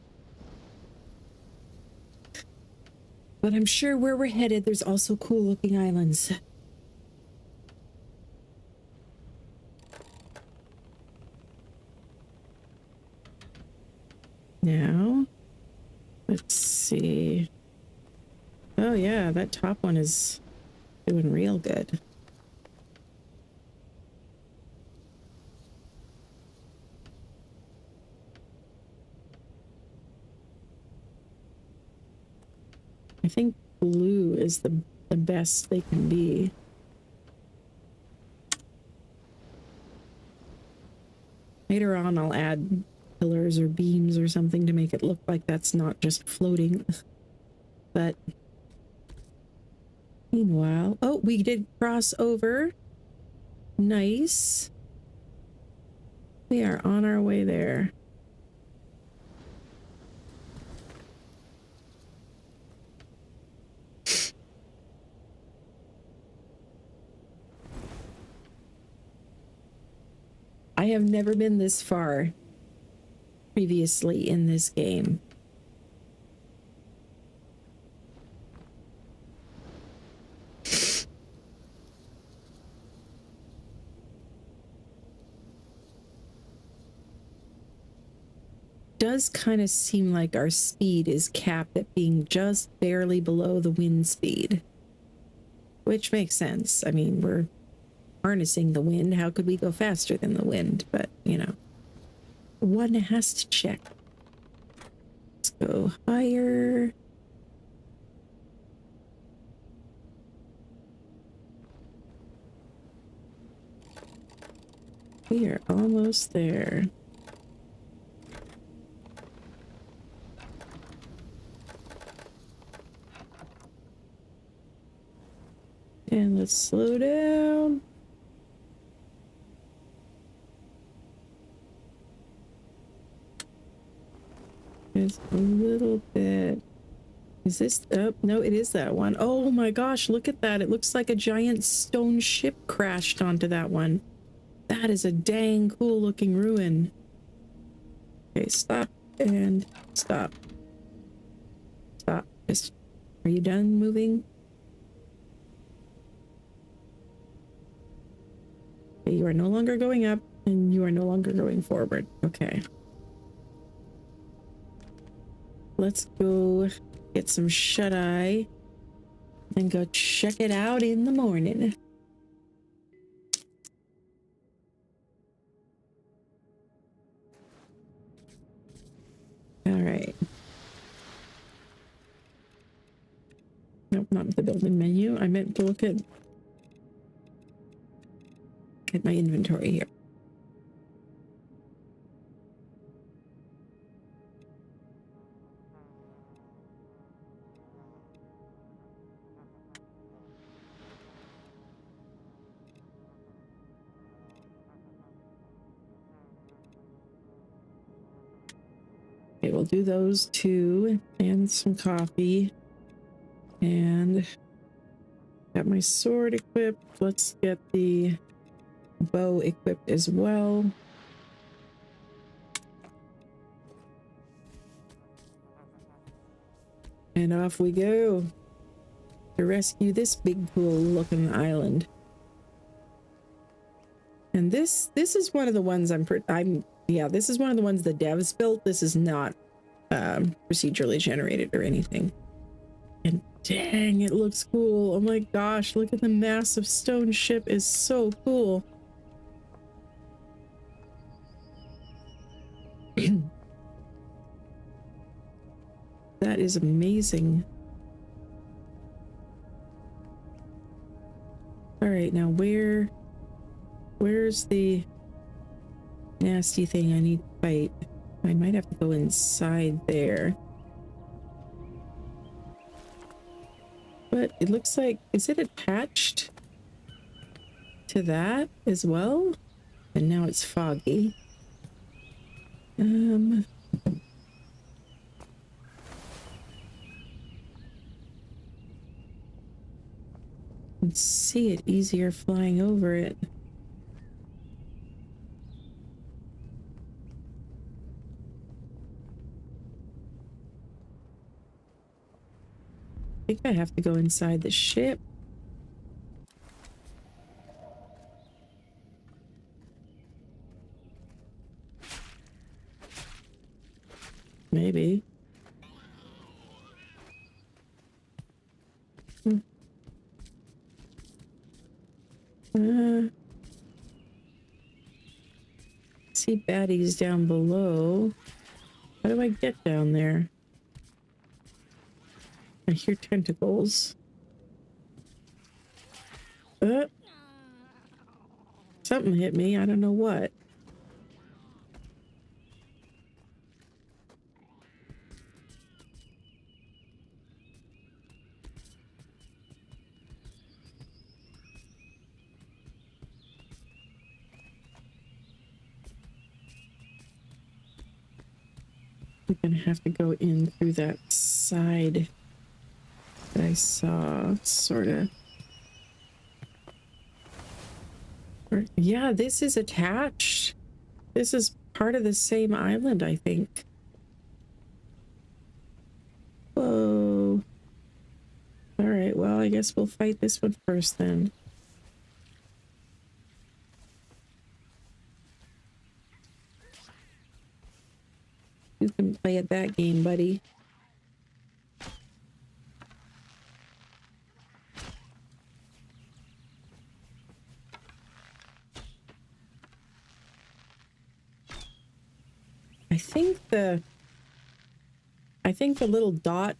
But I'm sure where we're headed, there's also cool looking islands. Now, let's see. Oh yeah, that top one is doing real good. I think blue is the best they can be. Later on, I'll add pillars or beams or something to make it look like that's not just floating. But meanwhile, oh, we did cross over. Nice. We are on our way there. I have never been this far previously in this game. Does kind of seem like our speed is capped at being just barely below the wind speed, which makes sense. I mean, we're harnessing the wind. How could we go faster than the wind? But, you know, one has to check. Let's go higher. We are almost there. And let's slow down. Just a little bit. Is this up? Oh, no, it is that one. Oh my gosh, look at that. It looks like a giant stone ship crashed onto that one. That is a dang cool looking ruin. Okay, stop and stop. Stop. Just, are you done moving? Okay, you are no longer going up and you are no longer going forward. Okay. Let's go get some shut-eye and go check it out in the morning. All right. Nope, not the building menu. I meant to look at my inventory here. Okay, we'll do those two and some coffee. And got my sword equipped. Let's get the bow equipped as well. And off we go to rescue this big cool looking island. And this is one of the ones this is one of the ones the devs built. This is not procedurally generated or anything. And dang, it looks cool. Oh my gosh, look at the massive stone ship. Is so cool. That is amazing. All right, now where's the... nasty thing I need to fight. I might have to go inside there. But it looks like, is it attached to that as well? And now it's foggy. Can see it easier flying over it. I think I have to go inside the ship. Maybe. See baddies down below. How do I get down there? I hear tentacles. Something hit me. I don't know what. I'm gonna have to go in through that side that I saw, sort of. Yeah, this is attached. This is part of the same island, I think. Whoa. All right, well, I guess we'll fight this one first then. You can play at that game, buddy. I think the little dot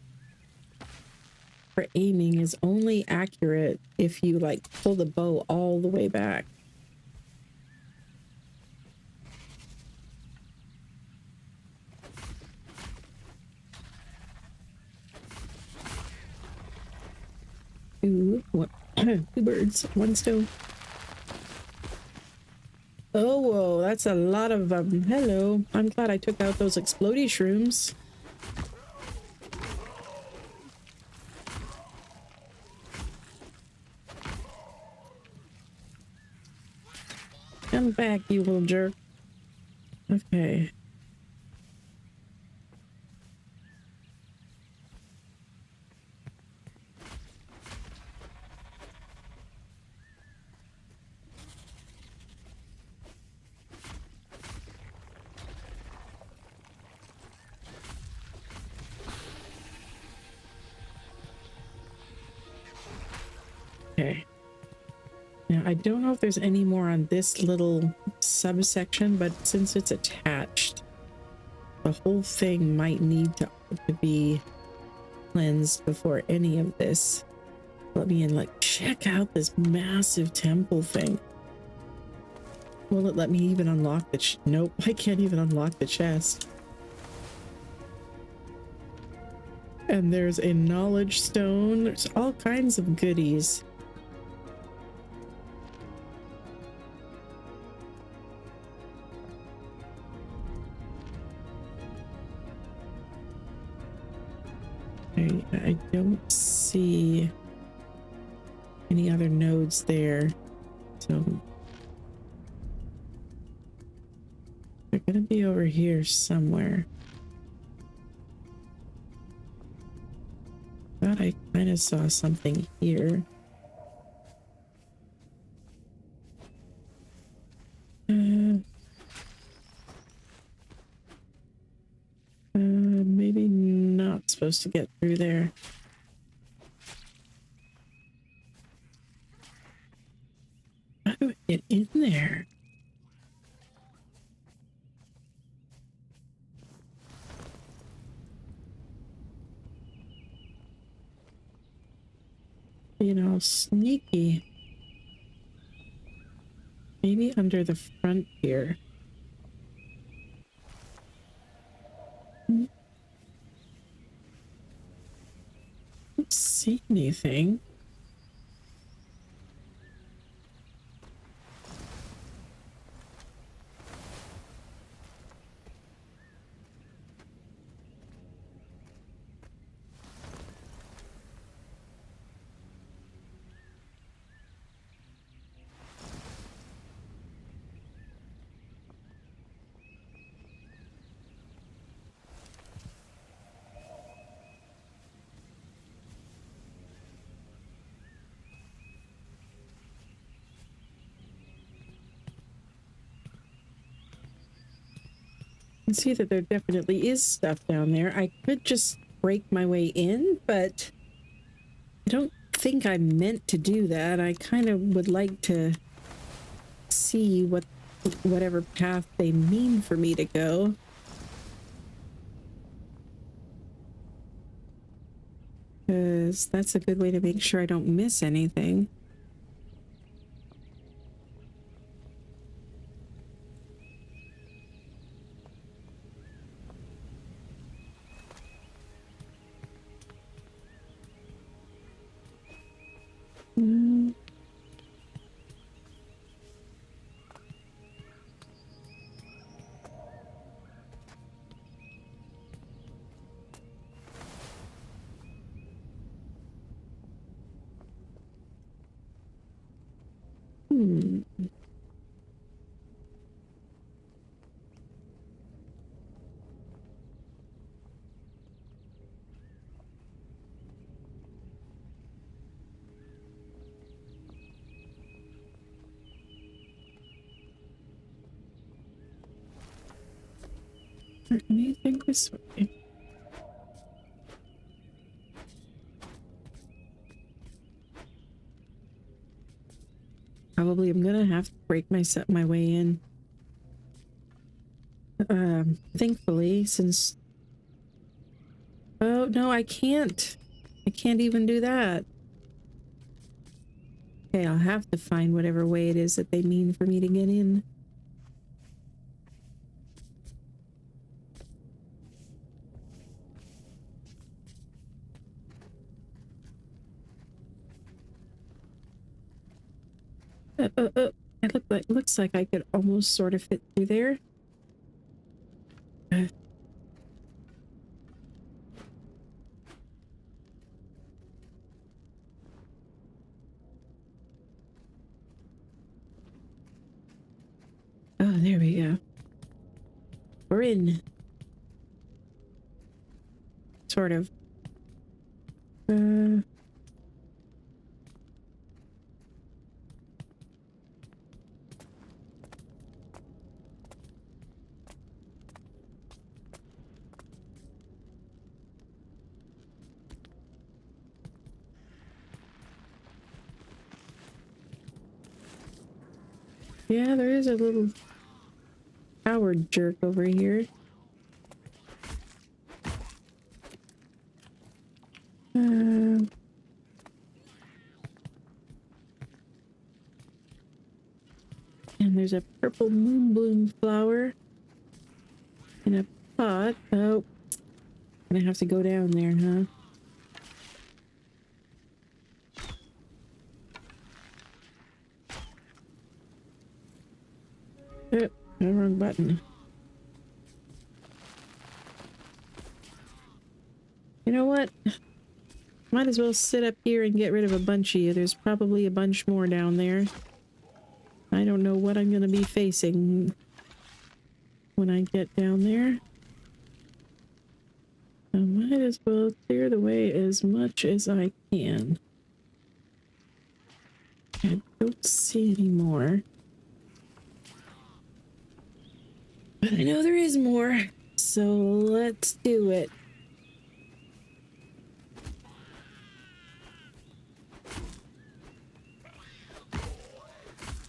for aiming is only accurate if you like pull the bow all the way back. Ooh, what? Two birds, one stone. Oh, whoa, that's a lot of hello. I'm glad I took out those explodey shrooms. Come back, you little jerk. Okay. Okay. Now, I don't know if there's any more on this little subsection, but since it's attached, the whole thing might need to be cleansed before any of this. Let me in, like, check out this massive temple thing. Will it let me even unlock the nope, I can't even unlock the chest. And there's a knowledge stone. There's all kinds of goodies. I don't see any other nodes there, so they're gonna be over here somewhere. Thought I kind of saw something here. Maybe not supposed to get through there. How do I get in there? You know, sneaky. Maybe under the front here. see anything. I can see that there definitely is stuff down there. I could just break my way in, but I don't think I meant to do that. I kind of would like to see whatever path they mean for me to go. Because that's a good way to make sure I don't miss anything. Mm. Hmm. Is there anything this way? Probably I'm gonna have to break my way in. Thankfully, since... Oh, no, I can't. I can't even do that. Okay, I'll have to find whatever way it is that they mean for me to get in. It looks like I could almost sort of fit through there. Oh, there we go. We're in. Sort of. Yeah, there is a little power jerk over here. And there's a purple moonbloom flower in a pot. Oh, gonna have to go down there, huh? Oh, no, wrong button. You know what? Might as well sit up here and get rid of a bunch of you. There's probably a bunch more down there. I don't know what I'm gonna be facing when I get down there. I might as well clear the way as much as I can. I don't see any more. But I know there is more, so let's do it.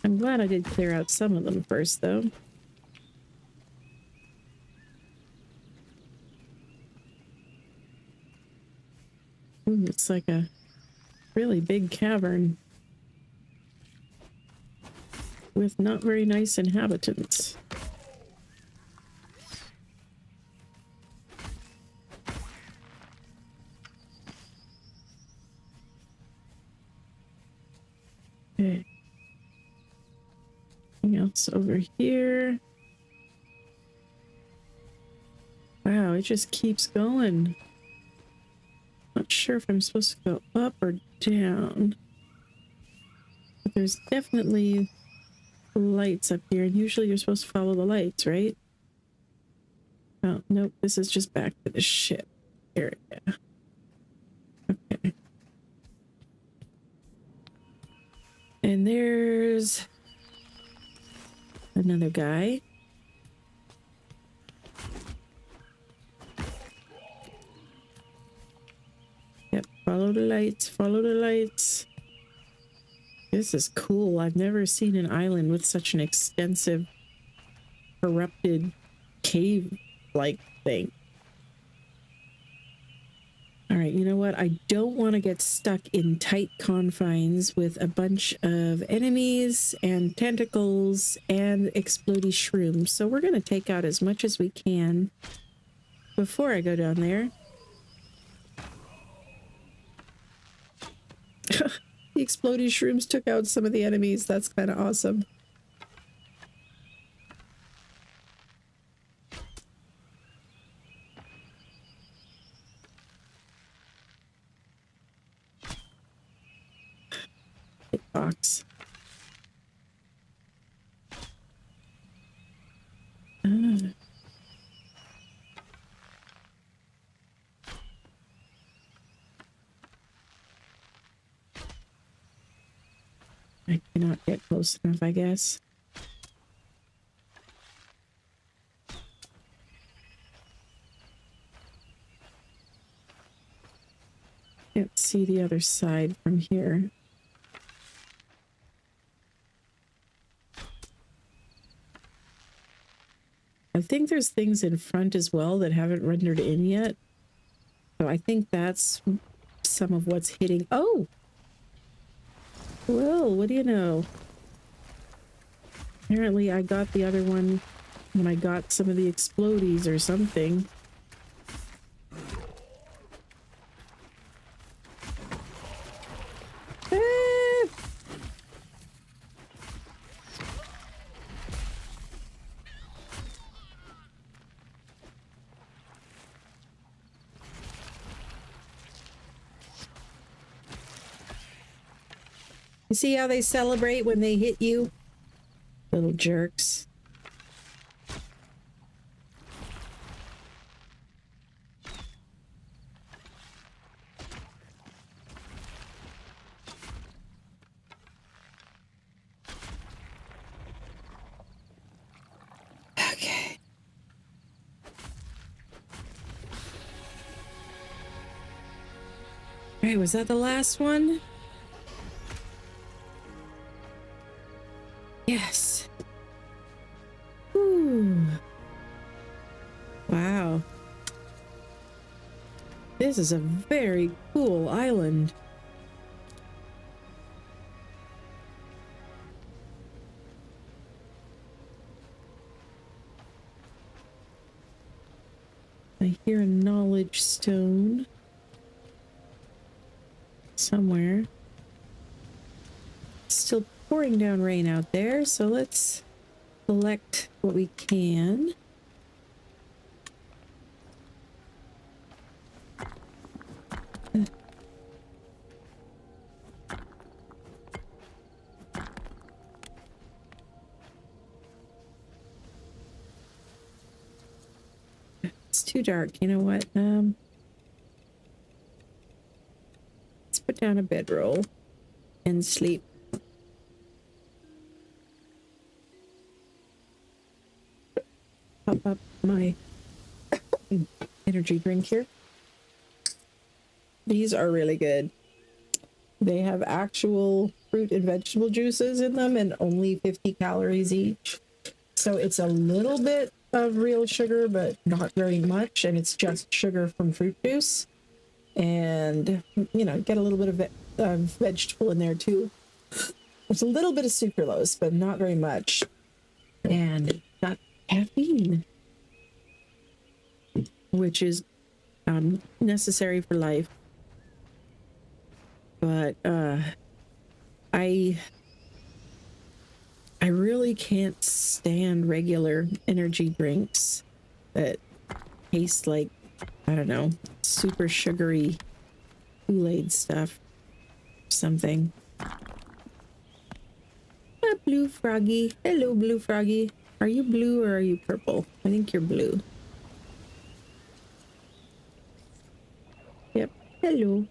I'm glad I did clear out some of them first, though. Ooh, it's like a really big cavern with not very nice inhabitants. Anything else over here? Wow, it just keeps going. Not sure if I'm supposed to go up or down. But there's definitely lights up here, and usually you're supposed to follow the lights, right? Oh, nope, this is just back to the ship area. Okay. And there's another guy. Yep, follow the lights, follow the lights. This is cool. I've never seen an island with such an extensive, corrupted cave-like thing. All right, you know what? I don't want to get stuck in tight confines with a bunch of enemies and tentacles and explodey shrooms. So we're going to take out as much as we can before I go down there. The explodey shrooms took out some of the enemies. That's kind of awesome. Box. I cannot get close enough, I guess. Can't see the other side from here. I think there's things in front as well that haven't rendered in yet. So I think that's some of what's hitting. Oh! Well, what do you know? Apparently I got the other one when I got some of the explodies or something. You see how they celebrate when they hit you? Little jerks. Okay. All right, was that the last one? Yes. Ooh. Wow. This is a very cool island. I hear a knowledge stone somewhere. Still pouring down rain out there, so let's collect what we can. It's too dark. You know what? Let's put down a bedroll and sleep. Pop up my energy drink here. These are really good. They have actual fruit and vegetable juices in them and only 50 calories each. So it's a little bit of real sugar, but not very much. And it's just sugar from fruit juice. And, you know, get a little bit of vegetable in there too. There's a little bit of sucralose, but not very much. And got caffeine, which is necessary for life. But I I really can't stand regular energy drinks that taste like, I don't know, super sugary Kool-Aid stuff. Something. Ah, blue froggy. Hello, blue froggy. Are you blue or are you purple? I think you're blue. Yep. Hello.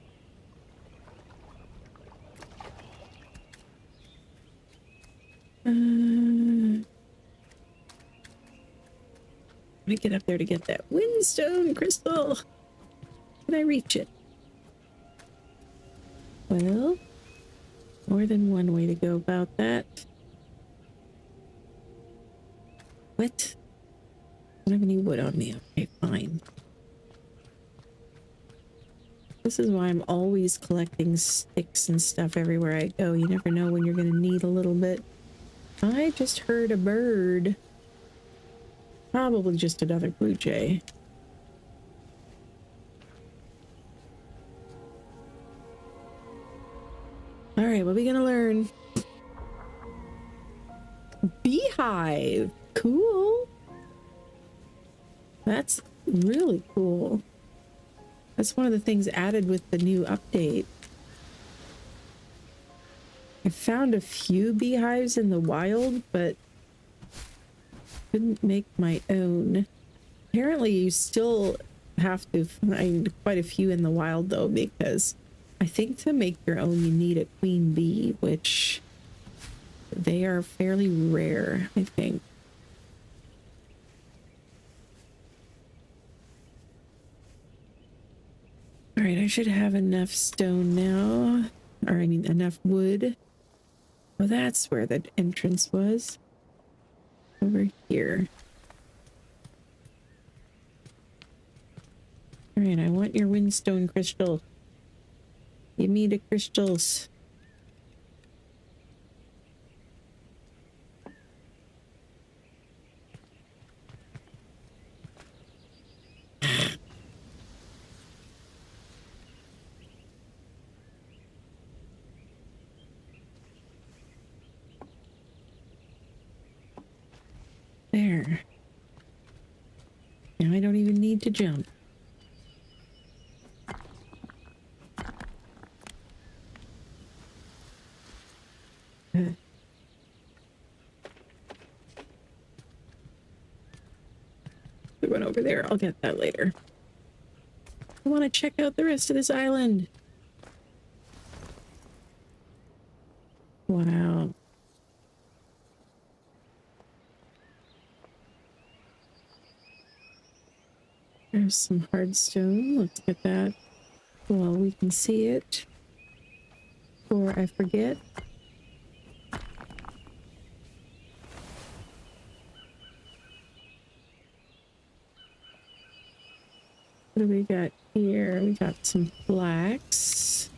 Let me get up there to get that windstone crystal. Can I reach it? Well, more than one way to go about that. What? I don't have any wood on me. Okay, fine. This is why I'm always collecting sticks and stuff everywhere I go. You never know when you're going to need a little bit. I just heard a bird. Probably just another blue jay. All right, what are we going to learn? Beehive. Cool. That's really cool. That's one of the things added with the new update. I found a few beehives in the wild, but couldn't make my own. Apparently you still have to find quite a few in the wild though, because I think to make your own you need a queen bee, which they are fairly rare, I think. All right, I should have enough stone now, or I mean enough wood. Oh, that's where the entrance was. Over here. All right, I want your windstone crystal. Give me the crystals. There. Now I don't even need to jump. We went over there. I'll get that later. I want to check out the rest of this island. Wow. There's some hard stone. Let's get that while we can see it. Before I forget. What do we got here? We got some flax.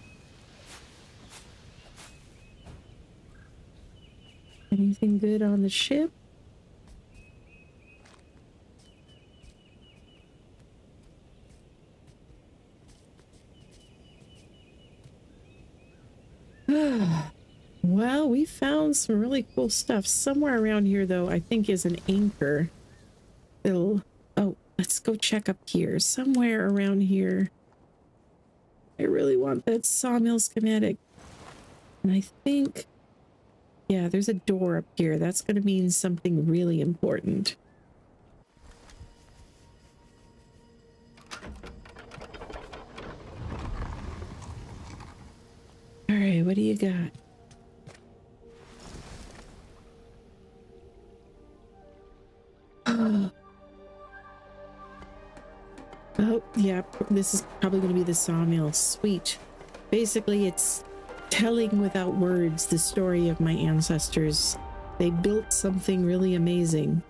Anything good on the ship? Well, we found some really cool stuff. Somewhere around here, though, I think is an anchor. It'll... Oh, let's go check up here. Somewhere around here. I really want that sawmill schematic. And I think... Yeah, there's a door up here. That's going to mean something really important. All right, what do you got? Oh, yeah, this is probably going to be the sawmill. Sweet. Basically, it's telling without words the story of my ancestors. They built something really amazing,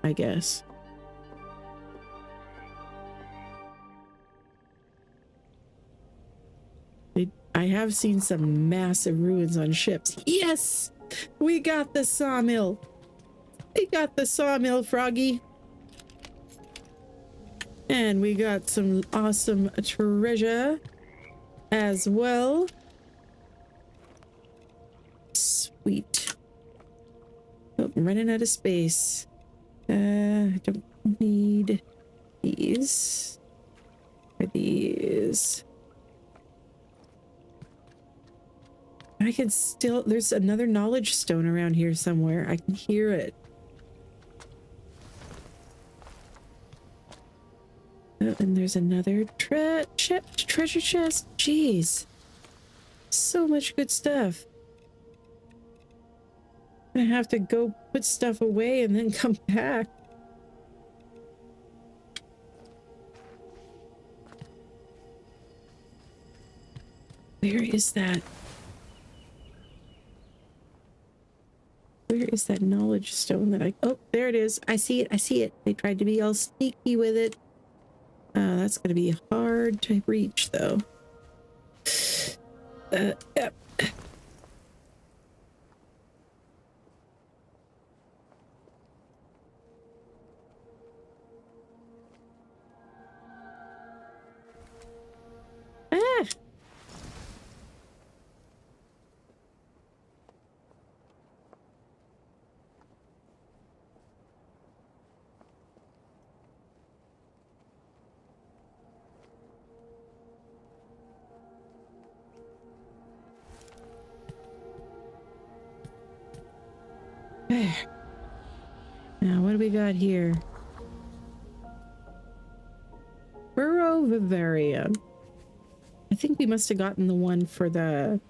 I guess. I have seen some massive ruins on ships. Yes! We got the sawmill! We got the sawmill, Froggy! And we got some awesome treasure as well. Sweet. I'm running out of space. I don't need these. Or these. I can still, there's another knowledge stone around here somewhere. I can hear it. Oh, and there's another treasure chest. Jeez. So much good stuff. I have to go put stuff away and then come back. Where is that? Where is that knowledge stone that I... Oh, there it is. I see it. I see it. They tried to be all sneaky with it. That's going to be hard to reach, though. Yep. Ah! Now, what do we got here? Burrow Bavaria. I think we must have gotten the one for the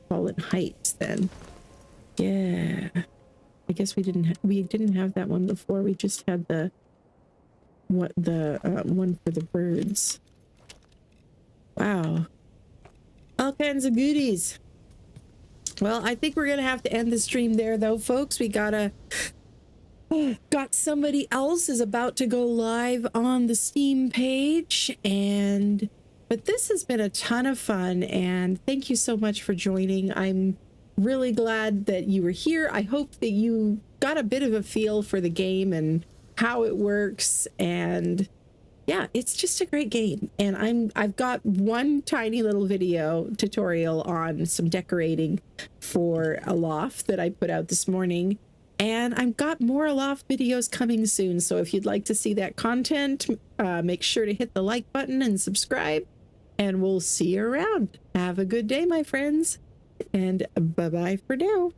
Fallen Heights then. Yeah. I guess we didn't have that one before. We just had the one for the birds. Wow. All kinds of goodies. Well, I think we're gonna have to end the stream there, though, folks. We got somebody else is about to go live on the Steam page, but this has been a ton of fun, and thank you so much for joining. I'm really glad that you were here. I hope that you got a bit of a feel for the game and how it works, and yeah, it's just a great game. And I've got one tiny little video tutorial on some decorating for Aloft that I put out this morning. And I've got more Aloft videos coming soon. So if you'd like to see that content, make sure to hit the like button and subscribe. And we'll see you around. Have a good day, my friends. And bye-bye for now.